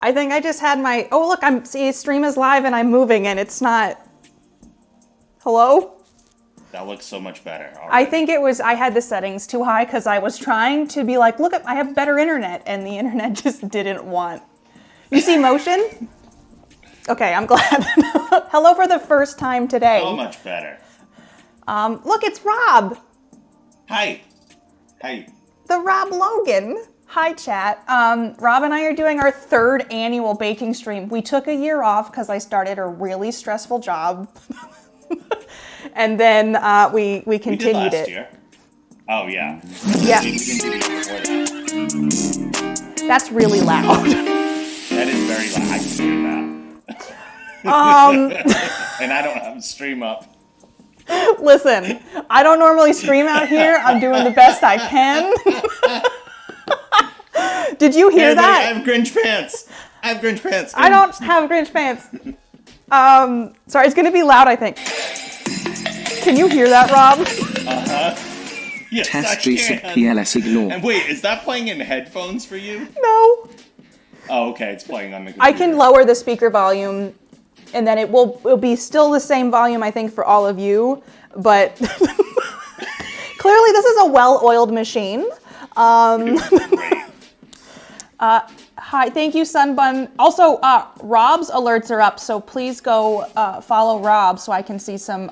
I think I just had my, oh look, stream is live and I'm moving and it's not, hello? That looks so much better already. I think it was, I had the settings too high because I was trying to be like, look, I have better internet, and the internet just didn't want. You see motion? Okay, I'm glad. Hello for the first time today. So much better. Look, it's Rob. Hi. Hi. The RobLogan. Hi, chat. Rob and I are doing our 3rd annual baking stream. We took a year off because I started a really stressful job. And then we continued last year. Oh, yeah. Yeah. We didn't do it before that. That's really loud. That is very loud. I can hear that. And I don't have a stream up. Listen, I don't normally stream out here. I'm doing the best I can. Did you hear that? I have Grinch pants. I don't have Grinch pants. Sorry, it's going to be loud, I think. Can you hear that, Rob? Uh-huh. Yes, Test I can. PLS ignore. And wait, is that playing in headphones for you? No. Oh, okay, it's playing on the computer. I can lower the speaker volume, and then it'll be still the same volume, I think, for all of you. But clearly, this is a well-oiled machine. Hi, thank you, Sunbun. Also, Rob's alerts are up, so please go follow Rob so I can see some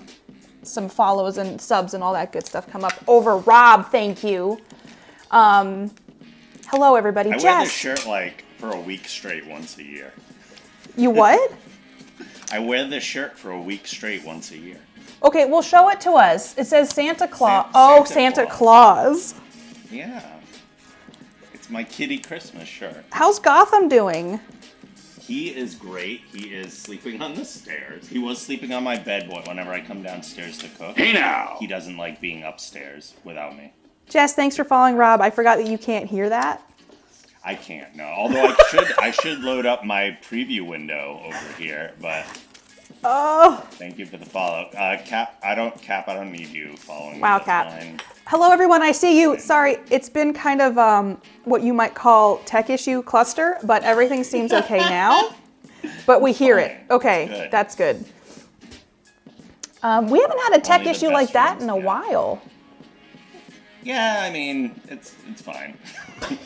follows and subs and all that good stuff come up over Rob. Thank you. Hello, everybody. I wear this shirt like for a week straight once a year. You what? I wear this shirt for a week straight once a year. Okay, well, show it to us. It says Santa Claus. Santa Claus. Yeah. It's my kitty Christmas shirt. How's Gotham doing? He is great. He is sleeping on the stairs. He was sleeping on my bed whenever I come downstairs to cook. Hey now! He doesn't like being upstairs without me. Jess, thanks for following Rob. I forgot that you can't hear that. I can't, no. Although I should load up my preview window over here, but... Oh! Thank you for the follow. Cap, I don't need you following wow, me. Cap. Fine. Hello, everyone. I see you. Sorry, it's been kind of what you might call tech issue cluster, but everything seems okay now. But we hear it. Okay, good. That's good. We haven't had a tech issue like that in a while. Yeah, I mean, it's fine.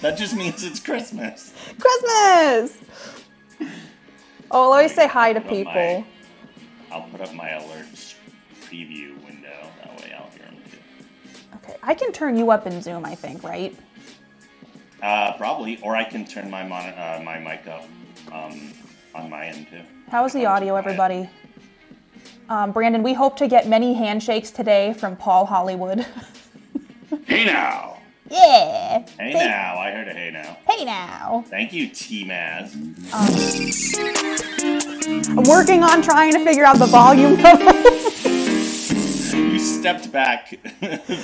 That just means it's Christmas. Christmas! Oh, let me say hi to people. I'll put up my alerts preview window. That way I'll hear them too. Okay, I can turn you up in Zoom, I think, right? Probably, or I can turn my my mic up on my end too. How's the audio, everybody? Brandon, we hope to get many handshakes today from Paul Hollywood. Hey now! Yeah! Hey now, I heard a hey now. Hey now! Thank you, T-Maz. I'm working on trying to figure out the volume level. You stepped back.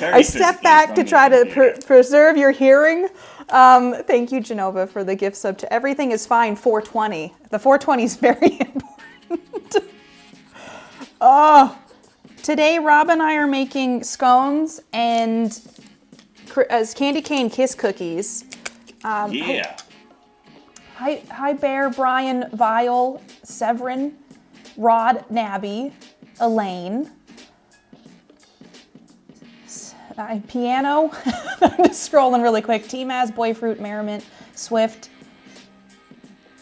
I stepped back to try to preserve your hearing. Thank you, Genova, for the gift sub to Everything is Fine 420. The 420 is very important. Today, Rob and I are making scones and candy cane kiss cookies. Yeah. Hi, Bear, Brian, Vile, Severin, Rod, Nabby, Elaine. Piano. I'm just scrolling really quick. T-Maz, Boyfruit, Merriment, Swift.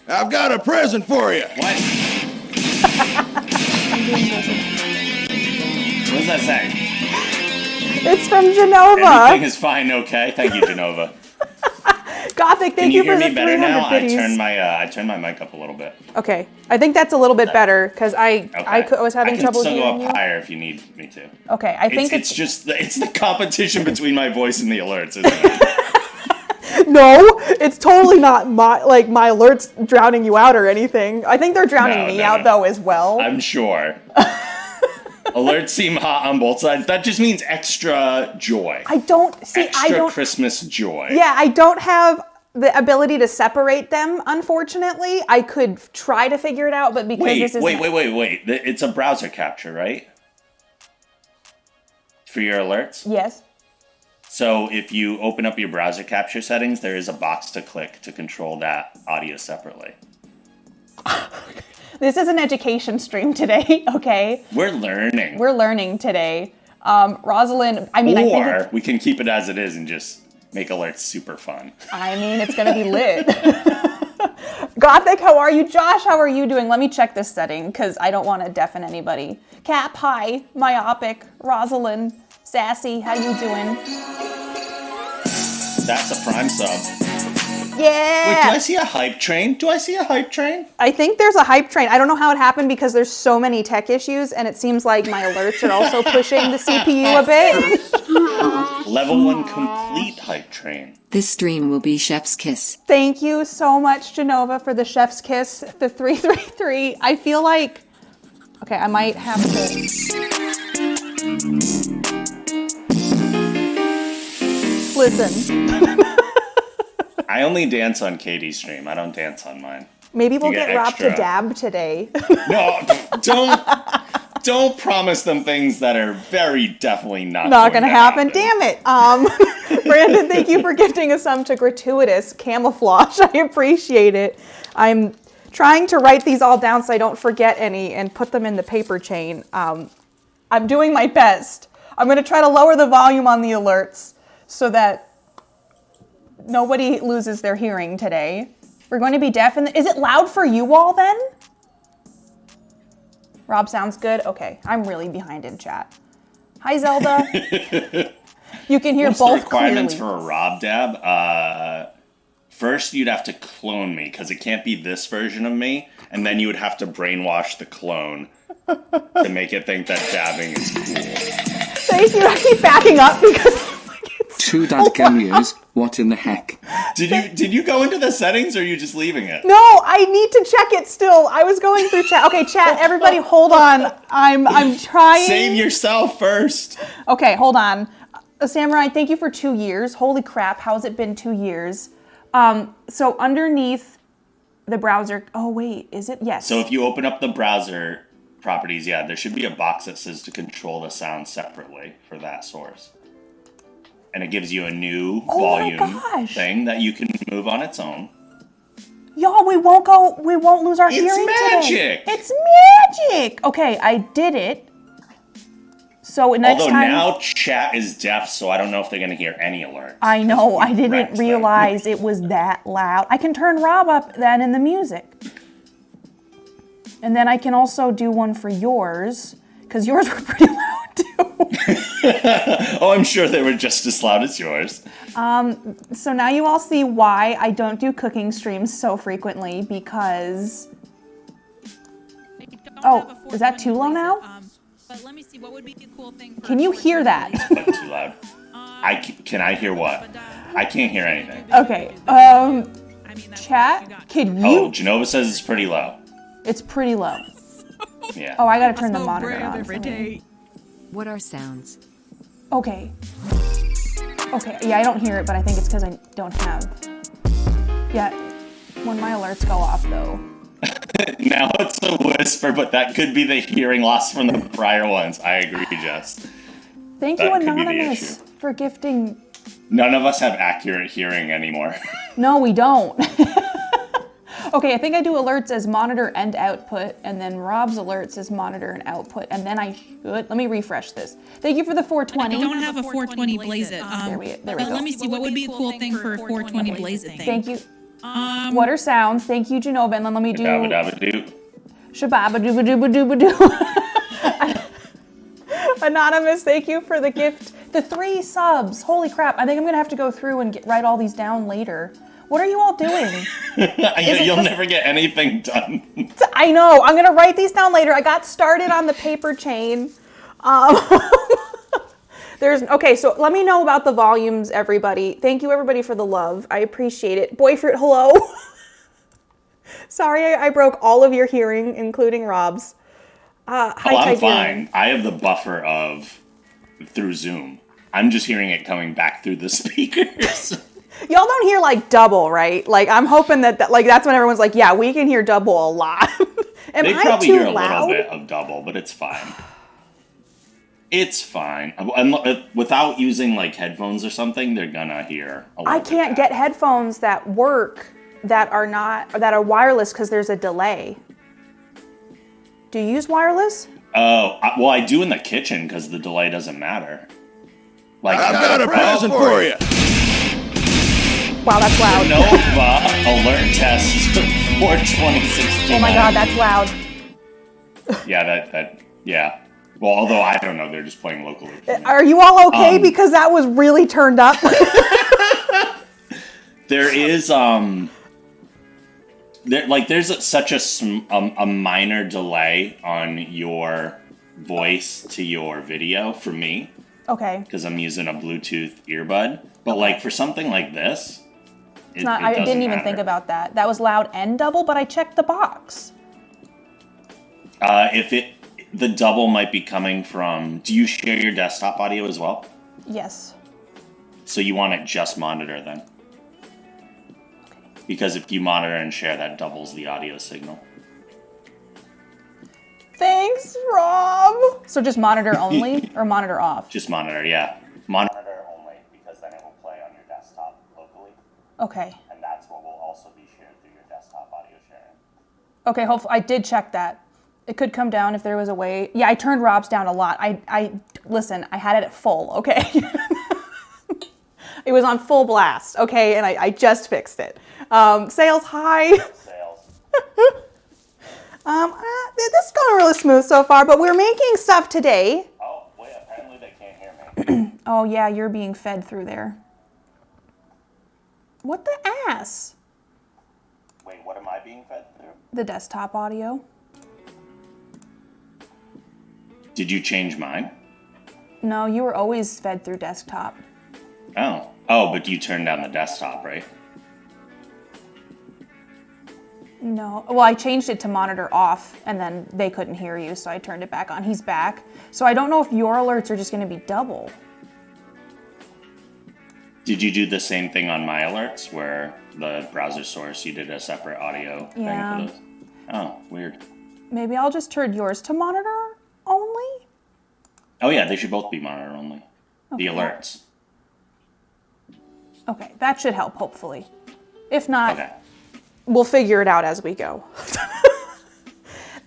I've got a present for you. What? What does that say? It's from Genova. Everything is fine, okay? Thank you, Genova. Gothic, thank you for the 300 Can you hear me better now? biddies. I turned my mic up a little bit. Okay, I think that's a little bit better because I was having trouble hearing you. I can still go up higher if you need me to. Okay, I think it's just it's the competition between my voice and the alerts, isn't it? No, it's totally not my alerts drowning you out or anything. I think they're drowning me out though as well. I'm sure. Alerts seem hot on both sides. That just means extra joy. Extra Christmas joy. Yeah, I don't have the ability to separate them, unfortunately. I could try to figure it out, but because this is... Wait. It's a browser capture, right? For your alerts? Yes. So if you open up your browser capture settings, there is a box to click to control that audio separately. This is an education stream today, okay? We're learning. We're learning today. Rosalind, I mean, I think Or we can keep it as it is and just make alerts super fun. I mean, it's going to be lit. Gothic, how are you? Josh, how are you doing? Let me check this setting because I don't want to deafen anybody. Cap, hi. Myopic. Rosalind. Sassy, how you doing? That's a prime sub. Yeah! Wait, do I see a hype train? Do I see a hype train? I think there's a hype train. I don't know how it happened because there's so many tech issues and it seems like my alerts are also pushing the CPU a bit. Level 1 complete hype train. This stream will be Chef's Kiss. Thank Thank you so much, Genova, for the Chef's Kiss, the 333. I feel like, okay, I might have to. Listen, I only dance on Katie's stream. I don't dance on mine. maybe we'll You get get Rob to extra. dab today. No, don't promise them things that are very definitely not Not gonna happen. Damn it. Brandon, thank you for gifting us some to gratuitous camouflage. I appreciate it. I'm trying to write these all down so I don't forget any and put them in the paper chain. I'm doing my best. I'm gonna try to lower the volume on the alerts so that nobody loses their hearing today. We're going to be deaf. Is it loud for you all then? Rob sounds good? Okay, I'm really behind in chat. Hi, Zelda. You can hear What's both the requirements clearly. for a Rob dab? First, you'd have to clone me, because it can't be this version of me, and then you would have to brainwash the clone to make it think that dabbing is cool. Thank you. I keep backing up because Two dad cameos. What in the heck? Did you go into the settings, or are you just leaving it? no, I need to check it still. I was going through chat. Okay, chat, everybody hold on. I'm trying. Save yourself first. Okay, hold on. Samurai, thank you for 2 years. Holy crap, how's it been 2 years? So underneath the browser, oh wait, is it? Yes. So if you open up the browser properties, yeah, there should be a box that says to control the sound separately for that source. And it gives you a new Oh my volume gosh. thing that you can move on its own. Y'all, we won't lose our It's hearing magic. today. It's magic. Okay, I did it. So next Although time. now chat is deaf, so I don't know if they're going to hear any alerts. I know, I didn't wrecked them. realize it was that loud. I can turn Rob up then in the music. And then I can also do one for yours, because yours were pretty loud too. Oh, I'm sure they were just as loud as yours. So now you all see why I don't do cooking streams so frequently, because... Oh, is that too low now? But let me see, what would be a cool thing? Can you hear that? But too loud. Can I hear what? I can't hear anything. Okay, I mean, that's chat, what you got. can Oh, you... Genova says it's pretty low. It's pretty low. Yeah. Oh, I gotta turn the Smoke monitor brand on. every for me. day. What are sounds? Okay. Okay, yeah, I don't hear it, but I think it's because I don't have... Yeah, when my alerts go off, though. Now it's a whisper, but that could be the hearing loss from the prior ones. I agree, Jess. Thank That you, could be the Anonymous, issue. for gifting... None of us have accurate hearing anymore. No, we don't. Okay, I think I do alerts as monitor and output, and then Rob's alerts as monitor and output, and then I should... Let me refresh this. Thank you for the 420. I don't have a 420 Blaze It. There we but go. let me see, what would be a cool thing for a 420 Blaze It thing? Thank you. What are sounds? Thank you, Genova, and then let me do... Dabba-dabba-doo. Shababa-dooba-dooba-doo. Anonymous, thank you for the gift. The 3 subs. Holy crap. I think I'm going to have to go through and write all these down later. What are you all doing? You'll never get anything done. I know. I'm going to write these down later. I got started on the paper chain. Okay, so let me know about the volumes, everybody. Thank you, everybody, for the love. I appreciate it. Boyfriend, hello. Sorry I broke all of your hearing, including Rob's. Hi, I'm Tiger. fine. I have the buffer of through Zoom. I'm just hearing it coming back through the speakers. Y'all don't hear like double, right? Like I'm hoping that like that's when everyone's like, yeah, we can hear double a lot. Am They I probably too hear a loud? little bit of double, but it's fine. It's fine. Without using like headphones or something, they're gonna hear a little I bit can't back. get headphones that work that are wireless because there's a delay. Do you use wireless? Oh, well, I do in the kitchen because the delay doesn't matter. Like, I've got a present for you. Wow, that's loud. Nova alert test for 2016. Oh my god, that's loud. Yeah. Well, although I don't know, they're just playing locally. Are you all okay? Because that was really turned up. There is there's such a minor delay on your voice to your video for me. Okay. Because I'm using a Bluetooth earbud, but like for something like this, I didn't even think about that. That was loud and double, but I checked the box. The double might be coming from. Do you share your desktop audio as well? Yes. So you want it just monitor then? Because if you monitor and share, that doubles the audio signal. Thanks, Rob. So just monitor only or monitor off? Just monitor, yeah. Monitor only, because then it will play on your desktop locally. Okay. And that's what will also be shared through your desktop audio sharing. Okay, hopefully I did check that. It could come down if there was a way. Yeah, I turned Rob's down a lot. Listen, I had it at full, okay? It was on full blast, okay? And I just fixed it. Sales high. Sales. This is going really smooth so far, but we're making stuff today. Oh, wait, apparently they can't hear me. Oh yeah, you're being fed through there. What the ass? Wait, what am I being fed through? The desktop audio. Did you change mine? No, you were always fed through desktop. Oh, but you turned down the desktop, right? No, well, I changed it to monitor off, and then they couldn't hear you, so I turned it back on. He's back. So I don't know if your alerts are just going to be double. Did you do the same thing on my alerts, where the browser source, you did a separate audio thing for those? Oh, weird. Maybe I'll just turn yours to monitor only? Oh yeah, they should both be monitor only. Okay. The alerts. Okay, that should help, hopefully. If not, Okay. we'll figure it out as we go.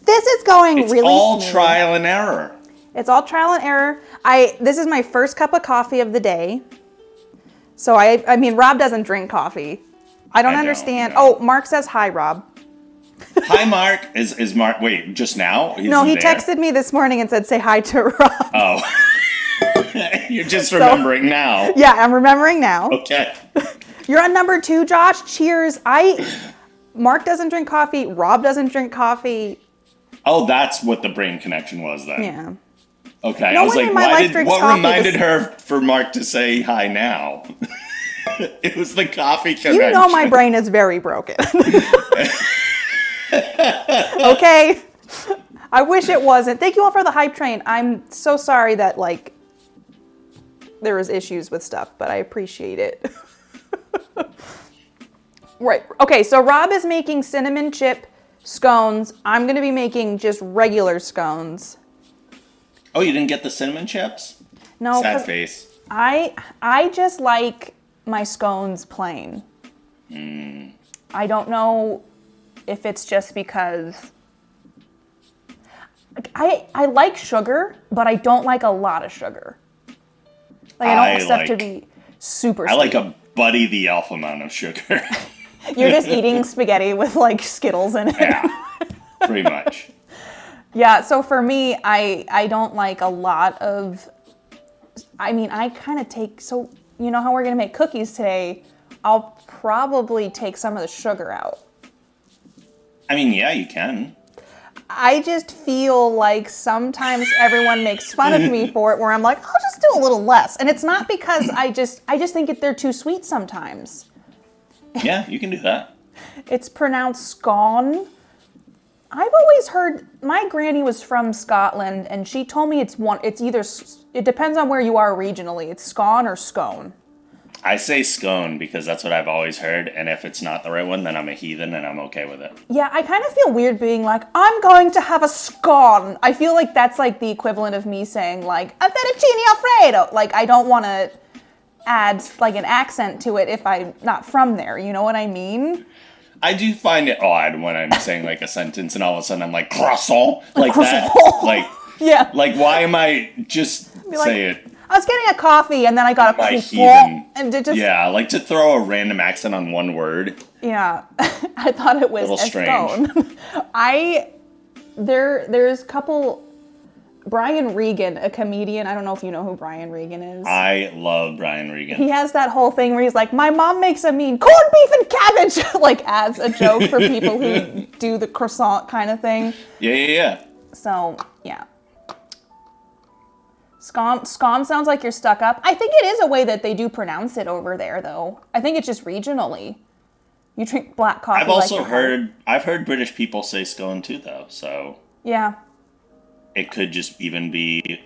This is going It's really all smooth. trial and error. It's all trial and error. This is my first cup of coffee of the day. So I mean, Rob doesn't drink coffee. I don't understand. no. Oh, Mark says hi, Rob. Hi, Mark. Is Mark? Wait, just now? No, he there? texted me this morning and said, say hi to Rob. Oh, you're just remembering now. Yeah, I'm remembering now. Okay. You're on number 2, Josh. Cheers. Mark doesn't drink coffee. Rob doesn't drink coffee. Oh, that's what the brain connection was then. Yeah. Okay. No I was one like, in my life drinks what coffee. reminded her for Mark to say hi now? It was the coffee connection. You know my brain is very broken. Okay. I wish it wasn't. Thank you all for the hype train. I'm so sorry that there was issues with stuff, but I appreciate it. Right. Okay, so Rob is making cinnamon chip scones. I'm going to be making just regular scones. Oh, you didn't get the cinnamon chips? No, Sad 'cause face. I just like my scones plain. I don't know if it's just because I like sugar, but I don't like a lot of sugar. Like I don't want stuff to be super sweet. I like a Buddy the Elf amount of sugar. You're just eating spaghetti with like Skittles in it. Yeah, pretty much. Yeah, so for me, I don't like a lot of, I kind of take, so you know how we're going to make cookies today, I'll probably take some of the sugar out. I mean, yeah, you can. I just feel like sometimes everyone makes fun of me for it, where I'm like, I'll just do a little less. And it's not because I just think they're too sweet sometimes. Yeah, you can do that. It's pronounced scone. I've always heard, my granny was from Scotland, and she told me it depends on where you are regionally. It's scone or scone. I say scone because that's what I've always heard, and if it's not the right one, then I'm a heathen and I'm okay with it. Yeah, I kind of feel weird being like, I'm going to have a scone. I feel like that's like the equivalent of me saying like, a fettuccine alfredo. Like, I don't want to add like an accent to it if I'm not from there. You know what I mean? I do find it odd when I'm saying like a sentence and all of a sudden I'm like croissant like that. Like Yeah. Like why am I just like, say it? I was getting a coffee and then I got a My croissant heathen. and it just Yeah, like to throw a random accent on one word. Yeah. I thought it was Little strange. scone. There's a couple. Brian Regan, a comedian. I don't know if you know who Brian Regan is. I love Brian Regan. He has that whole thing where he's like, my mom makes a mean corned beef and cabbage, like as a joke for people who do the croissant kind of thing. Yeah. So, yeah. Scone sounds like you're stuck up. I think it is a way that they do pronounce it over there, though. I think it's just regionally. You drink black coffee. I've heard British people say scone too, though, so. Yeah. It could just even be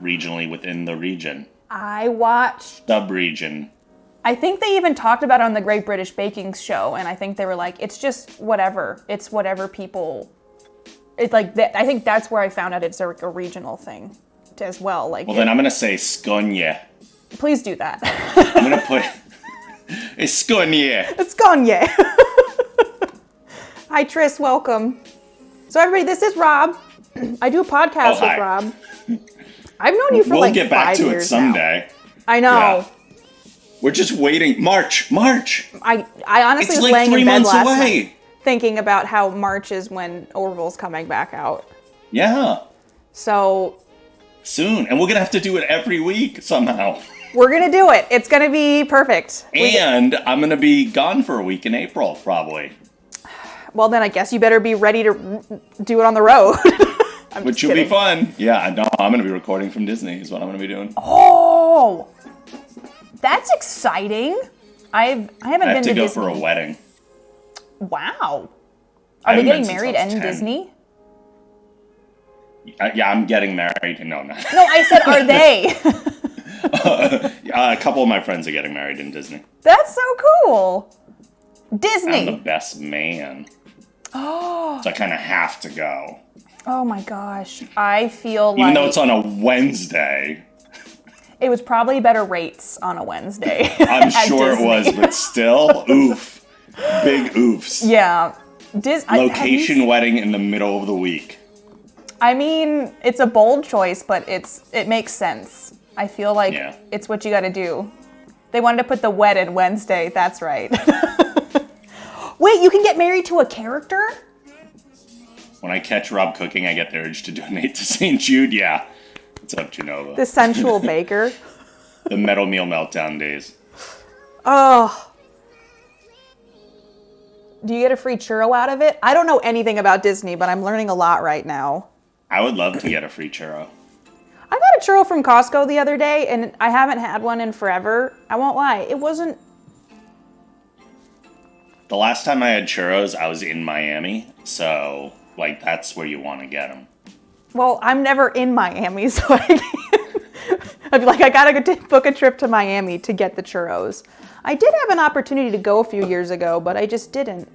regionally within the region. I watched... Sub-region. I think they even talked about it on the Great British Baking Show, and I think they were like, it's just whatever. It's whatever people... It's like, I think that's where I found out it's a regional thing as well. Like, well, then I'm going to say sconye. Please do that. I'm going to put... It's sconye. It's sconye. Hi, Tris. Welcome. So, everybody, this is Rob. I do a podcast with Rob. I've known you for like 5 years now. We'll get back to it someday. I know. Yeah. We're just waiting. March. I honestly was laying in bed last night thinking about how March is when Orville's coming back out. Yeah. So. Soon. And we're going to have to do it every week somehow. We're going to do it. It's going to be perfect. And I'm going to be gone for a week in April, probably. Well, then I guess you better be ready to do it on the road. Which will be fun. Yeah, no, I'm going to be recording from Disney is what I'm going to be doing. Oh, that's exciting. I haven't been to Disney. I have to go for a wedding. Wow. Are they getting married in 10. Disney? Yeah, I'm getting married. No. No, I said, are they? A couple of my friends are getting married in Disney. That's so cool. Disney. I'm the best man. Oh. So I kind of have to go. Oh my gosh. I feel Even though it's on a Wednesday. It was probably better rates on a Wednesday. I'm sure it was, but still, oof. Big oofs. Yeah. Location wedding in the middle of the week. I mean, it's a bold choice, but it makes sense. I feel like it's what you got to do. They wanted to put the wedded Wednesday. That's right. Wait, you can get married to a character? When I catch Rob cooking, I get the urge to donate to St. Jude. Yeah. What's up, Genova? The sensual baker. The Metal Meal Meltdown days. Oh. Do you get a free churro out of it? I don't know anything about Disney, but I'm learning a lot right now. I would love to get a free churro. I got a churro from Costco the other day, and I haven't had one in forever. I won't lie. It wasn't... The last time I had churros, I was in Miami, so, like, that's where you want to get them. Well, I'm never in Miami, so I can't... I'd be like, I gotta go book a trip to Miami to get the churros. I did have an opportunity to go a few years ago, but I just didn't.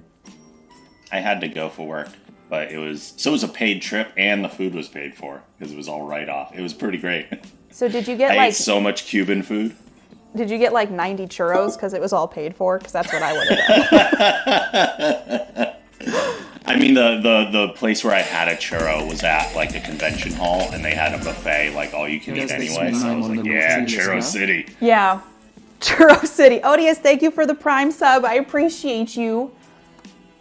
I had to go for work, but it was a paid trip, and the food was paid for, because it was all right off. It was pretty great. So did you get I ate so much Cuban food. Did you get like 90 churros because it was all paid for? Because that's what I would have done. I mean, the place where I had a churro was at like a convention hall, and they had a buffet, like all you can eat anyway. So I was like, yeah, Churro City. Yeah, Churro City. Odious, thank you for the Prime sub. I appreciate you.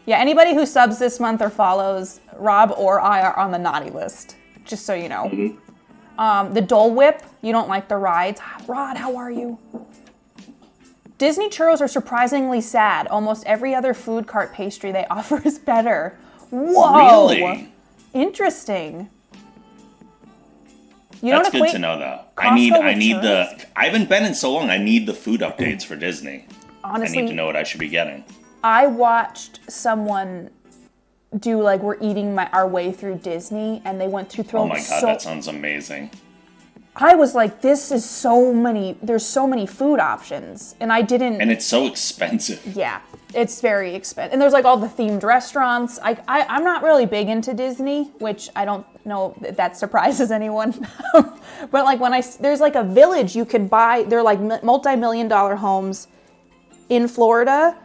Yeah, anybody who subs this month or follows, Rob or I are on the naughty list, just so you know. Mm-hmm. The Dole Whip, you don't like the rides. Rod, how are you? Disney churros are surprisingly sad. Almost every other food cart pastry they offer is better. Whoa! Really? Interesting. That's good to know, though. I need the... I haven't been in so long. I need the food updates for Disney. Honestly, I need to know what I should be getting. I watched someone do like we're eating our way through Disney, and they went through Oh my god, that sounds amazing. I was like, there's so many food options, and I didn't. And it's so expensive. Yeah, it's very expensive, and there's like all the themed restaurants. I'm not really big into Disney, which I don't know if that surprises anyone. But like there's like a village you could buy. They're like multi-million-dollar homes in Florida.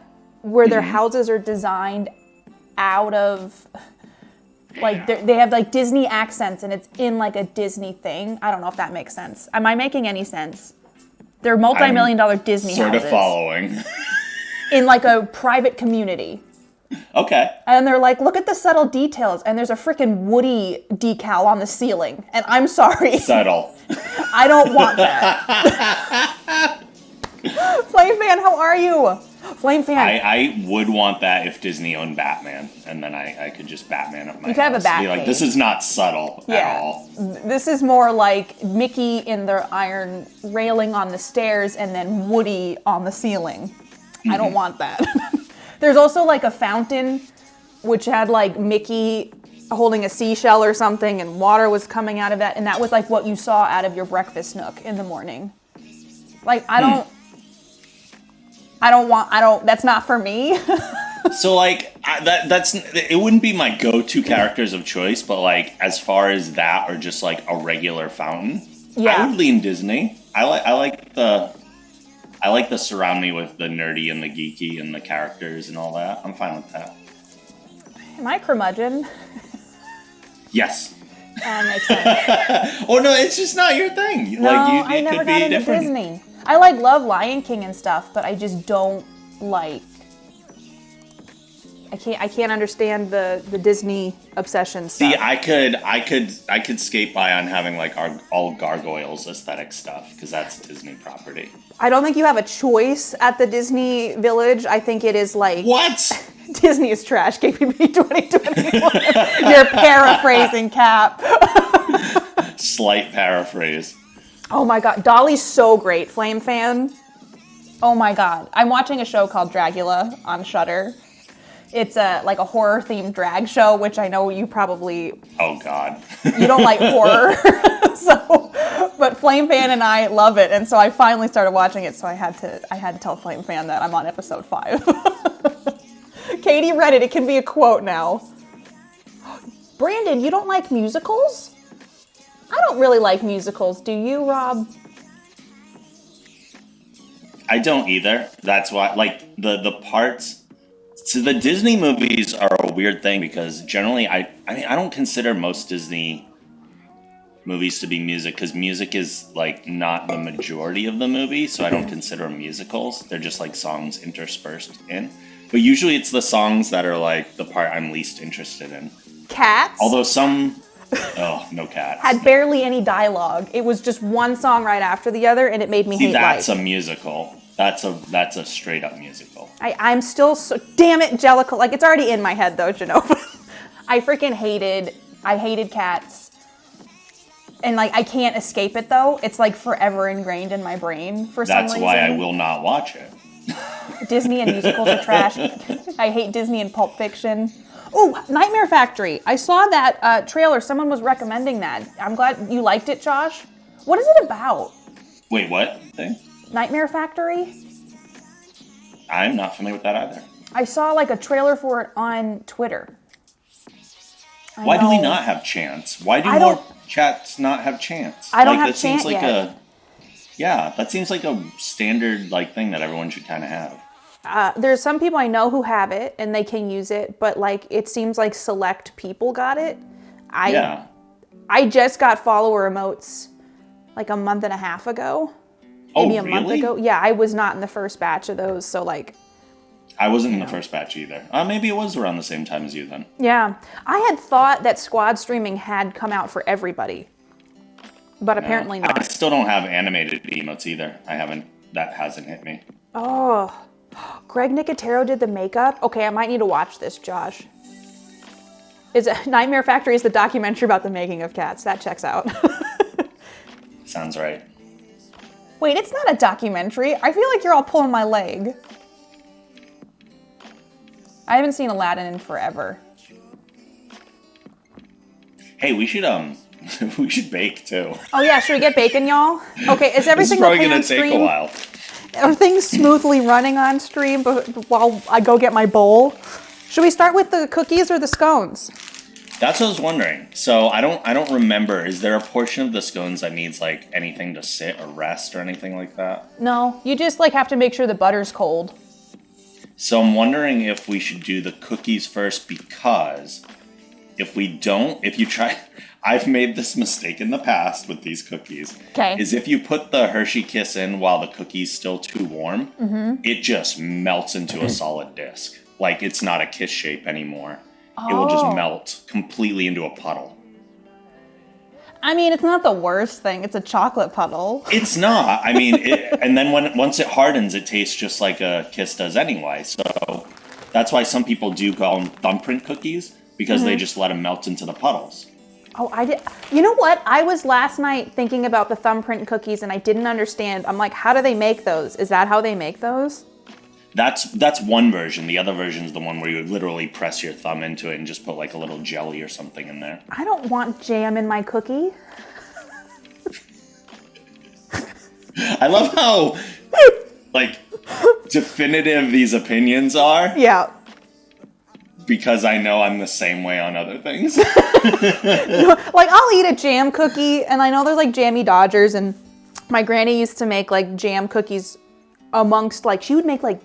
where their houses are designed out of, like, they have, like, Disney accents, and it's in, like, a Disney thing. I don't know if that makes sense. Am I making any sense? They're multi-million-dollar Disney sort houses. of following. In, like, a private community. Okay. And they're like, look at the subtle details, and there's a freaking Woody decal on the ceiling. And I'm sorry. Subtle. I don't want that. Flame Fan, how are you? Flame Fan. I would want that if Disney owned Batman, and then I could just Batman up my You could have a house. bat Be like, cave. this is not subtle at all. This is more like Mickey in the iron railing on the stairs and then Woody on the ceiling. I don't want that. There's also like a fountain which had like Mickey holding a seashell or something and water was coming out of that, and that was like what you saw out of your breakfast nook in the morning. Like, that's not for me. So like it wouldn't be my go-to characters of choice, but like as far as that or just like a regular fountain, I would lean Disney. I like the surround me with the nerdy and the geeky and the characters and all that. I'm fine with that. Am I curmudgeon? Yes. That makes sense. Oh no, it's just not your thing. No, like I never could got be into different. Disney. I love Lion King and stuff, but I just don't like. I can't understand the Disney obsession stuff. See, I could skate by on having like all gargoyles aesthetic stuff because that's Disney property. I don't think you have a choice at the Disney Village. I think it is like What? Disney is trash. KPP 2021. You're paraphrasing, Cap. Slight paraphrase. Oh my God, Dolly's so great. Flame Fan. Oh my God, I'm watching a show called Dragula on Shudder. It's like a horror themed drag show, which I know you probably. Oh God. You don't like horror, but Flame Fan and I love it, and so I finally started watching it. So I had to tell Flame Fan that I'm on episode 5. Katie read it. It can be a quote now. Brandon, you don't like musicals? I don't really like musicals. Do you, Rob? I don't either. That's why, like the parts. So the Disney movies are a weird thing because generally, I don't consider most Disney movies to be music because music is like not the majority of the movie, so I don't consider them musicals. They're just like songs interspersed in. But usually it's the songs that are like the part I'm least interested in. Cats? Although some, no Cats. Had barely any dialogue. It was just one song right after the other, and it made me hate That's life. a musical. That's a straight up musical. I'm still so... Damn it, Jellicle. Like, it's already in my head, though, Genova. I hated Cats. And, like, I can't escape it, though. It's, like, forever ingrained in my brain for some reason. That's why I will not watch it. Disney and musicals are trash. I hate Disney and Pulp Fiction. Oh, Nightmare Factory. I saw that trailer. Someone was recommending that. I'm glad you liked it, Josh. What is it about? Wait, what thing? Nightmare Factory? I'm not familiar with that either. I saw like a trailer for it on Twitter. Why do we not have chants? Why do more chats not have chants? I don't like, have chant yet. That seems like a standard like thing that everyone should kind of have. There's some people I know who have it and they can use it, but like it seems like select people got it. I just got follower emotes like a month and a half ago. Maybe a month ago. Yeah, I was not in the first batch of those, so like... I wasn't in the first batch either. Maybe it was around the same time as you then. Yeah. I had thought that squad streaming had come out for everybody, but apparently not. I still don't have animated emotes either. That hasn't hit me. Oh, Greg Nicotero did the makeup? Okay, I might need to watch this, Josh. Nightmare Factory is the documentary about the making of Cats. That checks out. Sounds right. Wait, it's not a documentary. I feel like you're all pulling my leg. I haven't seen Aladdin in forever. Hey, we should bake too. Oh yeah, should we get bacon, y'all? Okay, is everything This is probably okay gonna on take stream? a while. Are things smoothly running on stream while I go get my bowl? Should we start with the cookies or the scones? That's what I was wondering. So I don't remember. Is there a portion of the scones that needs like anything to sit or rest or anything like that? No, you just like have to make sure the butter's cold. So I'm wondering if we should do the cookies first, because if we don't, if you try, I've made this mistake in the past with these cookies. Okay. Is if you put the Hershey Kiss in while the cookie's still too warm, it just melts into a solid disc. Like, it's not a kiss shape anymore. It will just melt completely into a puddle. I mean, it's not the worst thing. It's a chocolate puddle. It's not. I mean, and then once it hardens, it tastes just like a Kiss does anyway. So that's why some people do call them thumbprint cookies, because they just let them melt into the puddles. Oh, I did. You know what? I was last night thinking about the thumbprint cookies, and I didn't understand. I'm like, how do they make those? Is that how they make those? That's one version. The other version is the one where you would literally press your thumb into it and just put like a little jelly or something in there. I don't want jam in my cookie. I love how, like, definitive these opinions are. Yeah. Because I know I'm the same way on other things. Like, I'll eat a jam cookie, and I know there's like jammy Dodgers, and my granny used to make like jam cookies amongst, like, she would make like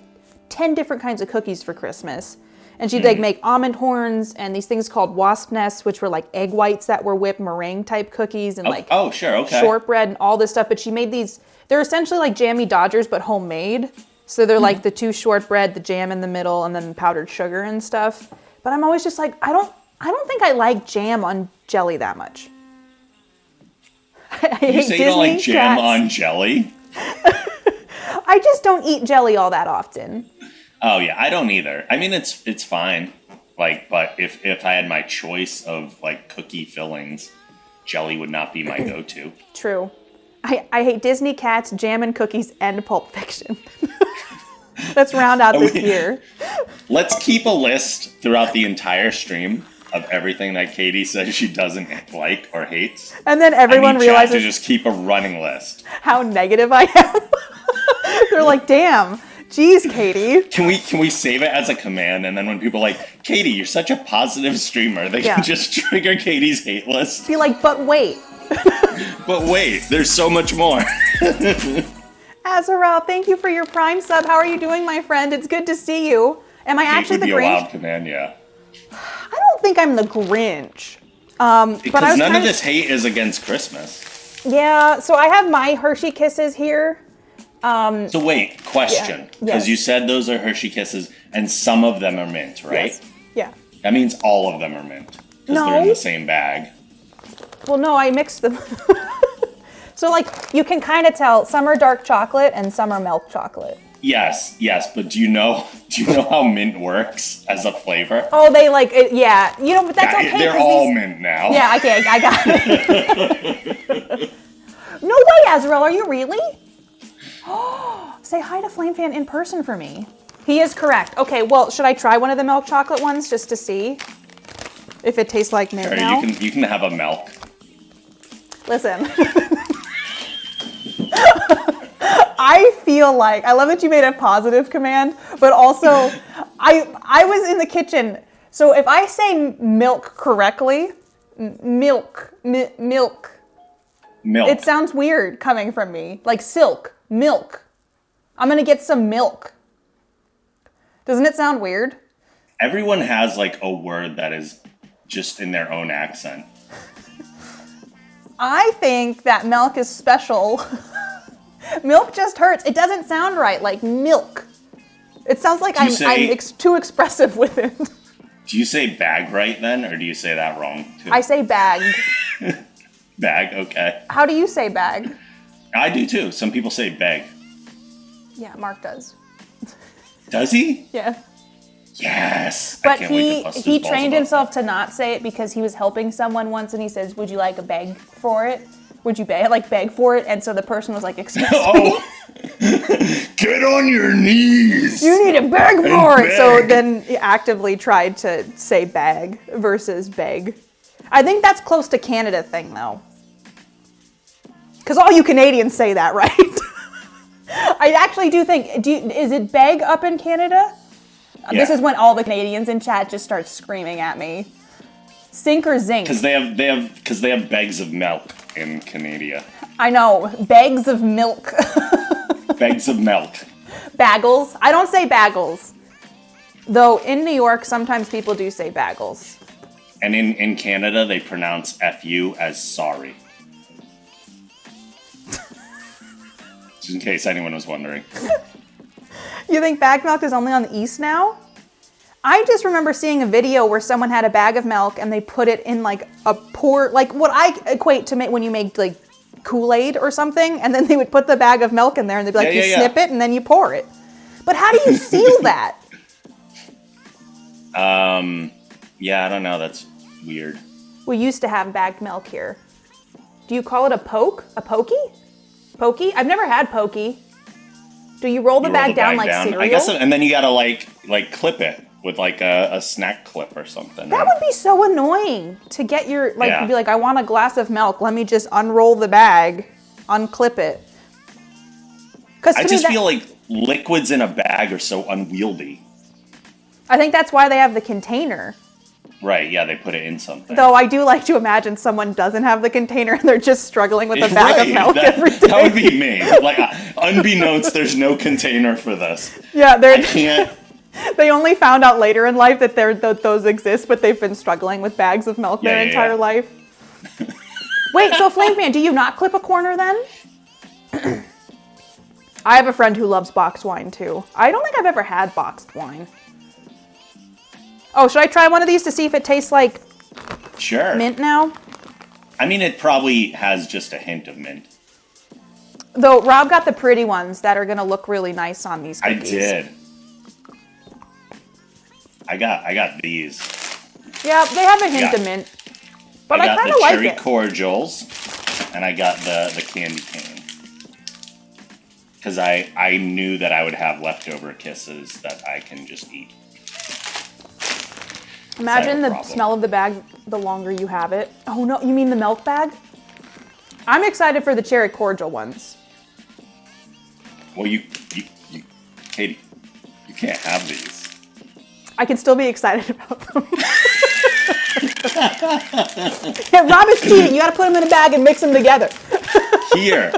10 different kinds of cookies for Christmas. And she'd like make almond horns and these things called wasp nests, which were like egg whites that were whipped meringue type cookies, and sure, okay. shortbread and all this stuff. But she made these, they're essentially like jammy Dodgers, but homemade. So they're like the two shortbread, the jam in the middle, and then powdered sugar and stuff. But I'm always just like, I don't think I like jam on jelly that much. You say you don't like jam on jelly? I just don't eat jelly all that often. Oh yeah, I don't either. I mean, it's fine. Like, but if I had my choice of like cookie fillings, jelly would not be my go-to. True. I hate Disney, Cats, jam and cookies, and Pulp Fiction. Let's round out this year. Let's keep a list throughout the entire stream of everything that Katie says she doesn't like or hates. And then everyone realizes to just keep a running list. How negative I am. They're like, damn. Jeez, Katie. Can we save it as a command, and then when people are like, Katie, you're such a positive streamer, they can just trigger Katie's hate list. Be like, but wait. But wait, there's so much more. Azarel, thank you for your Prime sub. How are you doing, my friend? It's good to see you. Am I actually the Grinch? Would be a wild command, yeah. I don't think I'm the Grinch. Because none of this hate is against Christmas. Yeah, so I have my Hershey Kisses here. So wait, question. Because you said those are Hershey Kisses, and some of them are mint, right? Yes. Yeah. That means all of them are mint. Because they're in the same bag. Well, no, I mixed them. So, like, you can kind of tell some are dark chocolate and some are milk chocolate. Yes, but do you know how mint works as a flavor? Oh, they like it, yeah. You know, but that's okay. They're all mint now. Yeah, okay, I got it. No way, Azrael, are you really? Say hi to FlameFan in person for me. He is correct. Okay, well, should I try one of the milk chocolate ones just to see if it tastes like mint now? You can have a milk. Listen. I feel like, I love that you made a positive command, but also I was in the kitchen. So if I say milk correctly, milk. It sounds weird coming from me. Like silk, milk. I'm going to get some milk. Doesn't it sound weird? Everyone has like a word that is just in their own accent. I think that milk is special. Milk just hurts. It doesn't sound right, like milk. It sounds like I'm too expressive with it. Do you say bag right then, or do you say that wrong too? I say bag. Bag, okay. How do you say bag? I do too. Some people say bag. Yeah, Mark does. Does he? Yeah. Yes. But he trained himself to not say it because he was helping someone once, and he says, "Would you like a beg for it? Would you beg for it?" And so the person was like, "Excuse me." Get on your knees. You need to beg for it. So then he actively tried to say bag versus beg. I think that's close to Canada thing though. Because all you Canadians say that, right? I actually do think, is it beg up in Canada? Yeah. This is when all the Canadians in chat just start screaming at me. Sink or zinc? Because they have bags of milk in Canada. I know, bags of milk. Bags of milk. Bagels. I don't say bagels. Though in New York, sometimes people do say bagels. And in Canada, they pronounce FU as sorry. Just in case anyone was wondering. You think bag milk is only on the East now? I just remember seeing a video where someone had a bag of milk and they put it in like a pour, like what I equate to make when you make like Kool-Aid or something, and then they would put the bag of milk in there and they'd be like, snip it and then you pour it. But how do you seal that? Yeah, I don't know. That's weird. We used to have bagged milk here. Do you call it a poke? A pokey? Pokey? I've never had pokey. Do you roll the bag down like cereal? I guess so, and then you gotta like clip it with like a snack clip or something. That would be so annoying to get your, like, be like, I want a glass of milk. Let me just unroll the bag, unclip it. I just feel like liquids in a bag are so unwieldy. I think that's why they have the container. Right, yeah, they put it in something. Though I do like to imagine someone doesn't have the container and they're just struggling with a bag of milk every day. That would be me. Like, unbeknownst, there's no container for this. Yeah, I can't. They only found out later in life that those exist, but they've been struggling with bags of milk their entire life. Wait, so Flame Fan, do you not clip a corner then? I have a friend who loves boxed wine too. I don't think I've ever had boxed wine. Oh, should I try one of these to see if it tastes like mint now? I mean, it probably has just a hint of mint. Though Rob got the pretty ones that are going to look really nice on these cookies. I did. I got these. Yeah, they have a hint of mint. But I kind of like it. I got the cherry cordials, and I got the candy cane. Because I knew that I would have leftover kisses that I can just eat. Imagine the smell of the bag the longer you have it. Oh no, you mean the milk bag? I'm excited for the cherry cordial ones. Well, you Katie, you can't have these. I can still be excited about them. Yeah, Rob is cheating. You gotta put them in a bag and mix them together. Here,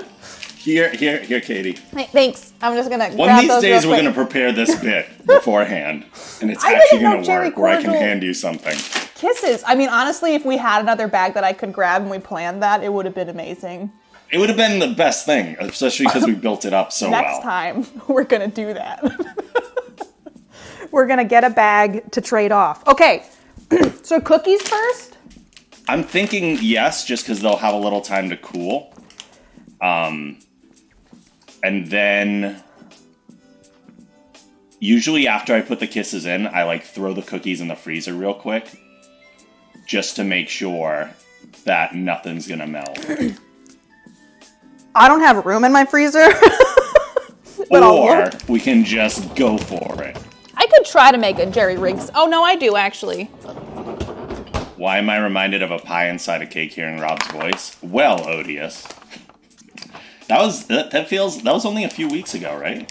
Katie. Hey, thanks. I'm just gonna. One of these days, we're gonna prepare this bit beforehand, and it's actually gonna work. Where I can hand you something. Kisses. I mean, honestly, if we had another bag that I could grab and we planned that, it would have been amazing. It would have been the best thing, especially because we built it up so well. Next time, we're gonna do that. We're gonna get a bag to trade off. Okay, so cookies first? I'm thinking yes, just because they'll have a little time to cool. And then usually after I put the kisses in, I like throw the cookies in the freezer real quick just to make sure that nothing's gonna melt. I don't have room in my freezer. Or we can just go for it. I could try to make a Jerry Riggs. Oh no, I do actually. Why am I reminded of a pie inside a cake hearing Rob's voice? Well, odious. That was only a few weeks ago, right?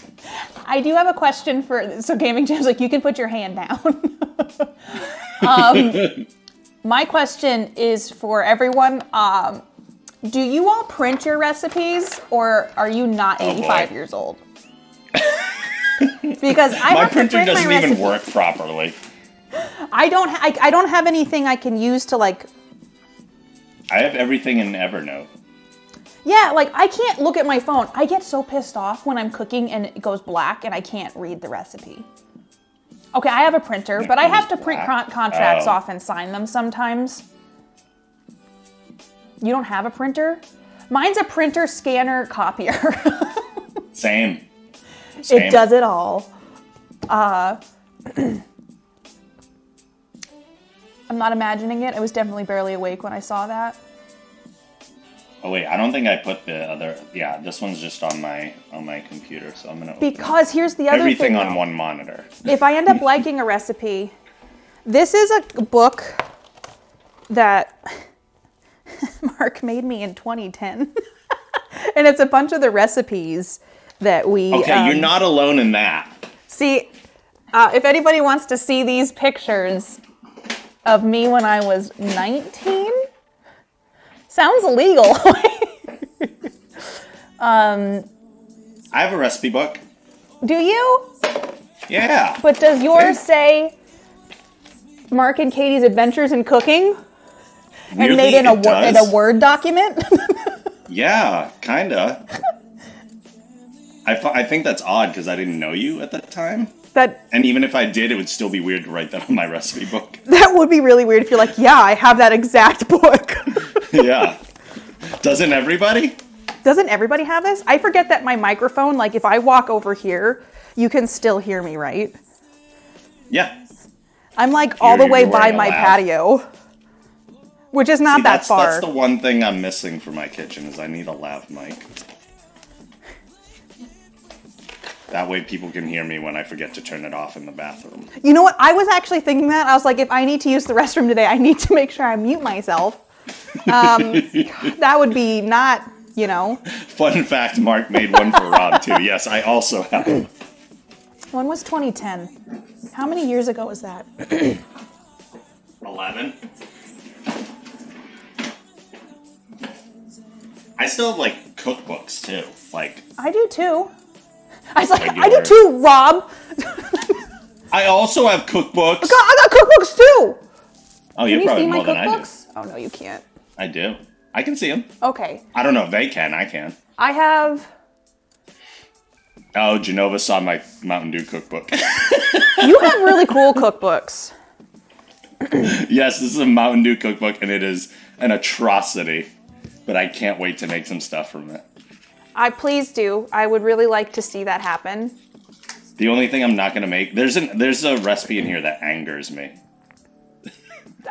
I do have a question so Gaming Jam's like, you can put your hand down. My question is for everyone. Do you all print your recipes or are you not 85 years old? Because my printer doesn't even work properly. I don't have anything I can use to like. I have everything in Evernote. Yeah, like I can't look at my phone. I get so pissed off when I'm cooking and it goes black and I can't read the recipe. Okay, I have a printer, but I have to print contracts off and sign them sometimes. You don't have a printer? Mine's a printer, scanner, copier. Same. It does it all. I'm not imagining it. I was definitely barely awake when I saw that. Oh wait, I don't think I put the other. Yeah, this one's just on my computer, so I'm gonna. Because here's the other thing. Everything on one monitor. If I end up liking a recipe, this is a book that Mark made me in 2010, and it's a bunch of the recipes that we. Okay, you're not alone in that. See, if anybody wants to see these pictures of me when I was 19. Sounds illegal. I have a recipe book. Do you? Yeah. But does yours say Mark and Katie's Adventures in Cooking? Weirdly, and made in a Word document? Yeah, kinda. I think that's odd because I didn't know you at that time. And even if I did, it would still be weird to write that on my recipe book. That would be really weird if you're like, yeah, I have that exact book. Yeah. Doesn't everybody? Doesn't everybody have this? I forget that my microphone, like if I walk over here, you can still hear me, right? Yeah. I'm like all the way by my lav. patio, which is not that far. That's the one thing I'm missing for my kitchen is I need a lav mic. That way people can hear me when I forget to turn it off in the bathroom. You know what? I was actually thinking that. I was like, if I need to use the restroom today, I need to make sure I mute myself. That would be not, you know. Fun fact, Mark made one for Rob, too. Yes, I also have. When was 2010? How many years ago was that? 11. I still have, like, cookbooks, too. Like, I do, too. I was like, I do, too, Rob. I also have cookbooks. I got cookbooks, too. Oh, Can you're you probably see my more than I do. cookbooks? Oh, no, you can't. I do. I can see them. Okay. I don't know if they can. I can. I have... Oh, Genova saw my Mountain Dew cookbook. You have really cool cookbooks. Yes, this is a Mountain Dew cookbook, and it is an atrocity. But I can't wait to make some stuff from it. Please do. I would really like to see that happen. The only thing I'm not going to make... There's a recipe in here that angers me.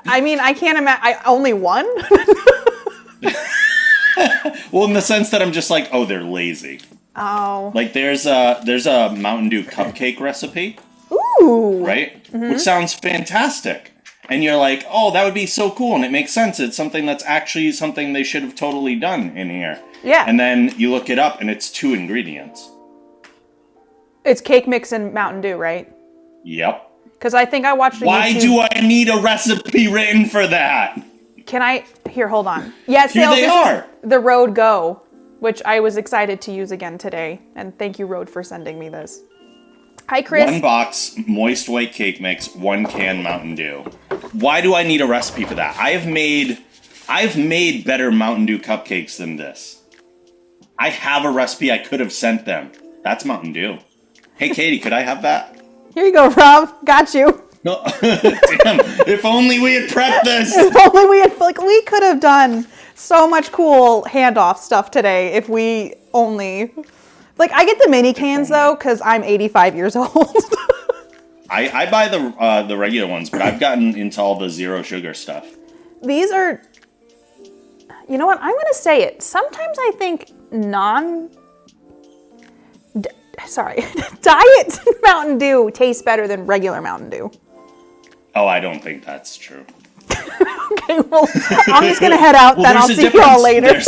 I mean, I can't imagine... Only one? Well, in the sense that I'm just like, oh, they're lazy. Oh. Like, there's a Mountain Dew cupcake recipe. Ooh. Right? Mm-hmm. Which sounds fantastic. And you're like, oh, that would be so cool, and it makes sense. It's something that's actually something they should have totally done in here. Yeah. And then you look it up, and it's 2 ingredients. It's cake mix and Mountain Dew, right? Yep. Because I think I watched a Why YouTube... do I need a recipe written for that? Can I... Here, hold on. Yes, Here they are. The Road Go, which I was excited to use again today. And thank you, Road, for sending me this. Hi, Chris. 1 box moist white cake mix, 1 can Mountain Dew. Why do I need a recipe for that? I've made better Mountain Dew cupcakes than this. I have a recipe I could have sent them. That's Mountain Dew. Hey, Katie, could I have that? Here you go, Rob. Got you. No. Damn, if only we had prepped this. If only we had, like, we could have done so much cool handoff stuff today if we only... Like, I get the mini cans, though, because I'm 85 years old. I buy the regular ones, but I've gotten into all the zero sugar stuff. These are... You know what? I'm going to say it. Sometimes I think Diet Mountain Dew tastes better than regular Mountain Dew. Oh, I don't think that's true. Okay, well, I'm just going to head out, then I'll see you all later.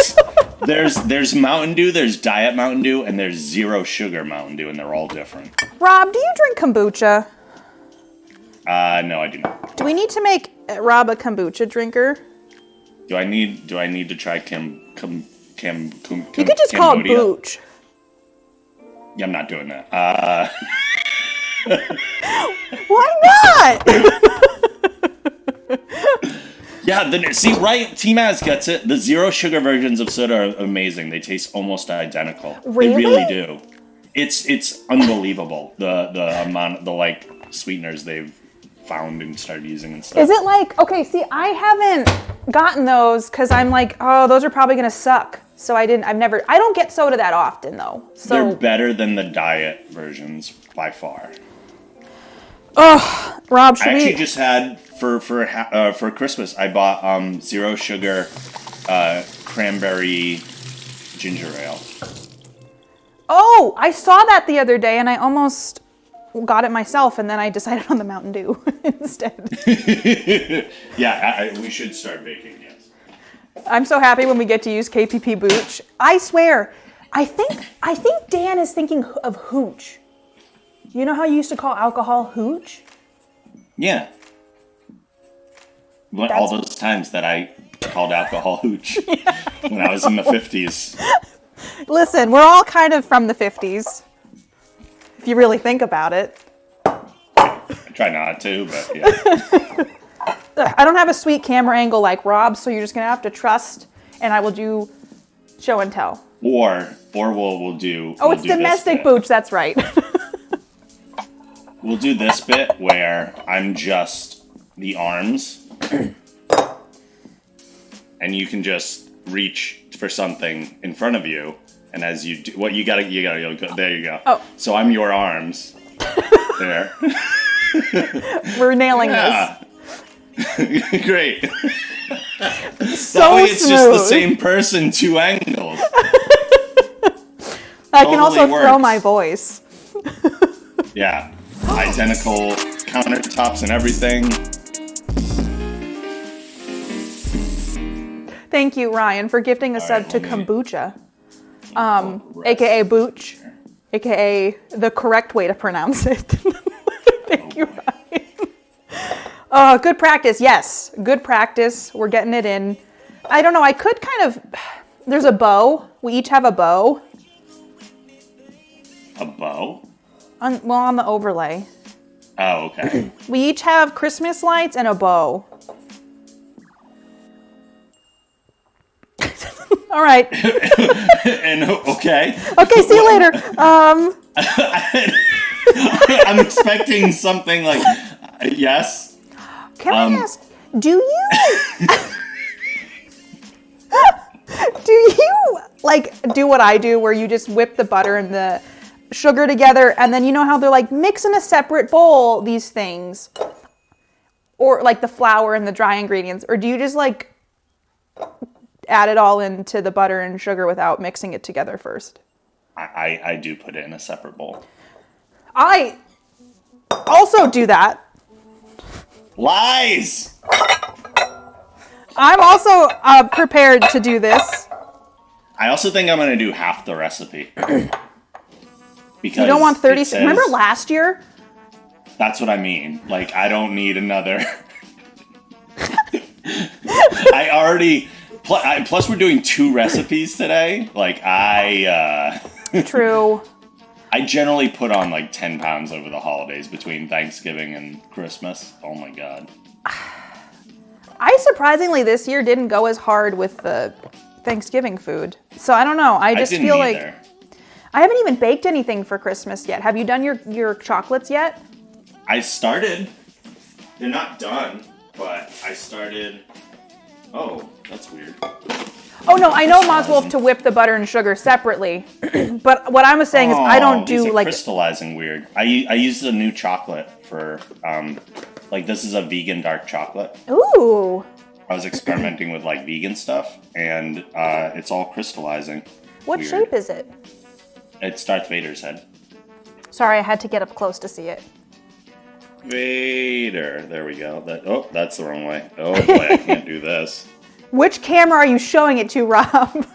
There's Mountain Dew, there's Diet Mountain Dew, and there's zero sugar Mountain Dew, and they're all different. Rob, do you drink kombucha? No, I do not. Do we need to make Rob a kombucha drinker? Do I need to try You could just call it booch. Yeah, I'm not doing that. Why not? Yeah, see, right? T-Maz gets it. The zero sugar versions of soda are amazing. They taste almost identical. Really? They really do. It's unbelievable the amount like sweeteners they've found and started using and stuff. Is it like, okay, see, I haven't gotten those because I'm like, oh, those are probably gonna suck. So I don't get soda that often though. So they're better than the diet versions by far. Oh, Rob, I actually just had for Christmas. I bought zero sugar cranberry ginger ale. Oh, I saw that the other day, and I almost got it myself, and then I decided on the Mountain Dew instead. Yeah, we should start baking. Yes. I'm so happy when we get to use KPP Booch. I swear, I think Dan is thinking of hooch. You know how you used to call alcohol hooch? Yeah. All those times that I called alcohol hooch when I was in the 50s. Listen, we're all kind of from the 50s, if you really think about it. Try not to, but yeah. I don't have a sweet camera angle like Rob, so you're just gonna have to trust, and I will do show and tell. Or we'll do. Oh, we'll it's do domestic booch. That's right. We'll do this bit where I'm just the arms, and you can just reach for something in front of you, and as you do, what you gotta go. There you go. Oh. So I'm your arms. There. We're nailing Yeah. Great. this. So That way it's smooth. just the same person, 2 angles. I can also Totally throw works. my voice. Yeah. Identical countertops and everything. Thank you, Ryan, for gifting a All sub right, to let me- kombucha, Rest. aka Booch, aka the correct way to pronounce it. Thank you, Ryan. Good practice. Yes, good practice. We're getting it in. I don't know. I could kind of. There's a bow. We each have a bow. A bow? On the overlay. Oh, okay. We each have Christmas lights and a bow. All right. And okay. Okay, see you later. I'm expecting something like yes. Can I ask, do you do you like do what I do where you just whip the butter and the sugar together and then you know how they're like mix in a separate bowl these things, or like the flour and the dry ingredients, or do you just like add it all into the butter and sugar without mixing it together first? I do put it in a separate bowl. I also do that. Lies. I'm also prepared to do this. I also think I'm gonna do half the recipe. Because You don't want 30 it says- Remember last year? That's what I mean. Like, I don't need another. I already. Plus, we're doing 2 recipes today. Like, True. I generally put on like 10 pounds over the holidays between Thanksgiving and Christmas. Oh my god. I surprisingly this year didn't go as hard with the Thanksgiving food. So I don't know. I just didn't feel either. like I haven't even baked anything for Christmas yet. Have you done your chocolates yet? I started. They're not done, but I started. Oh, that's weird. Oh no, I know Moswolf to whip the butter and sugar separately. But what I was saying is I don't these do are like crystallizing weird. I used a new chocolate for like this is a vegan dark chocolate. Ooh. I was experimenting with like vegan stuff, and it's all crystallizing. What Weird. shape is it? It's Darth Vader's head. Sorry, I had to get up close to see it. Vader. There we go. That's the wrong way. Oh boy, I can't do this. Which camera are you showing it to, Rob?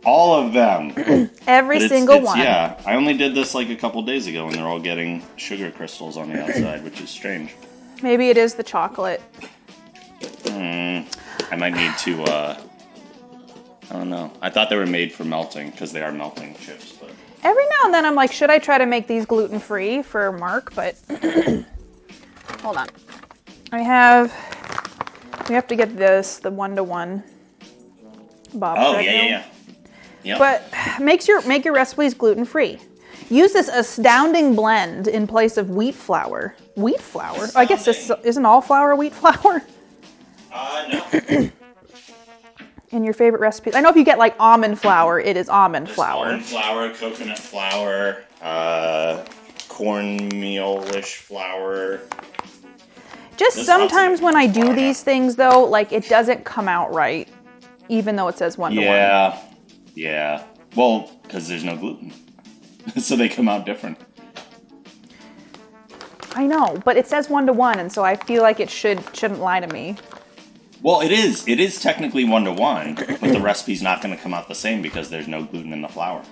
All of them. Every But single one. Yeah, I only did this like a couple days ago, and they're all getting sugar crystals on the outside, which is strange. Maybe it is the chocolate. I might need to. I don't know. I thought they were made for melting because they are melting chips, but. Every now and then I'm like, should I try to make these gluten-free for Mark? But hold on. We have to get this, the 1-to-1 Bob's Oh Red Mill. yeah. Yep. But make your recipes gluten-free. Use this astounding blend in place of wheat flour. Wheat flour? I guess this isn't all flour wheat flour. No. In your favorite recipes. I know if you get like almond flour, it is almond flour. Almond flour, coconut flour, cornmeal-ish flour. Just There's sometimes lots of when I do flour. these things though, like it doesn't come out right, even though it says 1-to-1. Yeah. Well, because there's no gluten, so they come out different. I know, but it says 1-to-1, and so I feel like it shouldn't lie to me. Well, it is. It is technically 1-to-1, but the recipe's not going to come out the same because there's no gluten in the flour.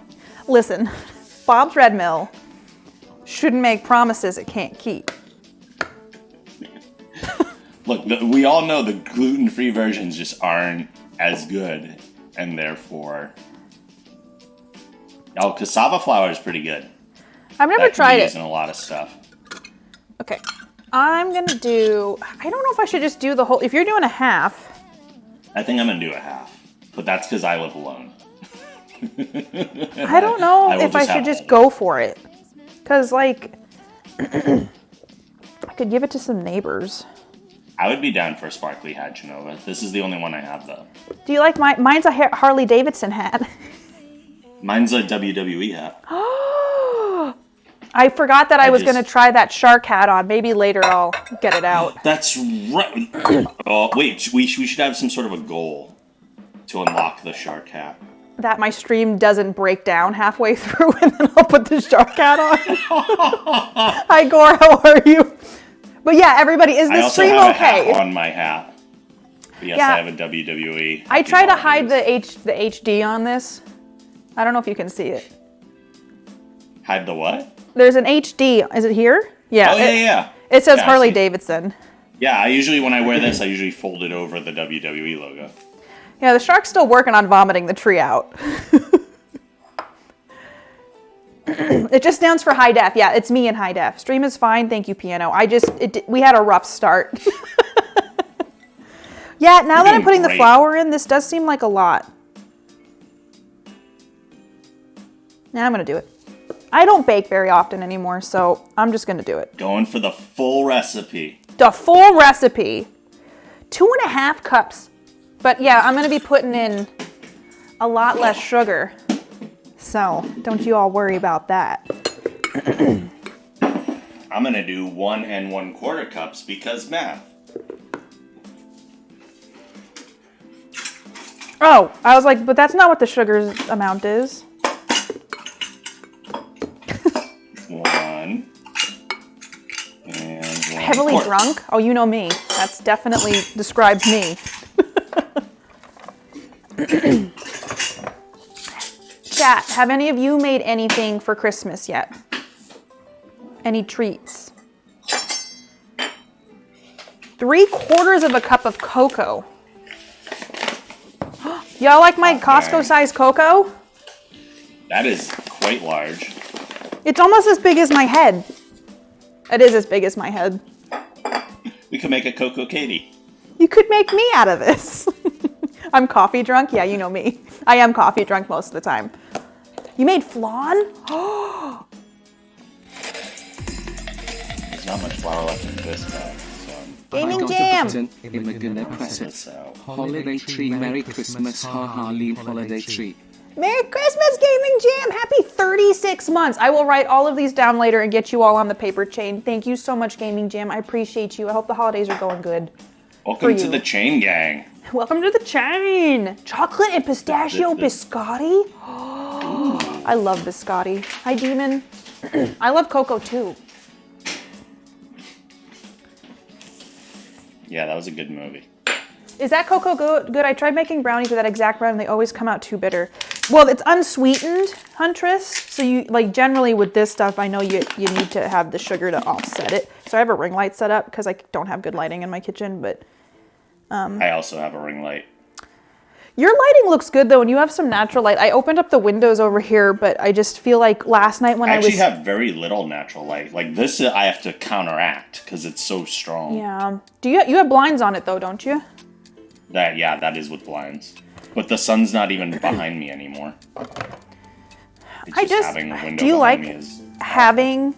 Listen, Bob's Red Mill shouldn't make promises it can't keep. Look, we all know the gluten-free versions just aren't as good, and therefore... cassava flour is pretty good. I've never That can be tried used it. in a lot of stuff. Okay. I'm gonna do, I don't know if I should just do the whole, if you're doing a half. I think I'm gonna do a half, but that's because I live alone. I don't know if I should just go for it. Because, like, I could give it to some neighbors. I would be down for a sparkly hat, Genova. This is the only one I have, though. Do you like mine's a Harley Davidson hat. Mine's a WWE hat. I forgot that I was going to try that shark hat on. Maybe later I'll get it out. That's right. Oh, wait, we should have some sort of a goal to unlock the shark hat. That my stream doesn't break down halfway through and then I'll put the shark hat on. Hi, Gore, how are you? But yeah, everybody, is the stream I also have okay? a hat on my hat. But yes, Yeah. I have a WWE. I try to hide the HD on this. I don't know if you can see it. Hide the what? There's an HD. Is it here? Yeah. Oh, yeah. It says Yeah, I Harley see. Davidson. Yeah, when I wear this, I usually fold it over the WWE logo. Yeah, the shark's still working on vomiting the tree out. It just stands for high def. Yeah, it's me in high def. Stream is fine. Thank you, Piano. We had a rough start. Yeah, now that I'm putting the flour in, this does seem like a lot. Now I'm going to do it. I don't bake very often anymore, so I'm just going to do it. Going for the full recipe. The full recipe. 2.5 cups. But yeah, I'm going to be putting in a lot less sugar. So don't you all worry about that. I'm going to do 1 1/4 cups because math. Oh, I was like, but that's not what the sugar amount is. 1 and 1/4. Heavily drunk? Oh, you know me. That's definitely describes me. Chat, have any of you made anything for Christmas yet? Any treats? 3/4 cup of cocoa. Y'all like my Costco-sized cocoa? That is quite large. It's almost as big as my head. It is as big as my head. We could make a Cocoa Katie. You could make me out of this. I'm coffee drunk? Yeah, you know me. I am coffee drunk most of the time. You made flan? There's not much flour left in this bag, so Gaming Jam! press this out. Holiday tree, Merry Christmas, ha ha, leave holiday tree. Merry Christmas, Gaming Jam! Happy 36 months! I will write all of these down later and get you all on the paper chain. Thank you so much, Gaming Jam. I appreciate you. I hope the holidays are going good. Welcome to the chain gang. Welcome to the chain! Chocolate and pistachio biscotti? I love biscotti. Hi, Demon. I love cocoa too. Yeah, that was a good movie. Is that cocoa good? I tried making brownies with that exact brownie and they always come out too bitter. Well, it's unsweetened, Huntress. So you, like, generally with this stuff, I know you need to have the sugar to offset it. So I have a ring light set up because I don't have good lighting in my kitchen, but... I also have a ring light. Your lighting looks good though, and you have some natural light. I opened up the windows over here, but I just feel like last night when I actually have very little natural light. Like this, I have to counteract because it's so strong. Yeah. Do you have blinds on it though, don't you? That is with blinds. But the sun's not even behind me anymore. It's just having a window do you behind like me is having...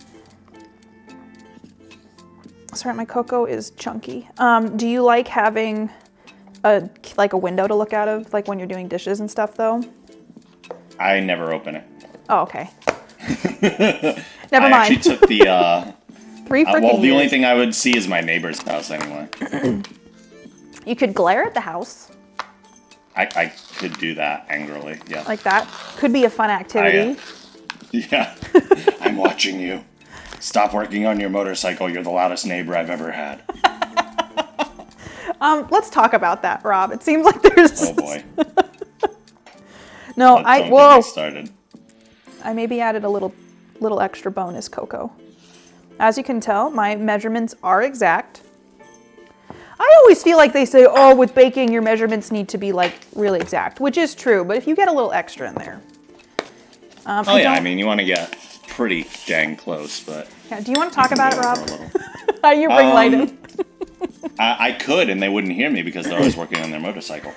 Sorry, my cocoa is chunky. Do you like having a window to look out of, like when you're doing dishes and stuff though? I never open it. Oh, okay. Never mind. I actually took the 3 freaking well, the years. only thing I would see is my neighbor's house anyway. You could glare at the house. I could do that angrily, yeah. Like that. Could be a fun activity. Yeah. I'm watching you. Stop working on your motorcycle. You're the loudest neighbor I've ever had. Let's talk about that, Rob. It seems like there's... Oh boy. No, Don't get whoa. me started. I maybe added a little extra bonus cocoa. As you can tell, my measurements are exact. I always feel like they say, oh, with baking, your measurements need to be like really exact, which is true, but if you get a little extra in there. I mean, you want to get pretty dang close, but... Yeah, do you want to talk about it, Rob? How you ring light it? I could, and they wouldn't hear me because they're always working on their motorcycle.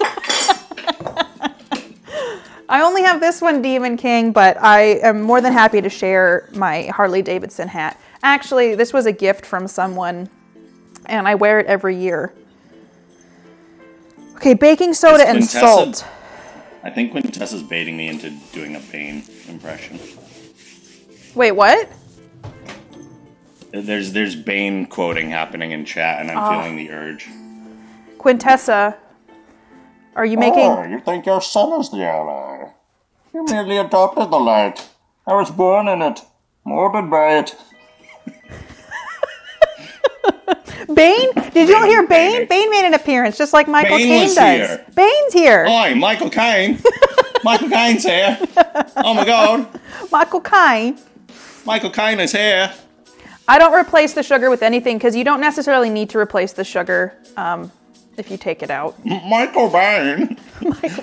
I only have this one, Demon King, but I am more than happy to share my Harley Davidson hat. Actually, this was a gift from someone, and I wear it every year. Okay, baking soda and salt. I think Quintessa's baiting me into doing a Bane impression. Wait, what? There's Bane quoting happening in chat, and I'm feeling the urge. Quintessa, are you making... Oh, you think your son is the ally? You merely adopted the light. I was born in it, molded by it. Bane? Did you not hear Bane? Bane made an appearance, just like Michael Bane Caine was does. here. Bane's here. Oi, Michael Caine. Michael Caine's here. Oh my god. Michael Caine. Michael Caine is here. I don't replace the sugar with anything because you don't necessarily need to replace the sugar if you take it out. Michael Bane.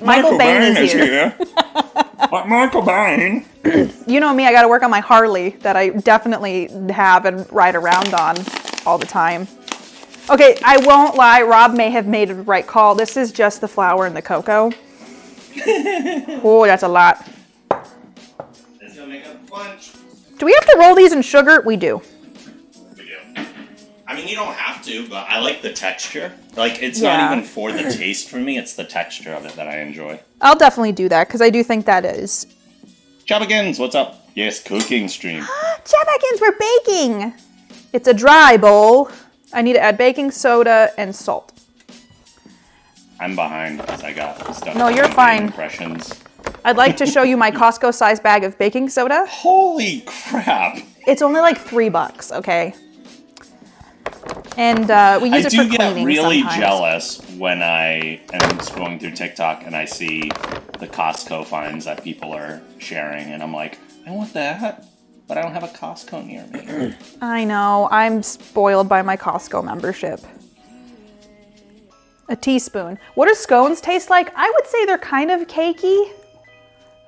Michael Bane is here. Michael Bane. You know me, I got to work on my Harley that I definitely have and ride around on all the time. Okay, I won't lie. Rob may have made a right call. This is just the flour and the cocoa. Oh, that's a lot. It's gonna make a bunch. Do we have to roll these in sugar? We do. We do. I mean, you don't have to, but I like the texture. Like, it's Yeah. not even for the taste for me, it's the texture of it that I enjoy. I'll definitely do that because I do think that is. Chabagins, what's up? Yes, cooking stream. Chapakins, we're baking. It's a dry bowl. I need to add baking soda and salt. I'm behind because I got stuff. No, you're doing fine. Impressions. I'd like to show you my Costco-sized bag of baking soda. Holy crap! It's only like $3, okay? And we use I it for do get cleaning really sometimes. jealous when I am scrolling through TikTok and I see the Costco finds that people are sharing, and I'm like, I want that, but I don't have a Costco near me. I know. I'm spoiled by my Costco membership. A teaspoon. What do scones taste like? I would say they're kind of cakey,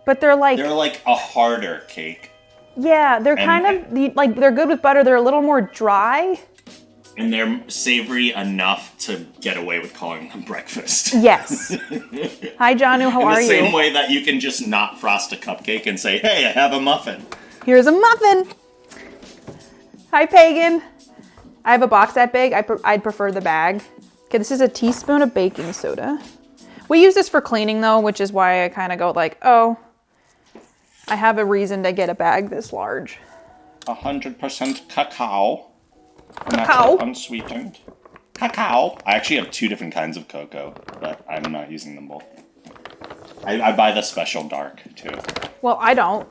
but they're like a harder cake, yeah, they're kind of like they're good with butter. They're a little more dry. and they're savory enough to get away with calling them breakfast. Yes. Hi, Janu. How are In the you? same way that you can just not frost a cupcake and say, hey, I have a muffin. Here's a muffin. Hi, Pagan. I have a box that big. I'd prefer the bag. Okay, this is a teaspoon of baking soda. We use this for cleaning, though, which is why I kind of go like, oh, I have a reason to get a bag this large. 100% cacao. Cacao? Natural, unsweetened. Cacao. I actually have 2 different kinds of cocoa, but I'm not using them both. I buy the special dark, too. Well, I don't.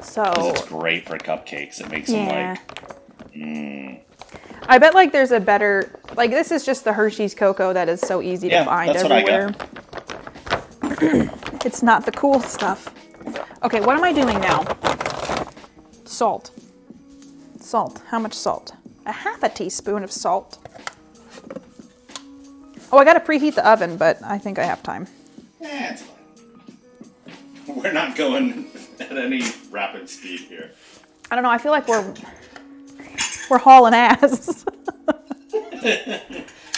So It's great for cupcakes. It makes them like... I bet like there's a better, like this is just the Hershey's cocoa that is so easy to find that's everywhere. What I got. It's not the cool stuff. Okay, what am I doing now? Salt. Salt. How much salt? A half a teaspoon of salt. Oh, I gotta preheat the oven, but I think I have time. It's fine. We're not going at any rapid speed here. I don't know, I feel like we're hauling ass.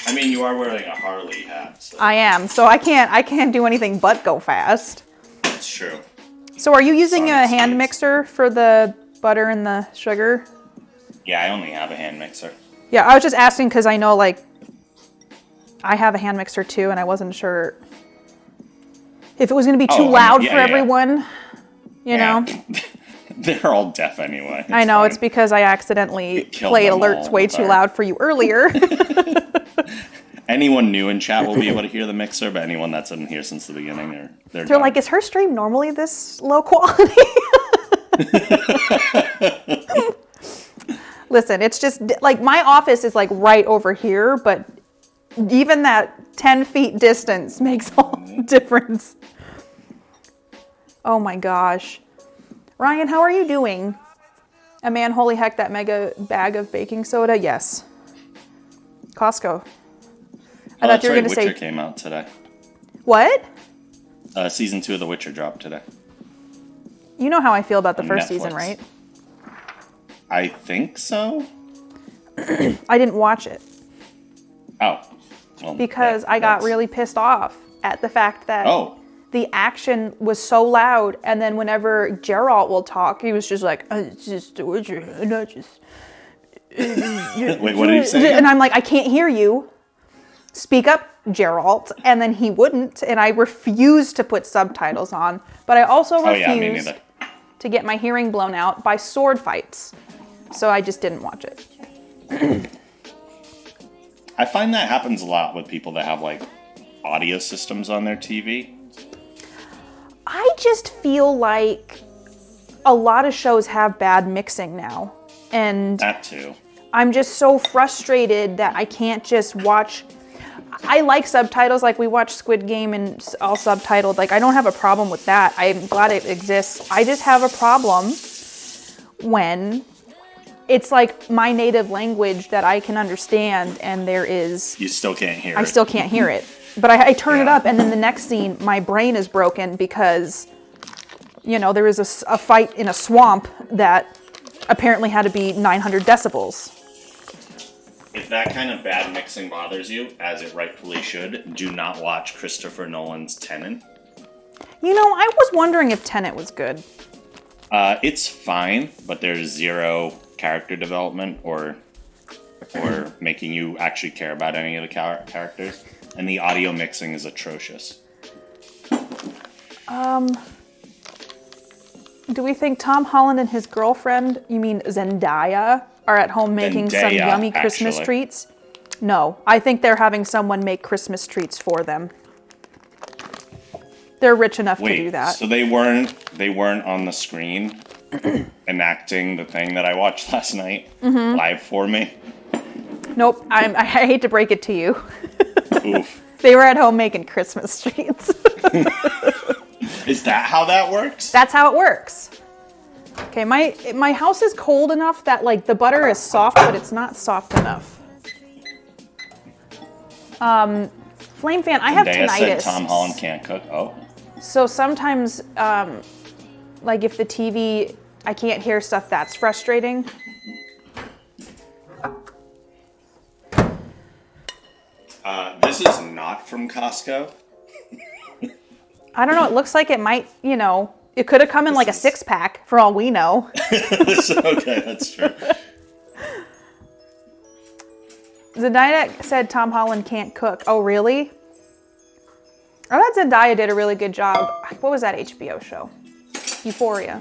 I mean, you are wearing a Harley hat, so I am, so I can't do anything but go fast. that's true. So are you using Sorry, a hand Steve. mixer for the butter and the sugar? Yeah, I only have a hand mixer. Yeah, I was just asking because I know, like, I have a hand mixer too, and I wasn't sure if it was going to be too loud for everyone. You know? They're all deaf anyway. I know, fine. it's because I accidentally killed played them alerts all way with too our- loud for you earlier. Anyone new in chat will be able to hear the mixer, but anyone that's in here since the beginning, they're They're like, is her stream normally this low quality? Listen, it's just, like, my office is, like, right over here, but even that 10 feet distance makes all the difference. Oh my gosh. Ryan, how are you doing? A man, holy heck, that mega bag of baking soda? Yes. Costco. I thought you were going to Witcher say... came out today. What? Season 2 of The Witcher dropped today. You know how I feel about the On first season, Netflix. right? I think so. I didn't watch it Oh. Well, because I got really pissed off at the fact that the action was so loud, and then whenever Geralt will talk, he was just like, it's just, and I just... Wait, what did he say? And I'm like, I can't hear you. Speak up, Geralt. And then he wouldn't, and I refused to put subtitles on. But I also refused to get my hearing blown out by sword fights. So I just didn't watch it. I find that happens a lot with people that have like audio systems on their TV. I just feel like a lot of shows have bad mixing now. And that too. I'm just so frustrated that I can't just watch. I like subtitles, like we watch Squid Game and all subtitled. Like, I don't have a problem with that. I'm glad it exists. I just have a problem when it's like my native language that I can understand, and there is... You still can't hear it. I still can't hear it. But I turn it up, and then the next scene, my brain is broken because, you know, there is a fight in a swamp that apparently had to be 900 decibels. If that kind of bad mixing bothers you, as it rightfully should, do not watch Christopher Nolan's Tenet. You know, I was wondering if Tenet was good. It's fine, but there's zero character development or making you actually care about any of the characters. And the audio mixing is atrocious. Do we think Tom Holland and his girlfriend, you mean Zendaya, are at home making some yummy Christmas treats? No, I think they're having someone make Christmas treats for them. They're rich enough to do that. So they weren't on the screen enacting the thing that I watched last night live for me? Nope, I hate to break it to you. Oof. They were at home making Christmas treats. Is that how that works? That's how it works. Okay, my house is cold enough that like the butter is soft, but it's not soft enough. Flame fan, I have tinnitus. Said Tom Holland can't cook. Oh. So sometimes, like if the TV, I can't hear stuff, that's frustrating. This is not from Costco. I don't know. It looks like it might, you know, it could have come in like a 6-pack for all we know. Okay, that's true. Zendaya said Tom Holland can't cook. Oh, really? I thought Zendaya did a really good job. What was that HBO show? Euphoria.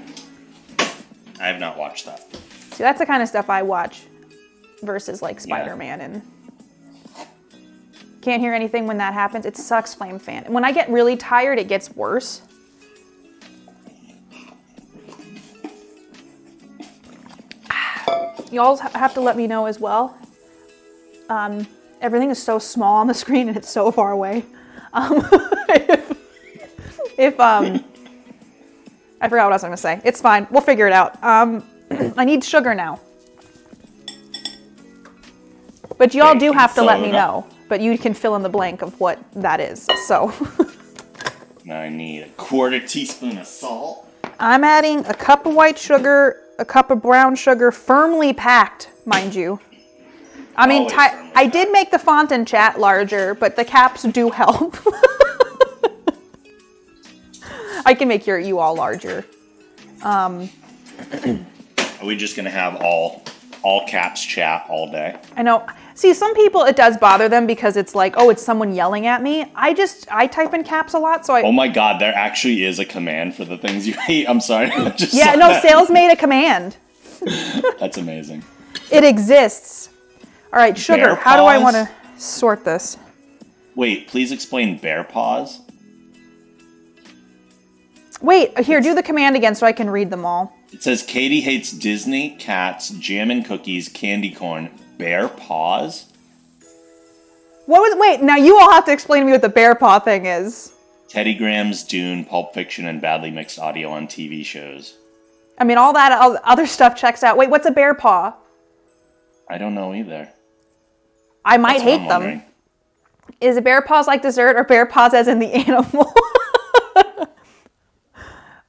I have not watched that. See, that's the kind of stuff I watch versus like Spider-Man and... Can't hear anything when that happens. It sucks, Flame Fan. When I get really tired, it gets worse. You all have to let me know as well. Everything is so small on the screen and it's so far away. If I forgot what I was going to say. It's fine. We'll figure it out. I need sugar now. But you all do have to let me know. But you can fill in the blank of what that is. So Now I need a 1/4 teaspoon of salt. I'm adding a cup of white sugar, a cup of brown sugar, firmly packed, mind you. I mean, I did make the font in chat larger, but the caps do help. I can make you all larger. Are we just gonna have all caps chat all day? I know. See, some people, it does bother them because it's like, oh, it's someone yelling at me. I type in caps a lot, so I... Oh my god, there actually is a command for the things you hate. I'm sorry. Yeah, no, Sales made a command. That's amazing. It exists. All right, sugar. How do I want to sort this? Wait, please explain bear paws. Wait, here, do the command again so I can read them all. It says Katie hates Disney, cats, jam and cookies, candy corn, bear paws. Wait, now you all have to explain to me what the bear paw thing is. Teddy Grahams, Dune, Pulp Fiction, and badly mixed audio on TV shows. I mean, all that other stuff checks out. Wait, what's a bear paw? I don't know either. I might hate them. Is it bear paws like dessert or bear paws as in the animal?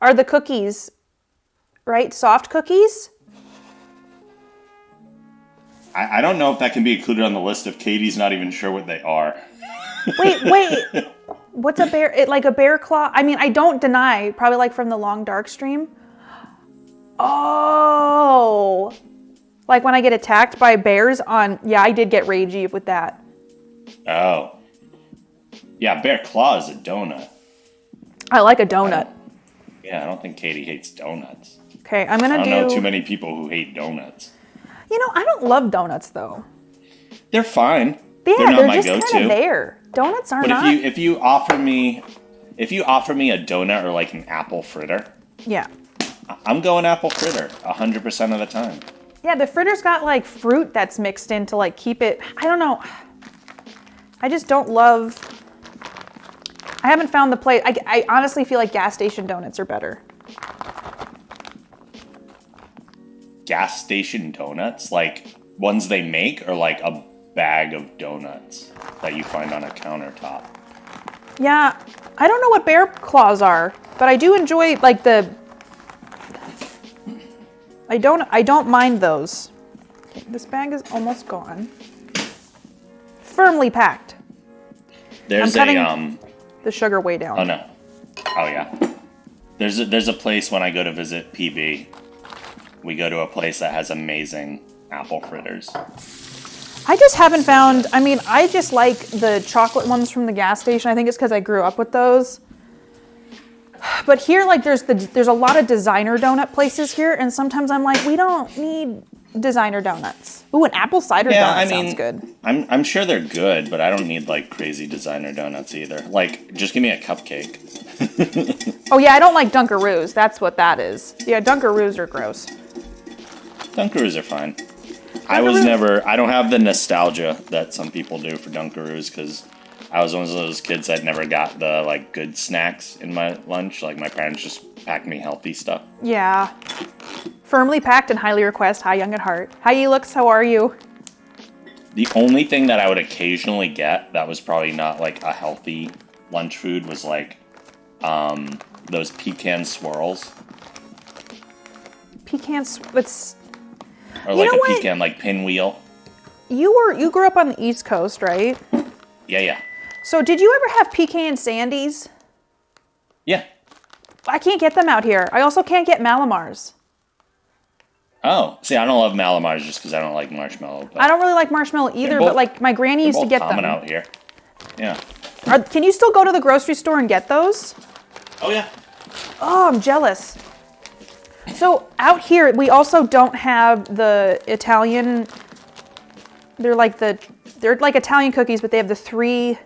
Are the cookies, right? Soft cookies? I don't know if that can be included on the list if Katie's not even sure what they are. Wait. What's a bear? Like a bear claw? I mean, I don't deny, probably like from the long dark stream. Oh. Like when I get attacked by bears on, yeah, I did get ragey with that. Oh. Yeah, bear claw is a donut. I like a donut. I don't think Katie hates donuts. Okay, I'm gonna I don't know too many people who hate donuts. You know, I don't love donuts though. They're fine. Yeah, they're not they're my just go-to. kind of there. Donuts are But not. if you offer me a donut or like an apple fritter, Yeah. I'm going apple fritter 100% of the time. Yeah, the fritter's got like fruit that's mixed in to like keep it. I don't know. I just don't love. I haven't found the place. I honestly feel like gas station donuts are better. Gas station donuts, like ones they make, or like a bag of donuts that you find on a countertop. Yeah, I don't know what bear claws are, but I do enjoy like the. I don't mind those. Okay, this bag is almost gone. Firmly packed. There's The sugar way down. Oh no. Oh yeah. There's a place when I go to visit PB. We go to a place that has amazing apple fritters. I just haven't found. I mean, I just like the chocolate ones from the gas station. I think it's because I grew up with those. But here, like, there's a lot of designer donut places here, and sometimes I'm like, we don't need designer donuts. Ooh, an apple cider donut sounds good. I'm sure they're good, but I don't need like crazy designer donuts either. Like, just give me a cupcake. Oh yeah, I don't like Dunkaroos. That's what that is. Yeah, Dunkaroos are gross. Dunkaroos are fine. I don't have the nostalgia that some people do for Dunkaroos because I was one of those kids that never got the like good snacks in my lunch. Like my parents just packed me healthy stuff. Yeah. Firmly packed and highly request. Hi, young at heart. Hi, Elix. How are you? The only thing that I would occasionally get that was probably not like a healthy lunch food was like those pecan swirls. It's. Or like a pecan like pinwheel. You grew up on the East Coast, right? Yeah. So did you ever have pecan sandies? Yeah. I can't get them out here. I also can't get Malamars. Oh, see, I don't love Malamars just because I don't like marshmallow. But I don't really like marshmallow either, but like my granny used to get them. out here. Yeah. Can you still go to the grocery store and get those? Oh yeah. Oh, I'm jealous. So out here, we also don't have the Italian. They're like Italian cookies, but they have the 3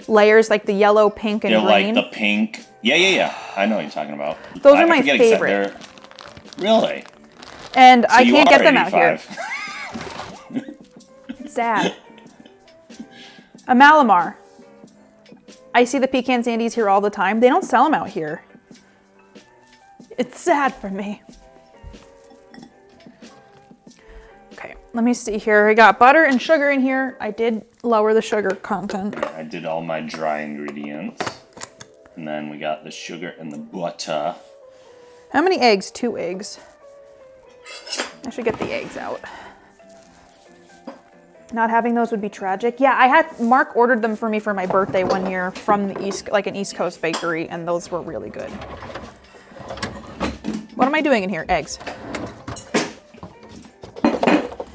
layers, like the yellow, pink, and green. They're like the pink. Yeah. I know what you're talking about. Those are my favorite. Really? And So I can't get them 85. out here. Sad. A Malamar. I see the pecan sandies here all the time. They don't sell them out here. It's sad for me. Okay, let me see here. I got butter and sugar in here. I did lower the sugar content. I did all my dry ingredients. And then we got the sugar and the butter. How many eggs? 2 eggs. I should get the eggs out. Not having those would be tragic. Yeah, Mark ordered them for me for my birthday one year from the an East Coast bakery, and those were really good. What am I doing in here? Eggs.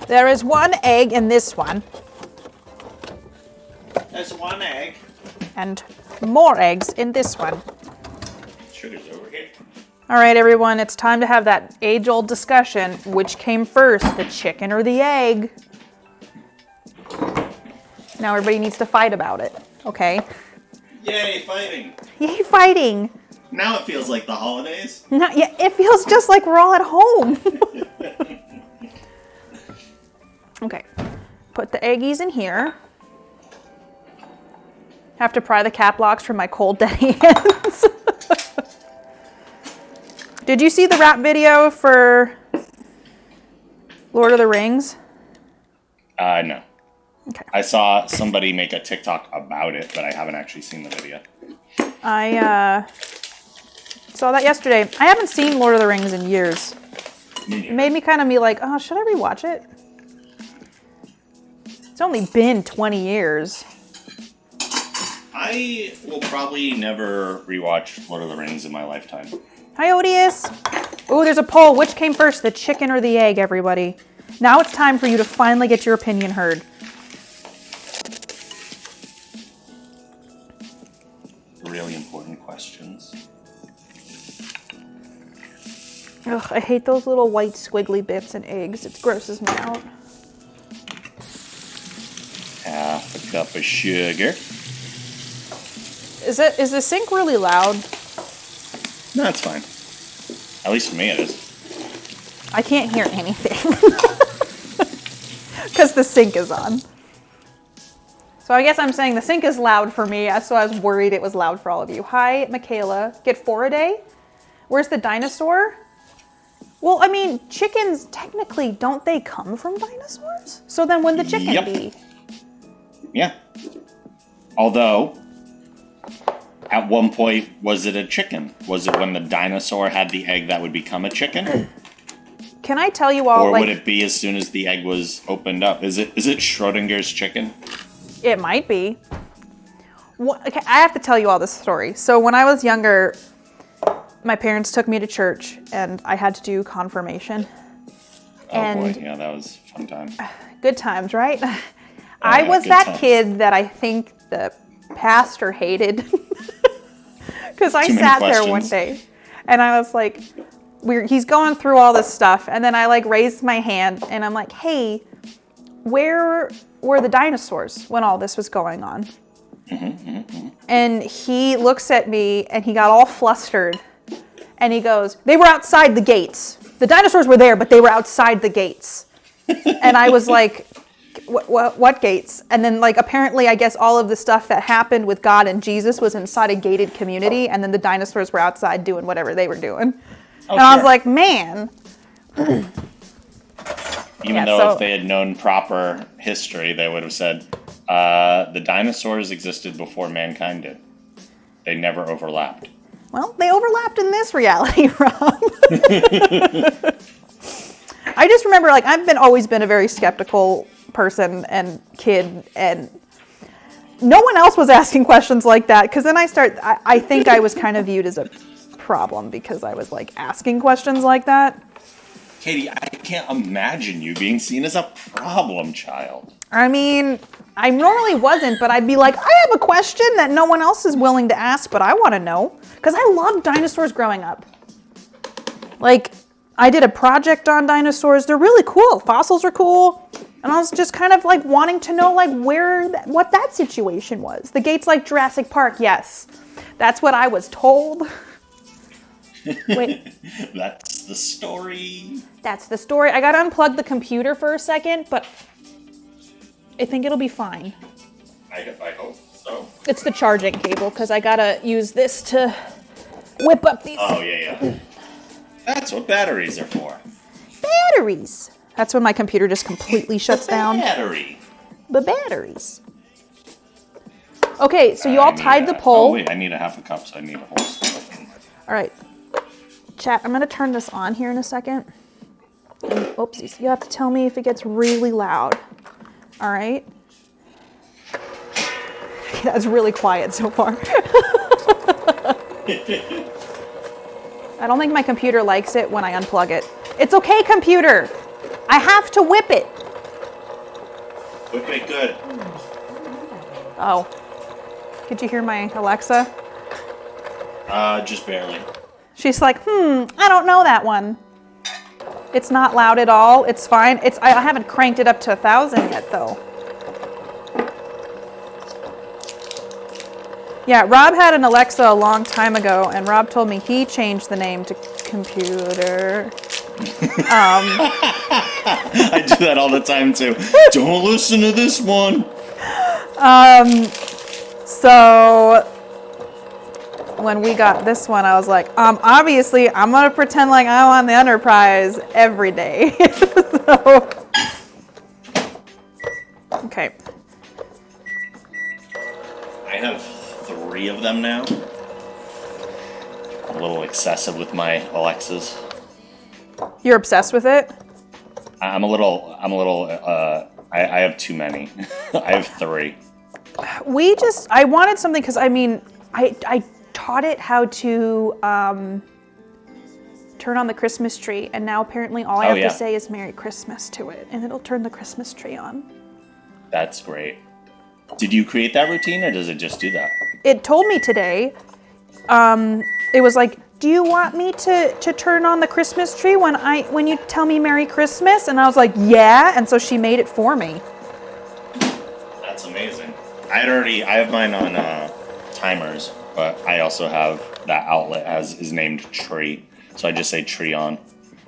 There is 1 egg in this one. There's 1 egg. And more eggs in this one. Sugar's over here. All right, everyone, it's time to have that age-old discussion. Which came first, the chicken or the egg? Now everybody needs to fight about it, okay? Yay, fighting. Yay, fighting. Now it feels like the holidays. Yeah, it feels just like we're all at home. Okay, put the eggies in here. Have to pry the cap locks from my cold dead hands. Did you see the rap video for Lord of the Rings? No. Okay. I saw somebody make a TikTok about it, but I haven't actually seen the video. I saw that yesterday. I haven't seen Lord of the Rings in years. It made me kind of be like, oh, should I rewatch it? It's only been 20 years. I will probably never rewatch Lord of the Rings in my lifetime. Hi, Odious. Oh, there's a poll. Which came first, the chicken or the egg, everybody? Now it's time for you to finally get your opinion heard. Really important questions. Ugh, I hate those little white squiggly bits in eggs. It grosses me out. Half a cup of sugar. Is the sink really loud? No, it's fine. At least for me it is. I can't hear anything. Because the sink is on. So I guess I'm saying the sink is loud for me, so I was worried it was loud for all of you. Hi, Michaela. Get 4 a day? Where's the dinosaur? Well, I mean, chickens, technically, don't they come from dinosaurs? So then when the chicken be? Yeah. Although, at one point, was it a chicken? Was it when the dinosaur had the egg that would become a chicken? Can I tell you all, or would it be as soon as the egg was opened up? Is it Schrodinger's chicken? It might be. Okay, I have to tell you all this story. So when I was younger, my parents took me to church, and I had to do confirmation. Oh boy, yeah, that was a fun time. Good times, right? I was that kid that I think the pastor hated. Because I sat there one day, and I was like, he's going through all this stuff, and then I like raised my hand, and I'm like, hey, where were the dinosaurs when all this was going on? And he looks at me, and he got all flustered, and he goes, they were outside the gates. The dinosaurs were there, but they were outside the gates. And I was like, what gates? And then, like, apparently, I guess all of the stuff that happened with God and Jesus was inside a gated community, and then the dinosaurs were outside doing whatever they were doing. Oh, and I was like, man. Even though if they had known proper history, they would have said, the dinosaurs existed before mankind did. They never overlapped. Well, they overlapped in this reality, Rob. I just remember, like, I've always been a very skeptical person and kid, and no one else was asking questions like that, because then I think I was kind of viewed as a problem because I was, like, asking questions like that. Katie, I can't imagine you being seen as a problem child. I mean, I normally wasn't, but I'd be like, I have a question that no one else is willing to ask, but I want to know, because I loved dinosaurs growing up. Like, I did a project on dinosaurs. They're really cool. Fossils are cool. And I was just kind of like wanting to know like what that situation was. The gates like Jurassic Park, yes. That's what I was told. Wait. That's the story. That's the story. I gotta unplug the computer for a second, but I think it'll be fine. I hope so. It's the charging cable, because I gotta use this to whip up these. Oh, yeah. That's what batteries are for. Batteries. That's when my computer just completely shuts down. Battery. The batteries. Okay, so you all tied the pole. Oh, wait, I need a half a cup, so I need a whole scoop. All right. Chat, I'm going to turn this on here in a second. And, oopsies. You have to tell me if it gets really loud. All right? That's really quiet so far. I don't think my computer likes it when I unplug it. It's okay, computer. I have to whip it. Whip it good. Oh. Could you hear my Alexa? Just barely. She's like, I don't know that one. It's not loud at all. It's fine. I haven't cranked it up to 1,000 yet, though. Yeah, Rob had an Alexa a long time ago, and Rob told me he changed the name to computer. I do that all the time, too. Don't listen to this one. So when we got this one, I was like, obviously, I'm going to pretend like I'm on the Enterprise every day. So, okay. I have 3 of them now. I'm a little excessive with my Alexas. You're obsessed with it? I'm a little I have too many. I have 3. I wanted something because I taught it how to turn on the Christmas tree, and now apparently all I have to say is Merry Christmas to it, and it'll turn the Christmas tree on. That's great. Did you create that routine, or does it just do that? It told me today, it was like, do you want me to turn on the Christmas tree when you tell me Merry Christmas? And I was like, yeah, and so she made it for me. That's amazing. I have mine on timers, but I also have that outlet is named tree. So I just say tree on.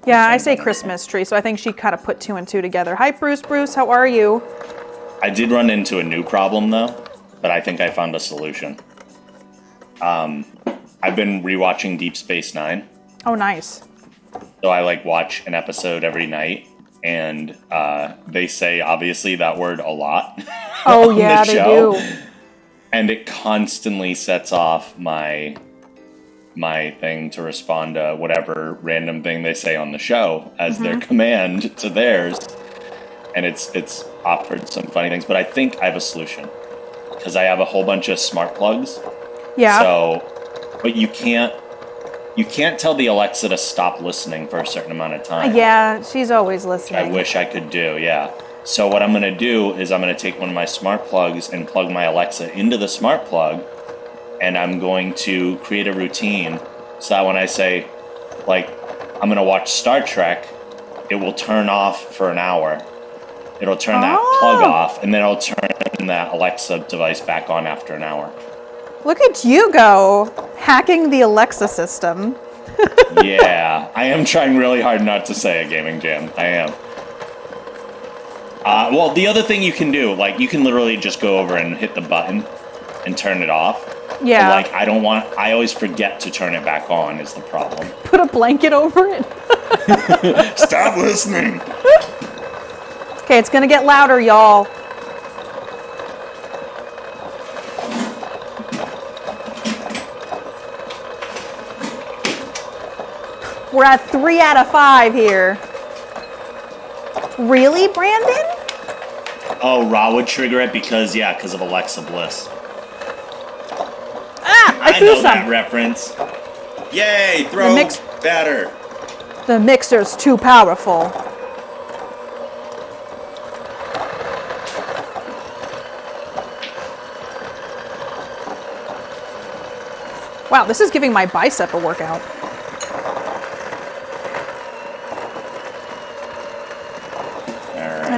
Yeah, I say Christmas tree, so I think she kind of put 2 and 2 together. Hi, Bruce. Bruce, how are you? I did run into a new problem, though, but I think I found a solution. I've been rewatching Deep Space Nine. Oh, nice. So I watch an episode every night, and they say obviously that word a lot. Oh yeah, they do. And it constantly sets off my thing to respond to whatever random thing they say on the show as their command to theirs. And it's offered some funny things, but I think I have a solution because I have a whole bunch of smart plugs. Yeah. So, but you can't tell the Alexa to stop listening for a certain amount of time. Yeah, she's always listening. I wish I could do, yeah. So what I'm going to do is I'm going to take one of my smart plugs and plug my Alexa into the smart plug, and I'm going to create a routine so that when I say, I'm going to watch Star Trek, it will turn off for an hour. It'll turn that plug off, and then it'll turn that Alexa device back on after an hour. Look at you go, hacking the Alexa system. Yeah, I am trying really hard not to say a gaming jam. I am. Well, the other thing you can do, you can literally just go over and hit the button and turn it off. Yeah. But, I always forget to turn it back on is the problem. Put a blanket over it. Stop listening. Okay, it's gonna get louder, y'all. We're at 3 out of 5 here. Really, Brandon? Oh, Raw would trigger it because of Alexa Bliss. I threw know some. that reference. Yay, throw batter. The mixer's too powerful. Wow, this is giving my bicep a workout.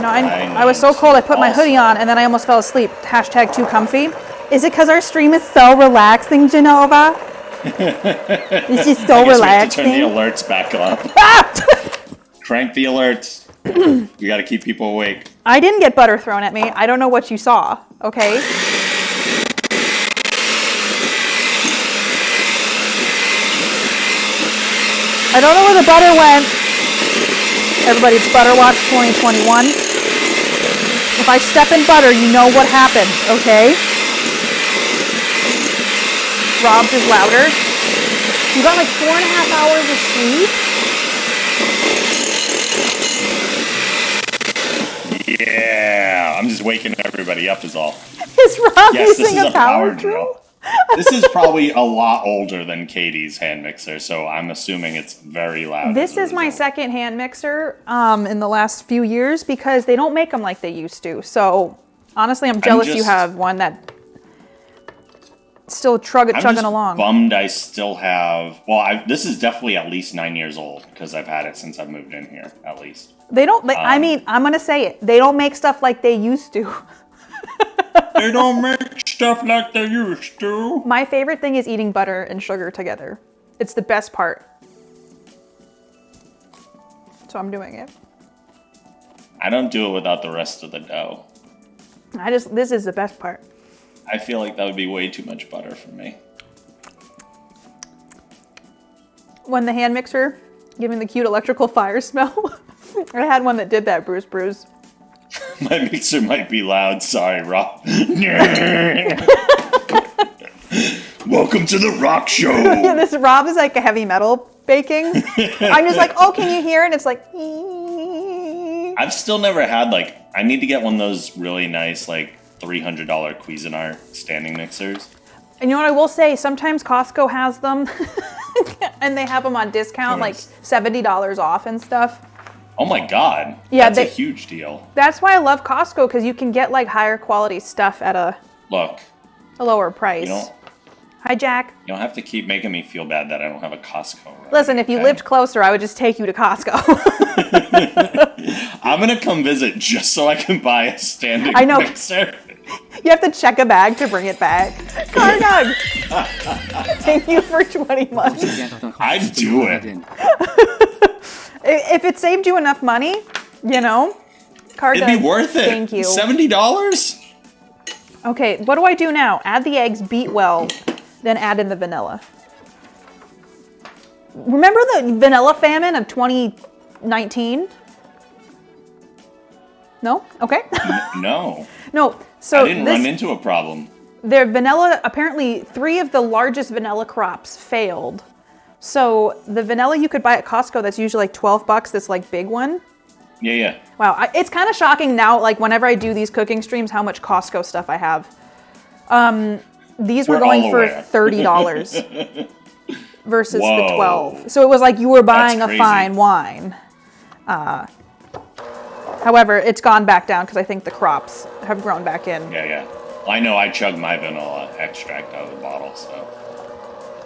I know, I was so cold I put my hoodie on and then I almost fell asleep. Hashtag too comfy. Is it because our stream is so relaxing, Genova? This is so relaxing. Turn the alerts back up. Crank the alerts. You gotta keep people awake. I didn't get butter thrown at me. I don't know what you saw, okay? I don't know where the butter went. Everybody, it's Butter Watch 2021. If I step in butter, you know what happened, okay? Rob's is louder. You got 4.5 hours of sleep? Yeah, I'm just waking everybody up is all. Is Rob Yes, this using is a power drill? This is probably a lot older than Katie's hand mixer, so I'm assuming it's very loud. This is my second hand mixer in the last few years because they don't make them like they used to. So honestly, I'm jealous you have one that still chugging along. Bummed I still have. Well, this is definitely at least 9 years old because I've had it since I've moved in here. At least they don't. I'm gonna say it. They don't make stuff like they used to. They don't make stuff like they used to. My favorite thing is eating butter and sugar together. It's the best part. So I'm doing it. I don't do it without the rest of the dough. This is the best part. I feel like that would be way too much butter for me. When the hand mixer giving the cute electrical fire smell, I had one that did that, Bruce. My mixer might be loud. Sorry, Rob. Welcome to the rock show. Yeah, this Rob is like a heavy metal baking. I'm just like, oh, can you hear it? And it's like, I've still never had, like, I need to get one of those really nice, like, $300 Cuisinart standing mixers. And you know what I will say? Sometimes Costco has them, and they have them on discount, like $70 off and stuff. Oh my God. Yeah, that's a huge deal. That's why I love Costco, because you can get like higher quality stuff at a lower price. You don't, Hi, Jack. You don't have to keep making me feel bad that I don't have a Costco. Right? Listen, if you lived closer, I would just take you to Costco. I'm going to come visit just so I can buy a standing mixer. You have to check a bag to bring it back. Car Doug! Thank you for 20 months. I'd do it. If it saved you enough money, you know, Car It'd Doug, be worth it. Thank you. $70? Okay, what do I do now? Add the eggs, beat well, then add in the vanilla. Remember the vanilla famine of 2019? No? Okay. No. No. So I didn't run into a problem. Their vanilla, apparently 3 of the largest vanilla crops failed. So the vanilla you could buy at Costco that's usually like $12, this like big one. Yeah. Wow, it's kind of shocking now, like whenever I do these cooking streams, how much Costco stuff I have. These were going for $30 versus the 12. So it was like you were buying a fine wine. However, it's gone back down because I think the crops have grown back in. Yeah. Well, I know I chugged my vanilla extract out of the bottle, so.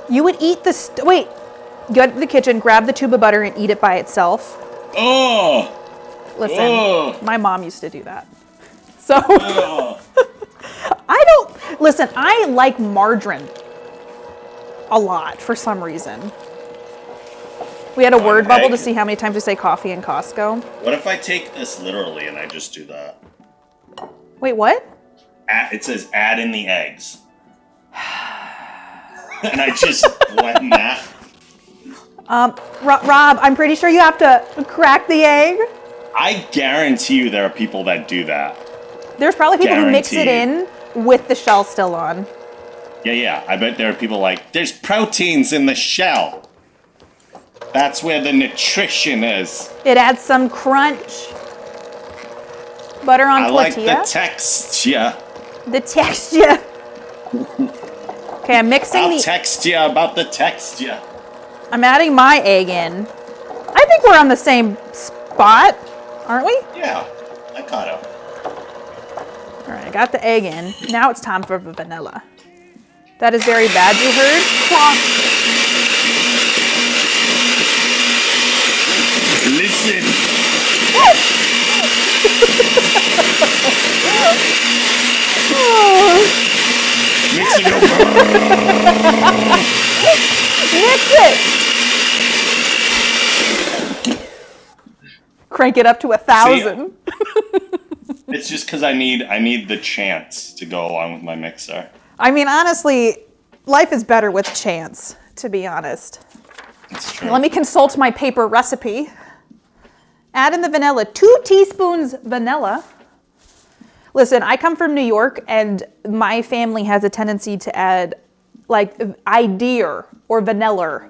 You would eat the... Wait. Go to the kitchen, grab the tube of butter, and eat it by itself. Oh! Listen, my mom used to do that. So... I don't... Listen, I like margarine a lot for some reason. We had a word bubble to see how many times we say coffee in Costco. What if I take this literally and I just do that? Wait, what? It says add in the eggs. And I just blend that. Rob, I'm pretty sure you have to crack the egg. I guarantee you there are people that do that. There's probably people who mix it in with the shell still on. Yeah. I bet there are people like, there's proteins in the shell. That's where the nutrition is. It adds some crunch. Butter on tortilla. I like the texture. The texture. Okay, I'm mixing I'll text you about the texture. I'm adding my egg in. I think we're on the same spot, aren't we? Yeah, I caught up. All right, I got the egg in. Now it's time for the vanilla. That is very bad, you heard? Plonk. Listen. Mix it over. Mix it. Crank it up to 1,000. It's just because I need the chance to go along with my mixer. I mean, honestly, life is better with chance, to be honest. It's true. Let me consult my paper recipe. Add in the vanilla. 2 teaspoons vanilla. Listen, I come from New York, and my family has a tendency to add, like, idea or vanilla.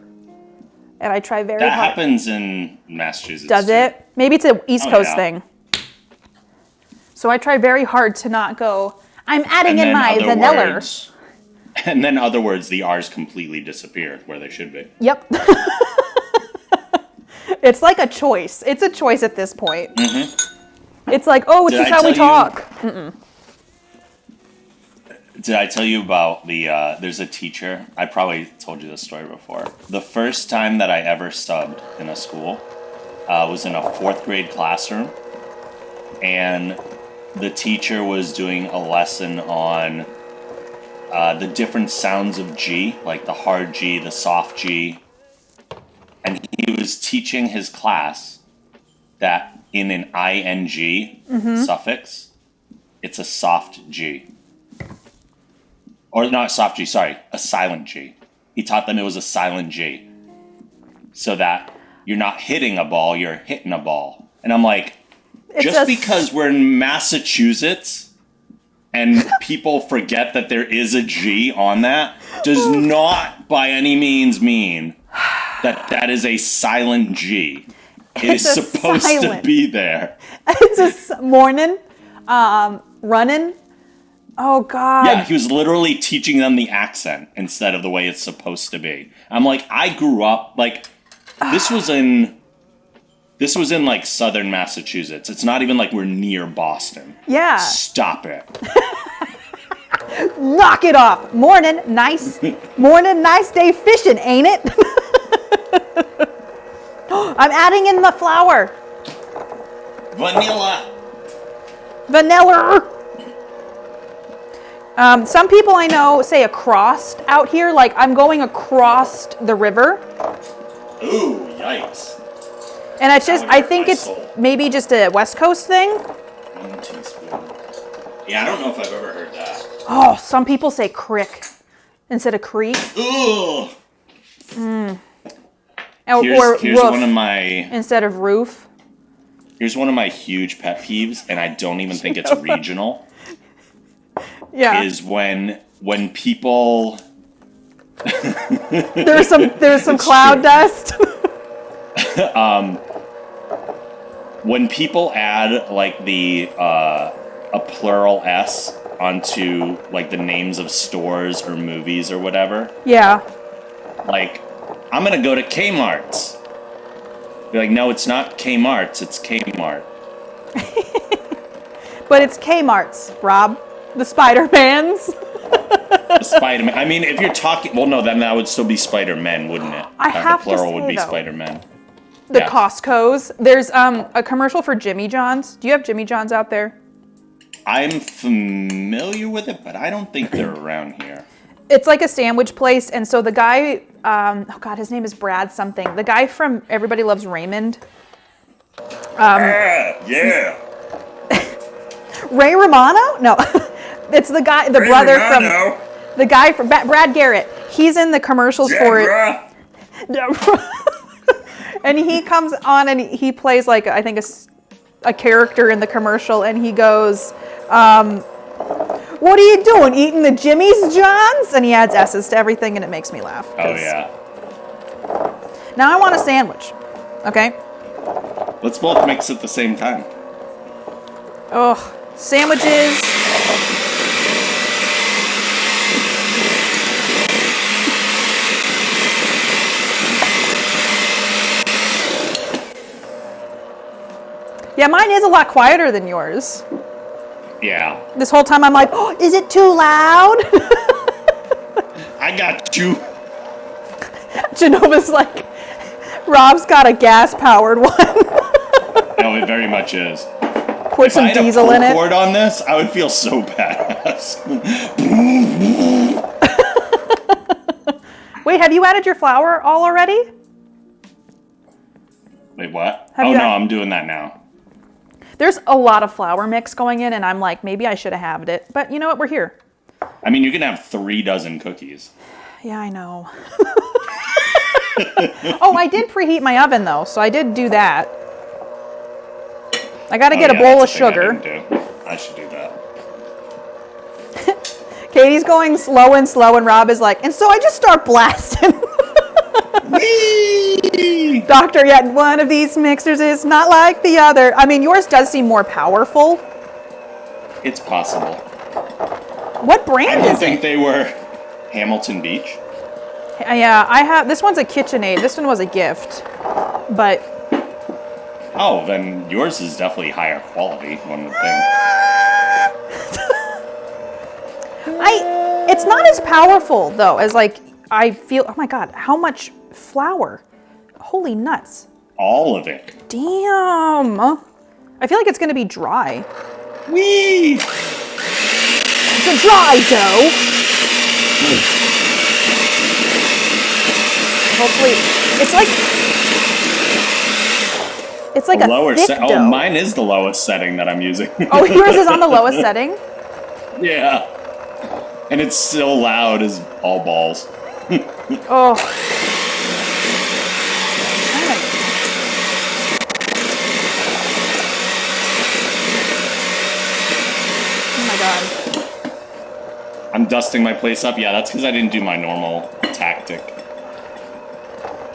And I try very hard. That happens in Massachusetts. Does it? Maybe it's an East Coast thing. So I try very hard to not go, I'm adding in my vanilla. And then other words, the R's completely disappear where they should be. Yep. It's like a choice. It's a choice at this point. Mm-hmm. It's like, oh, it's just how we talk. Did I tell you about there's a teacher, I probably told you this story before. The first time that I ever subbed in a school was in a 4th grade classroom. And the teacher was doing a lesson on the different sounds of G, like the hard G, the soft G. And he was teaching his class that in an ing suffix, it's a soft G. Or not soft G, sorry, a silent G. He taught them it was a silent G. So that you're not hitting a ball, you're hitting a ball. And I'm like, just because we're in Massachusetts and people forget that there is a G on that does not by any means mean that that is a silent G. It is It's a supposed silent. to be there. It's a morning, running. Oh God. Yeah, he was literally teaching them the accent instead of the way it's supposed to be. I'm like, I grew up like this was in like southern Massachusetts. It's not even like we're near Boston. Yeah. Stop it. Knock it off. Morning, nice day fishing, ain't it? I'm adding in the flour. Vanilla. Some people I know say across out here, like I'm going across the river. Ooh, yikes. And it's just, That would I hurt think my it's soul. maybe just a West Coast thing. 1 teaspoon. Yeah, I don't know if I've ever heard that. Oh, some people say crick instead of creek. Ooh. Or Here's roof one of my instead of roof. Here's one of my huge pet peeves, and I don't even think it's regional. Yeah. Is when people There's some cloud dust. when people add like the a plural S onto like the names of stores or movies or whatever. Yeah. Like, I'm gonna go to Kmart's. Be like, no, it's not Kmart's, it's Kmart. But it's Kmart's, Rob. The Spider-Mans. Spider-Man. I mean, if you're talking, well, no, then that would still be Spider-Men, wouldn't it? I have the plural to say, would be though, Spider-Men. The Yeah. Costco's. There's a commercial for Jimmy John's. Do you have Jimmy John's out there? I'm familiar with it, but I don't think they're around here. It's like a sandwich place, and so the guy, oh God, his name is Brad something. The guy from Everybody Loves Raymond. Yeah. Ray Romano? No. It's the guy, the brother from, the guy from, Brad Garrett. He's in the commercials for it. And he comes on and he plays like, I think a character in the commercial, and he goes, what are you doing, eating the Jimmy's Johns? And he adds S's to everything, and it makes me laugh. Oh, yeah. Now I want a sandwich, okay? Let's both mix at the same time. Ugh, sandwiches. Yeah, mine is a lot quieter than yours. Yeah. This whole time I'm like, oh, is it too loud? I got you. Genova's like, Rob's got a gas-powered one. No, it very much is. Put some If I had diesel a in pull it. cord on this, I would feel so badass. Wait, have you added your flour all already? Wait, what? Have Oh, you no, had- I'm doing that now. There's a lot of flour mix going in, and I'm like, maybe I should have had it. But you know what? We're here. I mean, you can have 3 dozen cookies. Yeah, I know. Oh, I did preheat my oven, though, so I did do that. I got to get a bowl of that's a thing sugar. I didn't do. I should do that. Katie's going slow, and Rob is like, and so I just start blasting. Whee! Doctor, yet one of these mixers is not like the other. I mean, yours does seem more powerful. It's possible. What I brand didn't is think it? they were Hamilton Beach. Yeah, I have. This one's a KitchenAid. This one was a gift, but Oh, then yours is definitely higher quality, one would think. it's not as powerful though as like I feel. Oh my God, how much flour? Holy nuts! All of it. Damn. I feel like it's gonna be dry. Whee! It's a dry dough. Hopefully, it's like a Lower thick set. dough. Oh, mine is the lowest setting that I'm using. Oh, yours is on the lowest setting. Yeah. And it's still loud as all balls. Oh. Oh my God. I'm dusting my place up. Yeah, that's because I didn't do my normal tactic.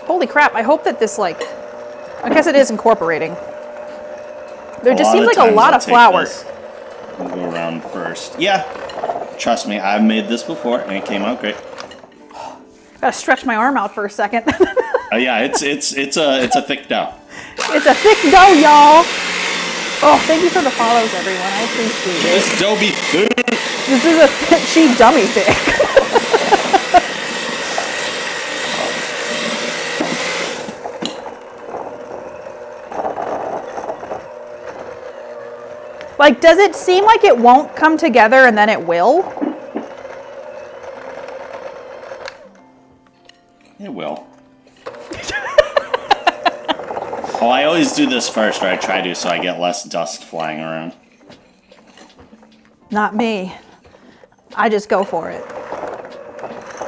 Holy crap, I hope that this, like, I guess it is incorporating. There just seems of like a times lot I'll of take flour. this and go around first. Yeah. Trust me, I've made this before and it came out great. Gotta stretch my arm out for a second. Oh yeah, it's a thick dough. It's a thick dough, y'all. Oh, thank you for the follows, everyone. I appreciate it. This dough be thick. This is a she dummy thick. Like, does it seem like it won't come together and then it will? It will. Oh, I always do this first, or I try to, so I get less dust flying around. Not me. I just go for it.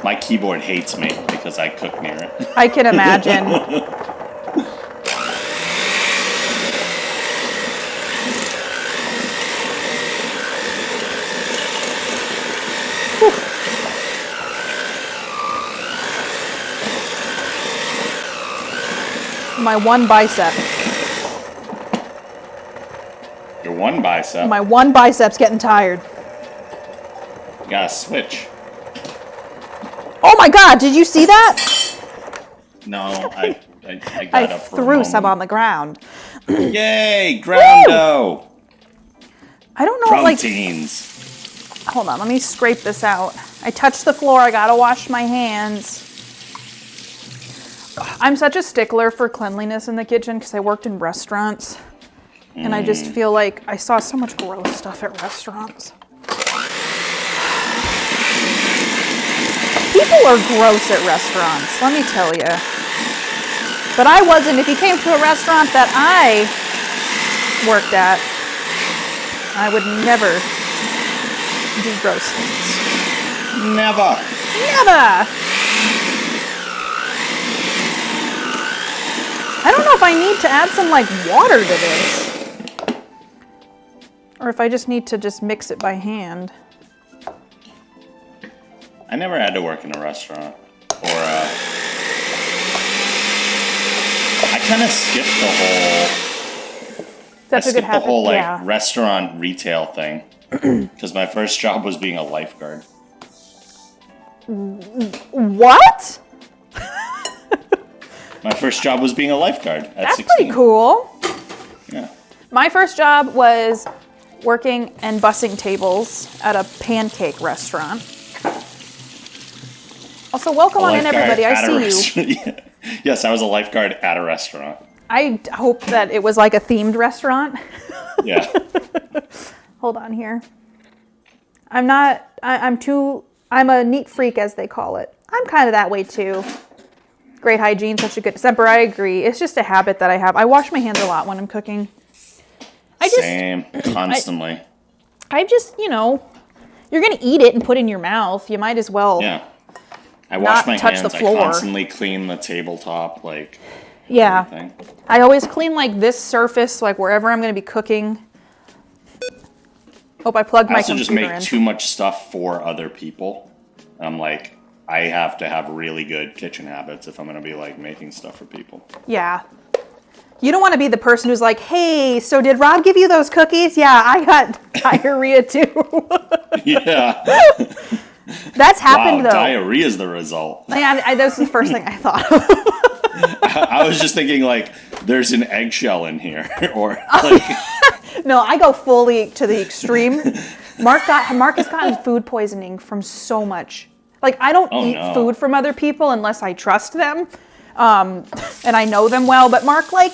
My keyboard hates me because I cook near it. I can imagine. My one bicep. Your one bicep. My one bicep's getting tired. You gotta switch. Oh my god, did you see that? No, I got I up for a threw some on moment. the ground. Yay, groundo! I don't know, like, Proteins. hold on, let me scrape this out. I touched the floor, I gotta wash my hands. I'm such a stickler for cleanliness in the kitchen because I worked in restaurants. And I just feel like I saw so much gross stuff at restaurants. People are gross at restaurants, let me tell you. But I wasn't. If you came to a restaurant that I worked at, I would never do gross things. Never. Never! I don't know if I need to add some, like, water to this. Or if I just need to just mix it by hand. I never had to work in a restaurant. Or, I kind of skipped the whole... That's a good the habit. whole, like, Yeah. restaurant retail thing. Because my first job was being a lifeguard. What? My first job was being a lifeguard at That's 16. pretty cool. Yeah. My first job was working and bussing tables at a pancake restaurant. Also, welcome on in, everybody. I see you. you. Yes, I was a lifeguard at a restaurant. I hope that it was like a themed restaurant. Yeah. Hold on here. I'm a neat freak, as they call it. I'm kind of that way too. Great hygiene, such a good Semper, I agree. It's just a habit that I have. I wash my hands a lot when I'm cooking. Same. Constantly. I just, you know, you're going to eat it and put it in your mouth. You might as well. Yeah. I Not wash my touch hands. the floor. I constantly clean the tabletop, like, Yeah. everything. I always clean like this surface, like wherever I'm going to be cooking. Hope I plugged I my also just computer make in. too much stuff for other people. I'm like, I have to have really good kitchen habits if I'm going to be, like, making stuff for people. Yeah. You don't want to be the person who's like, hey, so did Rob give you those cookies? Yeah, I got diarrhea too. Yeah. That's happened Wow, though. diarrhea is the result. Yeah, that was the first thing I thought of. I was just thinking, like, there's an eggshell in here. Or, like, No, I go fully to the extreme. Mark has gotten food poisoning from so much. Like, I don't eat food from other people unless I trust them. And I know them well. But Mark, like,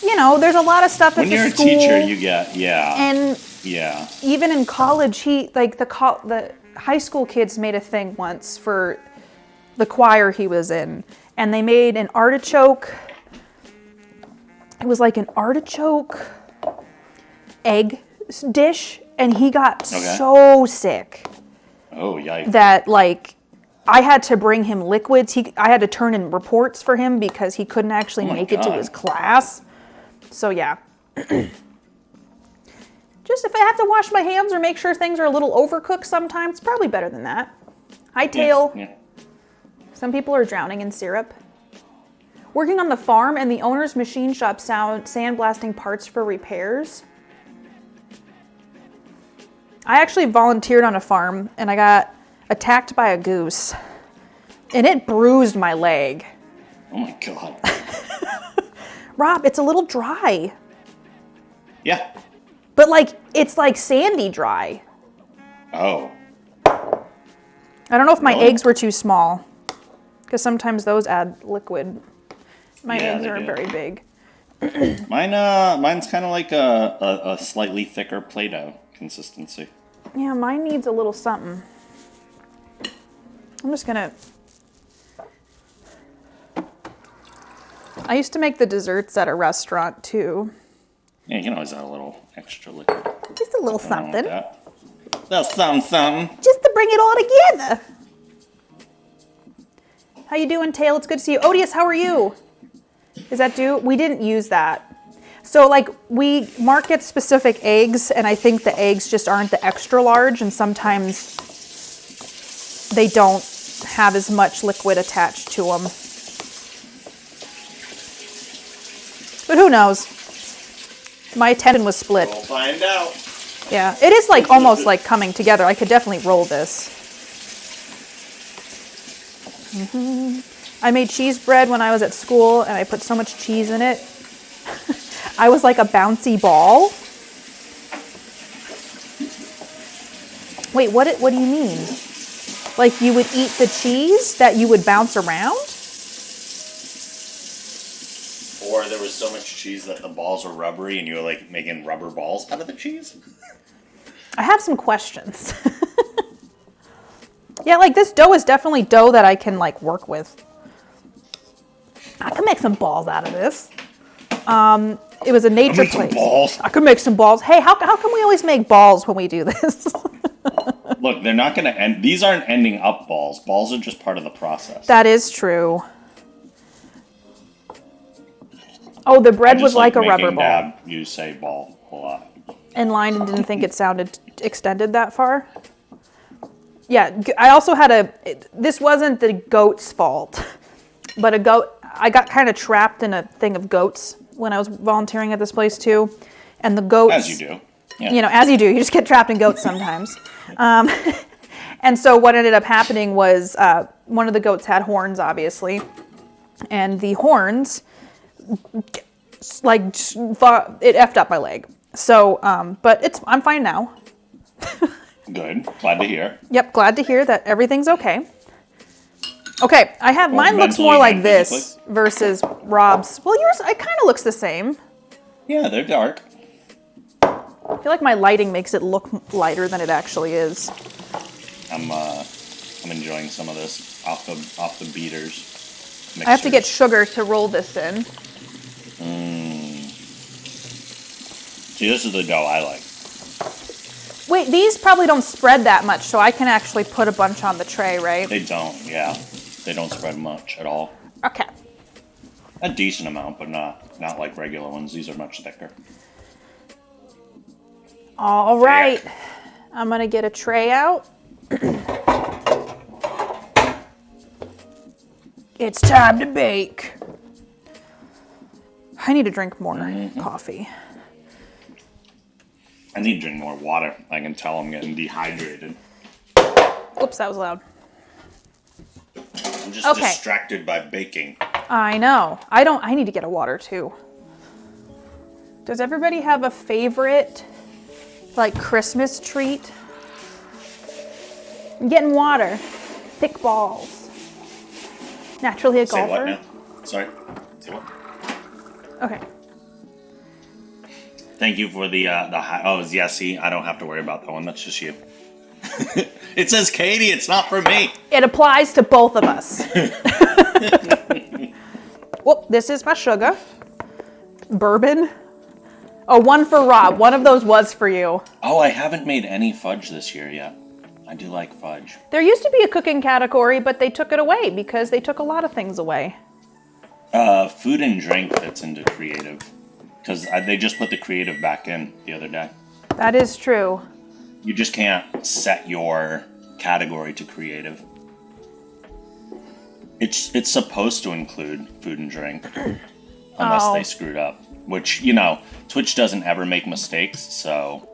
you know, there's a lot of stuff when at the you're school. a teacher, you get, And yeah. even in college, the high school kids made a thing once for the choir he was in. And they made an artichoke. It was like an artichoke egg dish. And he got so sick. Oh, yikes. That, like, I had to bring him liquids. I had to turn in reports for him because he couldn't actually make it to his class. So, yeah. Just if I have to wash my hands or make sure things are a little overcooked sometimes, probably better than that. Hightail. Yeah. Some people are drowning in syrup. Working on the farm and the owner's machine shop sandblasting parts for repairs. I actually volunteered on a farm and I got attacked by a goose. And it bruised my leg. Oh my god. Rob, it's a little dry. Yeah. But like, it's like sandy dry. Oh. I don't know if my Really? eggs were too small. Because sometimes those add liquid. My Yeah, eggs they aren't do. very big. Mine's kind of like a slightly thicker Play-Doh consistency. Yeah, mine needs a little something. I'm just gonna... I used to make the desserts at a restaurant too. Yeah, you can always add a little extra liquid. Just a little Nothing wrong with something. that. That's something. Just to bring it all together. How you doing, Tail? It's good to see you. Odious, how are you? Is that due? We didn't use that. So like we market specific eggs and I think the eggs just aren't the extra large and sometimes they don't have as much liquid attached to them. But who knows? My attention was split. We'll find out. Yeah, it is like almost like coming together. I could definitely roll this. I made cheese bread when I was at school and I put so much cheese in it. I was like a bouncy ball. Wait, what do you mean? Like you would eat the cheese that you would bounce around? Or there was so much cheese that the balls were rubbery and you were like making rubber balls out of the cheese? I have some questions. Yeah, like this dough is definitely dough that I can like work with. I can make some balls out of this. It was a nature make some place. balls. I could make some balls. Hey, how come we always make balls when we do this? Look, they're not going to end. These aren't ending up balls. Balls are just part of the process. That is true. Oh, the bread I was just like a rubber making ball. Dad, you say ball a lot. And Line didn't think it sounded extended that far. Yeah, I also had this wasn't the goat's fault, but I got kind of trapped in a thing of goats when I was volunteering at this place too. And the goats. As you do. Yeah. You know, as you do, you just get trapped in goats sometimes. And so what ended up happening was one of the goats had horns, obviously. And the horns, like, it effed up my leg. So, but I'm fine now. Good. Glad to hear. Yep, glad to hear that everything's okay. Okay, mine looks mentally more like and this physically. versus Rob's. Well, yours, it kind of looks the same. Yeah, they're dark. I feel like my lighting makes it look lighter than it actually is. I'm enjoying some of this off the beaters. I have to get sugar to roll this in. See, this is the dough I like. Wait, these probably don't spread that much, so I can actually put a bunch on the tray, right? They don't, yeah. They don't spread much at all. Okay. A decent amount, but not like regular ones. These are much thicker. All right. I'm going to get a tray out. It's time to bake. I need to drink more coffee. I need to drink more water. I can tell I'm getting dehydrated. Oops, that was loud. I'm just Okay. distracted by baking. I know. I need to get a water too. Does everybody have a favorite, like, Christmas treat? I'm getting water. Thick balls. Naturally a Say golfer. what now? Sorry. Say what? Okay. Thank you for the high. Oh, yeah, see, I don't have to worry about that one. That's just you. It says Katie. It's not for me. It applies to both of us. Well, this is my sugar. Bourbon. Oh, one for Rob. One of those was for you. Oh, I haven't made any fudge this year yet. I do like fudge. There used to be a cooking category, but they took it away because they took a lot of things away. Food and drink fits into creative. Because they just put the creative back in the other day. That is true. You just can't set your category to creative. It's supposed to include food and drink, unless they screwed up. Which, you know, Twitch doesn't ever make mistakes, so...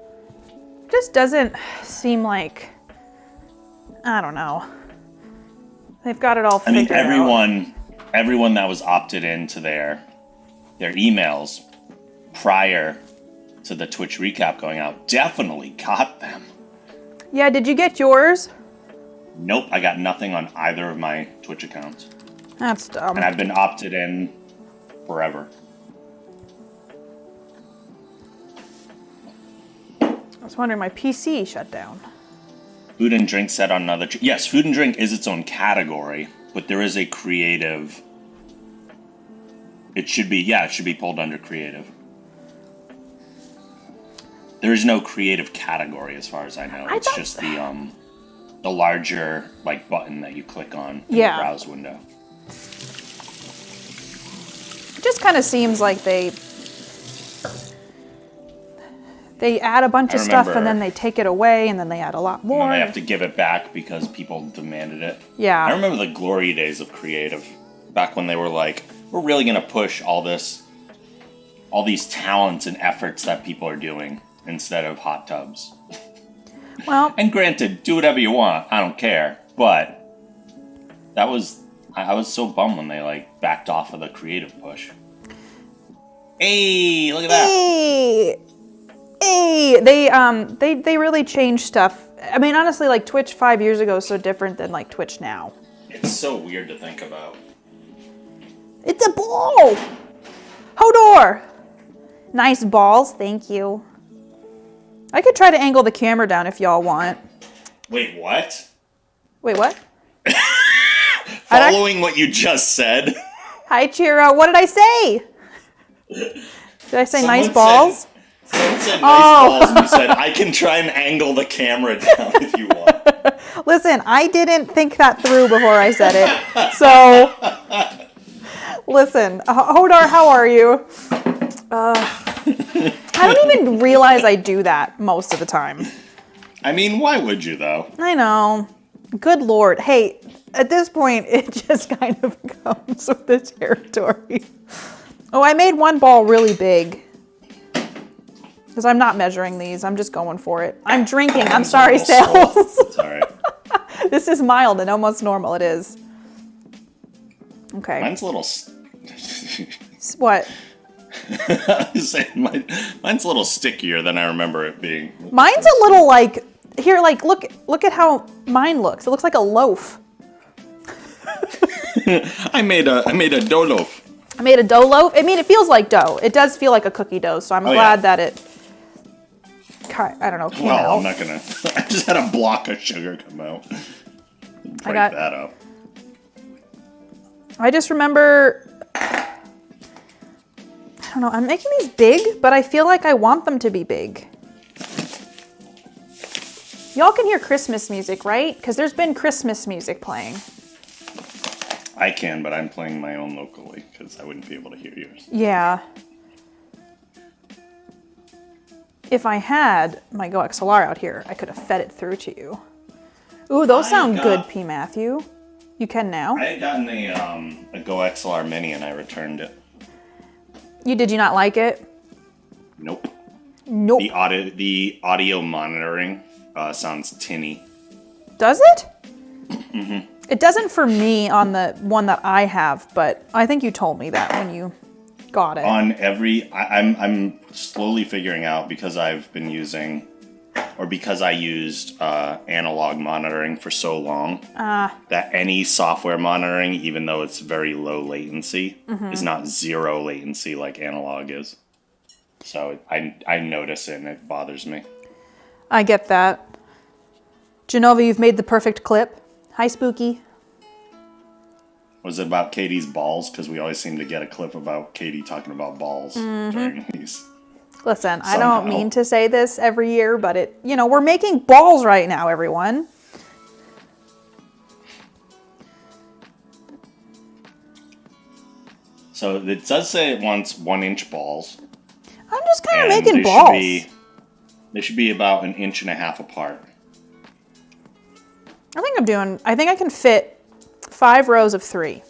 Just doesn't seem like... I don't know. They've got it all figured out. Everyone that was opted into their emails prior to the Twitch recap going out definitely got them. Yeah, did you get yours? Nope, I got nothing on either of my Twitch accounts. That's dumb. And I've been opted in forever. I was wondering, my PC shut down. Food and drink said on another... Yes, food and drink is its own category, but there is a creative... It should be pulled under creative. There is no creative category as far as I know. It's just the larger like button that you click on in the browse window. It just kind of seems like they add a bunch of stuff and then they take it away and then they add a lot more. And they have to give it back because people demanded it. Yeah. I remember the glory days of creative, back when they were like, we're really going to push all these talents and efforts that people are doing instead of hot tubs. Well, and granted, do whatever you want. I don't care. But I was so bummed when they like backed off of the creative push. Hey, look at that. Hey, they really changed stuff. I mean, honestly, like Twitch 5 years ago is so different than like Twitch now. It's so weird to think about. It's a ball. Hodor. Nice balls, thank you. I could try to angle the camera down if y'all want. Wait, what? Wait, what? Following what you just said. Hi, Chiro. What did I say? Did I say nice balls? Someone said nice balls, and you said, I can try and angle the camera down if you want. Listen, I didn't think that through before I said it. So, listen, Hodor, how are you? I don't even realize I do that most of the time. I mean, why would you, though? I know. Good Lord. Hey, at this point, it just kind of comes with the territory. Oh, I made one ball really big. Because I'm not measuring these. I'm just going for it. I'm drinking. I'm sorry, Sales. It's all right. This is mild and almost normal. It is. Okay. Mine's a little... What? I was saying, mine's a little stickier than I remember it being. Mine's a little like... Here, like, look at how mine looks. It looks like a loaf. I made a dough loaf. I made a dough loaf. I mean, it feels like dough. It does feel like a cookie dough, so I'm glad that it... I don't know, came out. Well, I'm not gonna... I just had a block of sugar come out. Break that up. I just remember... I don't know, I'm making these big, but I feel like I want them to be big. Y'all can hear Christmas music, right? Because there's been Christmas music playing. I can, but I'm playing my own locally, because I wouldn't be able to hear yours. Yeah. If I had my Go XLR out here, I could have fed it through to you. Ooh, those sound good, P. Matthew. You can now. I had gotten a Go XLR Mini, and I returned it. Did you not like it? Nope. Nope. The audio monitoring sounds tinny. Does it? Mm-hmm. It doesn't for me on the one that I have, but I think you told me that when you got it. On every... I'm slowly figuring out, because I've been using... Or because I used analog monitoring for so long, that any software monitoring, even though it's very low latency, is not zero latency like analog is. So I notice it and it bothers me. I get that. Genova, you've made the perfect clip. Hi, Spooky. Was it about Katie's balls? Because we always seem to get a clip about Katie talking about balls during these. Listen, I don't mean to say this every year, but we're making balls right now, everyone. So it does say it wants 1-inch balls. I'm just kind of making balls. They should be about 1.5 inches apart. I think I can fit 5 rows of 3.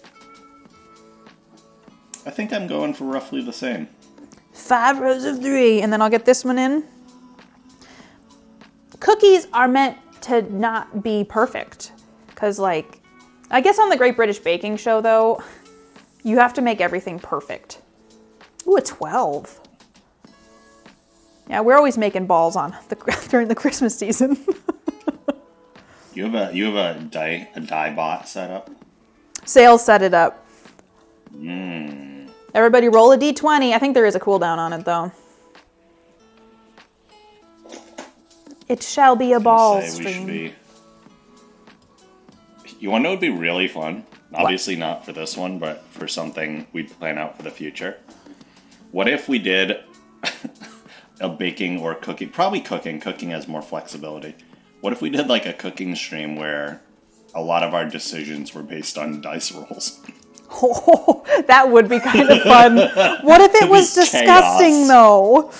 I think I'm going for roughly the same. 5 rows of 3, and then I'll get this one in. Cookies are meant to not be perfect. Because, like, I guess on the Great British Baking Show, though, you have to make everything perfect. Ooh, a 12. Yeah, we're always making balls during the Christmas season. You have a die bot set up? Sales set it up. Everybody roll a d20. I think there is a cooldown on it, though. It shall be a ball stream. You want to know what would be really fun? Obviously not for this one, but for something we'd plan out for the future. What if we did a baking or cooking? Probably cooking. Cooking has more flexibility. What if we did like a cooking stream where a lot of our decisions were based on dice rolls? Oh, that would be kind of fun. What if it was disgusting, though?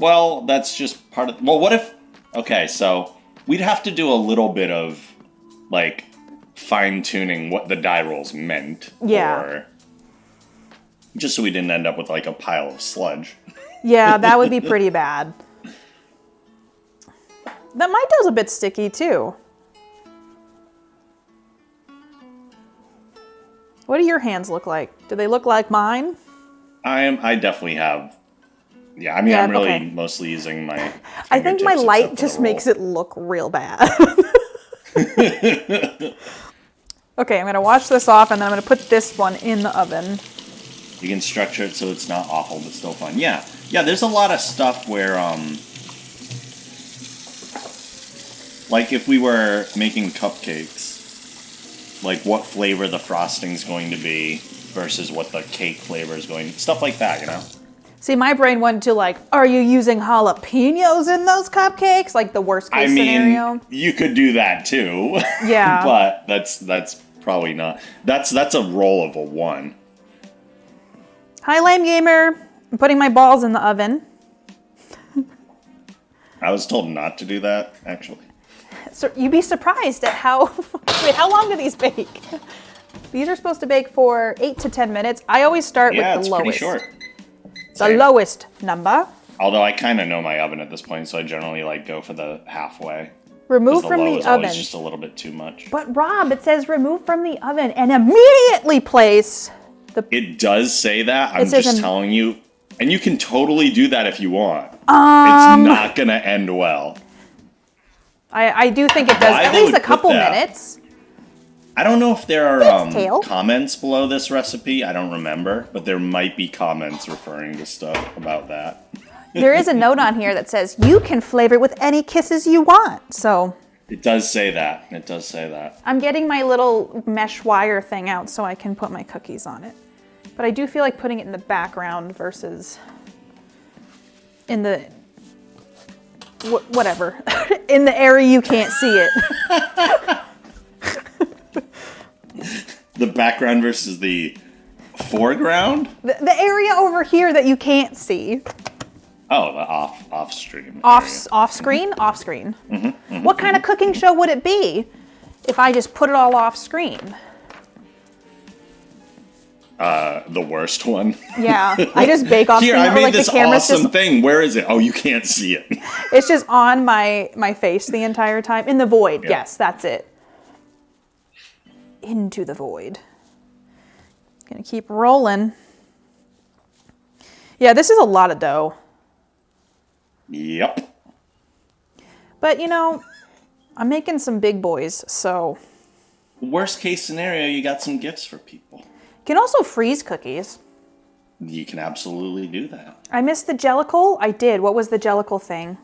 Well, that's just part of... Well, what if... Okay, so we'd have to do a little bit of, like, fine-tuning what the die rolls meant. Yeah. Or just so we didn't end up with, like, a pile of sludge. Yeah, that would be pretty bad. My dough's a bit sticky, too. What do your hands look like? Do they look like mine? I definitely have... Yeah, I mean, I'm really mostly using my I think my light just makes it look real bad. Okay, I'm going to wash this off, and then I'm going to put this one in the oven. You can structure it so it's not awful, but still fun. Yeah, there's a lot of stuff where, like if we were making cupcakes, like what flavor the frosting's going to be versus what the cake flavor is going to be. Stuff like that, you know? See, my brain went to like, are you using jalapenos in those cupcakes? Like the worst case scenario. You could do that too. Yeah. But that's probably not. That's a roll of a 1. Hi, Lame Gamer. I'm putting my balls in the oven. I was told not to do that, actually. So you'd be surprised at how... Wait, how long do these bake? These are supposed to bake for 8 to 10 minutes. I always start with the lowest. Yeah, it's pretty short. The lowest number. Although I kind of know my oven at this point, so I generally like go for the halfway. Remove from the oven. Always just a little bit too much. But Rob, it says remove from the oven and immediately place the... It does say that. I'm just telling you. And you can totally do that if you want. It's not going to end well. I do think it does. At least a couple minutes. I don't know if there are comments below this recipe. I don't remember. But there might be comments referring to stuff about that. There is a note on here that says, you can flavor it with any kisses you want. So it does say that. It does say that. I'm getting my little mesh wire thing out so I can put my cookies on it. But I do feel like putting it in the background versus in the... whatever. In the area you can't see it. The background versus the foreground? The area over here that you can't see. Oh, the off stream. Off screen? Off screen. What kind of cooking show would it be if I just put it all off screen? The worst one. Yeah, I just bake off Here, screen. I made like this awesome thing. Where is it? Oh, you can't see it. It's just on my face the entire time. In the void. Yeah. Yes, that's it. Into the void. Gonna keep rolling. Yeah, this is a lot of dough. Yep. But, you know, I'm making some big boys, so... Worst case scenario, you got some gifts for people. You can also freeze cookies. You can absolutely do that. I missed the jellicle. I did. What was the jellicle thing?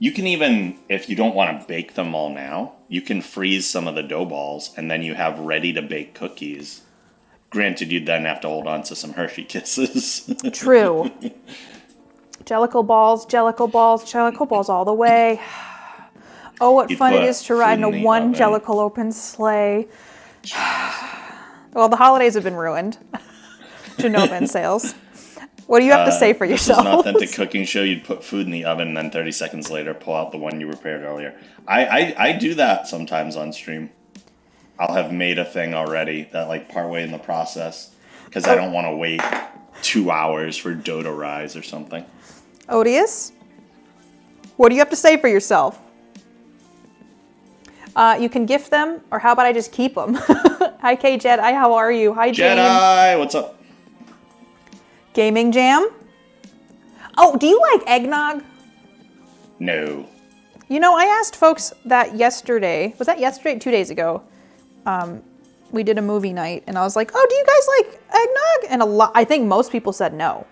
You can even, if you don't want to bake them all now, you can freeze some of the dough balls, and then you have ready-to-bake cookies. Granted, you'd then have to hold on to some Hershey Kisses. True. Jellicle balls, Jellicle balls, Jellicle balls all the way. Oh, what fun it is to ride in a one Jellicle open sleigh. Well, the holidays have been ruined. Genova sales. What do you have to say for yourself? This is an authentic cooking show. You'd put food in the oven and then 30 seconds later pull out the one you prepared earlier. I do that sometimes on stream. I'll have made a thing already that like partway in the process because I don't want to wait 2 hours for dough to rise or something. Odious, what do you have to say for yourself? You can gift them, or how about I just keep them? Hi, K Jedi, how are you? Hi, Jane. Jedi, what's up? Gaming Jam. Oh, do you like eggnog? No. You know, I asked folks that yesterday. Was that yesterday? 2 days ago. We did a movie night, and I was like, "Oh, do you guys like eggnog?" And I think most people said no.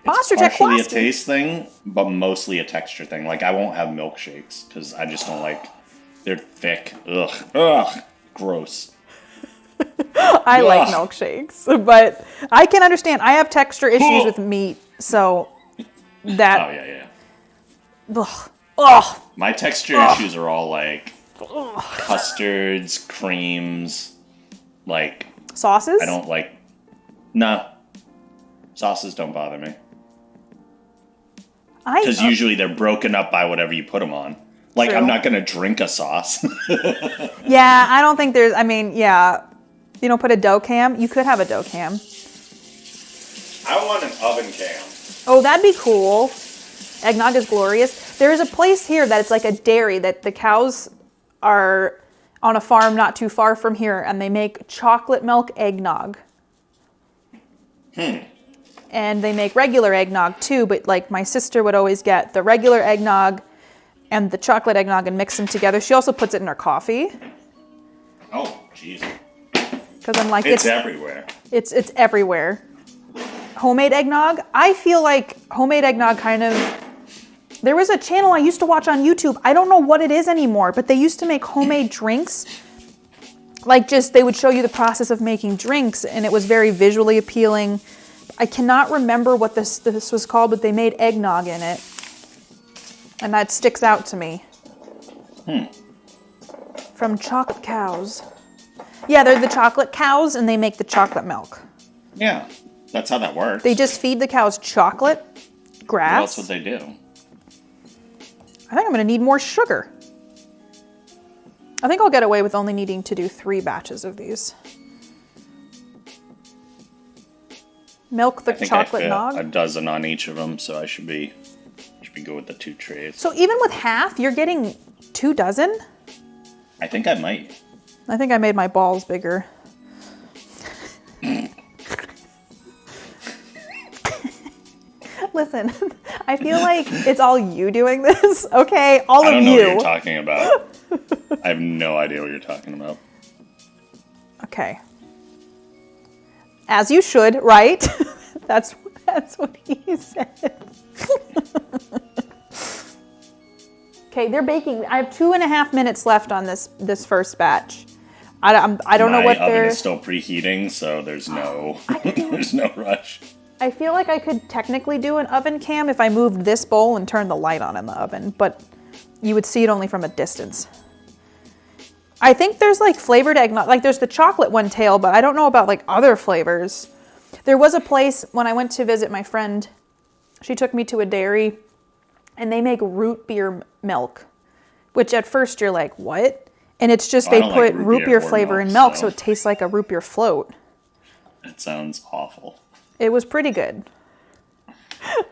It's partially a taste thing, but mostly a texture thing. Like I won't have milkshakes because I just don't like. They're thick. Ugh. Gross. I like milkshakes, but I can understand. I have texture issues with meat, so that. Oh yeah. Ugh. My texture issues are all like custards, creams, like sauces. I don't like. Nah, sauces don't bother me because usually they're broken up by whatever you put them on. Like True. I'm not gonna drink a sauce. Yeah, I don't think there's. I mean, yeah, you don't put a dough cam. You could have a dough cam. I want an oven cam. Oh, that'd be cool. Eggnog is glorious. There is a place here that it's like a dairy that the cows are on a farm not too far from here, and they make chocolate milk eggnog. And they make regular eggnog too, but like my sister would always get the regular eggnog and the chocolate eggnog and mix them together. She also puts it in her coffee. Oh, jeez. Because I'm like, it's everywhere. It's everywhere. Homemade eggnog. I feel like homemade eggnog kind of. There was a channel I used to watch on YouTube. I don't know what it is anymore, but they used to make homemade drinks. Like they would show you the process of making drinks, and it was very visually appealing. I cannot remember what this was called, but they made eggnog in it. And that sticks out to me. From chocolate cows. Yeah, they're the chocolate cows, and they make the chocolate milk. Yeah, that's how that works. They just feed the cows chocolate, grass. What else would they do? I think I'm going to need more sugar. I think I'll get away with only needing to do 3 batches of these. Milk the chocolate nog. A dozen on each of them, so I should be good with the 2 trays. So even with half, you're getting 2 dozen? I think I might. I think I made my balls bigger. Listen, I feel like it's all you doing this, okay? All of you. I don't know what you're talking about. I have no idea what you're talking about. Okay. As you should, right? That's what he said. Okay, they're baking. I have 2.5 minutes left on this first batch. I don't know what My oven they're. is still preheating, so there's no rush. I feel like I could technically do an oven cam if I moved this bowl and turned the light on in the oven, but you would see it only from a distance. I think there's like flavored eggnog, like there's the chocolate one tail, but I don't know about like other flavors. There was a place when I went to visit my friend, she took me to a dairy, and they make root beer milk, which at first you're like, what? And it's just they put root beer flavor in milk, so it tastes like a root beer float. It sounds awful. It was pretty good. You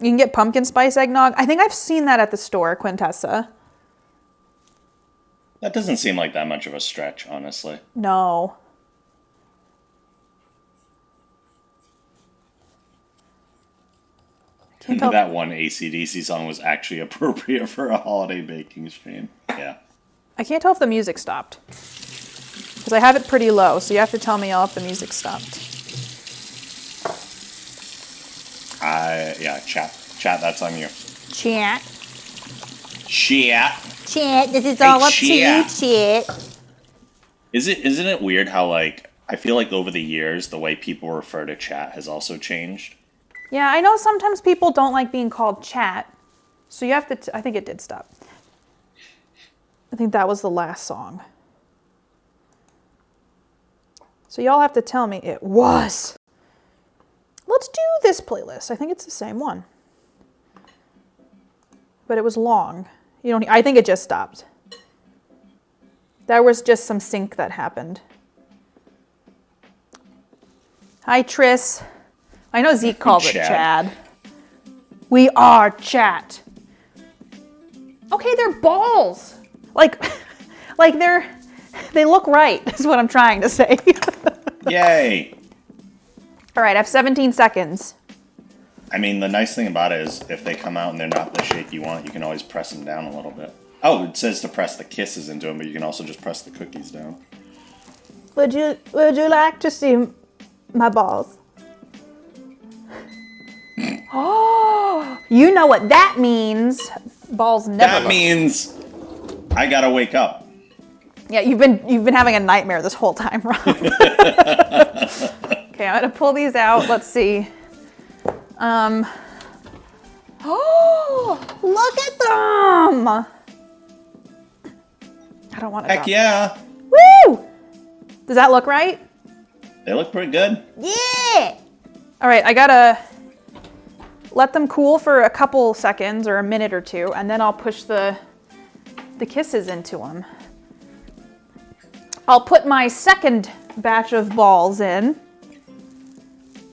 can get pumpkin spice eggnog. I think I've seen that at the store, Quintessa. That doesn't seem like that much of a stretch, honestly. No. That one AC/DC song was actually appropriate for a holiday baking stream. Yeah. I can't tell if the music stopped. Because I have it pretty low, so you have to tell me if the music stopped. Yeah, chat, that's on you. Chat. Chat, this is all up to you, chat. Isn't it weird how, like, I feel like over the years, the way people refer to chat has also changed? Yeah, I know sometimes people don't like being called chat, so you have to, I think it did stop. I think that was the last song. So y'all have to tell me it was. Let's do this playlist. I think it's the same one. But it was long. I think it just stopped. There was just some sync that happened. Hi, Tris. I know Zeke calls it Chad. We are chat. Okay, they're balls. Like they look right, is what I'm trying to say. Yay. All right, I have 17 seconds. I mean, the nice thing about it is if they come out and they're not the shape you want, you can always press them down a little bit. Oh, it says to press the kisses into them, but you can also just press the cookies down. Would you like to see my balls? Oh, you know what that means. Balls never. That means I gotta wake up. Yeah, you've been having a nightmare this whole time, Rob. Okay, I'm gonna pull these out. Let's see. Oh, look at them! I don't want to. Heck yeah! Woo! Does that look right? They look pretty good. Yeah! All right, I gotta let them cool for a couple seconds or a minute or two, and then I'll push the kisses into them. I'll put my second batch of balls in.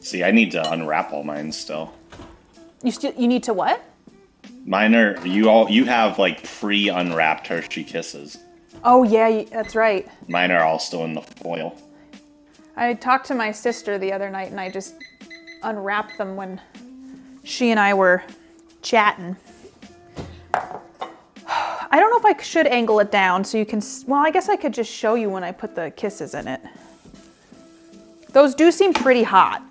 See, I need to unwrap all mine still. You need to what? Mine are you have like pre-unwrapped Hershey Kisses. Oh yeah, that's right. Mine are all still in the foil. I talked to my sister the other night and I just unwrapped them when she and I were chatting. I don't know if I should angle it down so you can, well, I guess I could just show you when I put the kisses in it. Those do seem pretty hot.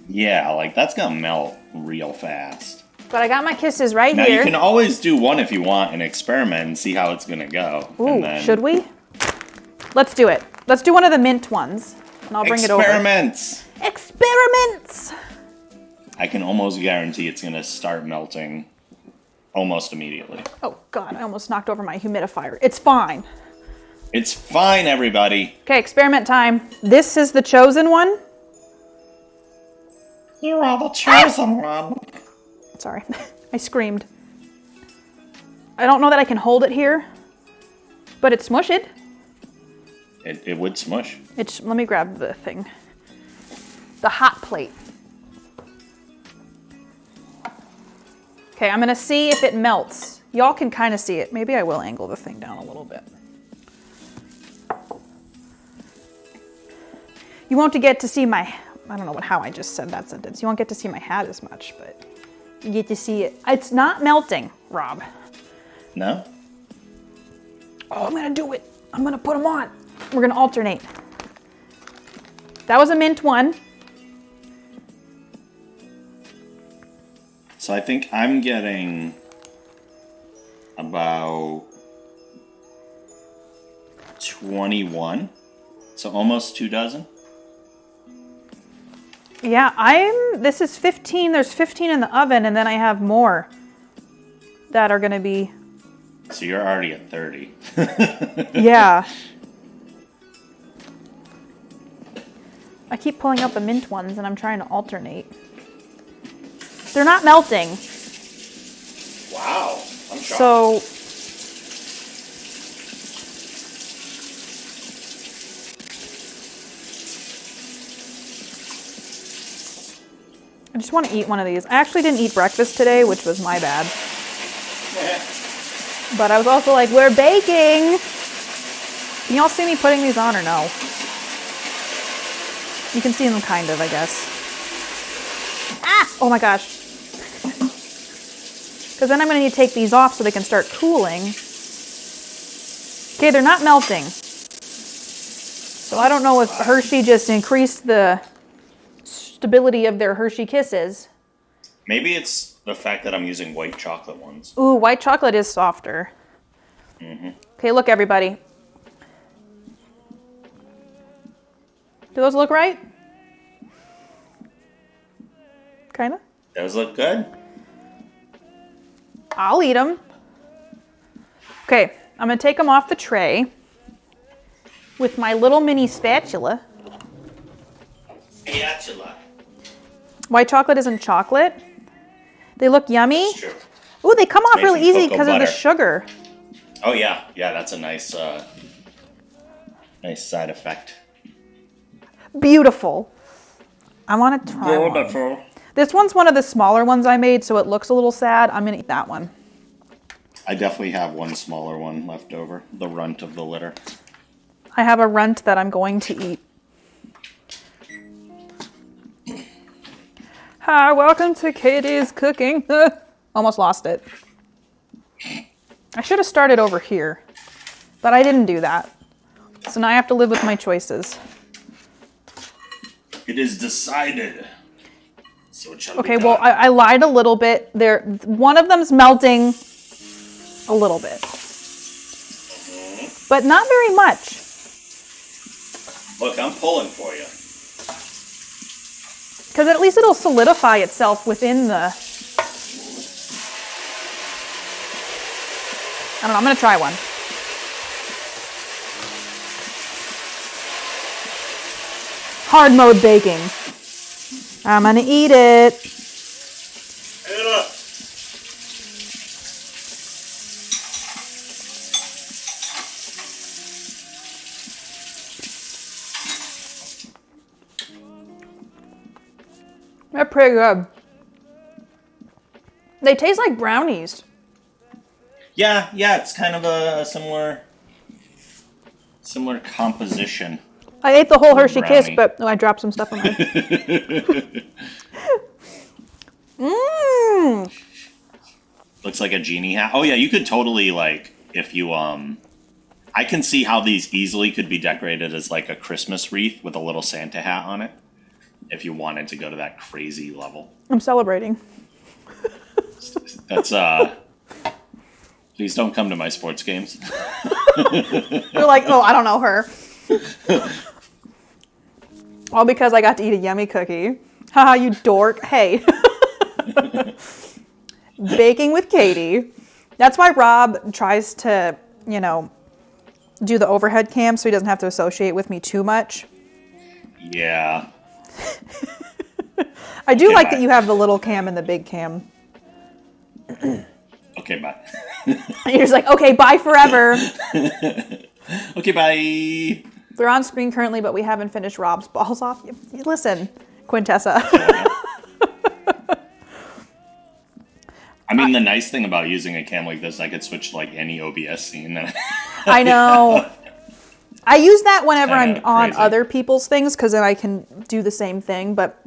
Yeah, like that's gonna melt real fast. But I got my kisses right Now here. you can always do one if you want and experiment and see how it's gonna go. Ooh, and then should we? Let's do it. Let's do one of the mint ones. And I'll bring it over. Experiments! Experiments! I can almost guarantee it's gonna start melting almost immediately. Oh God, I almost knocked over my humidifier. It's fine. It's fine, everybody. Okay, experiment time. This is the chosen one. You are the chosen one. Sorry, I screamed. I don't know that I can hold it here, but it's smushed. It would smush. Let me grab the thing. The hot plate. Okay, I'm gonna see if it melts. Y'all can kind of see it. Maybe I will angle the thing down a little bit. You won't get to see my, I don't know how I just said that sentence. You won't get to see my hat as much, but you get to see it. It's not melting, Rob. No? Oh, I'm gonna do it. I'm gonna put them on. We're gonna alternate. That was a mint one. So I think I'm getting about 21. So almost 2 dozen. Yeah, this is 15. There's 15 in the oven, and then I have more that are gonna be. So you're already at 30. Yeah. I keep pulling out the mint ones, and I'm trying to alternate. They're not melting. Wow. I'm shocked. So. I just want to eat one of these. I actually didn't eat breakfast today, which was my bad. But I was also like, we're baking. Can y'all see me putting these on or no? You can see them kind of, I guess. Ah! Oh my gosh. Because then I'm going to need to take these off so they can start cooling. Okay, they're not melting. So I don't know if Hershey just increased the stability of their Hershey Kisses. Maybe it's the fact that I'm using white chocolate ones. Ooh, white chocolate is softer. Mm-hmm. Okay, look everybody. Do those look right? Kinda? Those look good. I'll eat them. Okay, I'm gonna take them off the tray with my little mini spatula. Spatula. White chocolate isn't chocolate. They look yummy. It's true. Ooh, they come off made really from easy cocoa because of the butter. sugar. Oh yeah, yeah. That's a nice Nice side effect. Beautiful. I want to try one. Beautiful. This one's one of the smaller ones I made, so it looks a little sad. I'm going to eat that one. I definitely have one smaller one left over. The runt of the litter. I have a runt that I'm going to eat. Hi, welcome to Katie's Cooking. Almost lost it. I should have started over here, but I didn't do that. So now I have to live with my choices. It is decided. So it shall Okay, be well, done. I lied a little bit. There, one of them's melting a little bit, but not very much. Look, I'm pulling for you. Because at least it'll solidify itself within the... I don't know, I'm going to try one. Hard mode baking. I'm going to eat it. Anna. They're pretty good. They taste like brownies. Yeah, it's kind of a similar composition. I ate the whole Hershey Kiss, Brownie. but I dropped some stuff on mine. Mmm. Looks like a genie hat. Oh yeah, you could totally like if you I can see how these easily could be decorated as like a Christmas wreath with a little Santa hat on it. If you wanted to go to that crazy level. I'm celebrating. That's please don't come to my sports games. You're like, oh, I don't know her. All because I got to eat a yummy cookie. Haha, you dork. Hey. Baking with Katie. That's why Rob tries to, do the overhead cam so he doesn't have to associate with me too much. Yeah. I do Okay, like bye. that you have the little cam and the big cam. Okay, bye. And you're just like, okay, bye forever. Okay, bye. They're on screen currently, but we haven't finished Rob's balls off. Listen, Quintessa. I mean, the nice thing about using a cam like this, I could switch to like any OBS scene. I know. I use that whenever I'm Kinda on crazy. other people's things because then I can do the same thing. But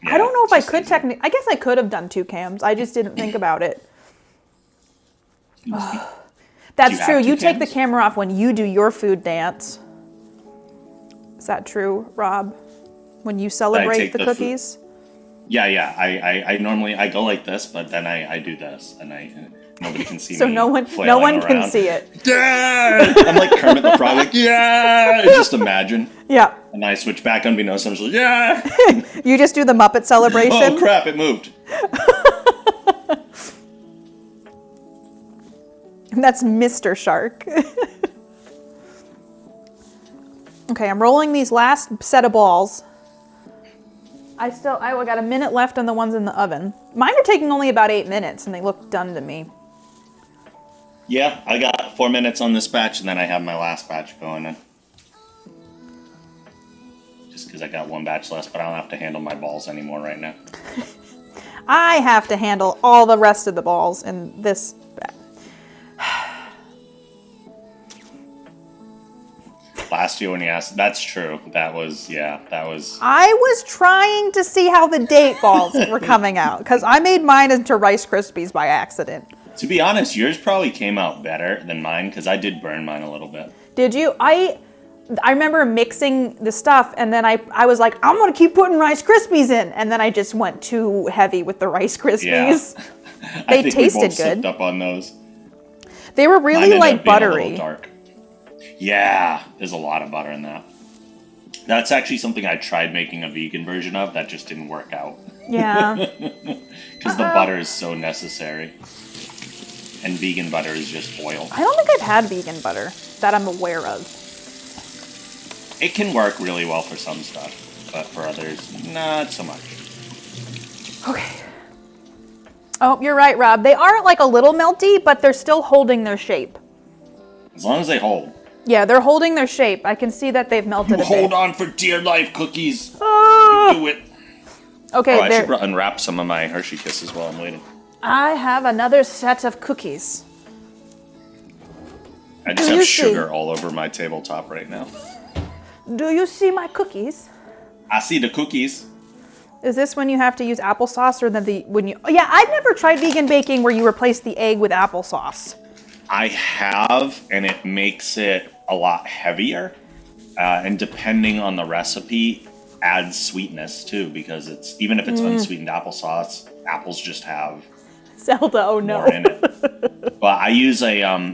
I don't know if I could technically. I guess I could have done two cams. I just didn't think about it. That's you have true. two You take the cams? camera off when you do your food dance. Is that true, Rob? When you celebrate take the the food- cookies? Yeah. I normally I go like this, but then I do this, and nobody can see So me. no one flailing can around. see it. Yeah! I'm like Kermit the Frog, like yeah. Just imagine, Yeah. and I switch back unbeknownst. I'm just like yeah. You just do the Muppet celebration. Oh crap! It moved. That's Mr. Shark. Okay, I'm rolling these last set of balls. I got a minute left on the ones in the oven. Mine are taking only about 8 minutes and they look done to me. Yeah, I got 4 minutes on this batch, and then I have my last batch going in. Just because I got one batch left, but I don't have to handle my balls anymore right now. I have to handle all the rest of the balls in this batch. Last year when you asked, that's true. That was. I was trying to see how the date balls were coming out because I made mine into Rice Krispies by accident. To be honest, yours probably came out better than mine because I did burn mine a little bit. Did you? I remember mixing the stuff and then I was like, I'm going to keep putting Rice Krispies in. And then I just went too heavy with the Rice Krispies. Yeah. They I think tasted we both good. slipped up on those. They were Mine really ended like up being a little buttery. dark. Yeah, there's a lot of butter in that. That's actually something I tried making a vegan version of that just didn't work out. Yeah. Because the butter is so necessary. And vegan butter is just oil. I don't think I've had vegan butter that I'm aware of. It can work really well for some stuff, but for others, not so much. Okay. Oh, you're right, Rob. They are like a little melty, but they're still holding their shape. As long as they hold. Yeah, they're holding their shape. I can see that they've melted a bit. Hold on for dear life, cookies. Ah! You do it. Okay, Oh, I should there. unwrap some of my Hershey Kisses while I'm waiting. I have another set of cookies. I just Do have you sugar see? all over my tabletop right now. Do you see my cookies? I see the cookies. Is this when you have to use applesauce or when you? Oh, yeah, I've never tried vegan baking where you replace the egg with applesauce. I have, and it makes it a lot heavier. And depending on the recipe, adds sweetness too, because even if it's unsweetened applesauce, apples just have Zelda, oh no. more in it. But I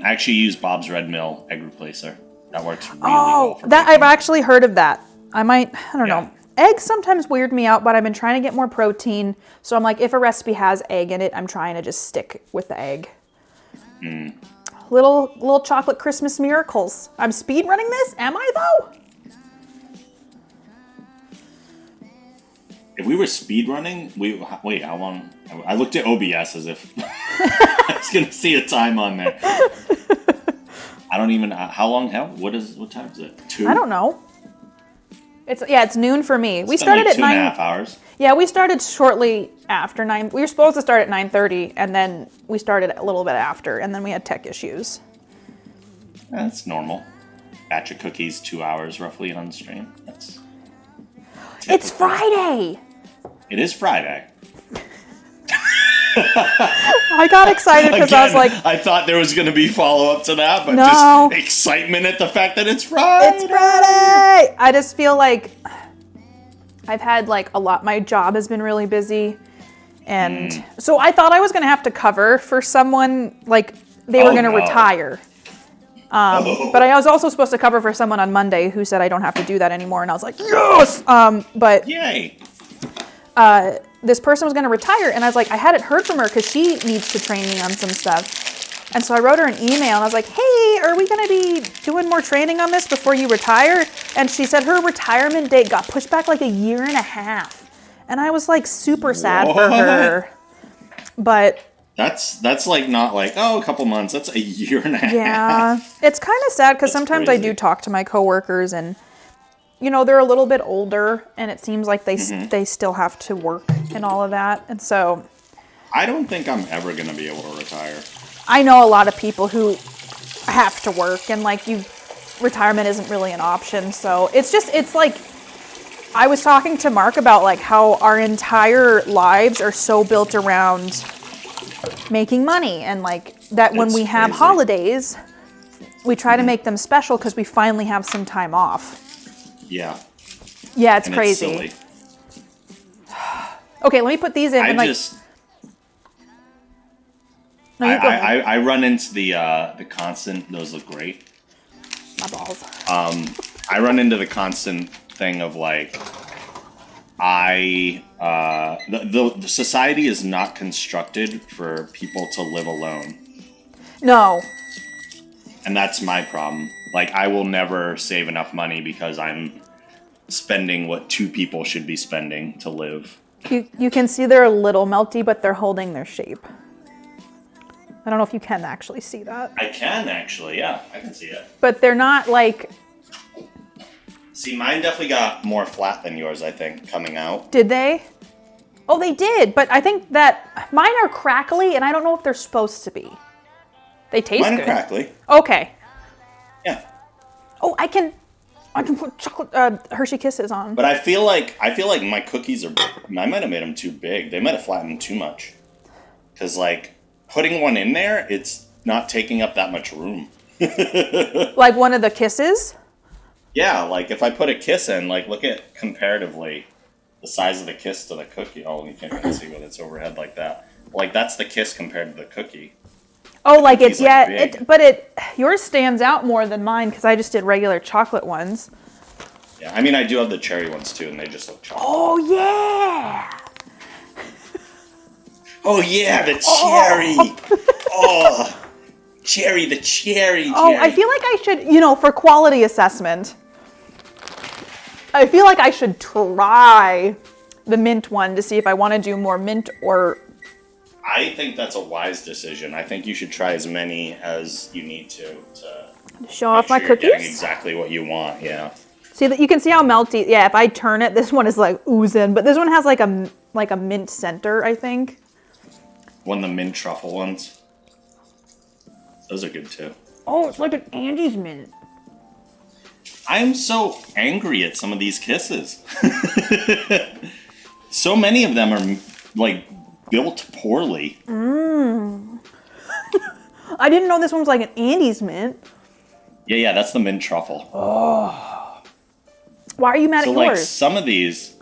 actually use Bob's Red Mill egg replacer. That works really well for I've baking. actually heard of that. I don't Yeah. know. Eggs sometimes weird me out, but I've been trying to get more protein. So I'm like, if a recipe has egg in it, I'm trying to just stick with the egg. Little chocolate Christmas miracles. I'm speed running this? Am I though? If we were speed running, wait, how long? I looked at OBS as if I was going to see a time on there. I don't even, how long, what time is it? 2? I don't know. It's noon for me. We It's been started like at 9. 2.5 hours. Yeah, we started shortly after 9. We were supposed to start at 9:30, and then we started a little bit after, and then we had tech issues. That's normal. Batch of cookies, 2 hours roughly on stream. That's It's Friday! It is Friday. I got excited because I was like, I thought there was going to be follow-up to that, but No. just excitement at the fact that it's Friday. it's Friday! I just feel like I've had like a lot. My job has been really busy. And so I thought I was going to have to cover for someone, like they were Oh, going to no. retire. But I was also supposed to cover for someone on Monday who said I don't have to do that anymore. And I was like, yes! But Yay. this person was going to retire, and I was like, I hadn't heard from her because she needs to train me on some stuff. And so I wrote her an email, and I was like, hey, are we going to be doing more training on this before you retire? And she said her retirement date got pushed back like a year and a half. And I was like super sad for her. But That's like not like, oh, a couple months. That's a year and a half. yeah, it's kind of sad because That's sometimes I crazy. do talk to my coworkers, and you know, they're a little bit older, and it seems like they still have to work and all of that. And so I don't think I'm ever going to be able to retire. I know a lot of people who have to work, and like retirement isn't really an option. So it's like, I was talking to Mark about like how our entire lives are so built around making money, and like that when It's we have crazy. holidays, we try to make them special because we finally have some time off. Yeah. Yeah, it's And crazy. It's silly. Okay, let me put these in. I and like, just... no, you go ahead. I run into the constant, those look great. My balls. I run into the constant thing of like, the society is not constructed for people to live alone. No. And that's my problem. Like, I will never save enough money because I'm spending what 2 people should be spending to live. You can see they're a little melty, but they're holding their shape. I don't know if you can actually see that. I can actually, yeah, I can see it. But they're not like, See, mine definitely got more flat than yours, I think, coming out. did they? Oh, they did, but I think that mine are crackly, and I don't know if they're supposed to be. They taste Mine are good. crackly. Okay. Yeah. Oh, I can put chocolate Hershey Kisses on. But I feel like my cookies are, I might have made them too big. They might have flattened too much. Because, like, putting one in there, it's not taking up that much room. Like one of the Kisses? Yeah, like, if I put a kiss in, like, look at comparatively the size of the kiss to the cookie. Oh, you can't really see when it's overhead like that. Like, that's the kiss compared to the cookie. Oh, like cookie's, it's, yeah, big. yours stands out more than mine because I just did regular chocolate ones. Yeah, I mean, I do have the cherry ones, too, and they just look chocolate. Oh, yeah. Oh, yeah, the cherry! Oh, cherry, the cherry, Oh, I feel like I should, for quality assessment, I feel like I should try the mint one to see if I want to do more mint or... I think that's a wise decision. I think you should try as many as you need to Show off my Make sure you're getting cookies. exactly what you want. Yeah. See that you can see how melty. Yeah, if I turn it, this one is like oozing, but this one has like a mint center, I think. One of the mint truffle ones. Those are good too. Oh, it's like an Andes mint. I'm so angry at some of these kisses. So many of them are like built poorly. I didn't know this one was like an Andes mint. Yeah, that's the mint truffle. Why are you mad So at like yours? some of these,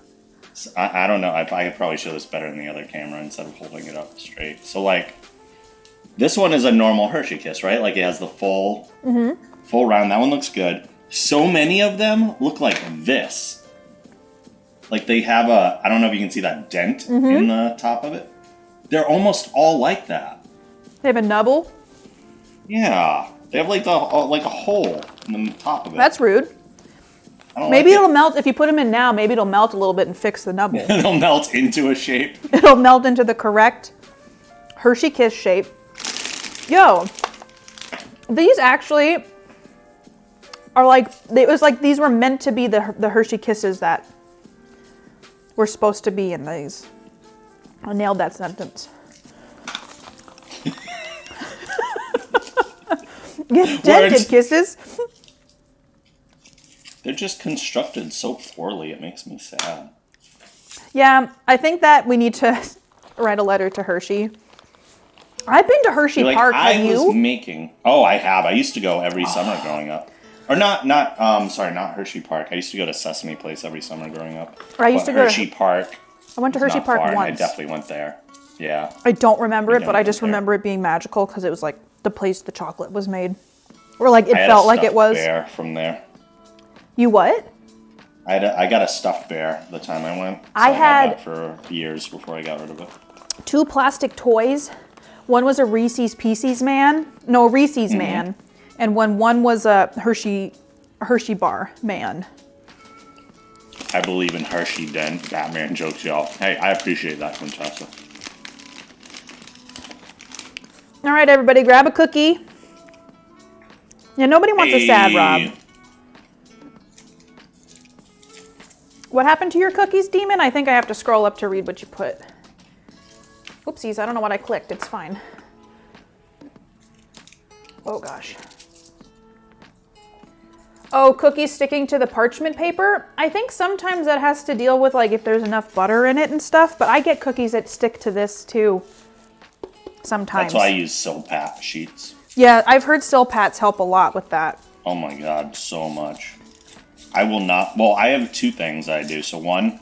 I don't know. I could probably show this better in the other camera instead of holding it up straight. So like, this one is a normal Hershey Kiss, right? Like it has the full round. That one looks good. So many of them look like this. Like they have I don't know if you can see that dent in the top of it. They're almost all like that. They have a nubble. Yeah, they have like like a hole in the top of it. That's rude. I don't Maybe like it'll melt if you put them in now. Maybe it'll melt a little bit and fix the nubble. It'll melt into a shape. It'll melt into the correct Hershey Kiss shape. Yo, these actually are like, it was like these were meant to be the Hershey Kisses that were supposed to be in these. I nailed that sentence. Get dented, Words. Kisses. They're just constructed so poorly, it makes me sad. Yeah, I think that we need to write a letter to Hershey. I've been to Hershey Like, Park. Have I you? was making. Oh, I have. I used to go every summer growing up. Or not Hershey Park. I used to go to Sesame Place every summer growing up. Or I used But to go to- Hershey Park. I went to Hershey not Park far, and I once. definitely went there. Yeah. I don't remember it, I but I never just went there. remember it being magical because it was like the place the chocolate was made. Or like it I had felt a like it stuffed was. bear from there. You what? I got a stuffed bear the time I went. So I had- that for years before I got rid of it. 2 plastic toys. One was a Reese's Pieces man. No, Reese's man. And one was a Hershey bar man. I believe in Hershey Den Batman jokes, y'all. Hey, I appreciate that, Quintessa. All right, everybody, grab a cookie. Yeah, nobody wants a sad Rob. What happened to your cookies, Demon? I think I have to scroll up to read what you put. Oopsies, I don't know what I clicked. It's fine. Oh, gosh. Oh, cookies sticking to the parchment paper? I think sometimes that has to deal with, like, if there's enough butter in it and stuff, but I get cookies that stick to this, too, sometimes. That's why I use Silpat sheets. Yeah, I've heard Silpats help a lot with that. Oh my god, so much. I will not. Well, I have 2 things I do. So one,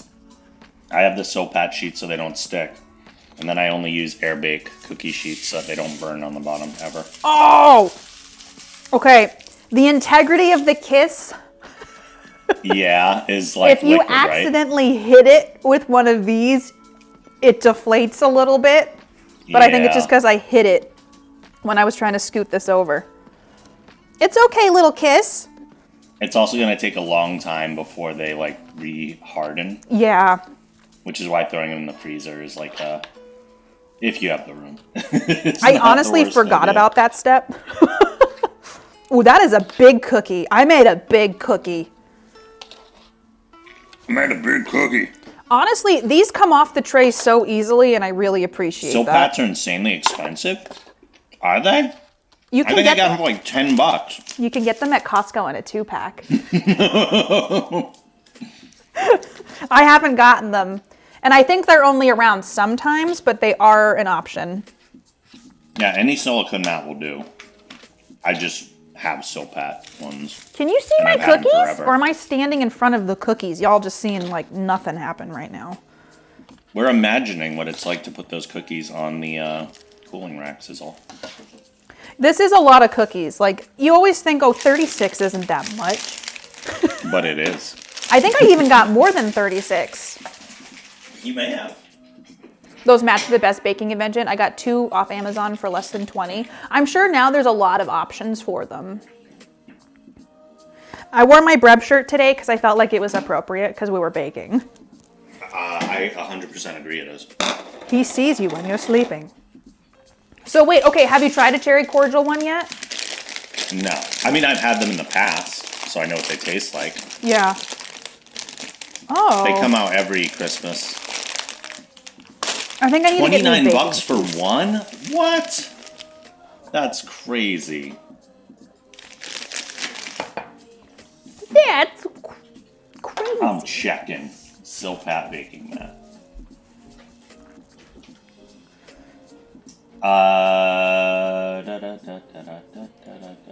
I have the Silpat sheets so they don't stick. And then I only use air bake cookie sheets so that they don't burn on the bottom ever. Oh! Okay, the integrity of the kiss. Yeah, is like If you liquid, right? accidentally hit it with one of these, it deflates a little bit. But I think it's Yeah. just because I hit it when I was trying to scoot this over. It's okay, little kiss. It's also going to take a long time before they like re-harden, Yeah. which is why throwing them in the freezer is like if you have the room. I honestly forgot about that step. Ooh, that is a big cookie. I made a big cookie. I made a big cookie. Honestly, these come off the tray so easily, and I really appreciate that. Silpats are insanely expensive. Are they? You I can think I get got them for like $10. You can get them at Costco in a 2-pack. I haven't gotten them. And I think they're only around sometimes, but they are an option. Yeah, any silicone mat will do. I just have Silpat ones. Can you see And my I've had 'em cookies? forever. Or am I standing in front of the cookies? Y'all just seeing like nothing happen right now. We're imagining what it's like to put those cookies on the cooling racks is all. This is a lot of cookies. Like, you always think, oh, 36 isn't that much. But it is. I think I even got more than 36. You may have. Those match the best baking invention. I got 2 off Amazon for less than 20. I'm sure now there's a lot of options for them. I wore my Breb shirt today because I felt like it was appropriate because we were baking. I 100% agree it is. He sees you when you're sleeping. So wait, okay, have you tried a cherry cordial one yet? No. I mean, I've had them in the past, so I know what they taste like. Yeah. Oh. They come out every Christmas. I think I need to get new $29 for one? What? That's crazy. That's crazy. I'm checking. Silpat baking mat.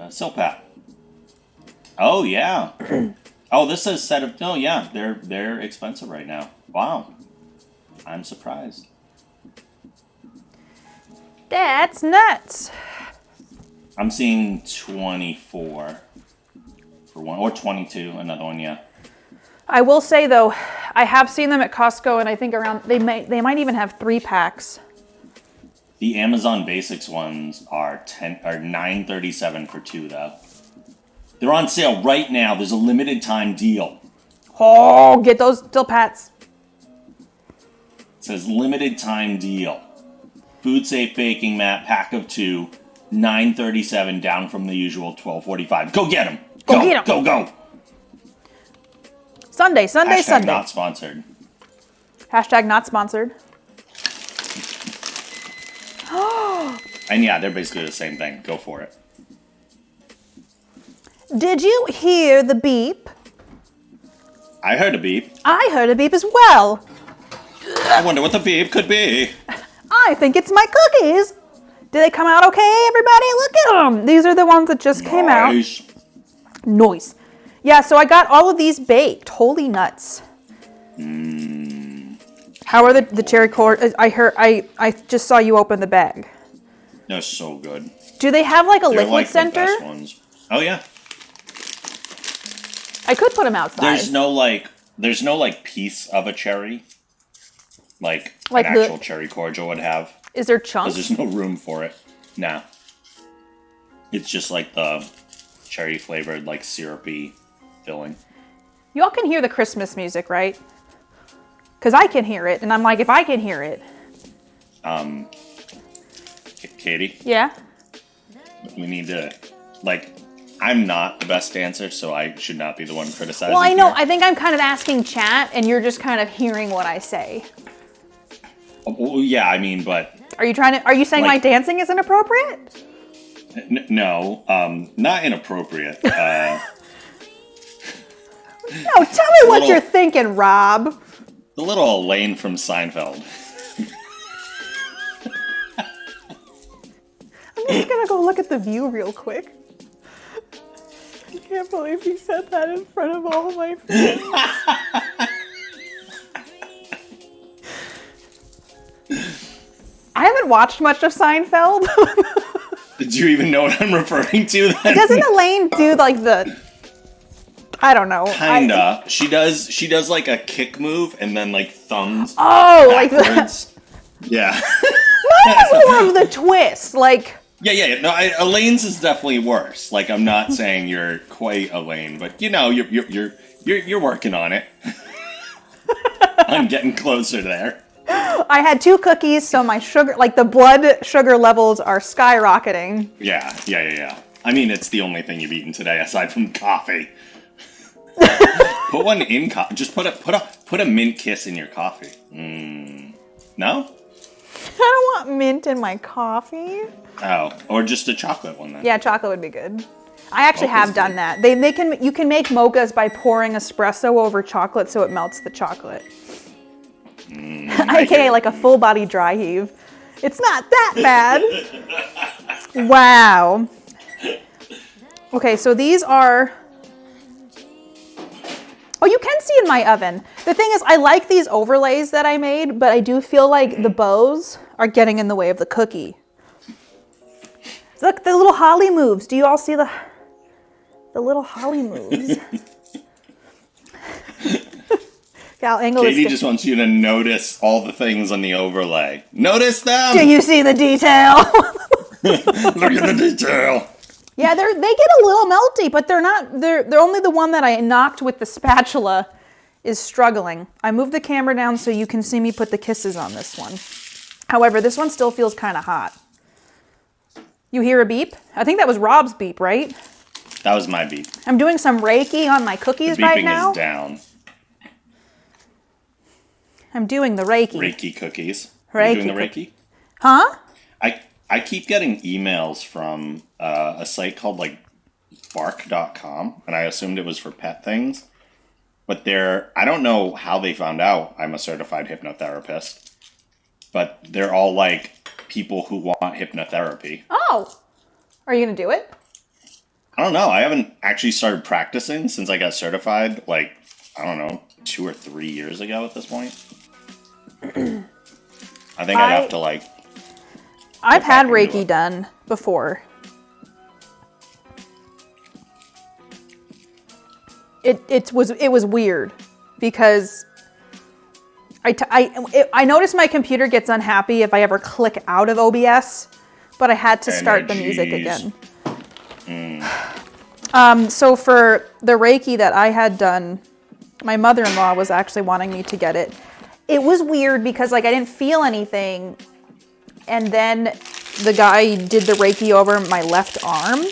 Silpat. Oh yeah. Oh, this says set of. No, yeah, they're expensive right now. Wow. I'm surprised. That's nuts. I'm seeing 24 for one, or 22. Another one, yeah. I will say though, I have seen them at Costco, and I think around they might even have 3-packs. The Amazon Basics ones are $9.37 for 2 though. They're on sale right now. There's a limited time deal. Oh, get those Silpats. It says limited time deal. Food safe baking mat, pack of 2, $9.37 down from the usual $12.45. Go get them. Go get 'em. Go. Sunday. Hashtag not sponsored. Hashtag not sponsored. And yeah, they're basically the same thing. Go for it. Did you hear the beep? I heard a beep. I heard a beep as well. I wonder what the beep could be. I think it's my cookies. Did they come out okay, everybody? Look at them. These are the ones that just came out. Nice. Yeah, so I got all of these baked. Holy nuts. How are the cherry cord? I just saw you open the bag. They're so good. Do they have like a They're liquid like center? the best ones. Oh yeah. I could put them outside. There's no like piece of a cherry, like Like an the- actual cherry cordial would have, Is there because chunks? there's no room for it. Nah. It's just like the cherry flavored, like syrupy filling. Y'all can hear the Christmas music, right? Because I can hear it, and I'm like, if I can hear it. Katie, Yeah? we need to, like, I'm not the best dancer, so I should not be the one criticizing. Well, I know. here. I think I'm kind of asking chat, and you're just kind of hearing what I say. Well, yeah, I mean, but Are you saying Like- my dancing is inappropriate? no, not inappropriate. No, tell me what little- you're thinking, Rob. The little Elaine from Seinfeld. I'm just gonna go look at the view real quick. I can't believe you said that in front of all my friends. I haven't watched much of Seinfeld. Did you even know what I'm referring to then? Doesn't Elaine do like the? I don't know. Kinda. She does like a kick move and then like thumbs Oh, like that. backwards. Yeah. More of the twist, like. Yeah. No, Elaine's is definitely worse. Like, I'm not saying you're quite Elaine, but you know, you're working on it. I'm getting closer there. I had 2 cookies, so my sugar, like the blood sugar levels are skyrocketing. Yeah. I mean, it's the only thing you've eaten today aside from coffee. Put one in coffee. Just put a mint kiss in your coffee. No? I don't want mint in my coffee. Oh, or just a chocolate one then. Yeah, chocolate would be good. I actually have Mocha's done that. You can make mochas by pouring espresso over chocolate so it melts the chocolate. AKA like a full body dry heave. It's not that bad. Wow. Okay, so these are. Oh, you can see in my oven. The thing is, I like these overlays that I made, but I do feel like the bows are getting in the way of the cookie. Look, the little holly moves. Do you all see the little holly moves? Gal Angle Katie is. just wants you to notice all the things on the overlay. Notice them! Do you see the detail? Look at the detail! Yeah, they get a little melty, but they're not. They're only the one that I knocked with the spatula is struggling. I moved the camera down so you can see me put the kisses on this one. However, this one still feels kind of hot. You hear a beep? I think that was Rob's beep, right? That was my beep. I'm doing some Reiki on my cookies The right beeping now. is down. I'm doing the Reiki. Reiki cookies. Are you doing the Reiki? Huh? I keep getting emails from a site called like bark.com, and I assumed it was for pet things. But I don't know how they found out I'm a certified hypnotherapist, but they're all like people who want hypnotherapy. Oh. Are you going to do it? I don't know. I haven't actually started practicing since I got certified, like, I don't know, 2 or 3 years ago at this point. I think I'd have to like... I've had Reiki done before. It was weird because I noticed my computer gets unhappy if I ever click out of OBS, but I had to start the music again. So for the Reiki that I had done, my mother-in-law was actually wanting me to get it. It was weird because like I didn't feel anything, and then the guy did the Reiki over my left arm.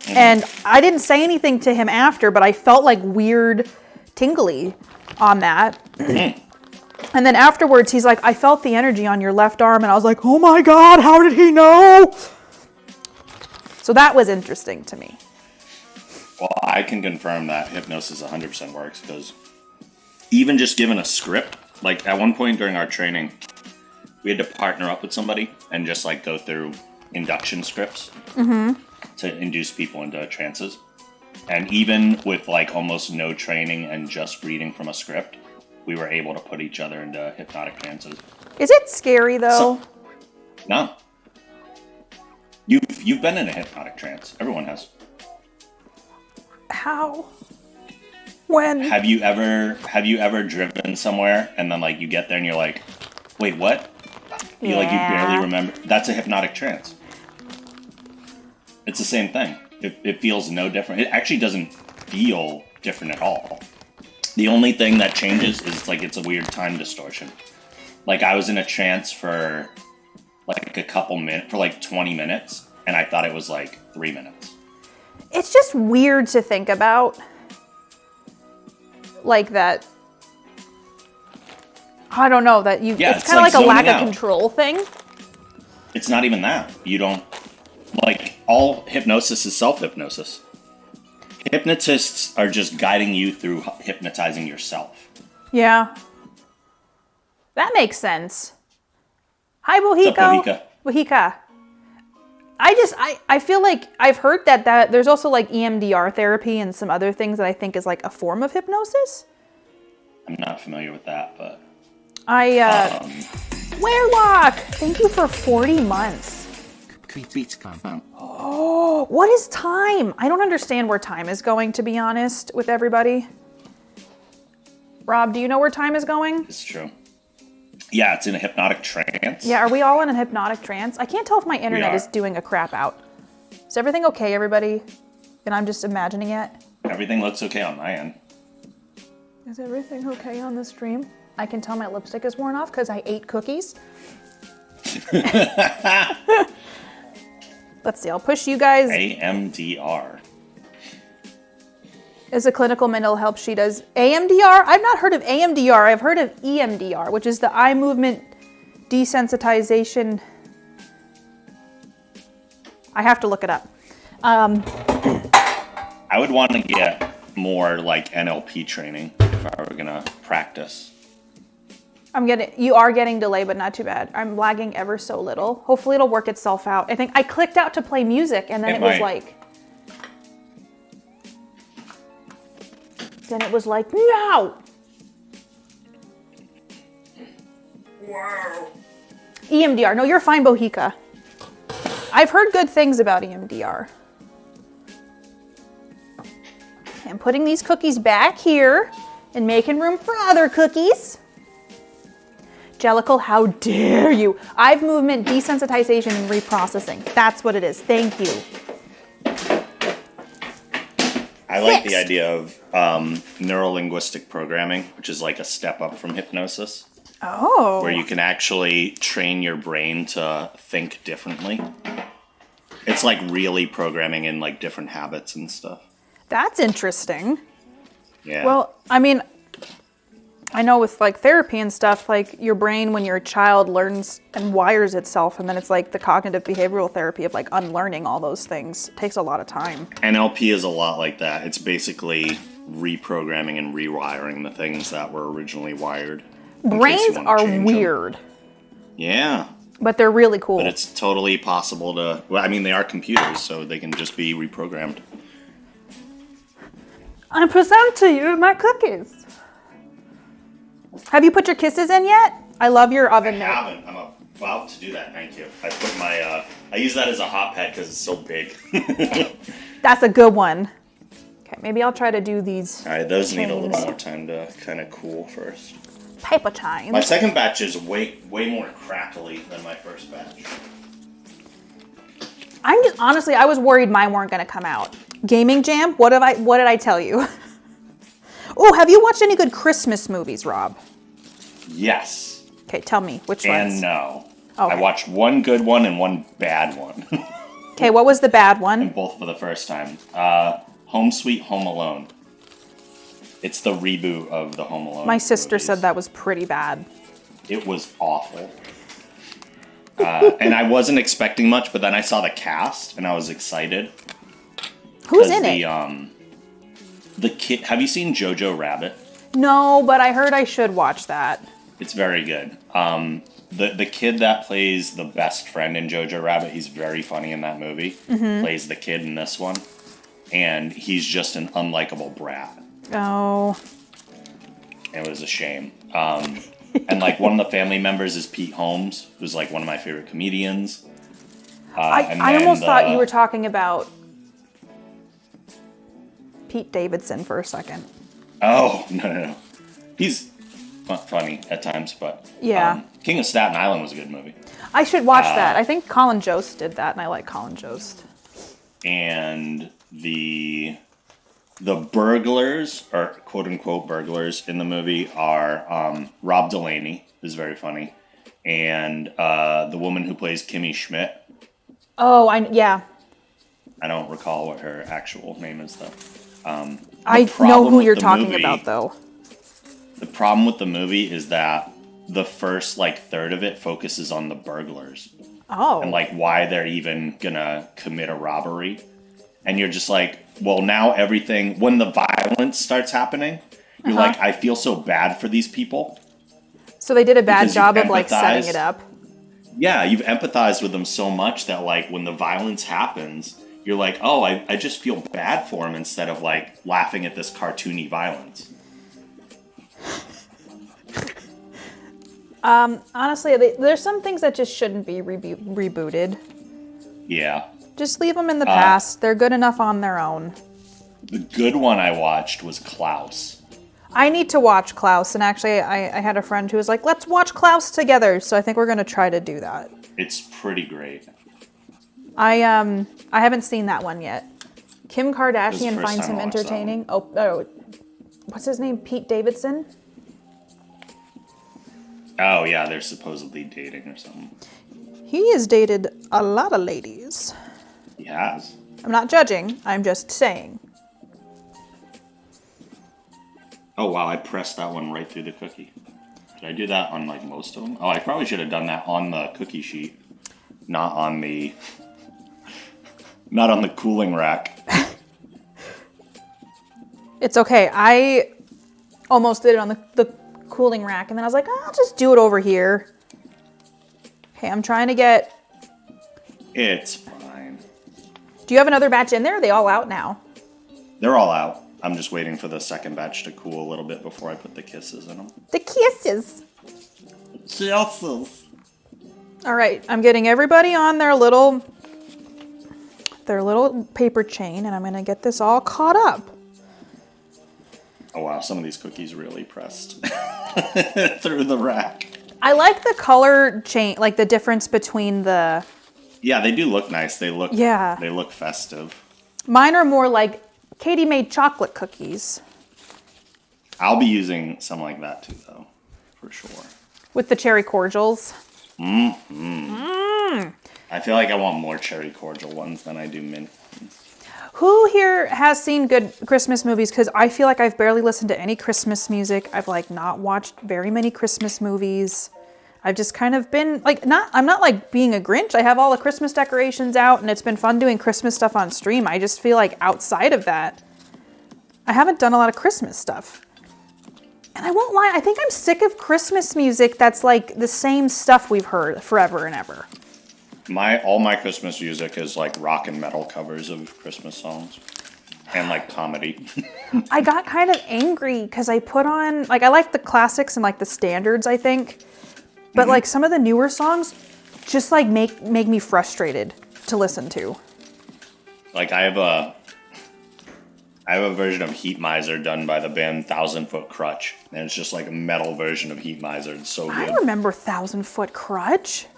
And I didn't say anything to him after, but I felt like weird tingly on that. And then afterwards, he's like, I felt the energy on your left arm. And I was like, oh my God, how did he know? So that was interesting to me. Well, I can confirm that hypnosis 100% works because even just given a script, like at one point during our training, we had to partner up with somebody and just like go through induction scripts. To induce people into trances. And even with like almost no training and just reading from a script, we were able to put each other into hypnotic trances. Is it scary though? No. You've been in a hypnotic trance. Everyone has. How? When? Have you ever driven somewhere and then like you get there and you're like, wait, what? You like you barely remember. That's a hypnotic trance. It's the same thing. It feels no different. It actually doesn't feel different at all. The only thing that changes is like it's a weird time distortion. Like I was in a trance for like a couple minutes, for like 20 minutes, and I thought it was like 3 minutes. It's just weird to think about. Like that. I don't know, that you. Yeah, it's kind of like a lack of control thing. It's not even that. You don't. Like, all hypnosis is self-hypnosis. Hypnotists are just guiding you through hypnotizing yourself. Yeah. That makes sense. Hi, Bohiko. What's up, Bohika. I feel like I've heard that there's also like EMDR therapy and some other things that I think is like a form of hypnosis. I'm not familiar with that, but... Werelock! Thank you for 40 months. Oh, what is time? I don't understand where time is going, to be honest with everybody. Rob, do you know where time is going? It's true. Yeah, it's in a hypnotic trance. Yeah, are we all in a hypnotic trance? I can't tell if my internet is doing a crap out. Is everything okay, everybody? And I'm just imagining it. Everything looks okay on my end. Is everything okay on the stream? I can tell my lipstick is worn off because I ate cookies. Let's see, I'll push you guys. AMDR. Is a clinical mental health. She does AMDR. I've not heard of AMDR. I've heard of EMDR, which is the eye movement desensitization. I have to look it up. I would want to get more like NLP training if I were gonna practice. You are getting delayed, but not too bad. I'm lagging ever so little. Hopefully it'll work itself out. I think I clicked out to play music and then it was like no. Wow. EMDR. No, you're fine, Bohika. I've heard good things about EMDR. I'm putting these cookies back here and making room for other cookies. Jellicle, how dare you? Eye movement desensitization and reprocessing. That's what it is. Thank you. I like the idea of neuro-linguistic programming, which is like a step up from hypnosis. Oh. Where you can actually train your brain to think differently. It's like really programming in like different habits and stuff. That's interesting. Yeah. Well, I mean, I know with like therapy and stuff, like your brain when you're a child learns and wires itself, and then it's like the cognitive behavioral therapy of like unlearning all those things. It takes a lot of time. NLP is a lot like that. It's basically reprogramming and rewiring the things that were originally wired. Brains are weird. Yeah. But they're really cool. But it's totally possible to... Well, I mean, they are computers, so they can just be reprogrammed. I present to you my cookies. Have you put your kisses in yet? I love your oven mitt. I haven't. I'm about to do that, thank you. I put my... I use that as a hot pad because it's so big. That's a good one. Okay, maybe I'll try to do these. All right, those need a little more time to kind of cool first. Paper time. My second batch is way more crackly than my first batch. I'm just honestly, I was worried mine weren't going to come out. Gaming Jam. What did I tell you? Oh, have you watched any good Christmas movies, Rob? Yes. Okay, tell me which ones. And no. Okay. I watched one good one and one bad one. Okay, what was the bad one? And both for the first time. Home Sweet Home Alone. It's the reboot of the Home Alone. My sister movies. said that was pretty bad. It was awful. And I wasn't expecting much, but then I saw the cast and I was excited. Who's in it? The kid. Have you seen Jojo Rabbit? No, but I heard I should watch that. It's very good. The kid that plays the best friend in Jojo Rabbit, he's very funny in that movie. Mm-hmm. Plays the kid in this one. And he's just an unlikable brat. Oh. It was a shame. And like one of the family members is Pete Holmes, who's like one of my favorite comedians. I almost thought you were talking about Pete Davidson for a second. Oh, no. He's funny at times, but... Yeah. King of Staten Island was a good movie. I should watch that. I think Colin Jost did that, and I like Colin Jost. And the burglars, or quote-unquote burglars in the movie, are Rob Delaney, who's very funny, and the woman who plays Kimmy Schmidt. Oh, yeah. I don't recall what her actual name is, though. I know who you're talking about, though. The problem with the movie is that the first, third of it focuses on the burglars. Oh. And, why they're even gonna commit a robbery. And you're just like, well, now everything... When the violence starts happening, you're like, I feel so bad for these people. So they did a bad job of, setting it up. Yeah, you've empathized with them so much that, when the violence happens... You're like, oh, I just feel bad for him instead of, laughing at this cartoony violence. Honestly, there's some things that just shouldn't be rebooted. Yeah. Just leave them in the past. They're good enough on their own. The good one I watched was Klaus. I need to watch Klaus, and actually I had a friend who was like, let's watch Klaus together, so I think we're going to try to do that. It's pretty great. I haven't seen that one yet. Kim Kardashian finds him entertaining. Oh, what's his name? Pete Davidson? Oh, yeah, they're supposedly dating or something. He has dated a lot of ladies. He has. I'm not judging. I'm just saying. Oh, wow, I pressed that one right through the cookie. Did I do that on, most of them? Oh, I probably should have done that on the cookie sheet, not on the... Not on the cooling rack. It's okay. I almost did it on the cooling rack, and then I was like, I'll just do it over here. Okay, I'm trying to get... It's fine. Do you have another batch in there? Are they all out now? They're all out. I'm just waiting for the second batch to cool a little bit before I put the kisses in them. The kisses. Kisses. All right, I'm getting everybody on their little paper chain, and I'm going to get this all caught up. Oh, wow, some of these cookies really pressed through the rack. I like the color chain, the difference between the... Yeah, they do look nice. They look They look festive. Mine are more like Katie made chocolate cookies. I'll be using some like that too, though, for sure. With the cherry cordials. I feel like I want more cherry cordial ones than I do mint. Who here has seen good Christmas movies? Because I feel like I've barely listened to any Christmas music. I've like not watched very many Christmas movies. I've just kind of been like, I'm not like being a Grinch. I have all the Christmas decorations out and it's been fun doing Christmas stuff on stream. I just feel like outside of that, I haven't done a lot of Christmas stuff. And I won't lie, I think I'm sick of Christmas music that's like the same stuff we've heard forever and ever. All my Christmas music is like rock and metal covers of Christmas songs. And like comedy. I got kind of angry because I put on, like I like the classics and like the standards, I think. But like some of the newer songs just like make me frustrated to listen to. Like I have a version of Heat Miser done by the band 1,000 Foot Crutch. And it's just like a metal version of Heat Miser. It's so good. I remember 1,000 Foot Crutch.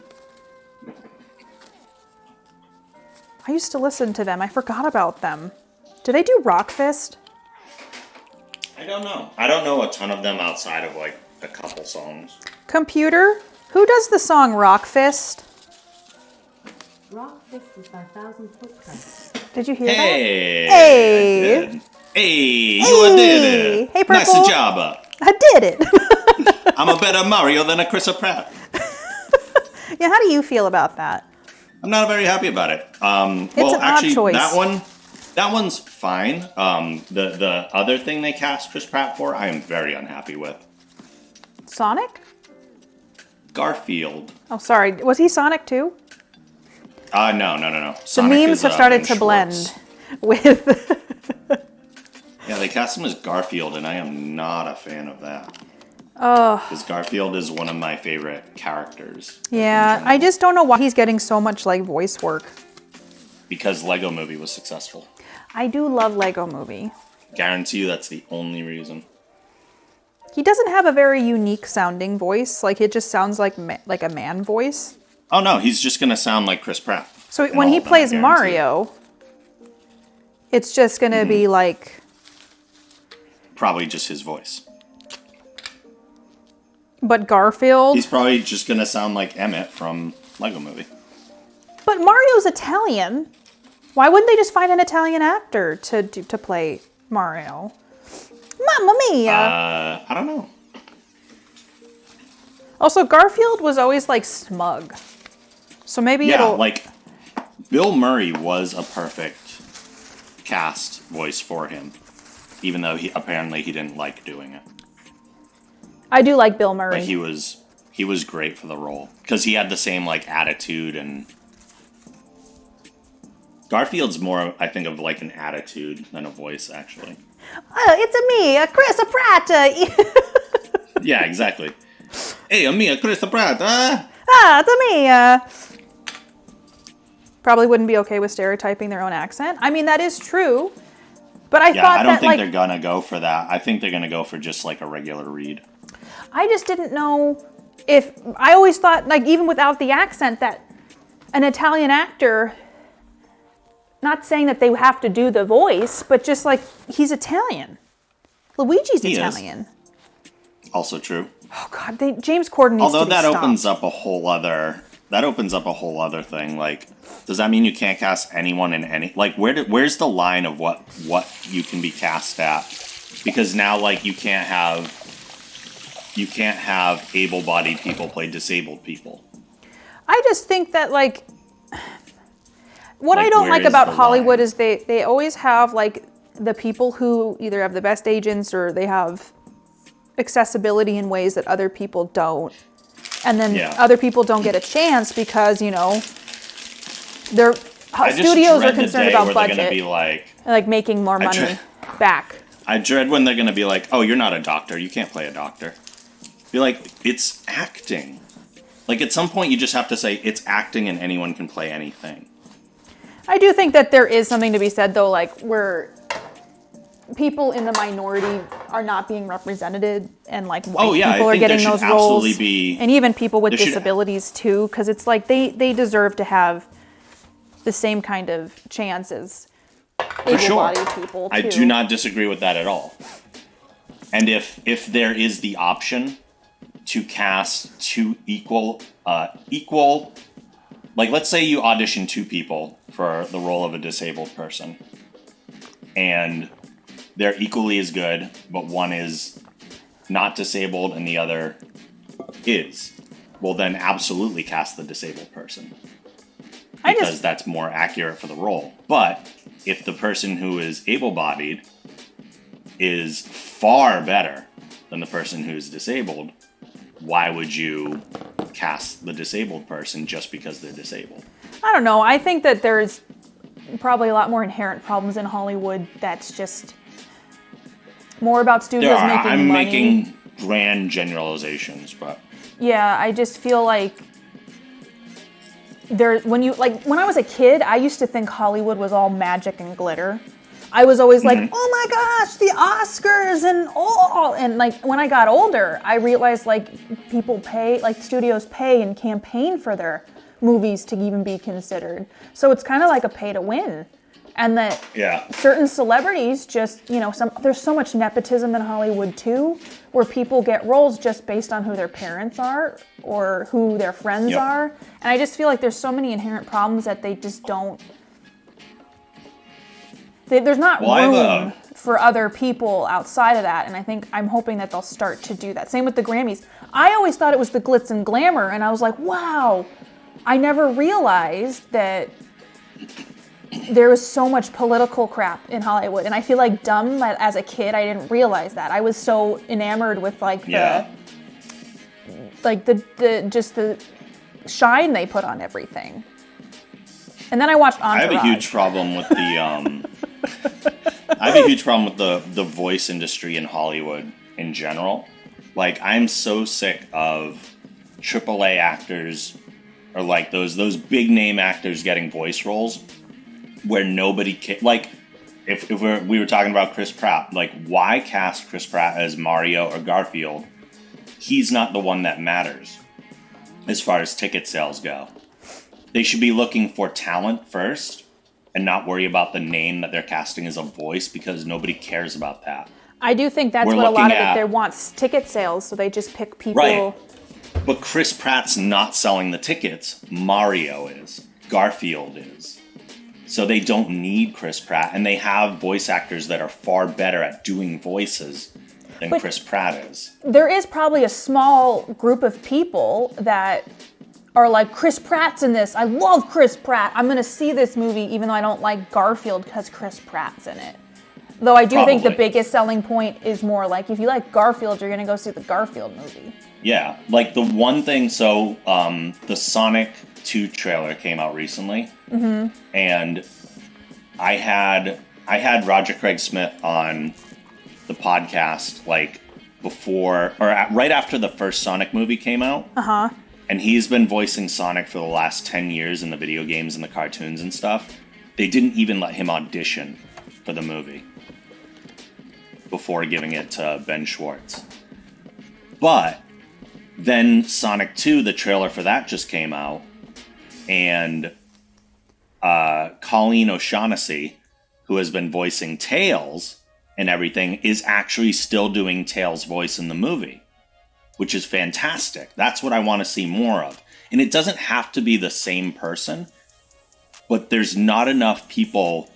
I used to listen to them. I forgot about them. Do they do Rock Fist? I don't know. I don't know a ton of them outside of like a couple songs. Computer, who does the song Rock Fist? Rock Fist is by 1,000 Foot Crutch. Did you hear Hey! that? Hey! I did. Hey! You did it! Hey, Purple! Nice job! I did it! I'm a better Mario than a Chris Pratt. Yeah, how do you feel about that? I'm not very happy about it. It's well, an actually, odd choice. that one's fine. The other thing they cast Chris Pratt for, I am very unhappy with. Sonic? Garfield. Oh, sorry. Was he Sonic too? No. The Sonic memes is, have started Ben to blend Schwartz. with... Yeah, they cast him as Garfield, and I am not a fan of that. Oh. Because Garfield is one of my favorite characters. Yeah, I just don't know why he's getting so much like voice work. Because Lego Movie was successful. I do love Lego Movie. Guarantee you that's the only reason. He doesn't have a very unique sounding voice. Like, it just sounds like a man voice. Oh no, he's just gonna sound like Chris Pratt. So in when all he of them, plays I guarantee it. Mario, it's just gonna be like... Probably just his voice. But Garfield... He's probably just gonna sound like Emmett from Lego Movie. But Mario's Italian. Why wouldn't they just find an Italian actor to play Mario? Mamma mia! I don't know. Also, Garfield was always like smug. So maybe Yeah, it'll... like Bill Murray was a perfect cast voice for him, even though he didn't like doing it. I do like Bill Murray. But he was great for the role because he had the same like attitude, and Garfield's more, I think, of like an attitude than a voice, actually. It's me, Chris Pratt. Yeah, exactly. Hey, I'm me, Chris Pratt. It's me. Probably wouldn't be okay with stereotyping their own accent. I mean, that is true. But I thought I don't that, think like, they're gonna go for that. I think they're gonna go for just like a regular read. I just didn't know if... I always thought, like, even without the accent, that an Italian actor... Not saying that they have to do the voice, but just like, he's Italian. Luigi's He is. Italian. Also true. Oh God, James Corden needs Although to be that stopped. opens up a whole other thing. Like, does that mean you can't cast anyone in any? Like, where's the line of what you can be cast at? Because now, like, you can't have able-bodied people play disabled people. I just think that, like, what Like, I don't where like is about the Hollywood line? is they always have, like, the people who either have the best agents or they have accessibility in ways that other people don't. And then Yeah. other people don't get a chance because, you know, their I just studios dread are the concerned day about where they're budget. gonna be Like making more money dread- back. I dread when they're gonna be like, "Oh, you're not a doctor. You can't play a doctor." Be like, "It's acting." Like, at some point, you just have to say it's acting, and anyone can play anything. I do think that there is something to be said, though, like, where people in the minority are not being represented, and, like, white I people are think there getting should those roles. absolutely be- and even people with there should- disabilities, too, because it's like they deserve to have the same kind of chance as For sure. able-bodied people, too. I do not disagree with that at all. And if there is the option to cast two equal like, let's say you audition 2 people for the role of a disabled person, and they're equally as good, but one is not disabled and the other is. Well, then absolutely cast the disabled person. Because that's more accurate for the role. But if the person who is able-bodied is far better than the person who's disabled, why would you cast the disabled person just because they're disabled? I don't know. I think that there's probably a lot more inherent problems in Hollywood that's just more about studios making I'm money. making grand generalizations, but... Yeah, I just feel like when I was a kid, I used to think Hollywood was all magic and glitter. I was always like, oh my gosh, the Oscars and like when I got older, I realized like people pay, like studios pay and campaign for their movies to even be considered. So it's kind of like a pay to win. And that certain celebrities just, there's so much nepotism in Hollywood too, where people get roles just based on who their parents are or who their friends are. And I just feel like there's so many inherent problems that they just don't, there's not room for other people outside of that. And I'm hoping that they'll start to do that. Same with the Grammys. I always thought it was the glitz and glamour. And I was like, wow, I never realized that there was so much political crap in Hollywood, and I feel like dumb that as a kid I didn't realize that. I was so enamored with the shine they put on everything. And then I watched Entourage. I have a huge problem with the voice industry in Hollywood in general. Like, I'm so sick of AAA actors or like those big name actors getting voice roles where nobody like if we were talking about Chris Pratt, like, why cast Chris Pratt as Mario or Garfield? He's not the one that matters as far as ticket sales go. They should be looking for talent first and not worry about the name that they're casting as a voice, because nobody cares about that. I do think that's what a lot of it there wants, ticket sales, so they just pick people. Right. But Chris Pratt's not selling the tickets. Mario is. Garfield is. So they don't need Chris Pratt, and they have voice actors that are far better at doing voices than Chris Pratt is. There is probably a small group of people that are like, Chris Pratt's in this. I love Chris Pratt. I'm going to see this movie even though I don't like Garfield because Chris Pratt's in it. Though I do think the biggest selling point is more like, if you like Garfield, you're going to go see the Garfield movie. Yeah, like the one thing, so the Sonic 2 trailer came out recently, and I had Roger Craig Smith on the podcast like before or right after the first Sonic movie came out. And he's been voicing Sonic for the last 10 years in the video games and the cartoons and stuff. They didn't even let him audition for the movie before giving it to Ben Schwartz. But then Sonic 2, the trailer for that just came out, and Colleen O'Shaughnessy, who has been voicing Tails and everything, is actually still doing Tails' voice in the movie, which is fantastic. That's what I want to see more of. And it doesn't have to be the same person, but there's not enough people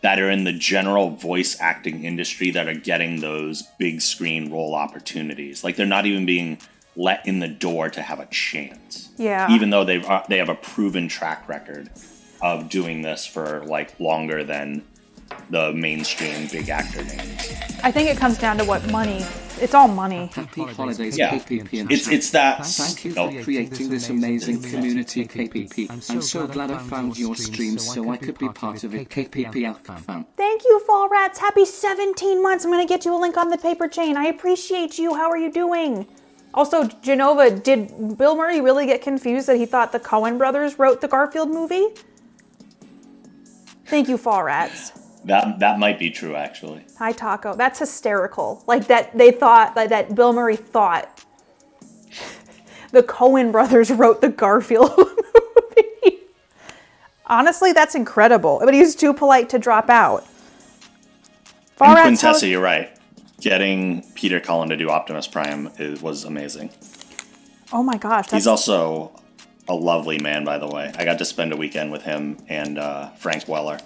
that are in the general voice acting industry that are getting those big screen role opportunities. Like, they're not even being let in the door to have a chance. Yeah. Even though they have a proven track record of doing this for like longer than the mainstream big actor names. I think it comes down to what money. It's all money. Happy holidays, Yeah. KPP. And It's that. Thank you for creating this amazing community, KPP. I'm so glad I found your stream so I could be part of it, KPP Alpha fan. Thank you, Fall Rats. Happy 17 months. I'm going to get you a link on the paper chain. I appreciate you. How are you doing? Also, Genova, did Bill Murray really get confused that he thought the Coen brothers wrote the Garfield movie? Thank you, Fall Rats. That might be true, actually. Hi, Taco. That's hysterical. Like that they thought, like that Bill Murray thought the Coen brothers wrote the Garfield movie. Honestly, that's incredible. But he was too polite to drop out. And Quintessa, you're right. Getting Peter Cullen to do Optimus Prime was amazing. Oh my gosh. He's also a lovely man, by the way. I got to spend a weekend with him and Frank Weller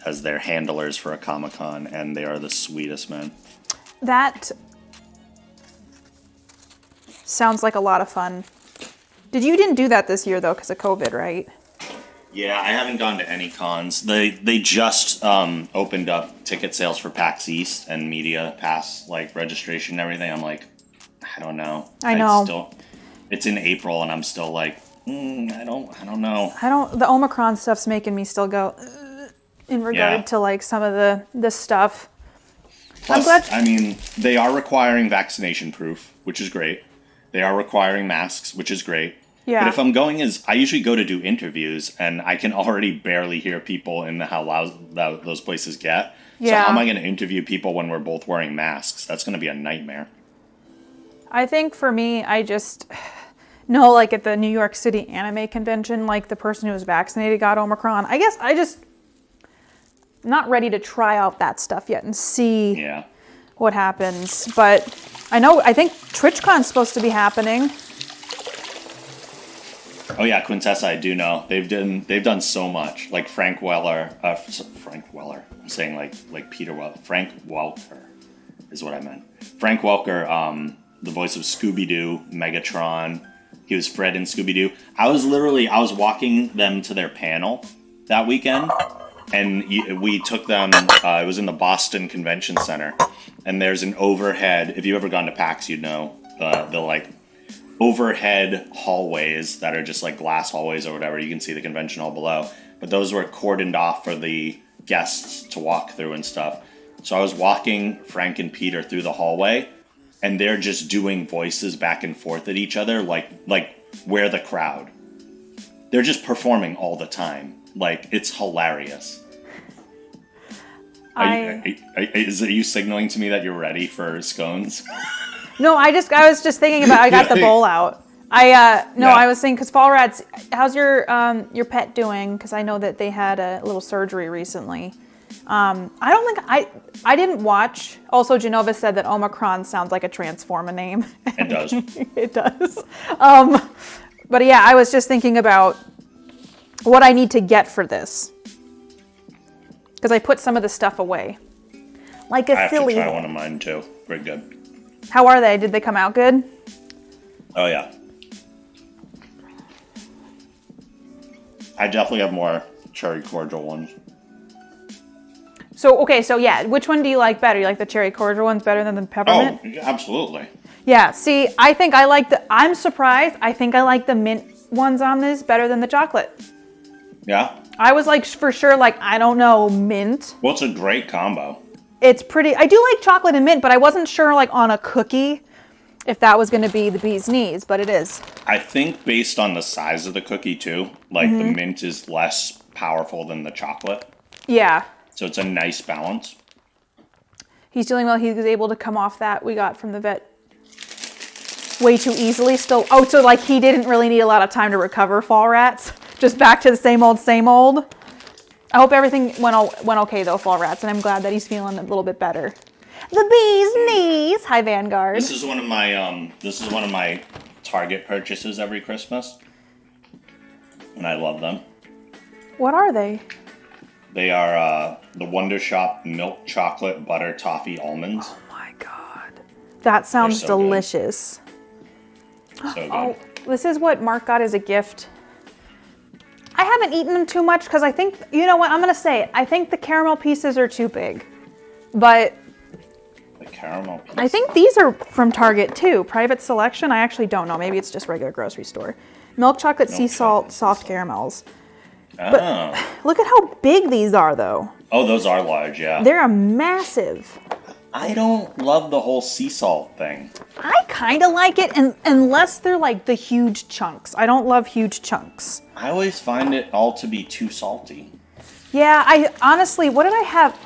as their handlers for a Comic-Con, and they are the sweetest men. That sounds like a lot of fun. You didn't do that this year, though, because of COVID, right? Yeah, I haven't gone to any cons. They just opened up ticket sales for PAX East and Media Pass, like, registration and everything. I'm like, I don't know. I know. It's in April, and I'm still like, I don't know. The Omicron stuff's making me still go in regard to like some of this stuff. Plus, I'm glad. I mean, they are requiring vaccination proof, which is great. They are requiring masks, which is great. Yeah. But if I'm going I usually go to do interviews, and I can already barely hear people in how loud those places get. So Yeah. how am I going to interview people when we're both wearing masks? That's going to be a nightmare. I think for me, I just know, like at the New York City Anime Convention, like the person who was vaccinated got Omicron. I guess I just not ready to try out that stuff yet and see what happens. But I think TwitchCon's supposed to be happening. Oh yeah, Quintessa, I do know. They've done so much. Like Frank Weller. I'm saying like Peter Weller. Frank Welker is what I meant. Frank Welker, the voice of Scooby-Doo, Megatron. He was Fred in Scooby-Doo. I was walking them to their panel that weekend, and we took them. It was in the Boston Convention Center, and there's an overhead. If you've ever gone to PAX, you'd know the like overhead hallways that are just like glass hallways or whatever. You can see the convention hall below, but those were cordoned off for the guests to walk through and stuff. So I was walking Frank and Peter through the hallway, and they're just doing voices back and forth at each other, like we're the crowd. They're just performing all the time. Like, it's hilarious. Is it you signaling to me that you're ready for scones? No, I was just thinking about. I got the bowl out. I was saying because Fall Rats. How's your pet doing? Because I know that they had a little surgery recently. I don't think I didn't watch. Also, Genova said that Omicron sounds like a Transformer name. It does. It does. But yeah, I was just thinking about what I need to get for this because I put some of the stuff away, like a silly. I have to try one of mine too. Very good. How are they? Did they come out good? Oh yeah. I definitely have more cherry cordial ones. So yeah, which one do you like better? You like the cherry cordial ones better than the peppermint? Oh, absolutely. Yeah, see, I think I'm surprised. I think I like the mint ones on this better than the chocolate. Yeah? I was like, for sure, like, I don't know, mint. Well, it's a great combo. It's pretty, I do like chocolate and mint, but I wasn't sure, like, on a cookie if that was going to be the bee's knees, but it is. I think based on the size of the cookie, too, like, the mint is less powerful than the chocolate. Yeah. So it's a nice balance. He's doing well. He was able to come off that we got from the vet way too easily still. Oh, so like he didn't really need a lot of time to recover, Fall Rats. Just back to the same old, same old. I hope everything went okay though, Fall Rats, and I'm glad that he's feeling a little bit better. The bee's knees. Hi, Vanguard. This is one of my Target purchases every Christmas, and I love them. What are they? They are the Wonder Shop milk chocolate butter toffee almonds. Oh my god, that sounds so delicious. So good. Oh, this is what Mark got as a gift. I haven't eaten them too much because I think, you know what, I'm going to say it. I think the caramel pieces are too big. But The caramel pieces. I think these are from Target too. Private Selection? I actually don't know. Maybe it's just regular grocery store. Milk chocolate, sea salt, soft caramels. But look at how big these are though. Oh, those are large, yeah. They're massive. I don't love the whole sea salt thing. I kind of like it unless they're like the huge chunks. I don't love huge chunks. I always find it all to be too salty. Yeah, I honestly, what did I have?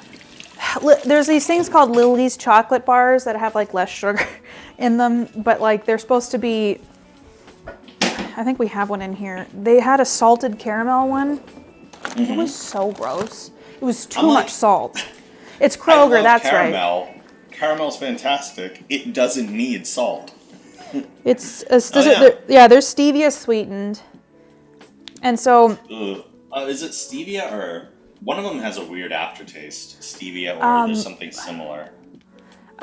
There's these things called Lily's chocolate bars that have like less sugar in them, but like they're supposed to be, I think we have one in here. They had a salted caramel one. It was so gross. It was too much salt. It's Kroger, that's caramel. right. Caramel's fantastic. It doesn't need salt. It's Oh, they're stevia sweetened. And so, Is it stevia or one of them has a weird aftertaste? Stevia or there's something similar.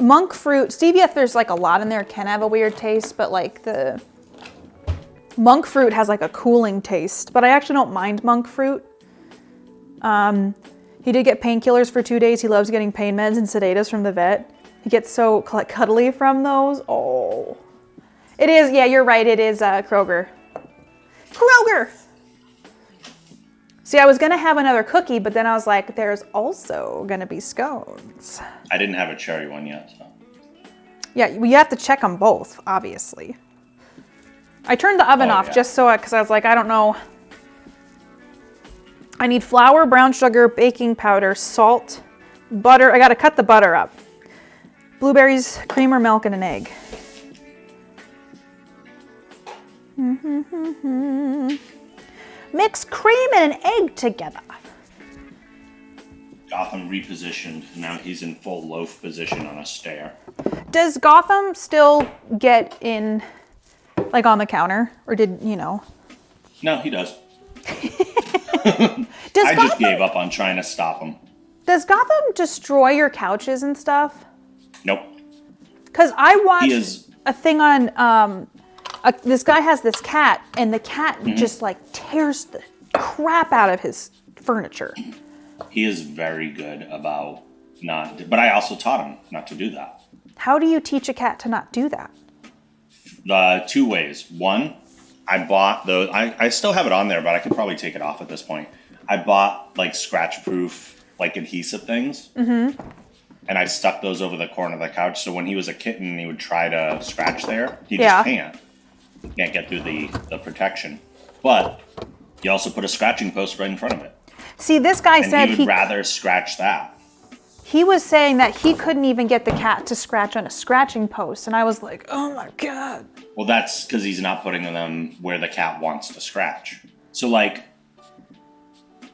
monk fruit, stevia, if there's like a lot in there, can have a weird taste, but like the monk fruit has like a cooling taste, but I actually don't mind monk fruit. He did get painkillers for 2 days. He loves getting pain meds and sedatus from the vet. He gets so cuddly from those. Oh, it is. Yeah, you're right. It is Kroger. Kroger. See, I was gonna have another cookie, but then I was like, there's also gonna be scones. I didn't have a cherry one yet, so. Yeah, you have to check them both, obviously. I turned the oven off just so, because I was like, I don't know. I need flour, brown sugar, baking powder, salt, butter. I gotta cut the butter up. Blueberries, creamer, milk, and an egg. Mix cream and an egg together. Gotham repositioned. Now he's in full loaf position on a stair. Does Gotham still get in, like, on the counter? Or did, you know? No, he does. I just gave up on trying to stop him. Does Gotham destroy your couches and stuff? Nope. Because I watched a thing on, this guy has this cat, and the cat just like tears the crap out of his furniture. He is very good about not, but I also taught him not to do that. How do you teach a cat to not do that? Two ways. One, I bought those, I still have it on there, but I could probably take it off at this point. I bought like scratch-proof, like adhesive things. And I stuck those over the corner of the couch. So when he was a kitten, he would try to scratch there. He just can't. He can't get through the protection. But you also put a scratching post right in front of it. See, this guy said he would rather scratch that. He was saying that he couldn't even get the cat to scratch on a scratching post. And I was like, oh my God. Well, that's because he's not putting them where the cat wants to scratch. So, like,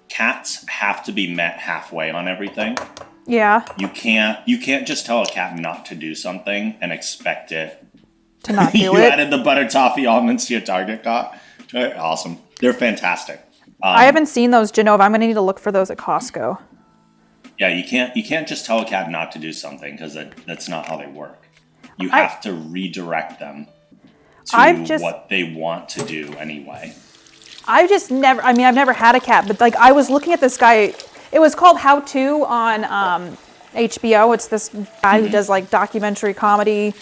cats have to be met halfway on everything. Yeah. You can't just tell a cat not to do something and expect it to not do you it. You added the butter toffee almonds to your Target cart. Awesome. They're fantastic. I haven't seen those, Genova. I'm going to need to look for those at Costco. Yeah, you can't just tell a cat not to do something because that's not how they work. You have to redirect them to what they want to do anyway. I've never had a cat, but like I was looking at this guy. It was called How To on HBO. It's this guy who does like documentary comedy.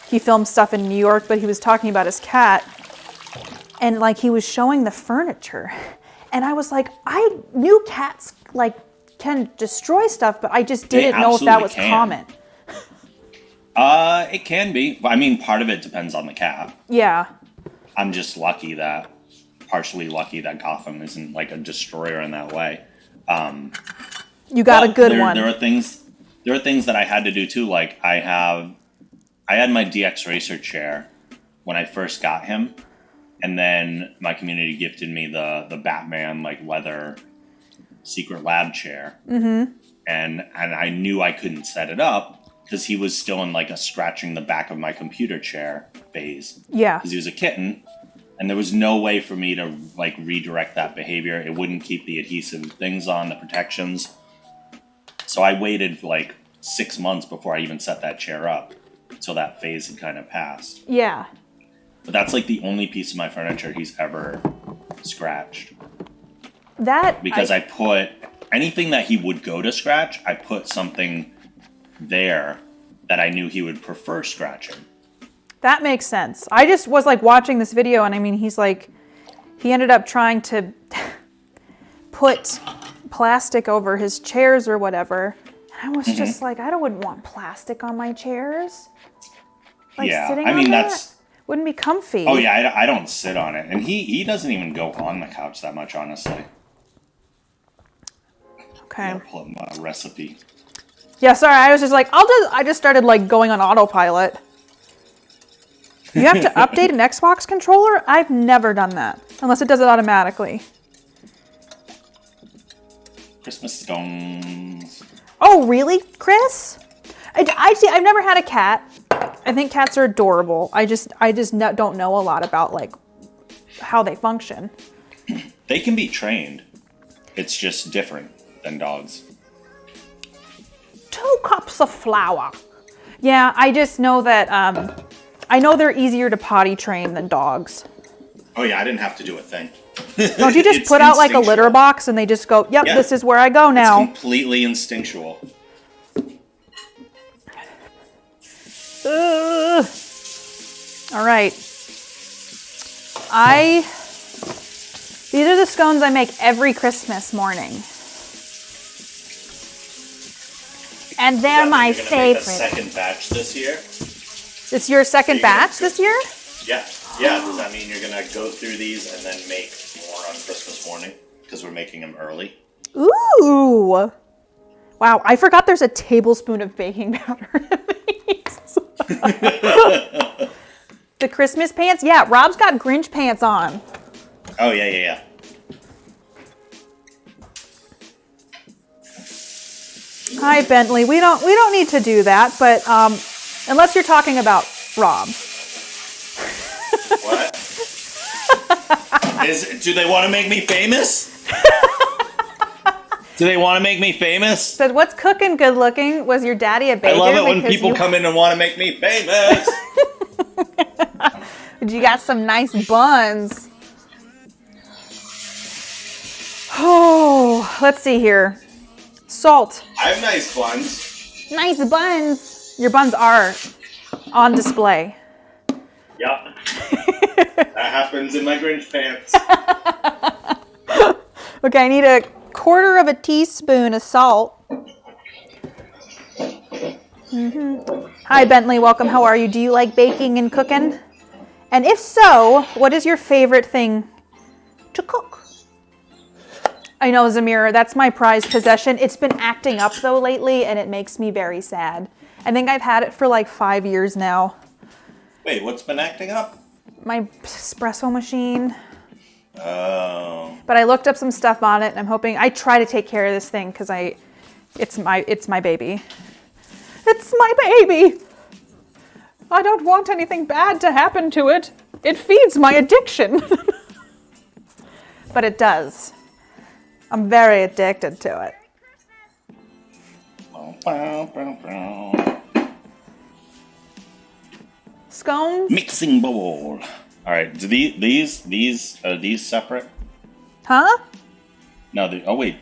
He filmed stuff in New York, but he was talking about his cat. And like he was showing the furniture. And I was like, I knew cats like can destroy stuff, but I just didn't know if that was common. It can be. I mean, part of it depends on the cat. Yeah. I'm just partially lucky that Gotham isn't like a destroyer in that way. You got a good one. There are things that I had to do too. Like I had my DX Racer chair when I first got him, and then my community gifted me the Batman like leather secret lab chair. And I knew I couldn't set it up because he was still in like a scratching the back of my computer chair phase. Yeah. Because he was a kitten. And there was no way for me to like redirect that behavior. It wouldn't keep the adhesive things on, the protections. So I waited like 6 months before I even set that chair up until that phase had kind of passed. Yeah. But that's like the only piece of my furniture he's ever scratched. Because I put anything that he would go to scratch, I put something there that I knew he would prefer scratching. That makes sense. I just was like watching this video, and I mean, he ended up trying to put plastic over his chairs or whatever. And I was just like, I wouldn't want plastic on my chairs. Like sitting on that wouldn't be comfy. Oh yeah, I don't sit on it, and he doesn't even go on the couch that much, honestly. Okay. I'll pull up my recipe. Yeah, sorry. I was just like, I just started like going on autopilot. You have to update an Xbox controller? I've never done that. Unless it does it automatically. Christmas scones. Oh, really, Chris? I've never had a cat. I think cats are adorable. I just don't know a lot about like how they function. They can be trained. It's just different than dogs. 2 cups of flour. Yeah, I just know that, I know they're easier to potty train than dogs. Oh yeah, I didn't have to do a thing. Don't you just put out like a litter box and they just go, yep, Yeah. this is where I go now. It's completely instinctual. All right. These are the scones I make every Christmas morning. And they're my You're gonna favorite. make the second batch this year? It's your second batch this year? Yeah. Yeah, does that mean you're gonna go through these and then make more on Christmas morning? Because we're making them early. Ooh. Wow, I forgot there's a tablespoon of baking powder in these. The Christmas pants? Yeah, Rob's got Grinch pants on. Oh, yeah. Hi, Bentley. We don't need to do that, but unless you're talking about Rob. What? Do they want to make me famous? Do they want to make me famous? Said, what's cooking good looking? Was your daddy a baker? I love it when Because people come in and want to make me famous. You got some nice buns. Oh, let's see here. Salt. I have nice buns. Nice buns. Your buns are on display. Yup. That happens in my Grinch pants. Okay, I need a 1/4 teaspoon of salt. Hi, Bentley. Welcome. How are you? Do you like baking and cooking? And if so, what is your favorite thing to cook? I know, Zamira, that's my prized possession. It's been acting up, though, lately, and it makes me very sad. I think I've had it for like 5 years now. Wait, what's been acting up? My espresso machine. Oh. But I looked up some stuff on it, and I'm hoping I try to take care of this thing because it's my baby. It's my baby. I don't want anything bad to happen to it. It feeds my addiction. But it does. I'm very addicted to it. Scones? Mixing bowl. All right. Do these are these separate? Huh? No. Oh wait.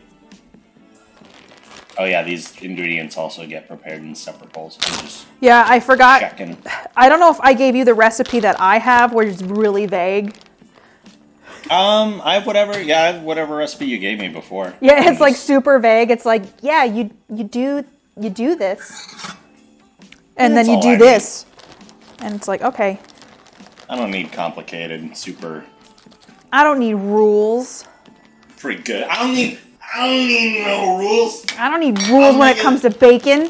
Oh yeah. These ingredients also get prepared in separate bowls. I'm just Yeah, I forgot. checking. I don't know if I gave you the recipe that I have, where it's really vague. I have whatever. Yeah, I have whatever recipe you gave me before. Yeah, it's like super vague. It's like, yeah, you do this, and then That's you all do I this, and it's like, okay, I don't need complicated, super. I don't need rules. Pretty good. I don't need no rules. I don't need rules when it comes to bacon.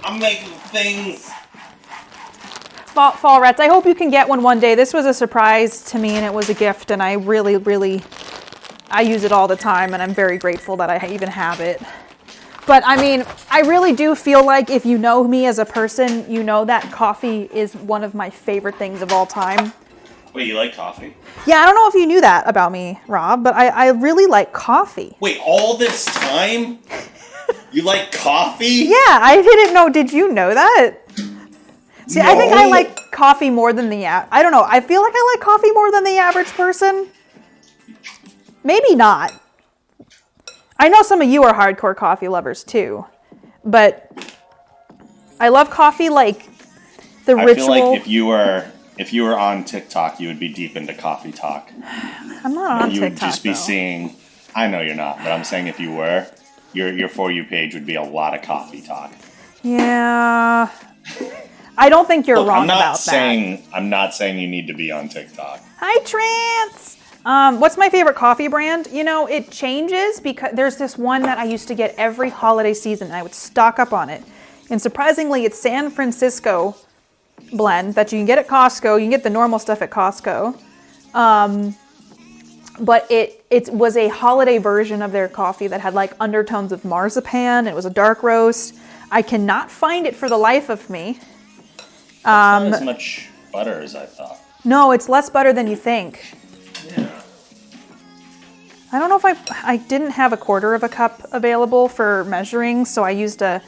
I'm making things. Fall rats. I hope you can get one day. This was a surprise to me, and it was a gift, and I really, I use it all the time, and I'm very grateful that I even have it. But I mean, I really do feel like if you know me as a person, you know that coffee is one of my favorite things of all time. Wait, you like coffee? Yeah, I don't know if you knew that about me, Rob, but I really like coffee. Wait, all this time? You like coffee? Yeah, I didn't know. Did you know that? See, I think I No. like coffee more than I don't know. I feel like I like coffee more than the average person. Maybe not. I know some of you are hardcore coffee lovers too, but I love coffee like the ritual. I feel like if you were on TikTok, you would be deep into coffee talk. I'm not on You TikTok, would just be though. seeing. I know you're not, but I'm saying if you were, your For You page would be a lot of coffee talk. Yeah. I don't think you're Look, wrong I'm not about saying I'm not saying you need to be on TikTok. Hi, Trance! What's my favorite coffee brand? You know, it changes because there's this one that I used to get every holiday season, and I would stock up on it. And surprisingly, it's San Francisco blend that you can get at Costco. You can get the normal stuff at Costco. But it was a holiday version of their coffee that had like undertones of marzipan. It was a dark roast. I cannot find it for the life of me. Not as much butter as I thought. No, it's less butter than you think. Yeah. I don't know if I didn't have a 1/4 of a cup available for measuring, so I used I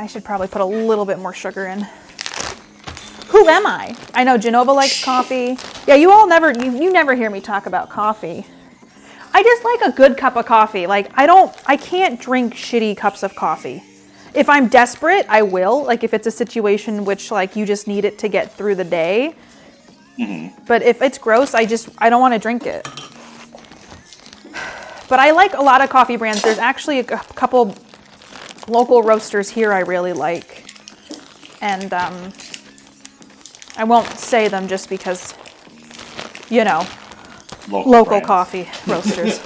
should probably put a little bit more sugar in. Who am I? I know Genova likes coffee. Yeah, you all never, you never hear me talk about coffee. I just like a good cup of coffee. Like, I can't drink shitty cups of coffee. If I'm desperate, I will. Like, if it's a situation which, like, you just need it to get through the day. But if it's gross, I don't want to drink it. But I like a lot of coffee brands. There's actually a couple local roasters here I really like. And I won't say them just because, you know, local coffee roasters.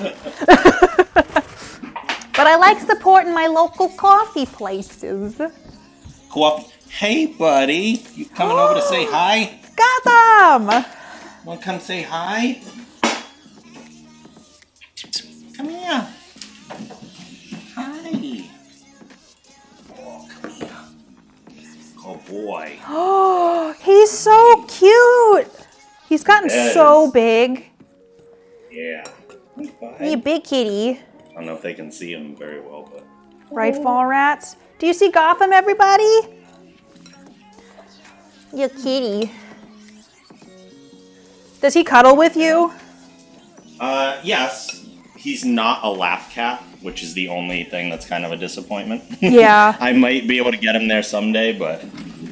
But I like supporting my local coffee places. Coffee. Hey, buddy. You coming over to say hi? Gotham! Want to come say hi? Come here. Hi. Oh, come here. Oh, boy. Oh, he's so cute. He's gotten so big. Yeah. You big kitty. I don't know if they can see him very well, but... Right, fall rats? Do you see Gotham, everybody? You kitty. Does he cuddle with you? Yes. He's not a lap cat, which is the only thing that's kind of a disappointment. Yeah. I might be able to get him there someday, but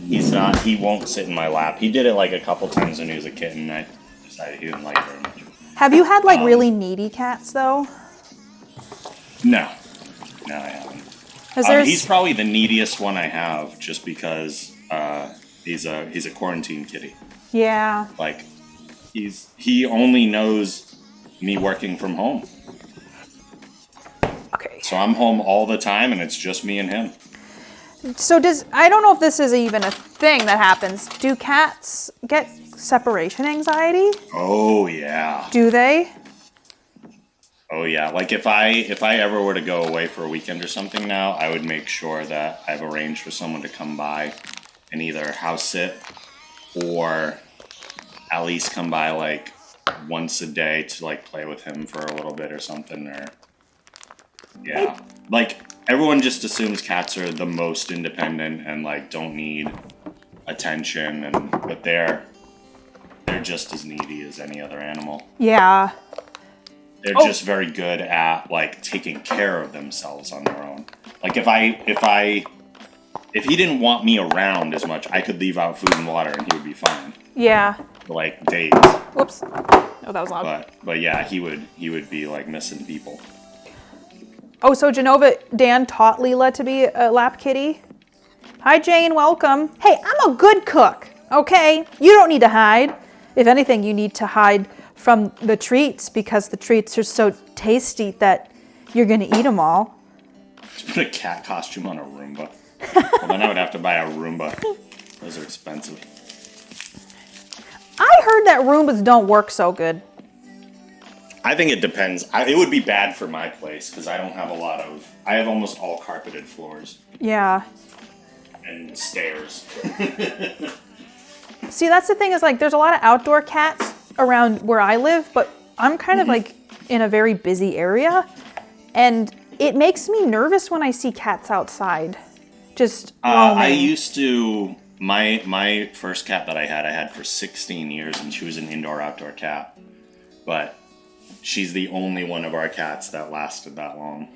he's not. He won't sit in my lap. He did it like a couple times when he was a kitten, and I decided he didn't like it very much. Have you had like really needy cats though? No, I haven't. He's probably the neediest one I have, just because he's a quarantine kitty. Yeah. Like, he only knows me working from home. Okay. So I'm home all the time, and it's just me and him. So I don't know if this is even a thing that happens. Do cats get separation anxiety? Oh yeah. Do they? Oh yeah. Like if I ever were to go away for a weekend or something now, I would make sure that I've arranged for someone to come by and either house sit or at least come by like once a day to like play with him for a little bit or something. Or yeah. Like everyone just assumes cats are the most independent and like don't need attention, but they're just as needy as any other animal. Yeah. They're just very good at like taking care of themselves on their own. Like if he didn't want me around as much, I could leave out food and water and he would be fine. Yeah. For like days. Whoops. Oh, that was loud. But yeah, he would be like missing people. Oh, so Dan taught Leela to be a lap kitty. Hi, Jane. Welcome. Hey, I'm a good cook. Okay, you don't need to hide. If anything, you need to hide from the treats because the treats are so tasty that you're gonna eat them all. Just put a cat costume on a Roomba. Well, then I would have to buy a Roomba. Those are expensive. I heard that Roombas don't work so good. I think it depends. It would be bad for my place because I don't have I have almost all carpeted floors. Yeah. And stairs. See, that's the thing is like there's a lot of outdoor cats around where I live, but I'm kind of like in a very busy area, and it makes me nervous when I see cats outside. Just roaming. I used to my first cat that I had for 16 years, and she was an indoor-outdoor cat. But she's the only one of our cats that lasted that long.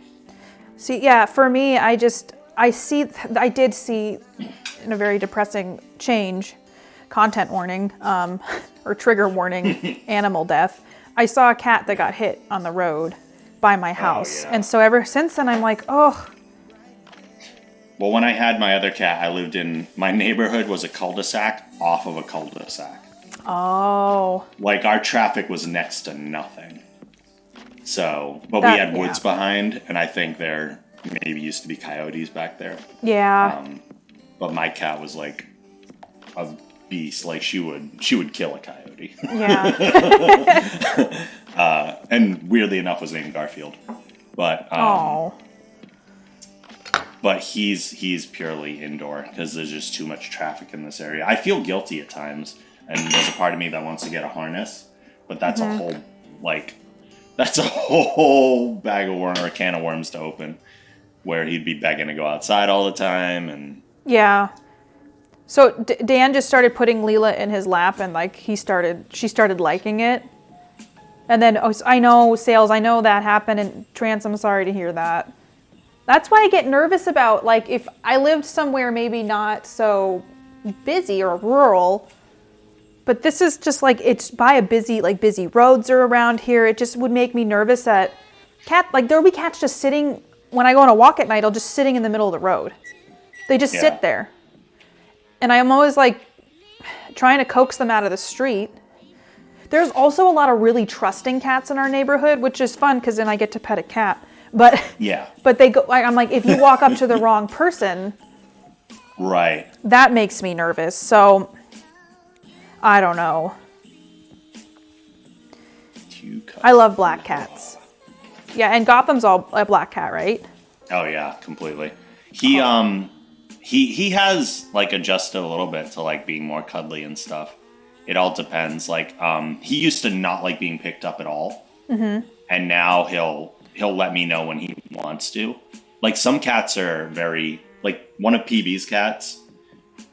See, yeah, for me, I did see in a very depressing change, content warning, or trigger warning, animal death. I saw a cat that got hit on the road by my house. Oh, yeah. And so ever since then, I'm like, oh. Well, when I had my other cat, my neighborhood was a cul-de-sac off of a cul-de-sac. Oh. Like, our traffic was next to nothing. So, but we had woods behind, and I think there maybe used to be coyotes back there. Yeah. But my cat was like a beast. Like, she would kill a coyote. Yeah. And weirdly enough was named Garfield. But but he's purely indoor because there's just too much traffic in this area. I feel guilty at times, and there's a part of me that wants to get a harness, but that's a whole like That's a whole bag of worms or a can of worms to open, where he'd be begging to go outside all the time, and Yeah. So Dan just started putting Leela in his lap, and like she started liking it. And then I know Sales, I know that happened, and Trance, I'm sorry to hear that. That's why I get nervous about, like, if I lived somewhere maybe not so busy or rural, but this is just like, it's by a busy roads are around here. It just would make me nervous that there'll be cats just sitting, when I go on a walk at night, I'll just sitting in the middle of the road. They just sit there. And I'm always like trying to coax them out of the street. There's also a lot of really trusting cats in our neighborhood, which is fun because then I get to pet a cat. But yeah, but they go. I'm like, if you walk up to the wrong person, right, that makes me nervous. So I don't know. I love black cats. Yeah, and Gotham's all a black cat, right? Oh yeah, completely. He has like adjusted a little bit to like being more cuddly and stuff. It all depends. Like he used to not like being picked up at all, and now he'll let me know when he wants to. Like some cats are very like one of PB's cats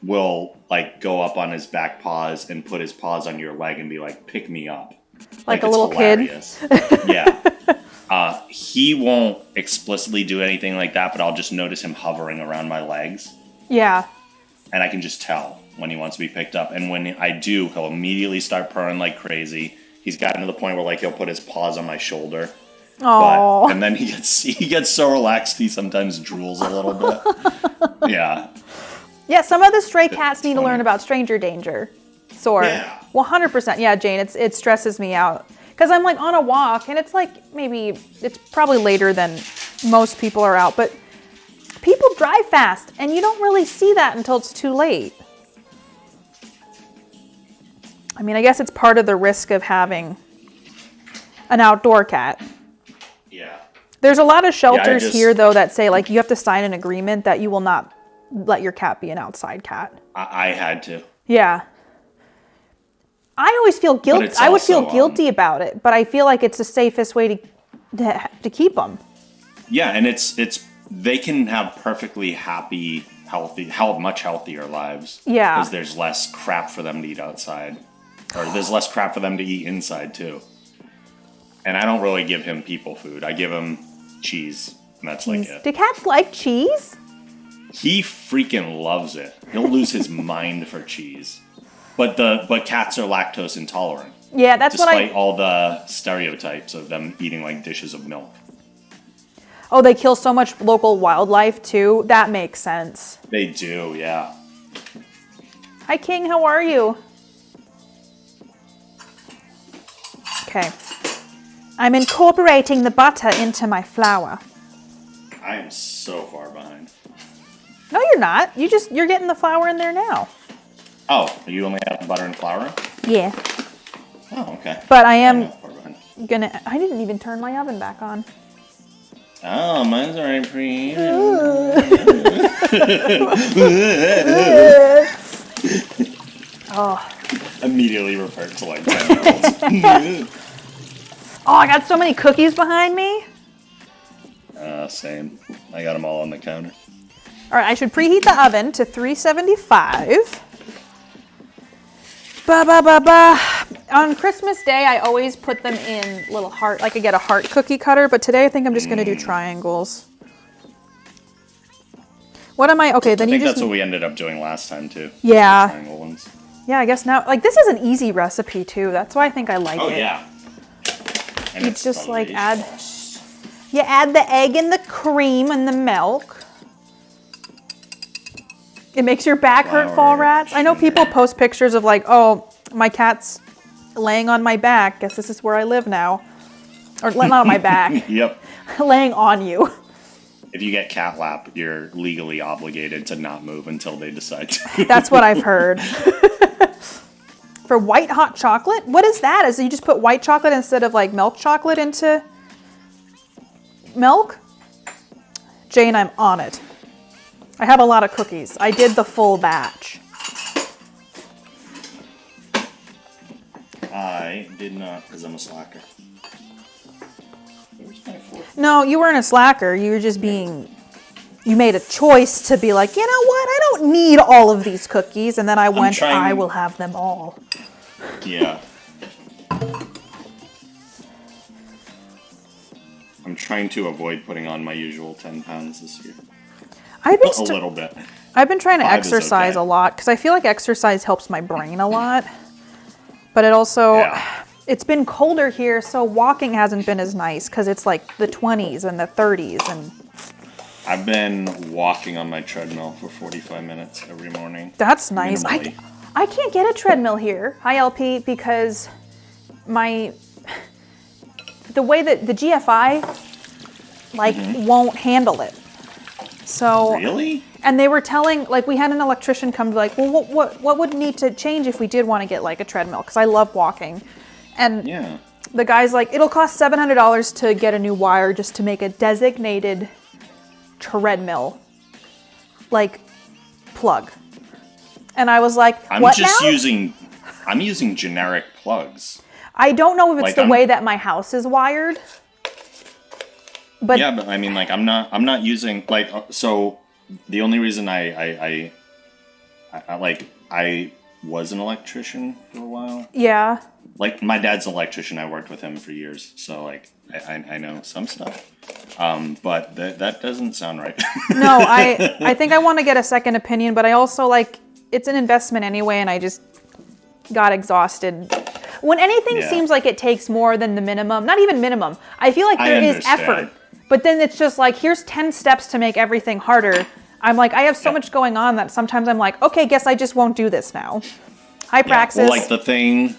will like go up on his back paws and put his paws on your leg and be like, pick me up. Like a little hilarious kid. Yeah. He won't explicitly do anything like that, but I'll just notice him hovering around my legs. Yeah. And I can just tell when he wants to be picked up. And when I do, he'll immediately start purring like crazy. He's gotten to the point where like he'll put his paws on my shoulder. Oh. And then he gets so relaxed he sometimes drools a little bit. Yeah. Yeah, some of the stray cats need to learn about stranger danger. Sword. Yeah. 100%. Yeah, Jane, it stresses me out. Because I'm like on a walk and it's like maybe, it's probably later than most people are out, but people drive fast and you don't really see that until it's too late. I mean, I guess it's part of the risk of having an outdoor cat. Yeah. There's a lot of shelters here though that say like you have to sign an agreement that you will not let your cat be an outside cat. I had to. Yeah. I always feel guilty. I would feel guilty about it, but I feel like it's the safest way to keep them. Yeah, and it's they can have perfectly happy, healthy, much healthier lives. Yeah. Because there's less crap for them to eat outside. Or there's less crap for them to eat inside, too. And I don't really give him people food. I give him cheese, and that's like it. Do cats like cheese? He freaking loves it. He'll lose his mind for cheese. But cats are lactose intolerant. Yeah, that's despite all the stereotypes of them eating like dishes of milk. Oh, they kill so much local wildlife too. That makes sense. They do, yeah. Hi, King. How are you? Okay. I'm incorporating the butter into my flour. I am so far behind. No, you're not. You're getting the flour in there now. Oh, you only have butter and flour? Yeah. Oh, okay. But I am gonna. I didn't even turn my oven back on. Oh, mine's already preheated. Oh. Immediately revert to like 10-year-olds. Oh, I got so many cookies behind me. Same. I got them all on the counter. All right, I should preheat the oven to 375. On Christmas Day, I always put them in little heart, like I get a heart cookie cutter, but today I think I'm just going to do triangles. What am I? Okay, then I think that's what we ended up doing last time too. Yeah. Triangle ones. Yeah, I guess now, like this is an easy recipe too. That's why I think I like it. Oh yeah. And it's just like you add the egg and the cream and the milk. It makes your back hurt, fall rats. I know people post pictures of like, oh, my cat's laying on my back. Guess this is where I live now. Or not on my back. Yep. Laying on you. If you get cat lap, you're legally obligated to not move until they decide to. That's what I've heard. For white hot chocolate? What is that? Is you just put white chocolate instead of like milk chocolate into milk? Jane, I'm on it. I have a lot of cookies. I did the full batch. I did not, because I'm a slacker. No, you weren't a slacker. You were just being. You made a choice to be like, you know what? I don't need all of these cookies, and then I went. I will have them all. Yeah. I'm trying to avoid putting on my usual 10 pounds this year. I've been a little bit. I've been trying to 5 is exercise okay. a lot because I feel like exercise helps my brain a lot. But it also, it's been colder here, so walking hasn't been as nice because it's like the 20s and the 30s. And I've been walking on my treadmill for 45 minutes every morning. That's nice. Minimally. I can't get a treadmill here, hi LP, because the way that the GFI won't handle it. So Really? And they were telling, like, we had an electrician come to like, well, what would need to change if we did want to get like a treadmill? Because I love walking. And the guy's like, it'll cost $700 to get a new wire just to make a designated treadmill, like, plug. And I was like, I'm using generic plugs. I don't know if it's Like, the way that my house is wired. But yeah, but I mean, like, I'm not using, like, so the only reason I was an electrician for a while. Yeah. Like, my dad's an electrician. I worked with him for years, so like I know some stuff. But that doesn't sound right. No, I think I want to get a second opinion, but I also like it's an investment anyway, and I just got exhausted. When anything seems like it takes more than the minimum, not even minimum, I feel like there is effort. But then it's just like, here's 10 steps to make everything harder. I'm like, I have so much going on that sometimes I'm like, okay, guess I just won't do this now. Hi, Praxis. Well, like the thing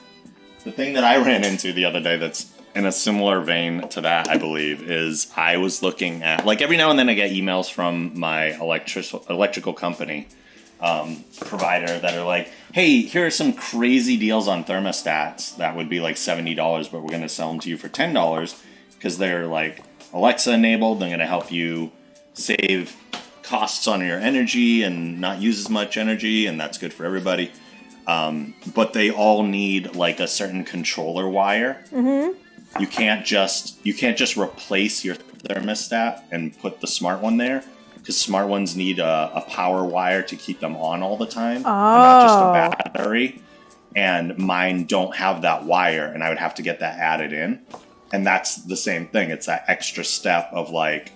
that I ran into the other day that's in a similar vein to that, I believe, is I was looking at, like, every now and then I get emails from my electrical company provider that are like, hey, here are some crazy deals on thermostats that would be like $70, but we're going to sell them to you for $10 because they're like Alexa enabled. They're going to help you save costs on your energy and not use as much energy, and that's good for everybody. But they all need like a certain controller wire. Mm-hmm. You can't just replace your thermostat and put the smart one there, because smart ones need a power wire to keep them on all the time, and not just a battery. And mine don't have that wire, and I would have to get that added in. And that's the same thing. It's that extra step of like,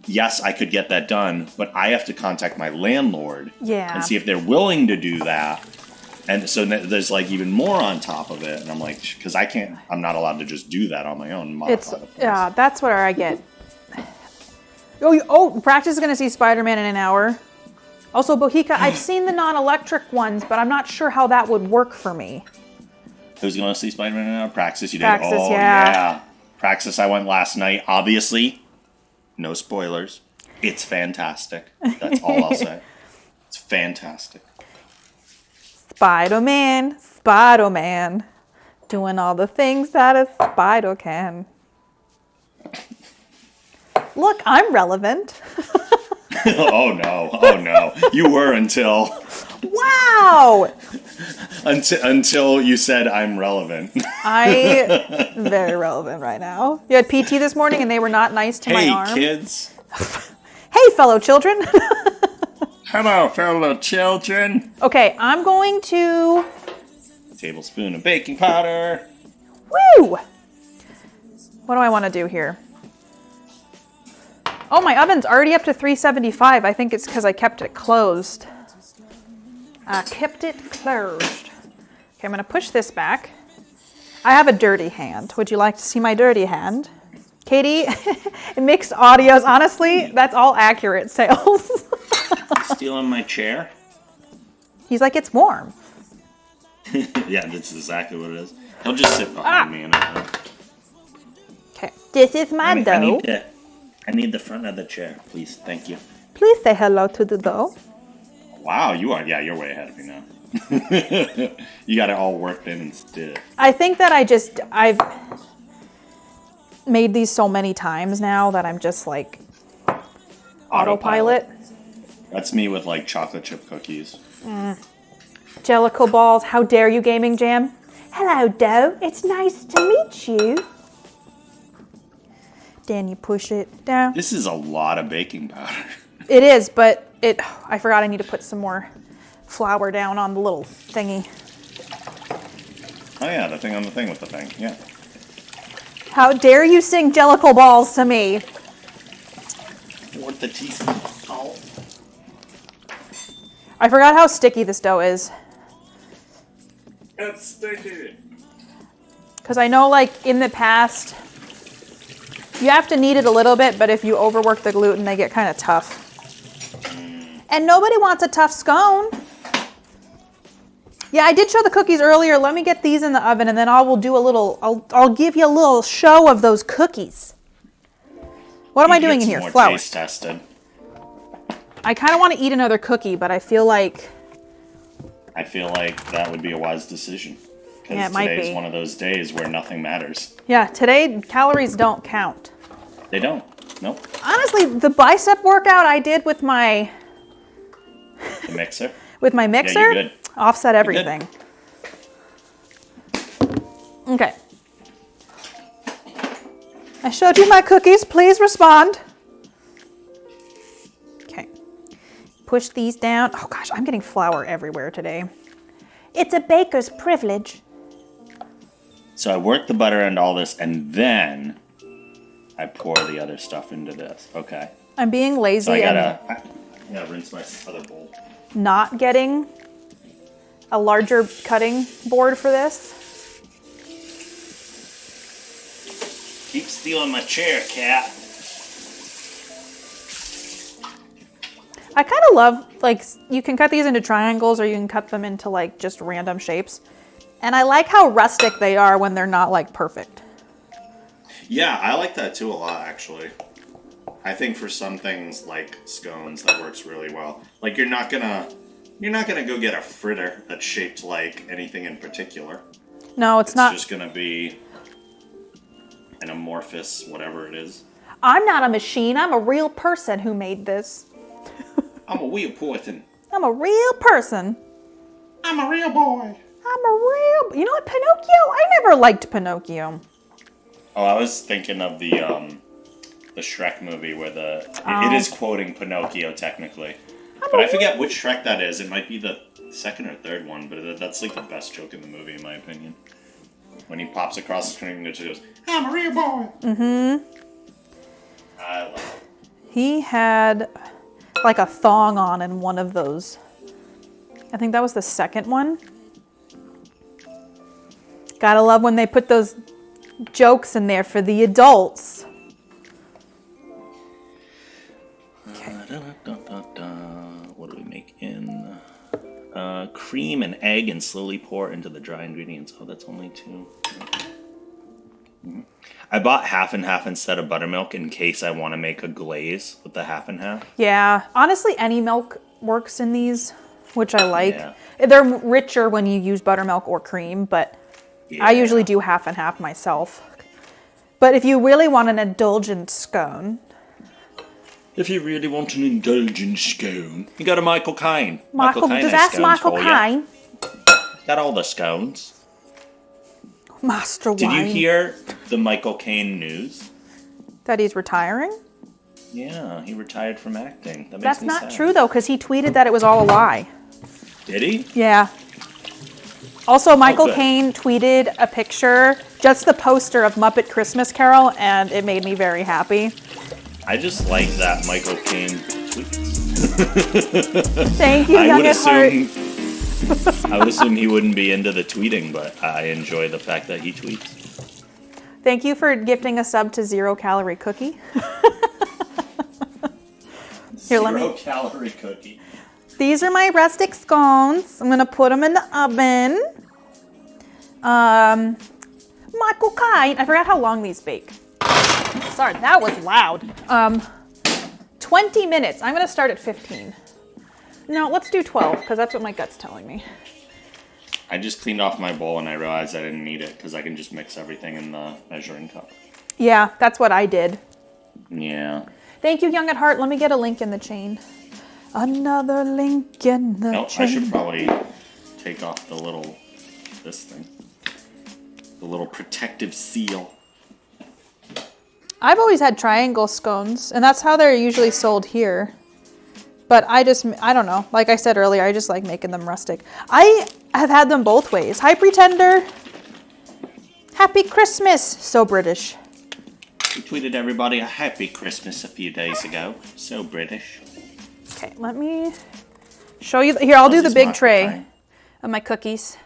yes, I could get that done, but I have to contact my landlord and see if they're willing to do that. And so there's like even more on top of it. And I'm like, because I'm not allowed to just do that on my own. Yeah, that's where I get. Oh, Practice is going to see Spider-Man in an hour. Also, Bohica, I've seen the non-electric ones, but I'm not sure how that would work for me. Who's going to see Spider-Man in an hour? Praxis, you did? Praxis, oh, yeah. Praxis, I went last night. Obviously, no spoilers. It's fantastic. That's all I'll say. It's fantastic. Spider-Man, doing all the things that a spider can. Look, I'm relevant. Oh no. You were until... Wow! Until you said I'm relevant. I'm very relevant right now. You had PT this morning and they were not nice to my arm. Hey, kids. Hey, fellow children. Hello, fellow children. Okay, I'm going to... A tablespoon of baking powder. Woo! What do I want to do here? Oh, my oven's already up to 375. I think it's because I kept it closed. I kept it closed. Okay, I'm going to push this back. I have a dirty hand. Would you like to see my dirty hand? Katie, mixed audios. Honestly, that's all accurate sales. Stealing my chair? He's like, it's warm. Yeah, that's exactly what it is. He'll just sit behind me. Okay, this is my dough. I need the front of the chair, please. Thank you. Please say hello to the dough. Wow, you are. Yeah, you're way ahead of me now. You got it all worked in and stiff. I think that I've made these so many times now that I'm just like autopilot. That's me with like chocolate chip cookies. Jellicle balls. How dare you, Gaming Jam? Hello, dough. It's nice to meet you. Then you push it down. This is a lot of baking powder. It is, but I forgot I need to put some more flour down on the little thingy. Oh yeah, the thing on the thing with the thing, yeah. How dare you sing Jellicle Balls to me? Worth the teaspoon of salt. I forgot how sticky this dough is. It's sticky. Because I know, like, in the past, you have to knead it a little bit, but if you overwork the gluten, they get kind of tough. And nobody wants a tough scone. Yeah, I did show the cookies earlier. Let me get these in the oven, and then I'll give you a little show of those cookies. What am I doing in here? Flour. Taste tested. I kind of want to eat another cookie, but I feel like that would be a wise decision. Yeah, it might today's be. one of those days where nothing matters. Yeah, today calories don't count. They don't. Nope. Honestly, the bicep workout I did with my The mixer. mixer you're good. offset You're everything. Okay. I showed you my cookies. Please respond. Okay. Push these down. Oh gosh, I'm getting flour everywhere today. It's a baker's privilege. So I work the butter into all this, and then I pour the other stuff into this. Okay. I'm being lazy So I and gotta rinse my other bowl. not getting a larger cutting board for this. Keep stealing my chair, cat. I kind of love, like, you can cut these into triangles or you can cut them into, like, just random shapes. And I like how rustic they are when they're not, like, perfect. Yeah, I like that too a lot, actually. I think for some things like scones, that works really well. Like you're not gonna go get a fritter that's shaped like anything in particular. No, it's not. It's just gonna be an amorphous whatever it is. I'm not a machine. I'm a real person who made this. I'm a real person. I'm a real person. I'm a real boy. You know what, Pinocchio? I never liked Pinocchio. Oh, I was thinking of the Shrek movie where it is quoting Pinocchio technically, but I forget which Shrek that is. It might be the second or third one, but that's like the best joke in the movie in my opinion. When he pops across the screen and just goes, "I'm a real boy." Mm-hmm. I love it. He had like a thong on in one of those. I think that was the second one. Gotta love when they put those jokes in there for the adults. Okay. What do we make in? Cream and egg and slowly pour into the dry ingredients. Oh, that's only 2. Mm-hmm. I bought half and half instead of buttermilk in case I want to make a glaze with the half and half. Yeah, honestly, any milk works in these, which I like. Yeah. They're richer when you use buttermilk or cream, but I usually do half and half myself. But if you really want an indulgent scone... If you really want an indulgent scone, you go to Michael Caine. Michael, Caine just has ask scones Michael for you. Caine. Got all the scones. Master Did Wine. you hear the Michael Caine news? That he's retiring? Yeah, he retired from acting. That makes That's me not sad. true, though, because he tweeted that it was all a lie. Did he? Yeah. Also, Michael good. Caine tweeted a picture, just the poster of Muppet Christmas Carol, and it made me very happy. I just like that Michael Caine tweets. Thank you, Young at Heart. I would assume he wouldn't be into the tweeting, but I enjoy the fact that he tweets. Thank you for gifting a sub to 0 Calorie Cookie. Here, let me. 0 calorie cookie. These are my rustic scones. I'm gonna put them in the oven. Michael Caine. I forgot how long these bake. Sorry, that was loud. 20 minutes. I'm gonna start at 15. No, let's do 12 because that's what my gut's telling me. I just cleaned off my bowl and I realized I didn't need it because I can just mix everything in the measuring cup. Yeah, that's what I did. Yeah. Thank you, Young at Heart. Let me get a link in the chain. Another link in the chain. I should probably take off this thing. The little protective seal. I've always had triangle scones, and that's how they're usually sold here. But I don't know. Like I said earlier, I just like making them rustic. I have had them both ways. Hi, Pretender. Happy Christmas. So British. We tweeted everybody a happy Christmas a few days ago. So British. Okay, let me show you. Here, I'll do the This is big not the tray time. of my cookies.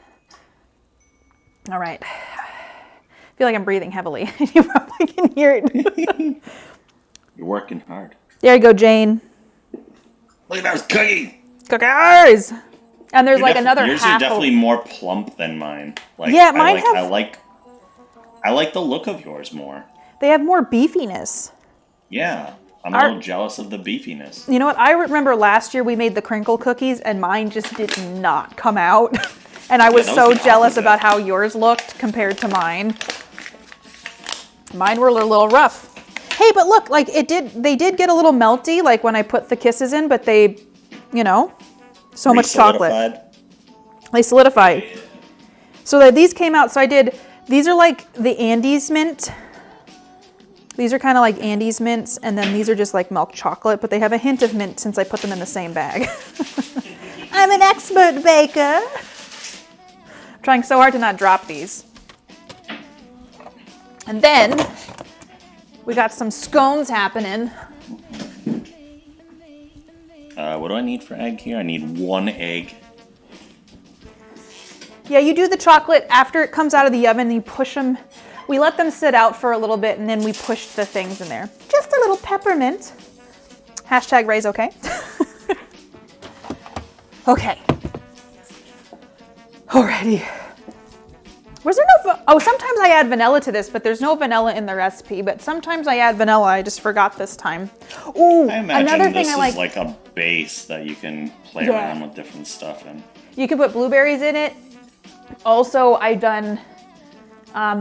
All right. I feel like I'm breathing heavily. You probably can hear it. You're working hard. There you go, Jane. Look at those cookies! Cookies! And there's like another Yours half. are definitely more plump than mine. Like, Yeah, mine have- I like the look of yours more. They have more beefiness. Yeah, I'm a little jealous of the beefiness. You know what? I remember last year we made the crinkle cookies and mine just did not come out. And I was that so was the jealous opposite. about how yours looked compared to mine. Mine were a little rough. Hey, but look, like they did get a little melty, like when I put the kisses in, but they, you know, so much chocolate. Re-solidified. They solidified. So that these came out, so these are like the Andes mint. These are kind of like Andes mints, and then these are just like milk chocolate, but they have a hint of mint since I put them in the same bag. I'm an expert baker. I'm trying so hard to not drop these. And then we got some scones happening. What do I need for egg here? I need 1 egg. Yeah, you do the chocolate after it comes out of the oven, you push them. We let them sit out for a little bit, and then we push the things in there. Just a little peppermint. Hashtag Ray's okay. Okay. Alrighty. Was there no, sometimes I add vanilla to this, but there's no vanilla in the recipe, but sometimes I add vanilla, I just forgot this time. Ooh, I imagine another this thing I is like a base that you can play Yeah. around with different stuff in. You can put blueberries in it. Also, I've done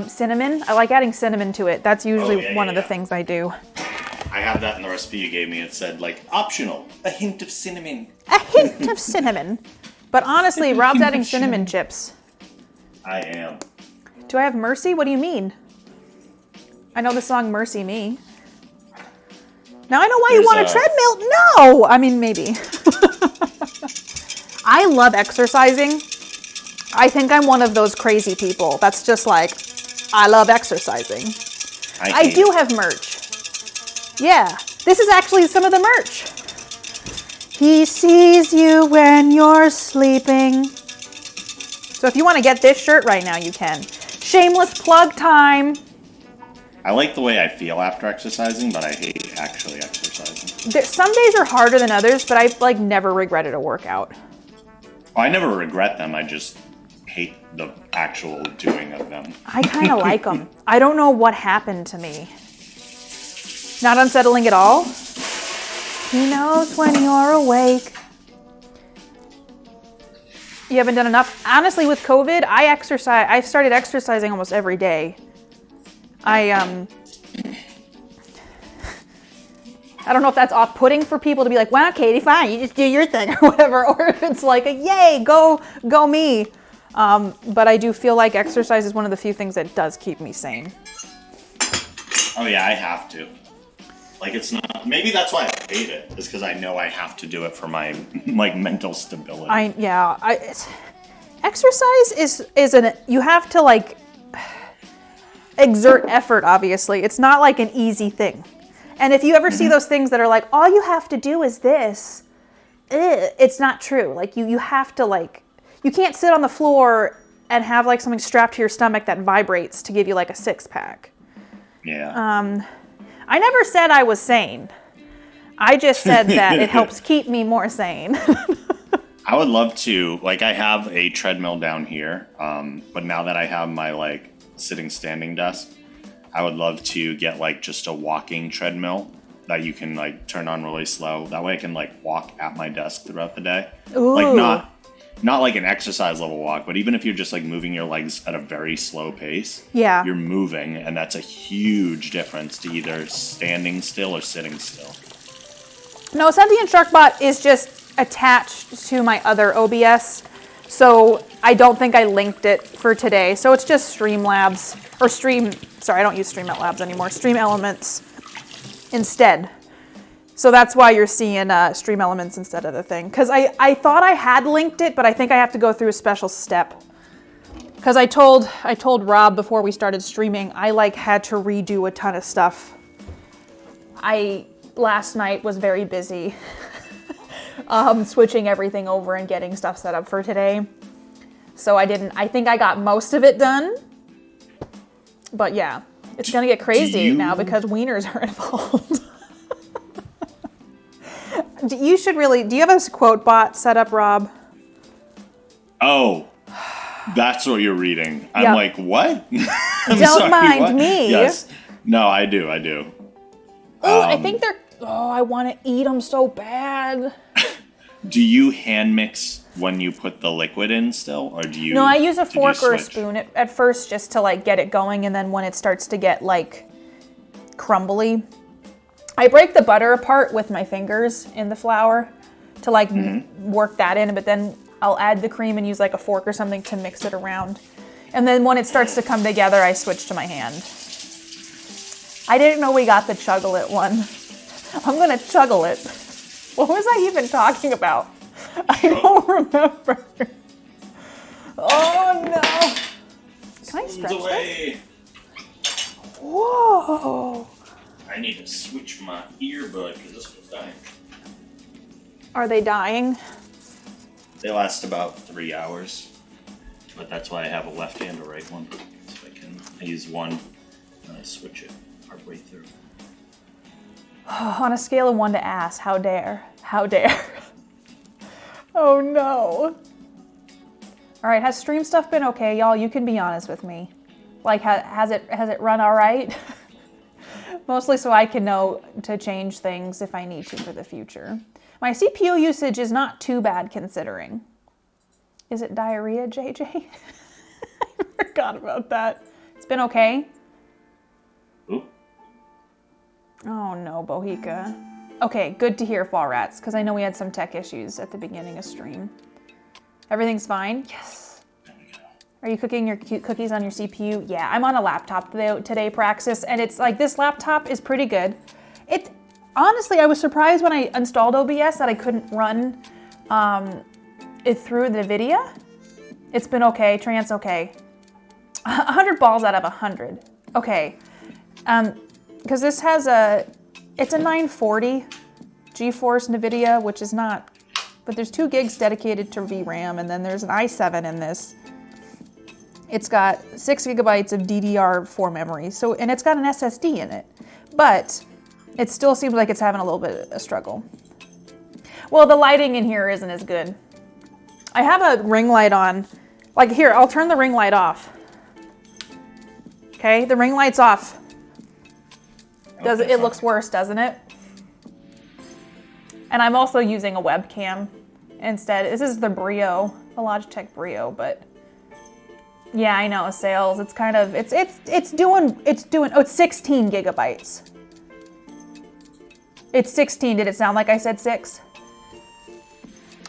cinnamon. I like adding cinnamon to it. That's usually one of the things I do. I have that in the recipe you gave me. It said, like, optional, a hint of cinnamon. A hint of cinnamon. But honestly, Rob's adding cinnamon chips. I am. Do I have Mercy? What do you mean? I know the song Mercy Me. Now I know why you There's want a treadmill. No! I mean, maybe. I love exercising. I think I'm one of those crazy people that's just like, I love exercising. I hate do it. have merch. Yeah, this is actually some of the merch. He sees you when you're sleeping. So if you want to get this shirt right now, you can. Shameless plug time. I like the way I feel after exercising, but I hate actually exercising. Some days are harder than others, but I've like never regretted a workout. I never regret them. I just hate the actual doing of them. I kind of like them. I don't know what happened to me. Not unsettling at all. He knows when you're awake. You haven't done enough. Honestly, with COVID, I started exercising almost every day. I don't know if that's off-putting for people to be like, wow, Katie, fine, you just do your thing or whatever, or if it's like a yay, go me. But I do feel like exercise is one of the few things that does keep me sane. Oh yeah, I have to. Like, it's not, maybe that's why I hate it, is because I know I have to do it for my, like, mental stability. Exercise you have to like exert effort, obviously. It's not like an easy thing. And if you ever see those things that are like, all you have to do is this, it's not true. Like you have to like, you can't sit on the floor and have like something strapped to your stomach that vibrates to give you like a 6-pack. Yeah. I never said I was sane. I just said that it helps keep me more sane. I would love to, like, I have a treadmill down here, but now that I have my, like, standing desk, I would love to get, like, just a walking treadmill that you can, like, turn on really slow. That way I can, like, walk at my desk throughout the day. Ooh. Like, not like an exercise level walk, but even if you're just, like, moving your legs at a very slow pace, Yeah. you're moving, and that's a huge difference to either standing still or sitting still. No, Sentient Sharkbot is just attached to my other OBS, so I don't think I linked it for today. So it's just Streamlabs. or Stream, sorry, I don't use Stream Labs anymore, Stream Elements instead. So that's why you're seeing Stream Elements instead of the thing. Because I thought I had linked it, but I think I have to go through a special step. Because I told Rob before we started streaming, I like had to redo a ton of stuff. Last night was very busy switching everything over and getting stuff set up for today. So I think I got most of it done. But yeah, it's gonna get crazy now because wieners are involved. You should really, do you have a quote bot set up, Rob? Oh, that's what you're reading. I'm Yep. like, what? I'm Don't sorry, mind what? me. Yes. No, I do. Oh, I think they're, I want to eat them so bad. Do you hand mix when you put the liquid in still, or do you? No, I use a did you fork or a switch? spoon at first just to like get it going, and then when it starts to get like crumbly, I break the butter apart with my fingers in the flour to like work that in, but then I'll add the cream and use like a fork or something to mix it around. And then when it starts to come together, I switch to my hand. I didn't know we got the chuggle it one. I'm gonna chuggle it. What was I even talking about? I don't remember. Oh no. Can I stretch this? Whoa. I need to switch my earbud because this was dying. Are they dying? They last about 3 hours, but that's why I have a left and a right one. So I use one and I switch it partway through. On a scale of 1 to ass, how dare? How dare? Oh no. All right, has stream stuff been okay, y'all? You can be honest with me. Like, has it run all right? Mostly so I can know to change things if I need to for the future. My CPU usage is not too bad considering. Is it diarrhea, JJ? I forgot about that. It's been okay? Ooh. Oh no, Bohica. Okay, good to hear, Fall Rats, because I know we had some tech issues at the beginning of stream. Everything's fine? Yes. There we go. Are you cooking your cookies on your CPU? Yeah, I'm on a laptop today, Praxis, and it's like this laptop is pretty good. Honestly, I was surprised when I installed OBS that I couldn't run it through NVIDIA. It's been okay, Trance okay. 100 balls out of 100. Okay, because this has it's a 940 GeForce NVIDIA, which is not, but there's 2 gigs dedicated to VRAM, and then there's an i7 in this. It's got 6 gigabytes of DDR4 memory, and it's got an SSD in it, but it still seems like it's having a little bit of a struggle. Well, the lighting in here isn't as good. I have a ring light on. Like here, I'll turn the ring light off. Okay, the ring light's off. It looks worse, doesn't it? And I'm also using a webcam instead. This is the Brio, the Logitech Brio, but yeah, I know, sales. It's kind of, it's doing, oh, it's 16 gigabytes. It's 16. Did it sound like I said 6?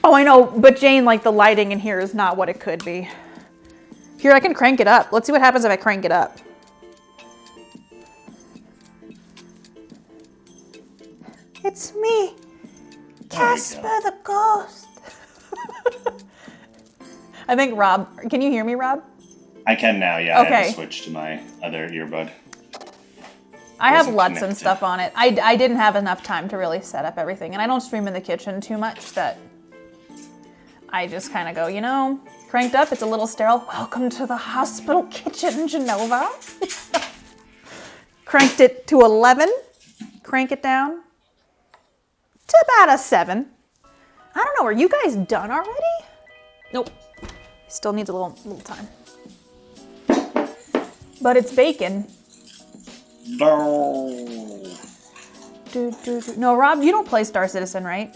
Oh, I know, but Jane, like the lighting in here is not what it could be. Here, I can crank it up. Let's see what happens if I crank it up. It's me, Casper the Ghost. I think Rob, can you hear me, Rob? I can now, yeah. Okay. I had to switch to my other earbud. I have Wasn't LUTs and connected. stuff on it. I didn't have enough time to really set up everything, and I don't stream in the kitchen too much that I just kind of go, cranked up, it's a little sterile. Welcome to the hospital kitchen, Genova. Cranked it to 11. Crank it down to about a 7. I don't know, are you guys done already? Nope. Still needs a little time. But it's bacon. No. No, Rob, you don't play Star Citizen, right?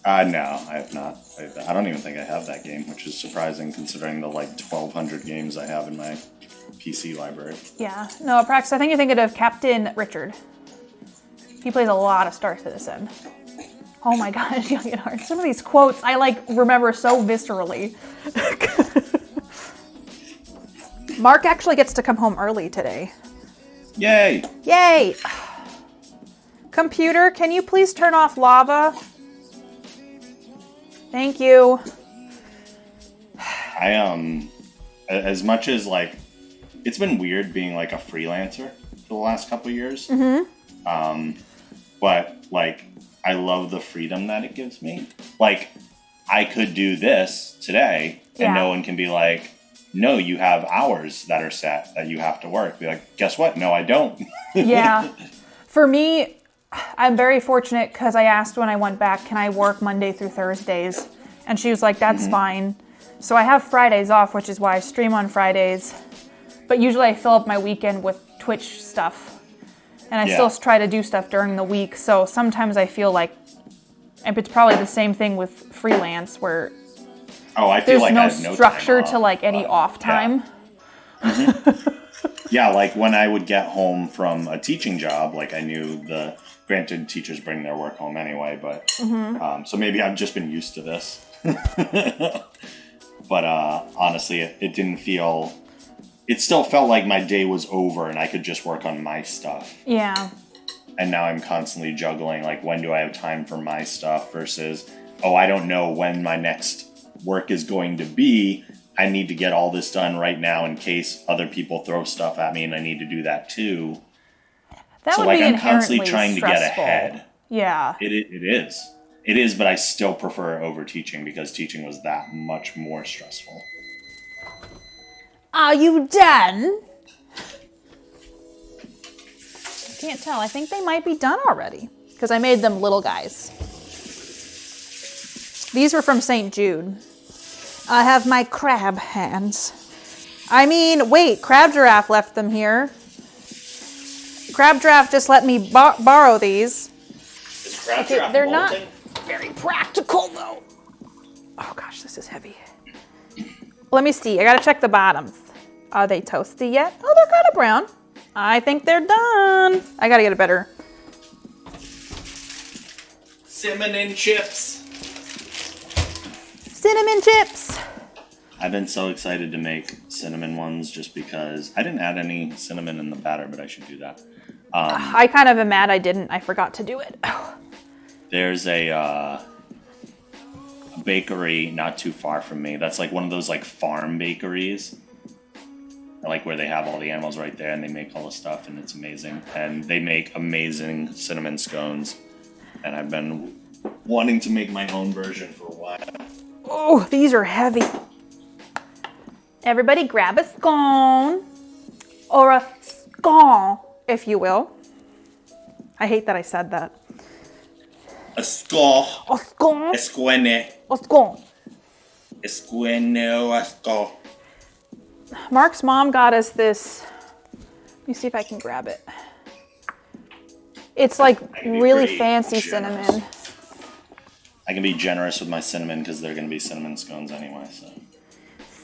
No, I have not. I don't even think I have that game, which is surprising considering the 1,200 games I have in my PC library. Yeah. No, Prax, I think you're thinking of Captain Richard. He plays a lot of Star Citizen. Oh my gosh, Young at Heart. Some of these quotes I remember so viscerally. Mark actually gets to come home early today. Yay! Yay! Computer, can you please turn off lava? Thank you. As much as like, it's been weird being like a freelancer for the last couple of years. Mm-hmm. But like, I love the freedom that it gives me. Like, I could do this today, and no one can be like, no, you have hours that are set that you have to work. Be like, guess what? No, I don't. Yeah. For me, I'm very fortunate because I asked when I went back, can I work Monday through Thursdays? And she was like, that's fine. So I have Fridays off, which is why I stream on Fridays. But usually I fill up my weekend with Twitch stuff. And I still try to do stuff during the week. So sometimes I feel like, and it's probably the same thing with freelance where I feel there's like no I have no structure time off, to like any off time. Yeah, like when I would get home from a teaching job, like I knew granted teachers bring their work home anyway, but so maybe I've just been used to this. But honestly, it didn't feel, it still felt like my day was over and I could just work on my stuff. Yeah. And now I'm constantly juggling, like, when do I have time for my stuff versus, I don't know when my next work is going to be. I need to get all this done right now in case other people throw stuff at me and I need to do that too. That so would like be I'm constantly inherently trying to get stressful. ahead. Yeah. It is, but I still prefer over teaching because teaching was that much more stressful. Are you done? Can't tell. I think they might be done already because I made them little guys. These were from St. Jude. I have my crab hands. I mean, wait, Crab Giraffe left them here. Crab Giraffe just let me borrow these. Is Crab Okay, Giraffe they're molting? not very practical though. Oh gosh, this is heavy. Let me see. I gotta check the bottoms. Are they toasty yet? Oh, they're kind of brown. I think they're done. I gotta get it better. Cinnamon chips. Cinnamon chips. I've been so excited to make cinnamon ones just because I didn't add any cinnamon in the batter, but I should do that. I kind of am mad I didn't. I forgot to do it. There's a bakery not too far from me. That's like one of those like farm bakeries. Like where they have all the animals right there and they make all the stuff and it's amazing. And they make amazing cinnamon scones. And I've been wanting to make my own version for a while. Oh, these are heavy. Everybody grab a scone. Or a scone, if you will. I hate that I said that. A skull. A scone. Esquene. A scone. Esqueno a skull. Mark's mom got us this. Let me see if I can grab it. It's like really pretty fancy generous. cinnamon. I can be generous with my cinnamon because they're going to be cinnamon scones anyway. So.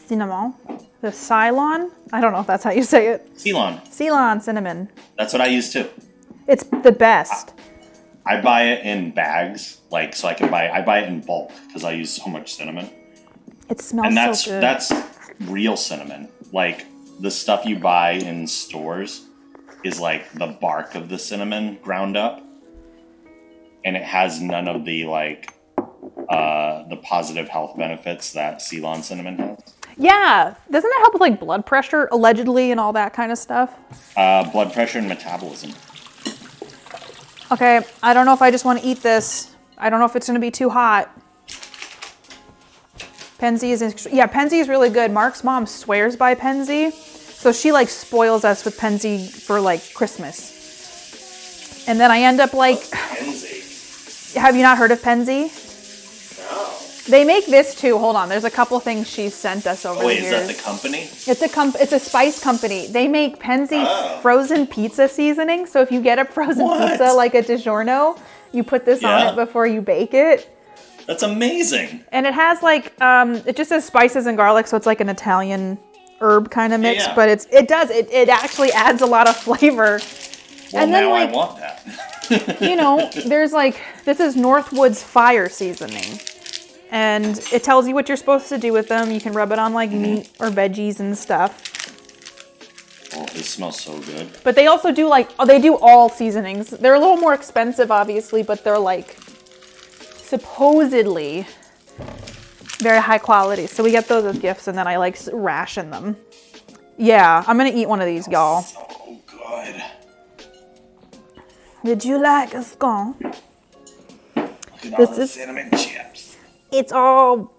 Cinnamon. The Ceylon? I don't know if that's how you say it. Ceylon. Ceylon cinnamon. That's what I use too. It's the best. I buy it in bags, like so I buy it in bulk because I use so much cinnamon. It smells And so good. that's real cinnamon. Like the stuff you buy in stores is like the bark of the cinnamon ground up, and it has none of the like the positive health benefits that Ceylon cinnamon has. Yeah. Doesn't it help with like blood pressure, allegedly, and all that kind of stuff? Blood pressure and metabolism. Okay, I don't know if I just want to eat this. I don't know if it's going to be too hot. Penzi is really good. Mark's mom swears by Penzi. So she like spoils us with Penzi for like Christmas. And then I end up like, Penzi. have you not heard of Penzi? No. They make this too. Hold on. There's a couple things she's sent us over the Wait, years. is that the company? It's a spice company. They make Penzi frozen pizza seasoning. So if you get a frozen pizza like a DiGiorno, you put this on it before you bake it. That's amazing. And it has like it just says spices and garlic, so it's like an Italian herb kind of mix. Yeah. But it actually adds a lot of flavor. Well, and then now like I want that. you know, there's like this is Northwood's fire seasoning. And it tells you what you're supposed to do with them. You can rub it on like meat or veggies and stuff. Oh, this smells so good. But they also do like, oh, they do all seasonings. They're a little more expensive, obviously, but they're like supposedly very high quality. So we get those as gifts, and then I like ration them. Yeah, I'm gonna eat one of these, y'all. So good. Did you like a scone? Look at all This the is- cinnamon chips. It's all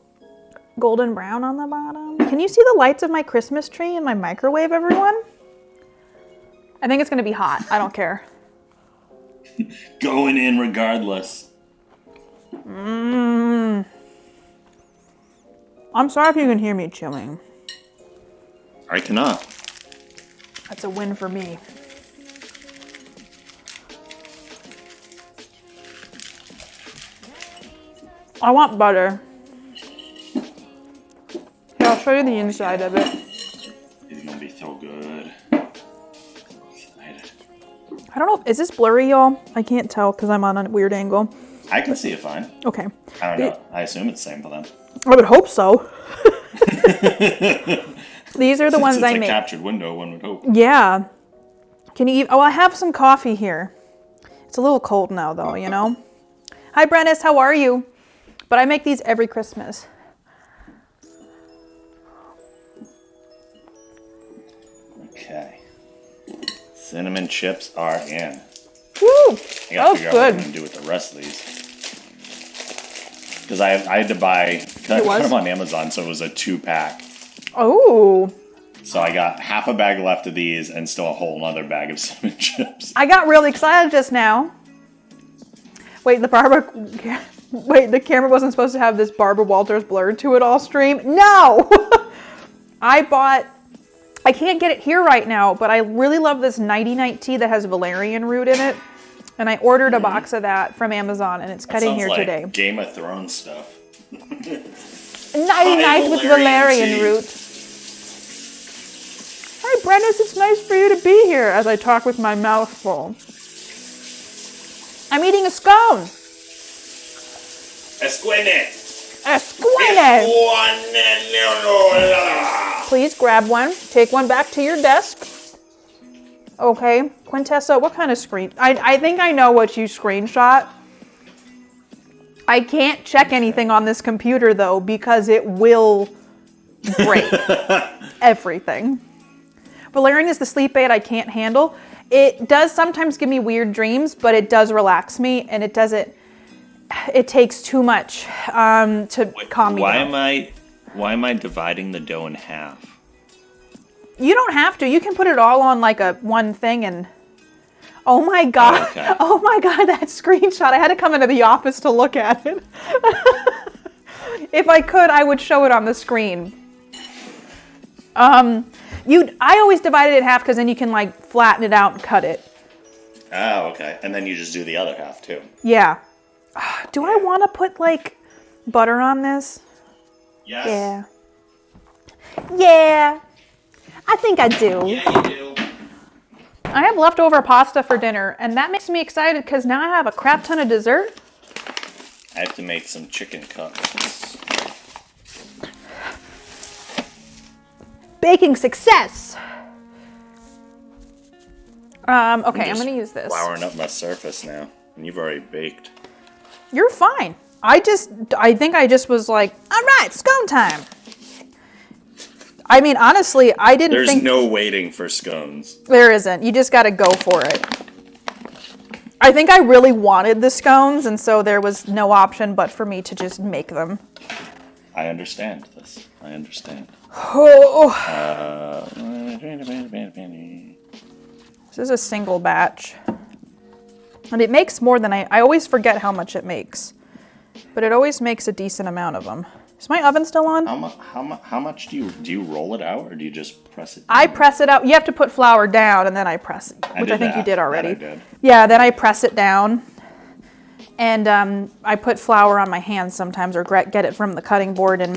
golden brown on the bottom. Can you see the lights of my Christmas tree in my microwave, everyone? I think it's gonna be hot. I don't care. Going in regardless. I'm sorry if you can hear me chewing. I cannot. That's a win for me. I want butter. Here, I'll show you the inside of it. It's gonna be so good. Excited. I don't know, is this blurry, y'all? I can't tell because I'm on a weird angle. I can see it fine. Okay. I don't know. I assume it's the same for them. I would hope so. These are the ones Since I it's a make. captured window, one would hope. Yeah. Can you eat? Oh, I have some coffee here. It's a little cold now, though, you know? Hi, Brennis. How are you? But I make these every Christmas. Okay. Cinnamon chips are in. Woo! I gotta That was figure out what I'm good. gonna do with the rest of these. Because I had to buy, cause I It got was? them on Amazon, so it was a 2-pack. Oh. So I got half a bag left of these and still a whole other bag of cinnamon chips. I got really excited just now. Wait, the camera wasn't supposed to have this Barbara Walters blurred to it all stream? No! I can't get it here right now, but I really love this Nighty Night tea that has valerian root in it. And I ordered a box of that from Amazon, and it's cutting here like today. Game of Thrones stuff. Nighty Night with valerian tea. root. Hi, Brennis, it's nice for you to be here as I talk with my mouth full. I'm eating a scone. Esquine. Esquine. Please grab one. Take one back to your desk. Okay. Quintessa, what kind of screen? I think I know what you screenshot. I can't check anything on this computer, though, because it will break everything. Valerian is the sleep aid I can't handle. It does sometimes give me weird dreams, but it does relax me, and it doesn't. It takes too much to calm me down. Why am I dividing the dough in half? You don't have to. You can put it all on like a one thing and. Oh my god! Oh, okay. Oh my god! That screenshot! I had to come into the office to look at it. If I could, I would show it on the screen. I always divide it in half because then you can like flatten it out and cut it. Oh, okay. And then you just do the other half too. Yeah. Do I want to put like butter on this? Yes. Yeah. Yeah. I think I do. Yeah, you do. I have leftover pasta for dinner, and that makes me excited because now I have a crap ton of dessert. I have to make some chicken cutlets. Baking success. Okay, I'm just gonna use this. Flouring up my surface now, and you've already baked. You're fine. I think I just was like, all right, scone time. I mean, honestly, I didn't There's think... no waiting for scones. There isn't. You just gotta go for it. I think I really wanted the scones, and so there was no option but for me to just make them. I understand this. I understand. Oh. This is a single batch. And it makes more than I always forget how much it makes. But it always makes a decent amount of them. Is my oven still on? How much do you roll it out, or do you just press it down? I press it out. You have to put flour down and then I press it, which I think you did already. That I did. Yeah, then I press it down. And I put flour on my hands sometimes or get it from the cutting board and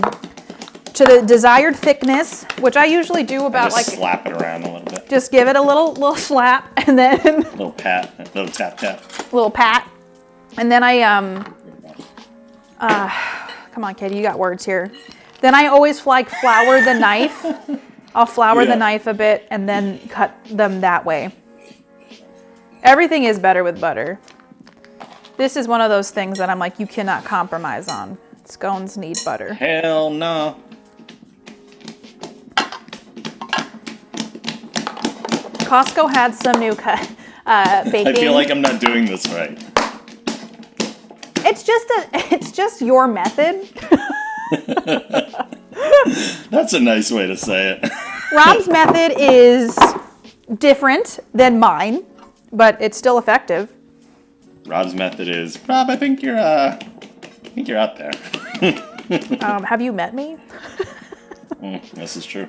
to the desired thickness, which I usually do about Just like slap it around a little bit. just give it a little slap and then Little pat, little tap tap. little pat. And then come on, Katie, you got words here. Then I always like flour the knife I'll flour the Yeah. knife a bit and then cut them that way. Everything is better with butter. This is one of those things that I'm like, you cannot compromise on. Scones need butter. Hell no. Costco had some new baking. I feel like I'm not doing this right. It's just your method. That's a nice way to say it. Rob's method is different than mine, but it's still effective. Rob's method is, Rob, I think you're out there. Have you met me? This is true.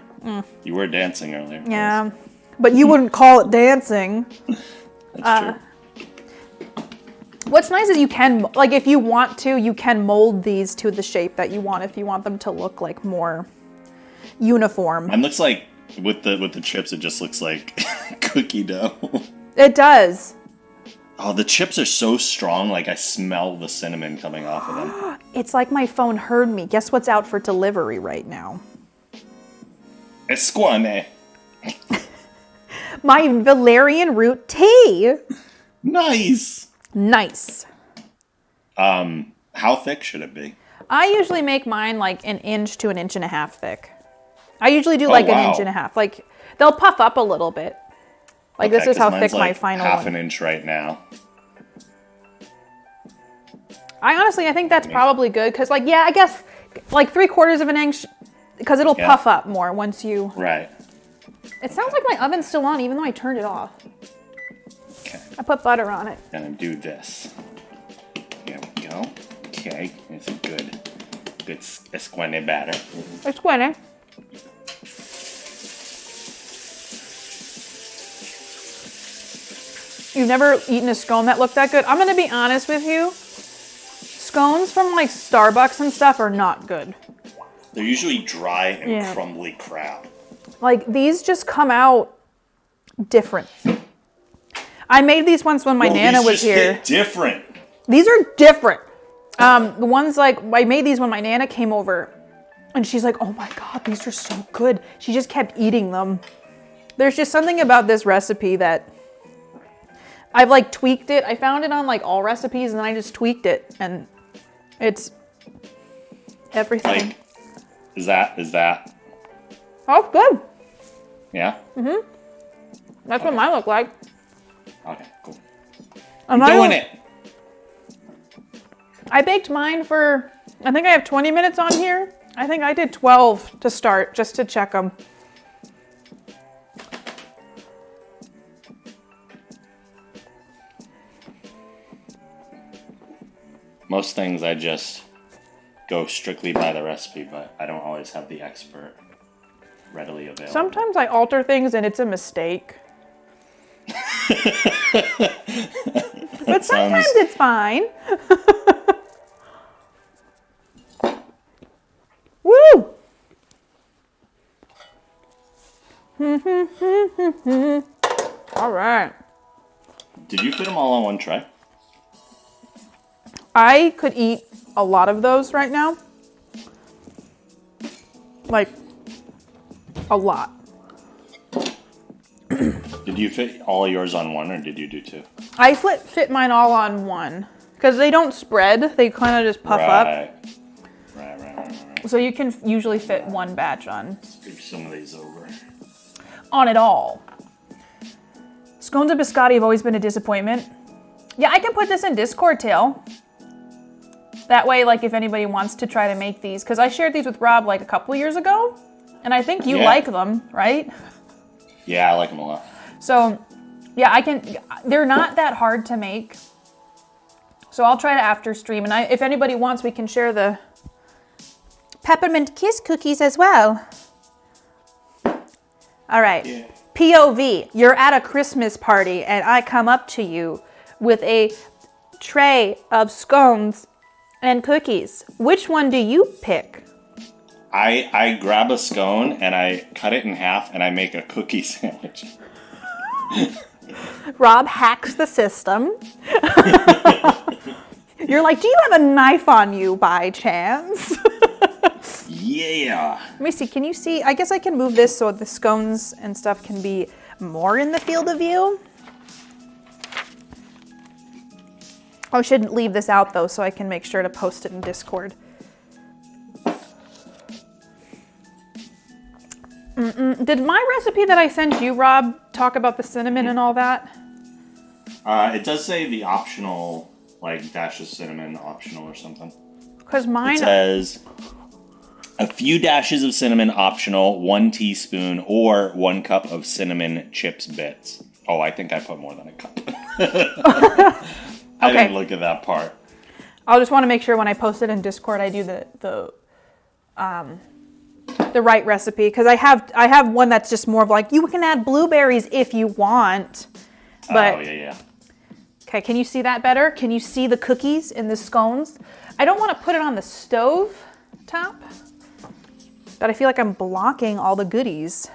You were dancing earlier. Yeah, but you wouldn't call it dancing. That's true. What's nice is you can, like, if you want to, you can mold these to the shape that you want if you want them to look like more uniform. Mine looks like, with the chips, it just looks like cookie dough. It does. Oh, the chips are so strong, like I smell the cinnamon coming off of them. It's like my phone heard me. Guess what's out for delivery right now? Esquane. My valerian root tea. Nice. Nice. How thick should it be? I usually make mine like an inch to an inch and a half thick. I usually do like an inch and a half. Like, they'll puff up a little bit. Like, Okay, this is 'cause how mine's thick my like final half one. an inch right now. I think that's probably good because, like, yeah, I guess like 3/4 of an inch because it'll Yeah. puff up more once you. Right. It sounds like my oven's still on even though I turned it off. Okay. I put butter on it. Gonna do this. Here we go. Okay. It's a good esquene batter. It's going. You've never eaten a scone that looked that good? I'm gonna be honest with you. Scones from like Starbucks and stuff are not good. They're usually dry and Yeah. crumbly crap. Like, these just come out different. I made these once when my Nana These was just here. hit different. These are different. The ones like, I made these when my Nana came over and she's like, oh my God, these are so good. She just kept eating them. There's just something about this recipe that I've like tweaked it. I found it on like all recipes and then I just tweaked it and it's everything. Like, is that? Oh, good. Yeah. That's what mine look like. Okay. Cool. I'm Doing not even- it. I baked mine for, I think I have 20 minutes on here. I think I did 12 to start, just to check them. Most things I just go strictly by the recipe, but I don't always have the expert readily available. Sometimes I alter things and it's a mistake. But sometimes it's fine. Woo! All right. Did you fit them all on one tray? I could eat a lot of those right now. Like, a lot. Did you fit all yours on one, or did you do two? I fit mine all on one. Because they don't spread, they kind of just puff up. Right. So you can usually fit one batch on Give some of these over. it all. Scones and biscotti have always been a disappointment. Yeah, I can put this in Discord too. That way, like, if anybody wants to try to make these, because I shared these with Rob like a couple years ago, and I think you like them, right? Yeah, I like them a lot. So, yeah, they're not that hard to make. So I'll try to after stream, and if anybody wants, we can share the peppermint kiss cookies as well. All right. Yeah. POV, you're at a Christmas party and I come up to you with a tray of scones and cookies. Which one do you pick? I grab a scone and I cut it in half and I make a cookie sandwich. Rob hacks the system. You're like, do you have a knife on you by chance? Yeah. Let me see. Can you see? I guess I can move this so the scones and stuff can be more in the field of view. I shouldn't leave this out though, so I can make sure to post it in Discord. Did my recipe that I sent you, Rob, talk about the cinnamon and all that? It does say the optional, like, dash of cinnamon optional or something. Because mine... It says a few dashes of cinnamon optional, 1 teaspoon, or 1 cup of cinnamon chips bits. Oh, I think I put more than a cup. I didn't look at that part. I'll just want to make sure when I post it in Discord, I do the right recipe, because I have one that's just more of like, you can add blueberries if you want. But, oh, yeah. Okay, can you see that better? Can you see the cookies in the scones? I don't want to put it on the stove top, but I feel like I'm blocking all the goodies.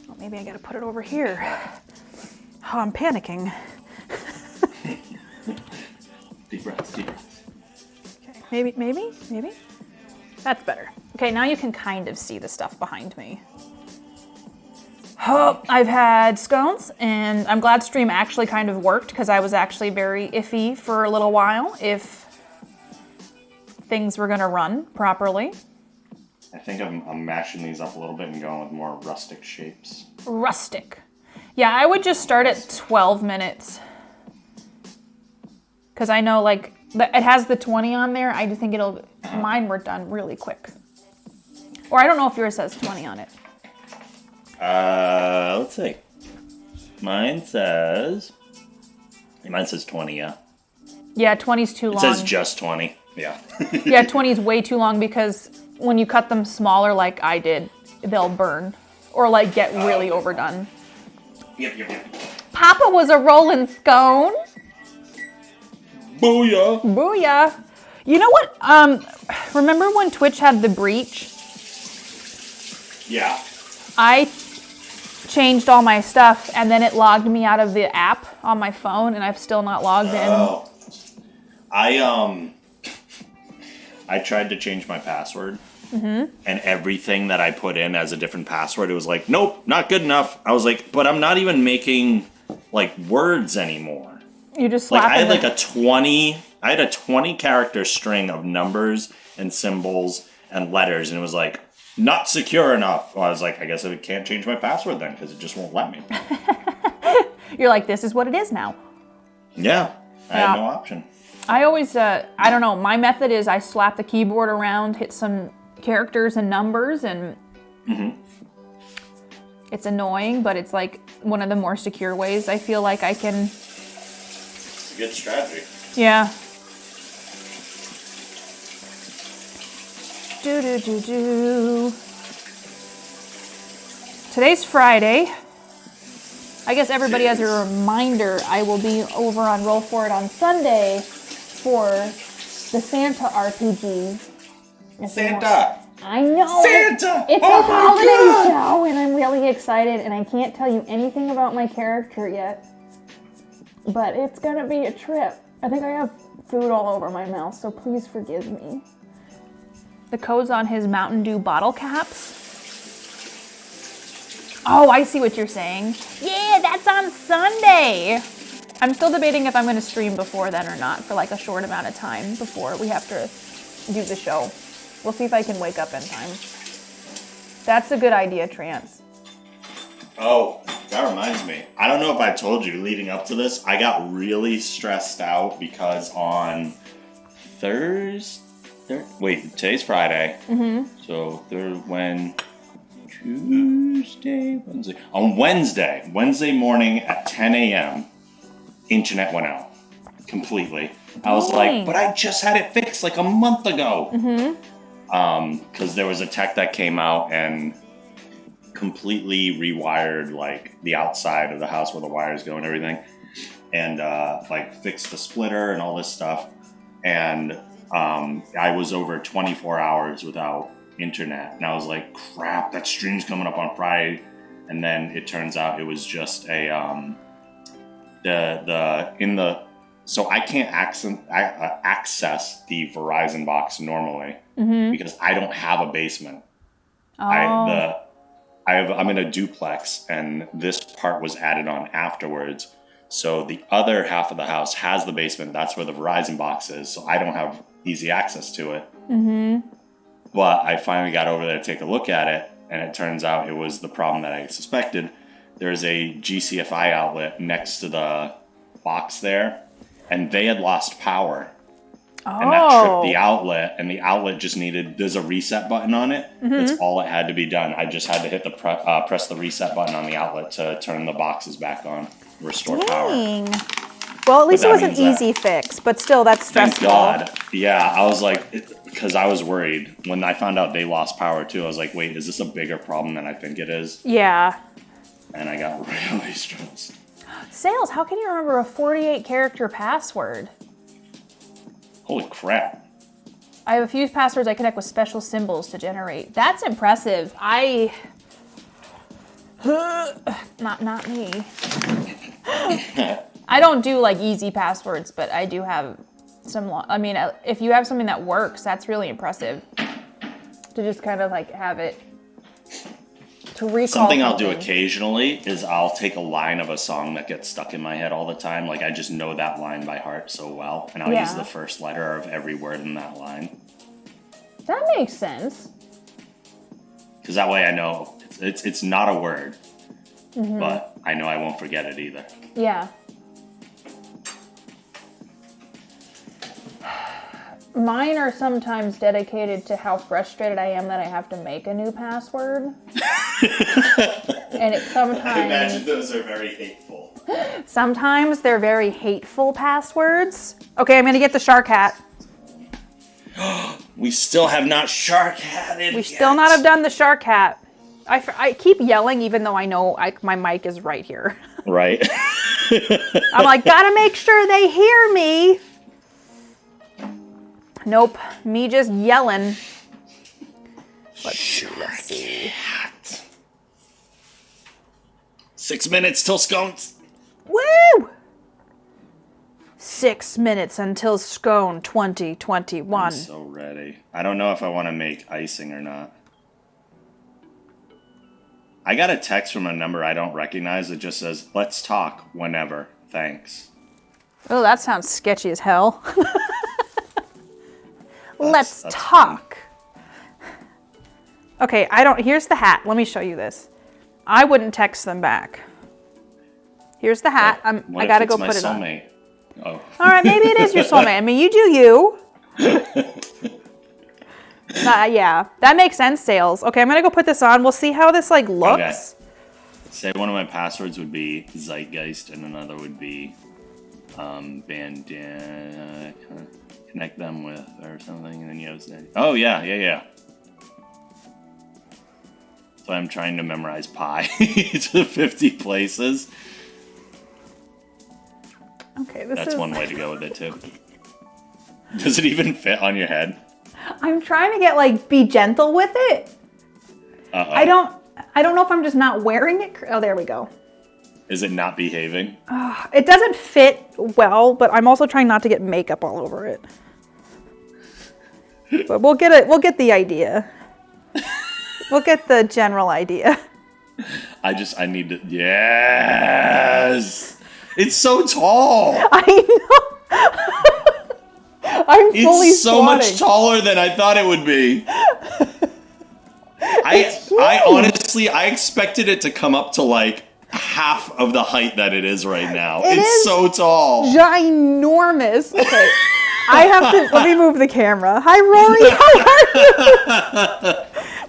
Oh, maybe I got to put it over here. Oh, I'm panicking. Deep breaths. Okay, maybe. That's better. Okay, now you can kind of see the stuff behind me. Oh, I've had scones, and I'm glad stream actually kind of worked, because I was actually very iffy for a little while if things were going to run properly. I think I'm mashing these up a little bit and going with more rustic shapes. Rustic. Yeah, I would just start at 12 minutes. Because I know, like, it has the 20 on there. I just think mine were done really quick. Or I don't know if yours says 20 on it. Let's see. Mine says 20, yeah. Yeah, 20's too long. It says just 20, yeah. Yeah, 20's way too long, because when you cut them smaller like I did, they'll burn. Or, like, get really overdone. Yep. Papa was a rolling scone. Booyah! Booyah. You know what? Remember when Twitch had the breach? Yeah. I changed all my stuff, and then it logged me out of the app on my phone, and I've still not logged in. Oh. I tried to change my password, and everything that I put in as a different password, it was like, nope, not good enough. I was like, but I'm not even making, like, words anymore. You just Like, slap I had in like a 20 character string of numbers and symbols and letters, and it was like, not secure enough. Well, I was like, I guess I can't change my password then, because it just won't let me. You're like, this is what it is now. Yeah, I had no option. I always, I don't know, my method is I slap the keyboard around, hit some characters and numbers, and it's annoying, but it's like one of the more secure ways I feel like I can... It's a good strategy. Yeah. Today's Friday. I guess everybody, as a reminder, I will be over on Roll For It on Sunday for the Santa RPG. Santa! I know! Santa! It's a holiday show, and I'm really excited, and I can't tell you anything about my character yet. But it's gonna be a trip. I think I have food all over my mouth, so please forgive me. The code's on his Mountain Dew bottle caps. Oh, I see what you're saying. Yeah, that's on Sunday. I'm still debating if I'm going to stream before then or not, for like a short amount of time before we have to do the show. We'll see if I can wake up in time. That's a good idea, Trance. Oh, that reminds me. I don't know if I told you leading up to this, I got really stressed out because on today's Friday. So Wednesday morning at 10 a.m., internet went out completely. I was like, but I just had it fixed like a month ago. Because there was a tech that came out and completely rewired like the outside of the house where the wires go and everything, and like fixed the splitter and all this stuff. And I was over 24 hours without internet, and I was like, crap, that stream's coming up on Friday. And then it turns out it was just a So I can't access the Verizon box normally because I don't have a basement. Oh. I'm in a duplex, and this part was added on afterwards. So the other half of the house has the basement. That's where the Verizon box is. So I don't have easy access to it. But I finally got over there to take a look at it, and it turns out it was the problem that I suspected. There's a GCFI outlet next to the box there, and they had lost power. And that tripped the outlet, and the outlet just there's a reset button on it. That's all it had to be done. I just had to hit the press the reset button on the outlet to turn the boxes back on, restore power. Well, at least it was an easy fix, but still, that's stressful. Thank God. Yeah, I was like, because I was worried. When I found out they lost power too, I was like, wait, is this a bigger problem than I think it is? Yeah. And I got really stressed. Sales, how can you remember a 48-character password? Holy crap. I have a few passwords I connect with special symbols to generate. That's impressive. Not me. I don't do like easy passwords, but I do have some, I mean, if you have something that works, that's really impressive. To just kind of like have it, to recall something I'll do occasionally is I'll take a line of a song that gets stuck in my head all the time. Like I just know that line by heart so well, and I'll use the first letter of every word in that line. That makes sense. Because that way I know it's not a word, but I know I won't forget it either. Yeah. Mine are sometimes dedicated to how frustrated I am that I have to make a new password. And it sometimes... I imagine those are very hateful. Sometimes they're very hateful passwords. Okay, I'm going to get the shark hat. We still have not shark hatted. We still not have done the shark hat. I keep yelling even though I know my mic is right here. Right. I'm like, gotta make sure they hear me. Nope, me just yelling. Let's see. 6 minutes till scones. Woo! 6 minutes until scone 2021. I'm so ready. I don't know if I want to make icing or not. I got a text from a number I don't recognize that just says, "Let's talk whenever. Thanks." Oh, that sounds sketchy as hell. Let's talk. Fun. Okay, here's the hat. Let me show you this. I wouldn't text them back. Here's the hat. I gotta go put it on. Oh. All right, maybe it is your soulmate. I mean, you do you. Yeah, that makes sense, Sales. Okay, I'm gonna go put this on. We'll see how this like looks. Okay. Say one of my passwords would be Zeitgeist, and another would be bandana. Connect them with or something, and then you have say, oh yeah. So I'm trying to memorize pi to 50 places. Okay, that's one way to go with it too. Does it even fit on your head? I'm trying to get be gentle with it. I don't know if I'm just not wearing it. Oh, there we go. Is it not behaving? It doesn't fit well, but I'm also trying not to get makeup all over it. But we'll get the idea. We'll get the general idea. I need to. Yes! It's so tall! I know! I'm fully It's so squatting. much taller than I thought it would be. I honestly, I expected it to come up to half of the height that it is right now. It's so tall. Ginormous. Okay. Let me move the camera. Hi, Rory. How are you?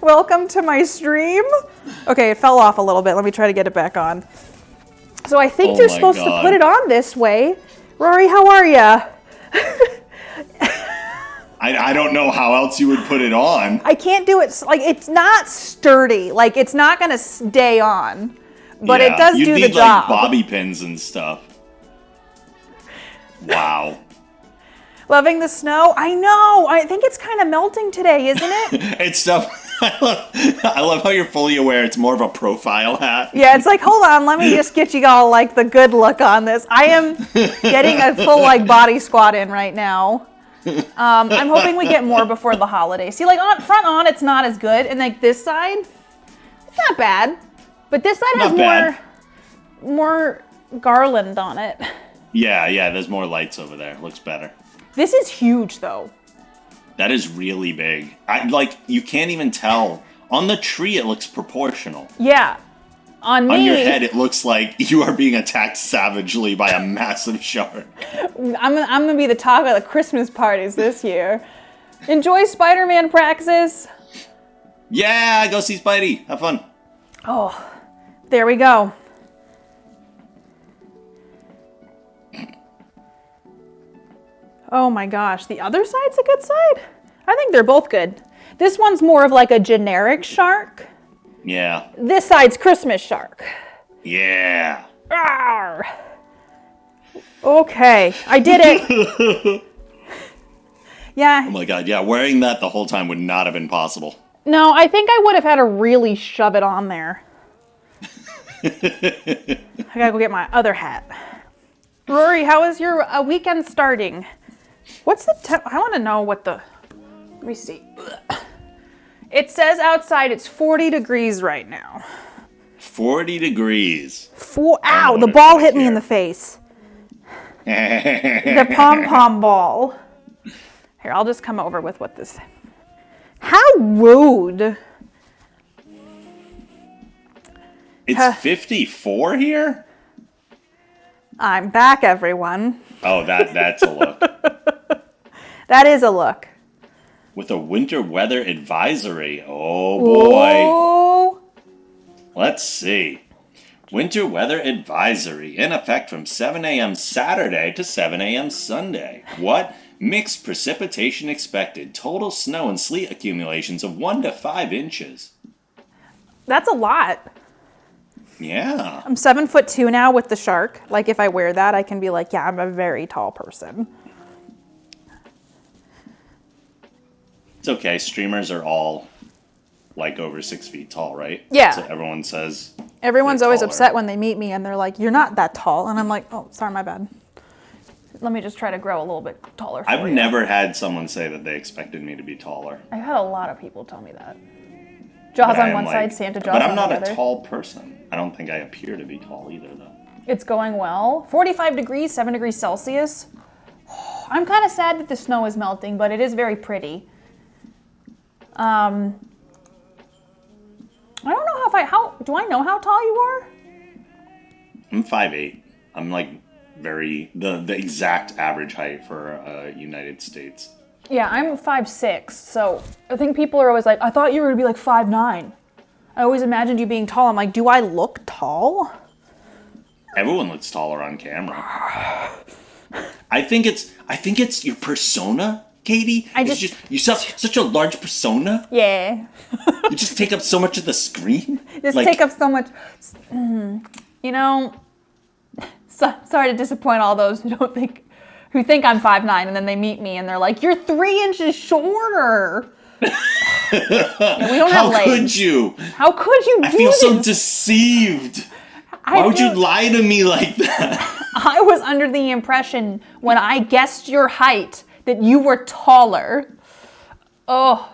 Welcome to my stream. Okay, it fell off a little bit. Let me try to get it back on. So I think you're supposed to put it on this way. Rory, how are you? I don't know how else you would put it on. I can't do it. It's not sturdy. It's not going to stay on. But it does do the job. You need bobby pins and stuff. Wow. Loving the snow? I know. I think it's kind of melting today, isn't it? It's stuff. I love how you're fully aware it's more of a profile hat. Yeah, it's like, hold on, let me just get you all like the good look on this. I am getting a full like body squat in right now. I'm hoping we get more before the holidays. See, like front on, it's not as good, and like this side, it's not bad, but this side has more garland on it. Yeah, there's more lights over there. Looks better. This is huge, though. That is really big. You can't even tell. On the tree, it looks proportional. Yeah. On me... On your head, it looks like you are being attacked savagely by a massive shark. I'm going to be the talk of the Christmas parties this year. Enjoy Spider-Man Praxis. Yeah, go see Spidey. Have fun. Oh, there we go. Oh my gosh, the other side's a good side? I think they're both good. This one's more of like a generic shark. Yeah. This side's Christmas shark. Yeah. Arr. Okay, I did it. Yeah. Oh my god, yeah, wearing that the whole time would not have been possible. No, I think I would have had to really shove it on there. I gotta go get my other hat. Rory, how is your weekend starting? What's the I want to know what the... Let me see. It says outside it's 40 degrees right now. 40 degrees. Ow, the ball hit me in the face. The pom-pom ball. Here, I'll just come over with what this... How rude. It's 54 here? I'm back, everyone. Oh, that's a look. That is a look. With a winter weather advisory. Oh, boy. Ooh. Let's see. Winter weather advisory in effect from 7 a.m. Saturday to 7 a.m. Sunday. What? Mixed precipitation expected. Total snow and sleet accumulations of 1 to 5 inches. That's a lot. Yeah. I'm 7'2" now with the shark. Like if I wear that, I can be like, yeah, I'm a very tall person. It's okay. Streamers are all like over 6 feet tall, right? Yeah. So everyone says. Everyone's they're always taller. upset when they meet me and they're like, you're not that tall. And I'm like, oh, sorry, my bad. Let me just try to grow a little bit taller for I've you. never had someone say that they expected me to be taller. I've had a lot of people tell me that. Jaws But I on am one like- side, Santa Jaws But on I'm the not other. a tall person. I don't think I appear to be tall either, though. It's going well. 45 degrees, 7 degrees Celsius. I'm kind of sad that the snow is melting, but it is very pretty. I don't know how do I know how tall you are? I'm 5'8". I'm like the exact average height for United States. Yeah, I'm 5'6", so I think people are always like, I thought you were gonna be like 5'9". I always imagined you being tall. I'm like, do I look tall? Everyone looks taller on camera. I think it's your persona, Katie. You have such a large persona. Yeah. You just take up so much of the screen. Take up so much. You know, sorry to disappoint all those who think I'm 5'9", and then they meet me and they're like, you're 3 inches shorter. Yeah, we don't have legs. How could you? How could you do I feel this? so deceived. Why would you lie to me like that? I was under the impression when I guessed your height that you were taller. Oh.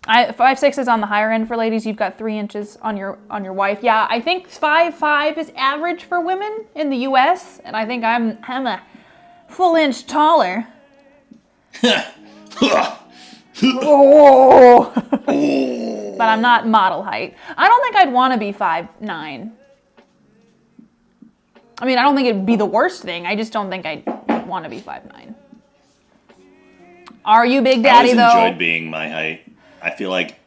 5'6" is on the higher end for ladies. You've got 3 inches on your wife. Yeah, I think 5'5" is average for women in the U.S. And I think I'm a full inch taller. Oh. But I'm not model height. I don't think I'd want to be 5'9". I mean, I don't think it'd be the worst thing. I just don't think I'd want to be 5'9". Are you Big Daddy, though? I always enjoyed being my height. I feel like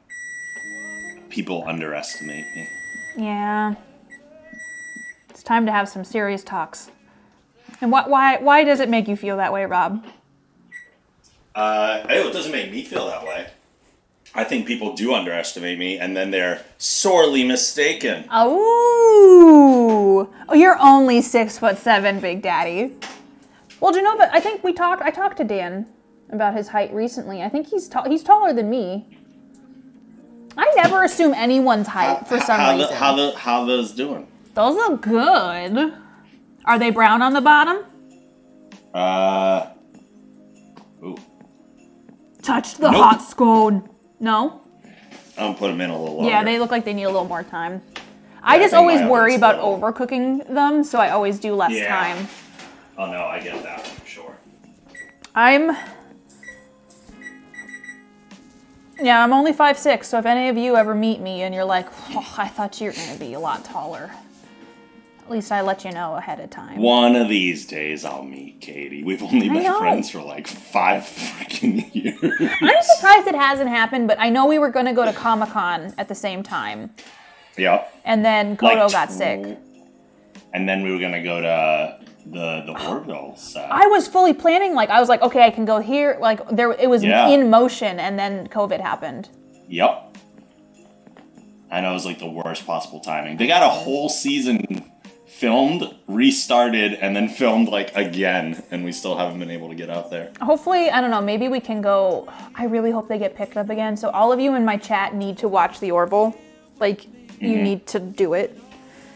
people underestimate me. Yeah. It's time to have some serious talks. And why does it make you feel that way, Rob? It doesn't make me feel that way. I think people do underestimate me, and then they're sorely mistaken. Oh, you're only 6'7", Big Daddy. Well, do you know that I think I talked to Dan about his height recently. I think he's taller than me. I never assume anyone's height for some reason. How those doing? Those look good. Are they brown on the bottom? Ooh. Touch the hot scone. No? I'm gonna put them in a little longer. Yeah, they look like they need a little more time. I I just think always my worry oven's about a little- overcooking them, so I always do less Yeah. time. Oh no, I get that for sure. I'm only 5'6", so if any of you ever meet me and you're like, oh, I thought you were going to be a lot taller, at least I let you know ahead of time. One of these days I'll meet Katie. We've only been know. friends for like 5 freaking years. I'm surprised it hasn't happened, but I know we were going to go to Comic-Con at the same time, Yep. and then Kodo got sick. And then we were gonna go to the Orville set. I was fully planning, I was like, okay, I can go here. It was Yeah. in motion, and then COVID happened. Yep. I know it was like the worst possible timing. They got a whole season filmed, restarted, and then filmed again, and we still haven't been able to get out there. Hopefully, I don't know, maybe we can go. I really hope they get picked up again. So all of you in my chat need to watch the Orville. You need to do it.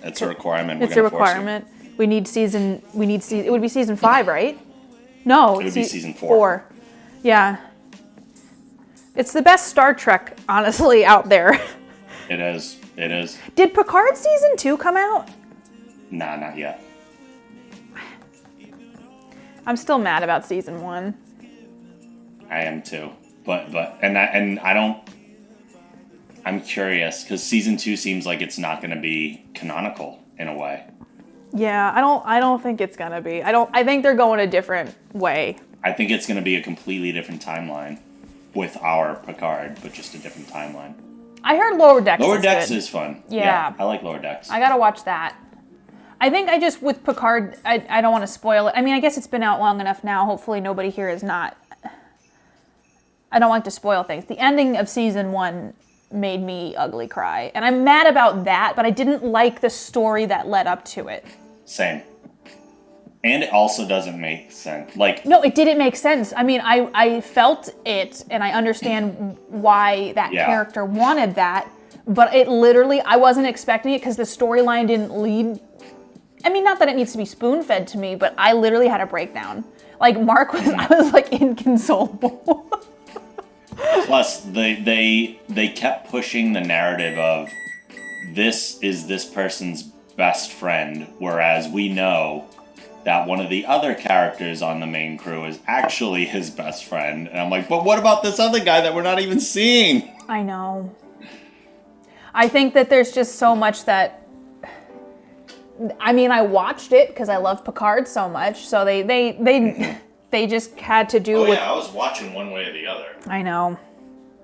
It's a requirement. It's a requirement. It would be season 5, right? No. It would be season 4. Yeah. It's the best Star Trek, honestly, out there. It is. It is. Did Picard season 2 come out? Nah, not yet. I'm still mad about season 1. I am too. I'm curious because season 2 seems like it's not going to be canonical in a way. Yeah, I don't think it's gonna be. I think they're going a different way. I think it's going to be a completely different timeline with our Picard, but just a different timeline. I heard Lower Decks. Lower Decks good. is fun. Yeah. I like Lower Decks. I gotta watch that. I think with Picard, I don't want to spoil it. I mean, I guess it's been out long enough now. Hopefully nobody here is not. I don't like to spoil things. The ending of season 1 made me ugly cry. And I'm mad about that, but I didn't like the story that led up to it. Same. And it also doesn't make sense. No, it didn't make sense. I mean, I felt it, and I understand why that character wanted that, but it literally, I wasn't expecting it because the storyline didn't lead. I mean, not that it needs to be spoon-fed to me, but I literally had a breakdown. Mark was, I was inconsolable. Plus, they kept pushing the narrative of this is this person's best friend, whereas we know that one of the other characters on the main crew is actually his best friend. And I'm like, but what about this other guy that we're not even seeing? I know. I think that there's just so much that... I mean, I watched it because I love Picard so much, so they just had to do with... I was watching one way or the other. I know.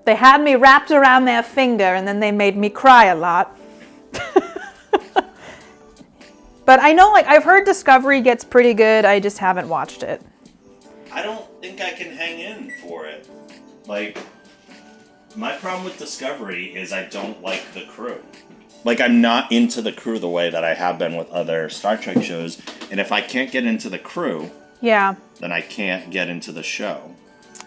They had me wrapped around their finger, and then they made me cry a lot. But I know, I've heard Discovery gets pretty good. I just haven't watched it. I don't think I can hang in for it. My problem with Discovery is I don't like the crew. I'm not into the crew the way that I have been with other Star Trek shows. And if I can't get into the crew, yeah, then I can't get into the show.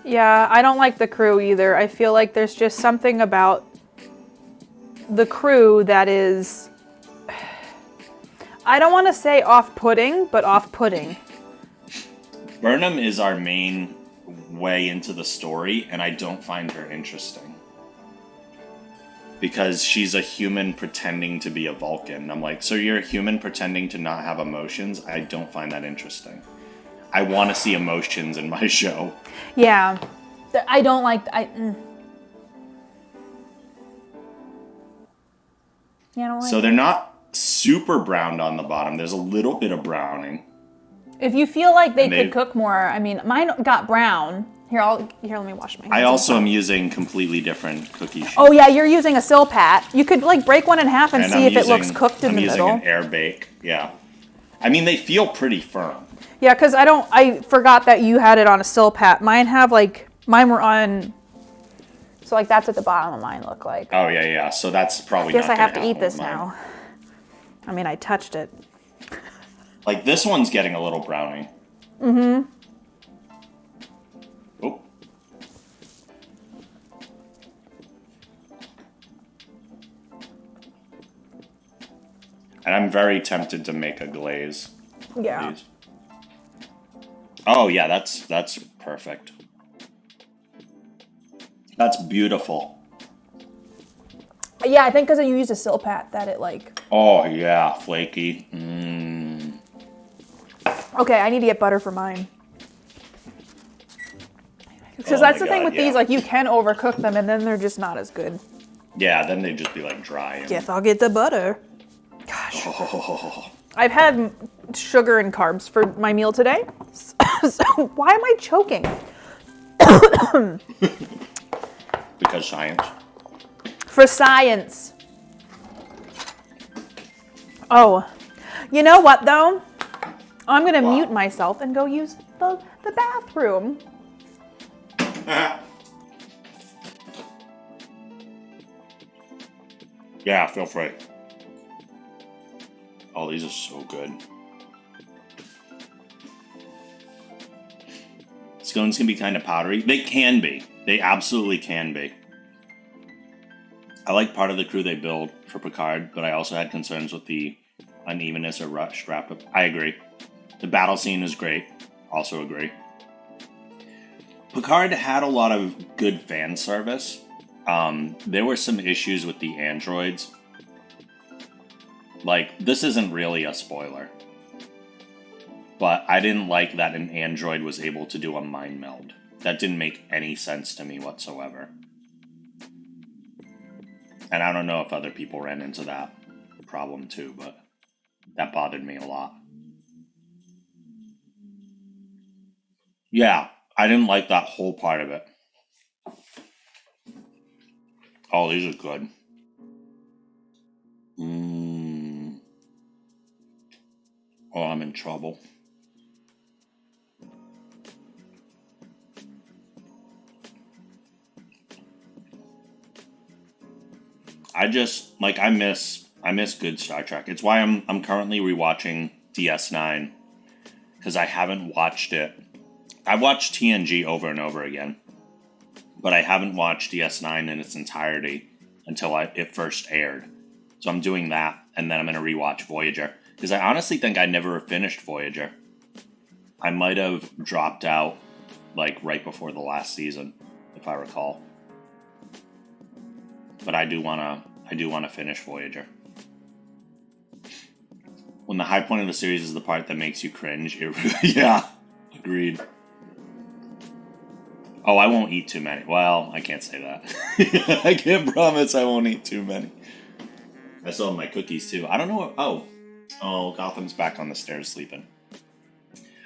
Yeah, I don't like the crew either. I feel like there's just something about the crew that is... I don't want to say off-putting, but off-putting. Burnham is our main way into the story, and I don't find her interesting. Because she's a human pretending to be a Vulcan. I'm like, so you're a human pretending to not have emotions? I don't find that interesting. I want to see emotions in my show. Yeah. I don't like... Yeah, I don't like So they're not super browned on the bottom. There's a little bit of browning. If you feel like they could cook more, I mean, mine got brown. Here, let me wash my hands. I also am using completely different cookie sheets. Oh yeah, you're using a Silpat. You could break one in half and see if it looks cooked in the middle. I'm using an air bake. Yeah. I mean, they feel pretty firm. Yeah, because I forgot that you had it on a Silpat. Mine were on. So that's what the bottom of mine look like. Oh yeah. So that's probably. I guess not I have gonna to eat this with mine. now. I mean, I touched it. This one's getting a little browning. Mm-hmm. Oh. And I'm very tempted to make a glaze. Yeah. Please. Oh yeah, that's perfect. That's beautiful. Yeah, I think because you used a silpat that it like... Oh yeah, flaky. Okay, I need to get butter for mine. Because Oh that's my the thing God, with yeah. these, like you can overcook them and then they're just not as good. Yeah, then they'd just be like dry. Guess I'll get the butter. Gosh. Oh, I've had sugar and carbs for my meal today. So why am I choking? because science. For science. Oh, you know what though? I'm gonna mute myself and go use the bathroom. Yeah, feel free. Oh, these are so good. Scones can be kind of powdery. They can be. They absolutely can be. I like part of the crew they build for Picard, but I also had concerns with the unevenness or rushed wrap-up. I agree. The battle scene is great. Also agree. Picard had a lot of good fan service. There were some issues with the androids. Like, this isn't really a spoiler. But I didn't like that an android was able to do a mind meld. That didn't make any sense to me whatsoever. And I don't know if other people ran into that problem too, but that bothered me a lot. Yeah, I didn't like that whole part of it. Oh, these are good. Oh, I'm in trouble. I miss good Star Trek. It's why I'm currently rewatching DS9 because I haven't watched it. I've watched TNG over and over again, but I haven't watched DS9 in its entirety until it first aired. So I'm doing that, and then I'm going to rewatch Voyager because I honestly think I never finished Voyager. I might have dropped out like right before the last season, if I recall. But I do want to finish Voyager. When the high point of the series is the part that makes you cringe, yeah, agreed. Oh, I won't eat too many. Well, I can't say that. I can't promise I won't eat too many. I still have my cookies too. I don't know what. Oh, Gotham's back on the stairs sleeping.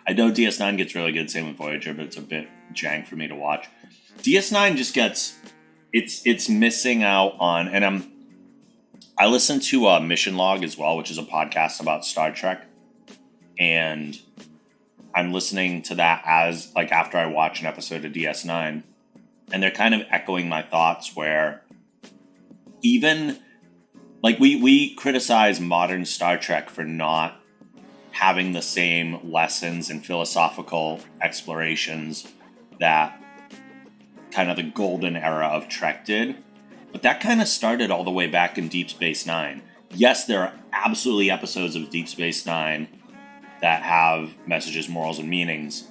I know DS9 gets really good, same with Voyager, but it's a bit jank for me to watch. DS9 just gets. It's missing out on, and I listen to Mission Log as well, which is a podcast about Star Trek, and I'm listening to that as like after I watch an episode of DS9, and they're kind of echoing my thoughts where even like we criticize modern Star Trek for not having the same lessons and philosophical explorations that kind of the golden era of Trek did. But that kind of started all the way back in Deep Space Nine. Yes, there are absolutely episodes of Deep Space Nine that have messages, morals, and meanings,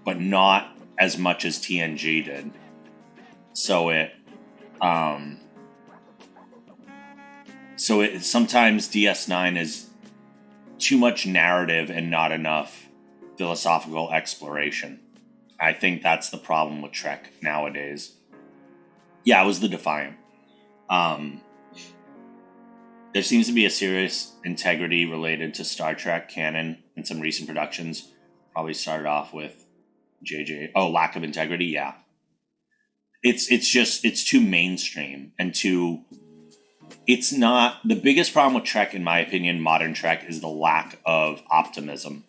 but not as much as TNG did. So sometimes DS9 is too much narrative and not enough philosophical exploration. I think that's the problem with Trek nowadays. Yeah, it was the Defiant. There seems to be a serious integrity related to Star Trek canon in some recent productions. Probably started off with JJ. Oh, lack of integrity. Yeah, it's too mainstream and too. It's not the biggest problem with Trek, in my opinion. Modern Trek is the lack of optimism.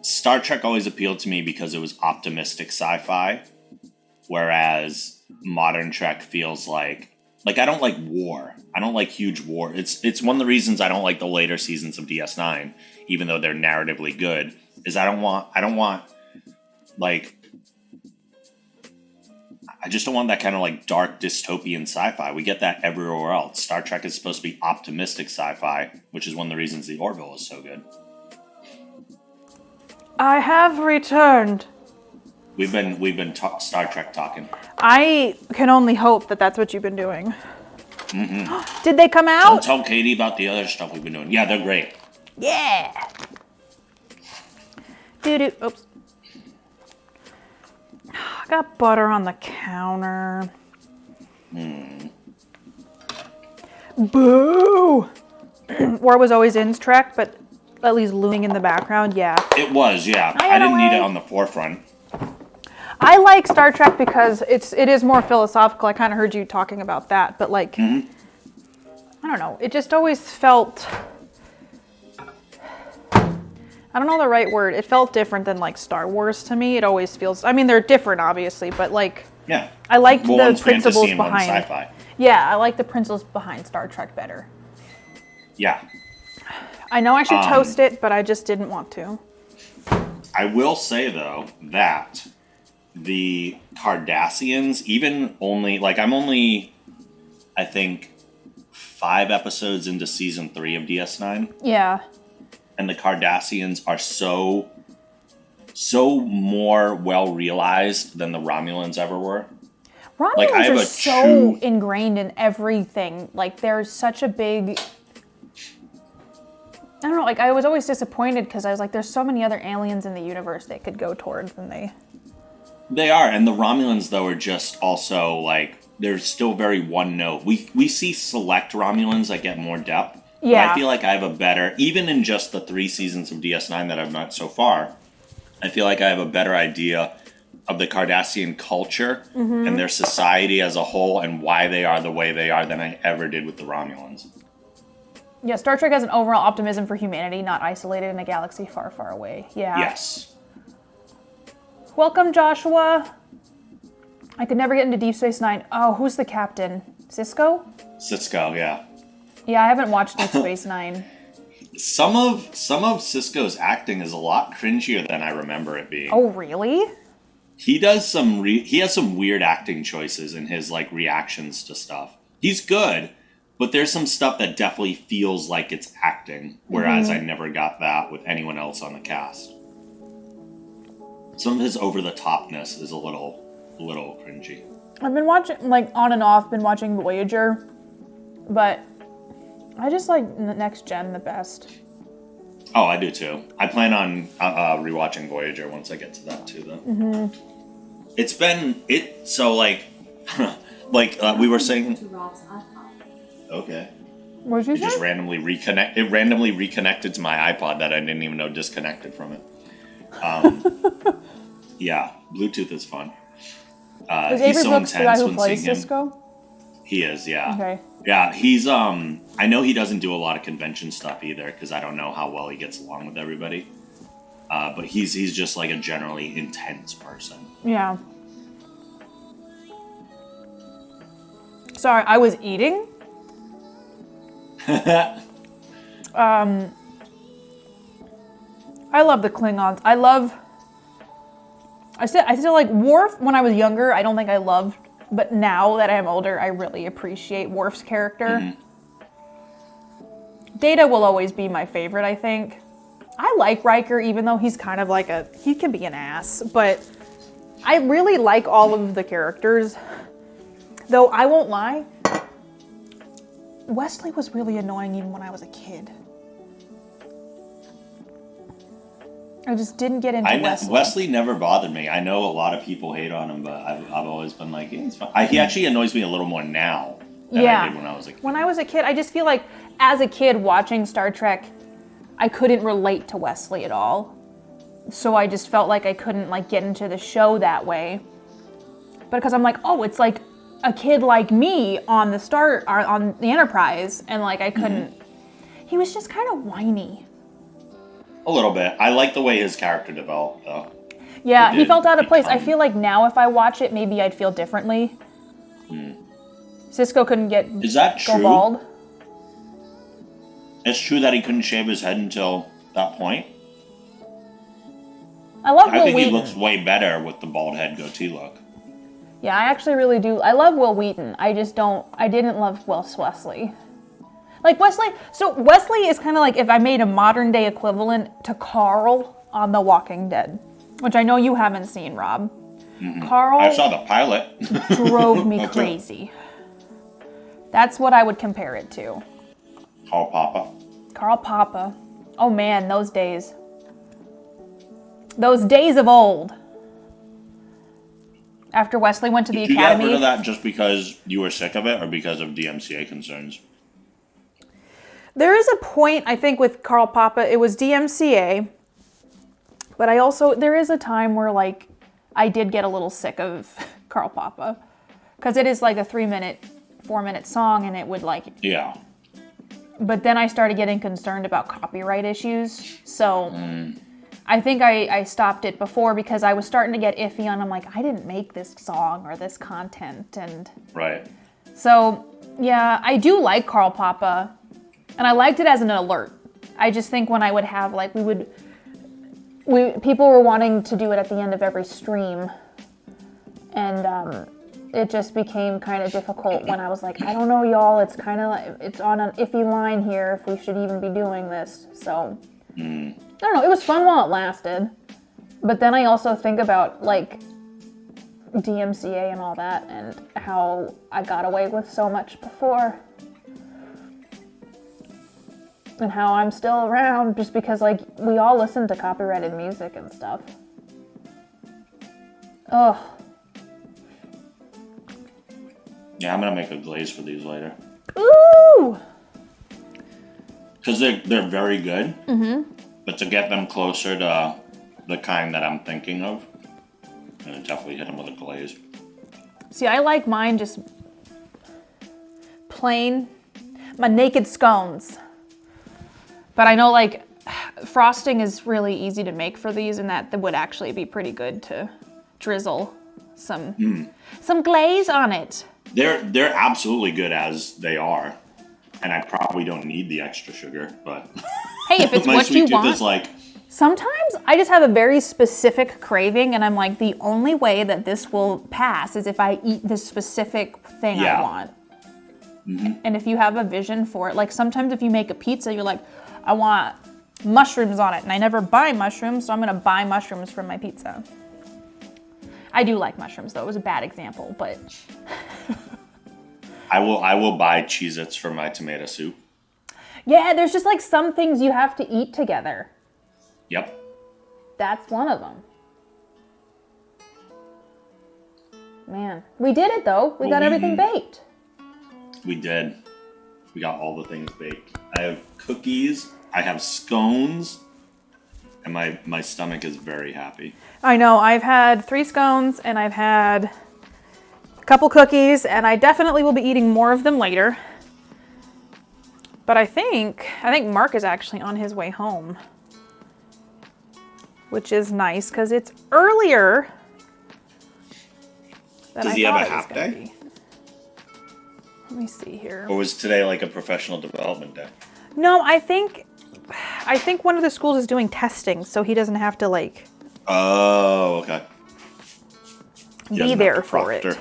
Star Trek always appealed to me because it was optimistic sci-fi, whereas modern Trek feels like I don't like war. I don't like huge war. It's one of the reasons I don't like the later seasons of DS9, even though they're narratively good, is I don't want like I just don't want that kind of like dark dystopian sci-fi. We get that everywhere else. Star Trek is supposed to be optimistic sci-fi, which is one of the reasons the Orville is so good. I have returned. We've been Star Trek talking. I can only hope that that's what you've been doing. Mm-hmm. Did they come Don't out? tell Katie about the other stuff we've been doing. Yeah, they're great. Yeah. Doo-doo. Oops. I got butter on the counter. Boo! War was always in Trek, but at least looming in the background, yeah. It was, yeah. Hi, I didn't need Emily. it on the forefront. I like Star Trek because it is more philosophical. I kind of heard you talking about that, but like, I don't know. It just always felt, I don't know the right word. It felt different than like Star Wars to me. It always feels, I mean, they're different obviously, but like, Yeah. I liked Well, the one's principles fantasy and one's behind. sci-fi. Yeah, I like the principles behind Star Trek better. Yeah. I know I should toast it, but I just didn't want to. I will say though that the Cardassians, even only like I'm only, I think, 5 episodes into season 3 of DS9, Yeah. and the Cardassians are so more well realized than the Romulans ever were. Romulans Like, I have are a so true- ingrained in everything. Like, there's such a big... I don't know, like, I was always disappointed because I was like, there's so many other aliens in the universe they could go towards than they... They are, and the Romulans though are just also like they're still very one note. We see select Romulans that get more depth. Yeah. But I feel like I have a better, even in just the 3 seasons of DS9 that I've met so far, I feel like I have a better idea of the Cardassian culture and their society as a whole and why they are the way they are than I ever did with the Romulans. Yeah, Star Trek has an overall optimism for humanity, not isolated in a galaxy far, far away. Yeah. Yes. Welcome, Joshua. I could never get into Deep Space Nine. Oh, who's the captain? Cisco? Cisco, yeah. Yeah, I haven't watched Deep Space Nine. Some of Cisco's acting is a lot cringier than I remember it being. Oh, really? He does he has some weird acting choices in his like reactions to stuff. He's good, but there's some stuff that definitely feels like it's acting, whereas I never got that with anyone else on the cast. Some of his over the topness is a little cringy. I've been watching, like, on and off, been watching Voyager, but I just like Next Gen the best. Oh, I do too. I plan on rewatching Voyager once I get to that too, though. It's been so like we were saying. To Rob's iPod. Okay. What did you It just say? randomly reconnected to my iPod that I didn't even know disconnected from it. Yeah, Bluetooth is fun. Is He's Avery so Brooks the guy intense who when plays seeing him. Cisco? He is, yeah. Okay. Yeah, he's I know he doesn't do a lot of convention stuff either because I don't know how well he gets along with everybody. But he's just like a generally intense person. Yeah. Sorry, I was eating. I love the Klingons. I still like Worf when I was younger. I don't think I loved, but now that I'm older, I really appreciate Worf's character. Data will always be my favorite, I think. I like Riker, even though he's kind of like he can be an ass, but I really like all of the characters. Though I won't lie, Wesley was really annoying even when I was a kid. I just didn't get into Wesley. Wesley never bothered me. I know a lot of people hate on him, but I've always been like, yeah, he's fine. He actually annoys me a little more now than I did when I was a kid. When I was a kid, I just feel like as a kid watching Star Trek, I couldn't relate to Wesley at all. So I just felt like I couldn't like get into the show that way. But because I'm like, oh, it's like a kid like me on the Enterprise, and like I couldn't. He was just kind of whiny. A little bit. I like the way his character developed, though. Yeah, he felt out of place. I become- feel like now if I watch it, maybe I'd feel differently. Cisco couldn't Is that go true? bald. It's true that he couldn't shave his head until that point. I love I Will think he Wheaton. looks way better with the bald head goatee look. Yeah, I actually really do. I love Will Wheaton. I didn't love Wesley. Like Wesley is kind of like if I made a modern day equivalent to Carl on The Walking Dead, which I know you haven't seen, Rob. Mm-hmm. Carl I saw the pilot. drove me crazy. That's what I would compare it to. Carl Papa. Oh man, those days. Those days of old. After Wesley went to the academy. Did you get rid of that just because you were sick of it or because of DMCA concerns? There is a point, I think, with Carl Papa. It was DMCA. But there is a time where, like, I did get a little sick of Carl Papa. Because it is like a 4-minute song, and it would, like... Yeah. But then I started getting concerned about copyright issues. So I think I stopped it before because I was starting to get iffy on, I'm like, I didn't make this song or this content. And right. So, yeah, I do like Carl Papa. And I liked it as an alert. I just think when I would have, like, people were wanting to do it at the end of every stream. And it just became kind of difficult when I was like, I don't know, y'all. It's kind of like, it's on an iffy line here if we should even be doing this. So, I don't know. It was fun while it lasted. But then I also think about, like, DMCA and all that and how I got away with so much before. And how I'm still around just because, like, we all listen to copyrighted music and stuff. Ugh. Yeah, I'm gonna make a glaze for these later. Ooh! Because they're very good. Mm-hmm. But to get them closer to the kind that I'm thinking of, I'm gonna definitely hit them with a glaze. See, I like mine just plain. My naked scones. But I know, like, frosting is really easy to make for these, and that would actually be pretty good to drizzle some glaze on it. They're absolutely good as they are, and I probably don't need the extra sugar. But hey, if it's my what sweet you tooth want. is like, Sometimes I just have a very specific craving, and I'm like, the only way that this will pass is if I eat this specific thing I want. Mm-hmm. And if you have a vision for it, like sometimes if you make a pizza, you're like, I want mushrooms on it, and I never buy mushrooms, so I'm gonna buy mushrooms for my pizza. I do like mushrooms, though. It was a bad example, but... I will buy Cheez-Its for my tomato soup. Yeah, there's just like some things you have to eat together. Yep. That's one of them. Man, we did it though. We got everything baked. We did. We got all the things baked. I have cookies. I have scones. And my stomach is very happy. I know. I've had 3 scones and I've had a couple cookies, and I definitely will be eating more of them later. But I think Mark is actually on his way home, which is nice because it's earlier than Does I he have thought a it was half gonna day? be. Let me see here. Or was today like a professional development day? No, I think one of the schools is doing testing, so he doesn't have to like. Oh, okay. Be there for it.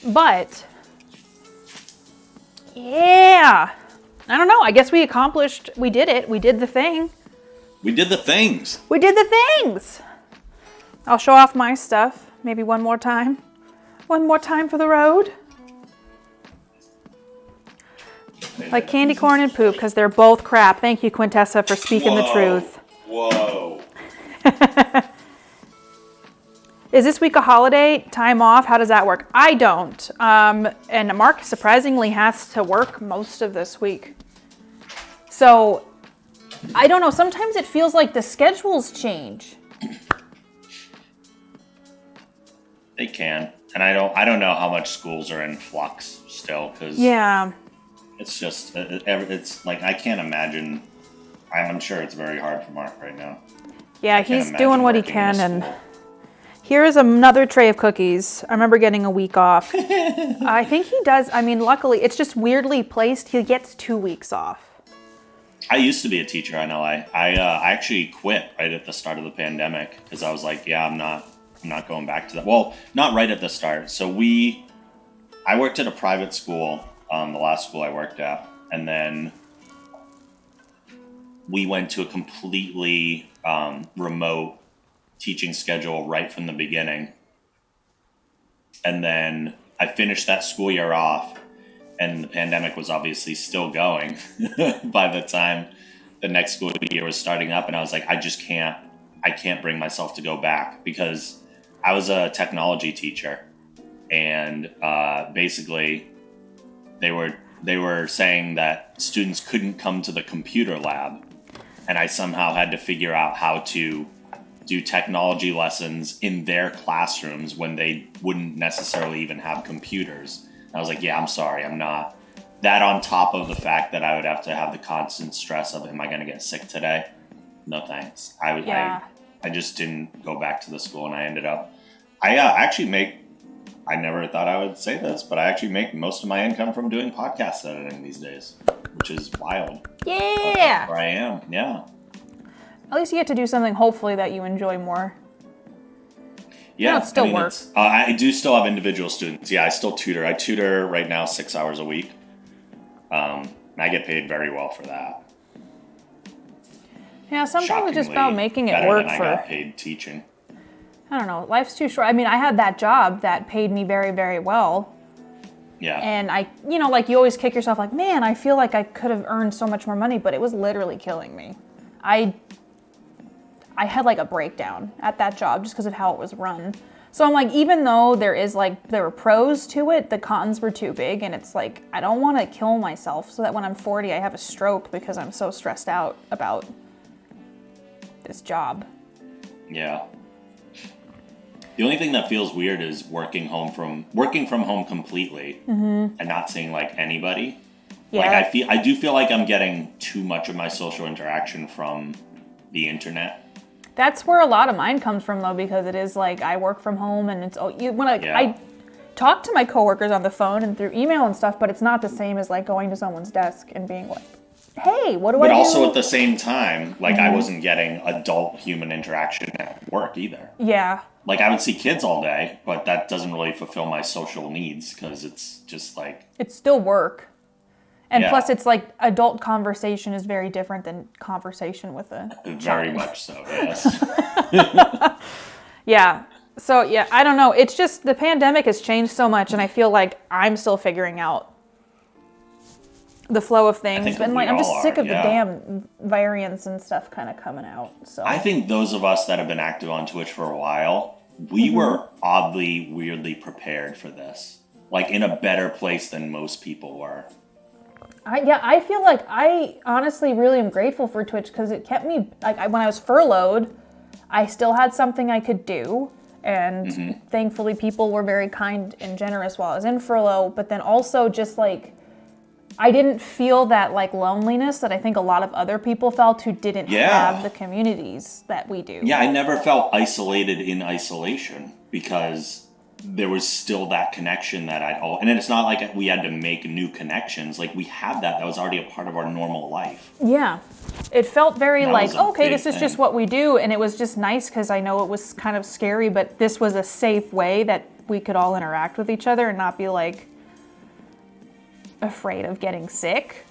But yeah, I don't know. I guess we did it. We did the thing. We did the things. We did the things. I'll show off my stuff. Maybe one more time. One more time for the road. Like candy corn and poop, because they're both crap. Thank you, Quintessa, for speaking the truth. Whoa. Is this week a holiday? Time off? How does that work? I don't. And Mark surprisingly has to work most of this week. So, I don't know. Sometimes it feels like the schedules change. They can. And I don't know how much schools are in flux still, because yeah, it's just, it's like, I can't imagine. I'm sure it's very hard for Mark right now. Yeah, he's doing what he can, and here is another tray of cookies. I remember getting a week off. I think he does. I mean, luckily, it's just weirdly placed. He gets 2 weeks off. I used to be a teacher in LA. I actually quit right at the start of the pandemic because I was like, yeah, I'm not I'm not going back to that. Well, not right at the start. So I worked at a private school, the last school I worked at, and then we went to a completely remote teaching schedule right from the beginning. And then I finished that school year off, and the pandemic was obviously still going by the time the next school year was starting up. And I was like, I can't bring myself to go back, because I was a technology teacher, and basically they were saying that students couldn't come to the computer lab, and I somehow had to figure out how to do technology lessons in their classrooms when they wouldn't necessarily even have computers. And I was like, yeah, I'm sorry, I'm not. That on top of the fact that I would have to have the constant stress of, am I going to get sick today? No thanks. I just didn't go back to the school, and I ended up, I never thought I would say this, but I actually make most of my income from doing podcast editing these days, which is wild. Yeah. That's where I am, yeah. At least you get to do something, hopefully, that you enjoy more. Yeah, it's still work. I do still have individual students. Yeah, I still tutor. I tutor right now 6 hours a week. And I get paid very well for that. Yeah, sometimes it's just about making it better work than for. I got paid teaching. I don't know. Life's too short. I mean, I had that job that paid me very, very well. Yeah. And like you always kick yourself like, man, I feel like I could have earned so much more money, but it was literally killing me. I had like a breakdown at that job just because of how it was run. So I'm like, even though there were pros to it, the cons were too big, and it's like, I don't want to kill myself so that when I'm 40, I have a stroke because I'm so stressed out about this job. Yeah. The only thing that feels weird is working from home completely and not seeing like anybody. Yeah. Like I do feel like I'm getting too much of my social interaction from the internet. That's where a lot of mine comes from, though, because it is like I work from home, and it's I talk to my coworkers on the phone and through email and stuff, but it's not the same as like going to someone's desk and being like, "Hey, what do I do?" But also at the same time, like I wasn't getting adult human interaction at work either. Yeah. Like I would see kids all day, but that doesn't really fulfill my social needs because it's just like It's still work. And Yeah. plus, it's like adult conversation is very different than conversation with a very child. much so. Yes. Yeah. So, yeah, I don't know. It's just the pandemic has changed so much, and I feel like I'm still figuring out the flow of things. think And like, we I'm just all sick are, of the yeah. damn variants and stuff kind of coming out. So I think those of us that have been active on Twitch for a while, we were oddly, weirdly prepared for this. Like in a better place than most people were. I feel like I honestly really am grateful for Twitch because it kept me, like, when I was furloughed, I still had something I could do. And thankfully people were very kind and generous while I was in furlough. But then also just like, I didn't feel that like loneliness that I think a lot of other people felt who didn't have the communities that we do. Yeah, I never felt isolated in isolation because there was still that connection that and it's not like we had to make new connections. Like we had that was already a part of our normal life. Yeah. It felt very That like, was a okay, big this is just thing. what we do. And it was just nice because I know it was kind of scary, but this was a safe way that we could all interact with each other and not be like afraid of getting sick.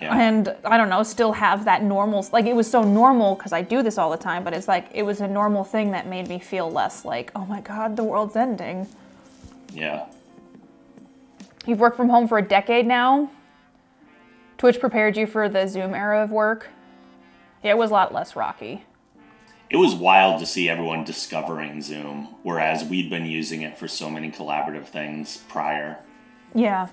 Yeah. And I don't know, still have that normal, like it was so normal because I do this all the time, but it's like, it was a normal thing that made me feel less like, oh my God, the world's ending. Yeah. You've worked from home for a decade now. Twitch prepared you for the Zoom era of work. Yeah, it was a lot less rocky. It was wild to see everyone discovering Zoom, whereas we'd been using it for so many collaborative things prior. Yeah.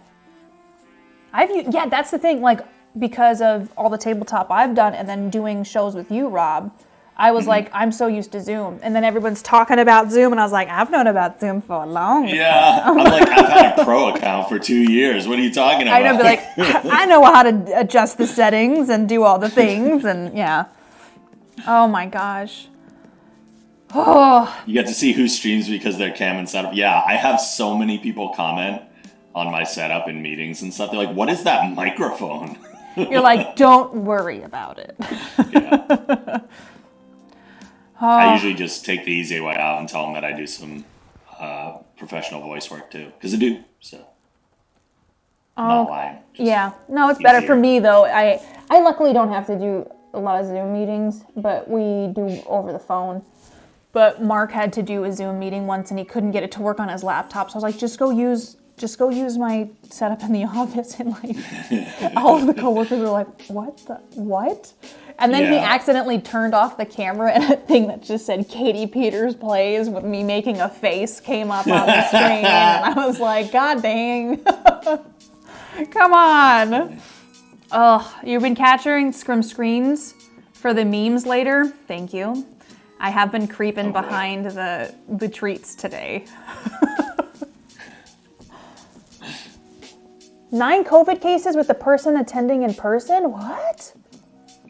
That's the thing, like, because of all the tabletop I've done and then doing shows with you, Rob, I was like, I'm so used to Zoom. And then everyone's talking about Zoom, and I was like, I've known about Zoom for a long time. Yeah. I'm like, I've had a pro account for 2 years. What are you talking about? I know, but like, I know how to adjust the settings and do all the things, and yeah. Oh my gosh. Oh. You get to see who streams because their cam and setup. Yeah, I have so many people comment on my setup in meetings and stuff. They're like, what is that microphone? You're like, don't worry about it. Yeah. I usually just take the easy way out and tell them that I do some professional voice work too, because I do. So, not lying. Just Yeah. No, it's better for easier. me though. I luckily don't have to do a lot of Zoom meetings, but we do over the phone. But Mark had to do a Zoom meeting once and he couldn't get it to work on his laptop. So I was like, just go use my setup in the office. And like all of the coworkers were like, what? And then he Yeah. accidentally turned off the camera and a thing that just said KatiePetersPlays with me making a face came up on the screen. And I was like, God dang. Come on. Oh, you've been capturing scrim screens for the memes later? Thank you. I have been creeping behind the treats today. 9 COVID cases with the person attending in person? What?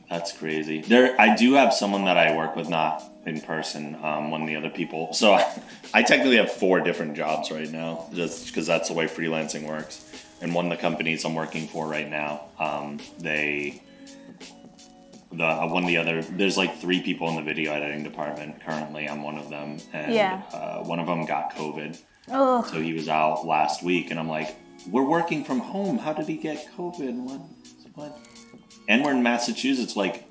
That's crazy. I do have someone that I work with, not in person. One of the other people. So I technically have 4 different jobs right now, just because that's the way freelancing works. And one of the companies I'm working for right now, there's like 3 people in the video editing department. Currently, I'm one of them, and one of them got COVID. Ugh. So he was out last week, and I'm like, we're working from home. How did he get COVID? What? And we're in Massachusetts. Like,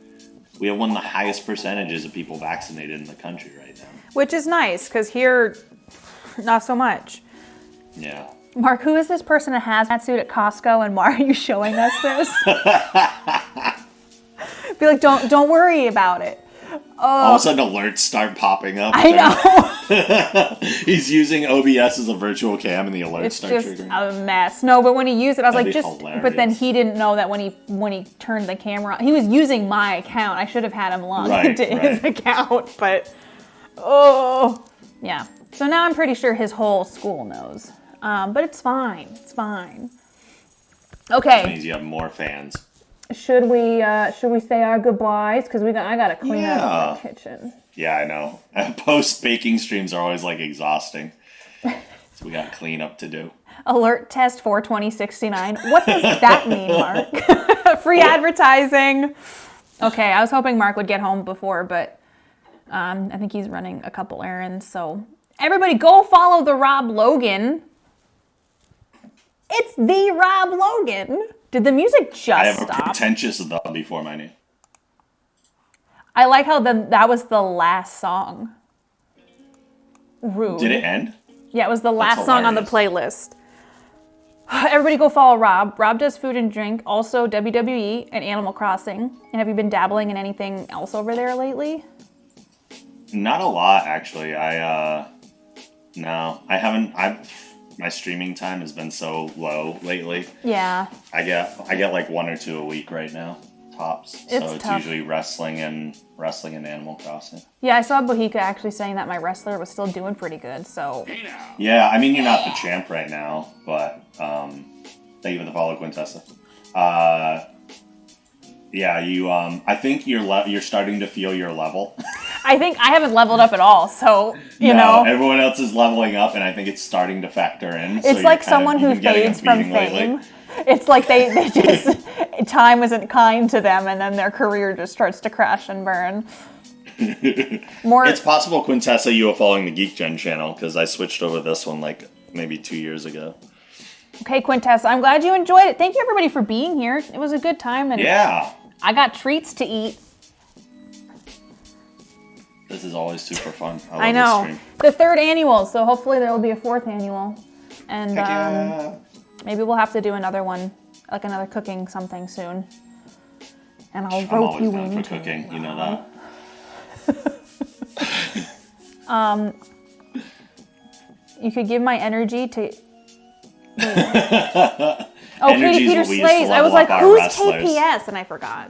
we have one of the highest percentages of people vaccinated in the country right now. Which is nice, because here, not so much. Yeah. Mark, who is this person in a hazmat suit at Costco, and why are you showing us this? Be like, don't worry about it. All of a sudden, alerts start popping up. I know. He's using OBS as a virtual cam, and the alerts It's start just triggering. a mess. No, but when he used it, I was That'd like, be just. hilarious. But then he didn't know that when he turned the camera on, he was using my account. I should have had him log into his account, but yeah. So now I'm pretty sure his whole school knows. But it's fine. It's fine. Okay. That means you have more fans. Should we say our goodbyes? Because I gotta clean out the kitchen. Yeah, I know. Post baking streams are always like exhausting. So we got cleanup to do. Alert test for 2069. What does that mean, Mark? Free advertising. Okay, I was hoping Mark would get home before, but I think he's running a couple errands. So everybody go follow theRobLogan. It's theRobLogan. Did the music just I have stop? a pretentious the before my name. I like how that was the last song. Rude. Did it end? Yeah, it was the last song on the playlist. Everybody go follow Rob. Rob does food and drink, also WWE and Animal Crossing. And have you been dabbling in anything else over there lately? Not a lot, actually. No, I haven't. My streaming time has been so low lately. Yeah. I get like 1 or 2 a week right now, tops. It's tough. usually wrestling and Animal Crossing. Yeah, I saw Bohica actually saying that my wrestler was still doing pretty good, so. Yeah, I mean, you're not the champ right now, but thank you for the follow, Quintessa. Yeah, you. I think you're starting to feel your level. I think I haven't leveled up at all, so, you know. Everyone else is leveling up, and I think it's starting to factor in. It's like someone who fades from fame. It's like they just, time isn't kind to them, and then their career just starts to crash and burn. It's possible, Quintessa, you were following the Geek Gen channel, because I switched over this one like maybe 2 years ago. Okay, Quintessa, I'm glad you enjoyed it. Thank you, everybody, for being here. It was a good time, and yeah, I got treats to eat. This is always super fun. I know. The 3rd annual, so hopefully there will be a 4th annual. And maybe we'll have to do another one, like another cooking something soon. And I'll rope you in. For cooking, you know that. You could give my energy to... Oh, KatiePetersPlays. I was like, who's KPS? And I forgot.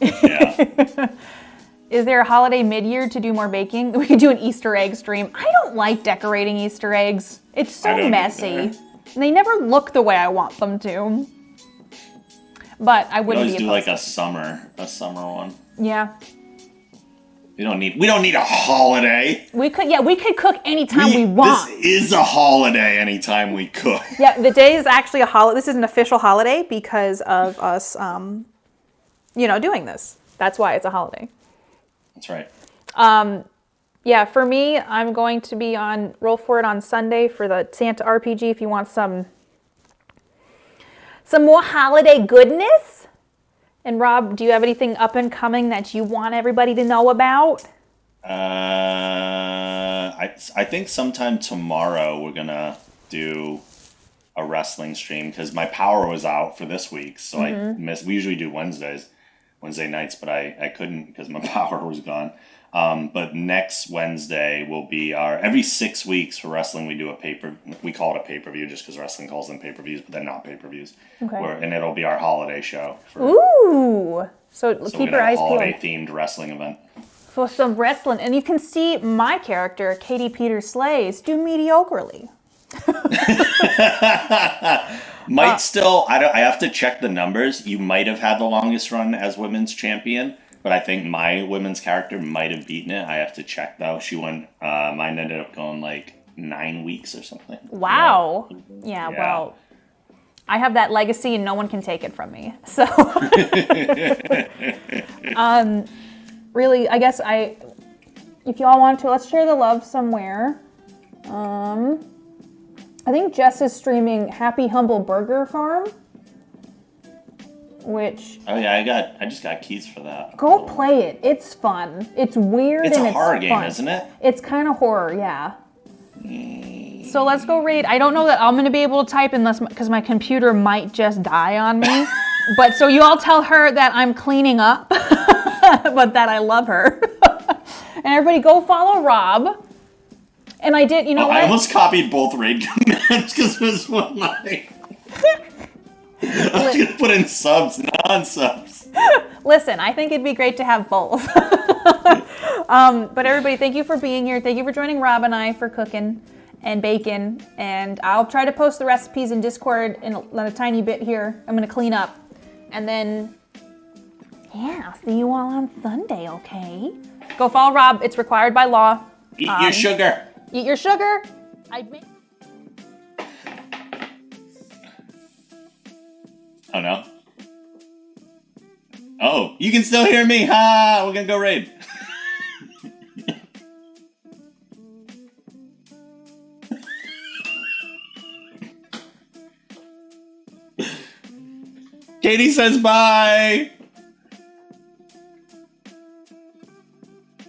Yeah. Is there a holiday mid-year to do more baking? We could do an Easter egg stream. I don't like decorating Easter eggs. It's so messy. And they never look the way I want them to. But I wouldn't be opposed. Do like a summer one. Yeah. We don't need a holiday. We could cook anytime we want. This is a holiday anytime we cook. Yeah, the day is actually a holiday. This is an official holiday because of us doing this. That's why it's a holiday. That's right. Yeah, for me, I'm going to be on Roll For It on Sunday for the Santa RPG if you want some more holiday goodness. And Rob, do you have anything up and coming that you want everybody to know about? I think sometime tomorrow we're gonna do a wrestling stream because my power was out for this week, so I missed. We usually do Wednesday nights, but I couldn't because my power was gone. But next Wednesday will be every 6 weeks for wrestling. We do we call it a pay-per-view just because wrestling calls them pay-per-views, but they're not pay-per-views. Okay. And it'll be our holiday show. Ooh! So keep your eyes peeled. Holiday-themed wrestling event. For some wrestling. And you can see my character, KatiePetersPlays, do mediocrely. Might still, I have to check the numbers. You might have had the longest run as women's champion, but I think my women's character might have beaten it. I have to check though. She won, mine ended up going like 9 weeks or something. Wow. Yeah, well, I have that legacy and no one can take it from me. So, really, I guess if y'all want to, let's share the love somewhere. I think Jess is streaming Happy Humble Burger Farm, which... Oh yeah, I just got keys for that. Go play it. It's fun. It's weird and it's fun. It's a horror game, isn't it? It's kind of horror, yeah. So let's go raid. I don't know that I'm going to be able to type because my computer might just die on me. But so you all tell her that I'm cleaning up, but that I love her. And everybody go follow Rob. And I did, you know what? I almost copied both raid commands because there's one line. I was going to put in subs, non-subs. Listen, I think it'd be great to have both. But everybody, thank you for being here. Thank you for joining Rob and I for cooking and baking. And I'll try to post the recipes in Discord in a tiny bit here. I'm going to clean up. And then, yeah, I'll see you all on Sunday, okay? Go follow Rob. It's required by law. Eat your sugar. Eat your sugar. Oh no. Oh, you can still hear me. Ha! We're gonna go raid. Katie says bye.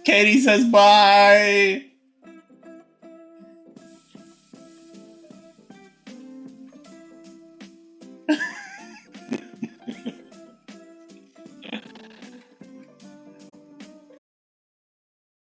Katie says bye.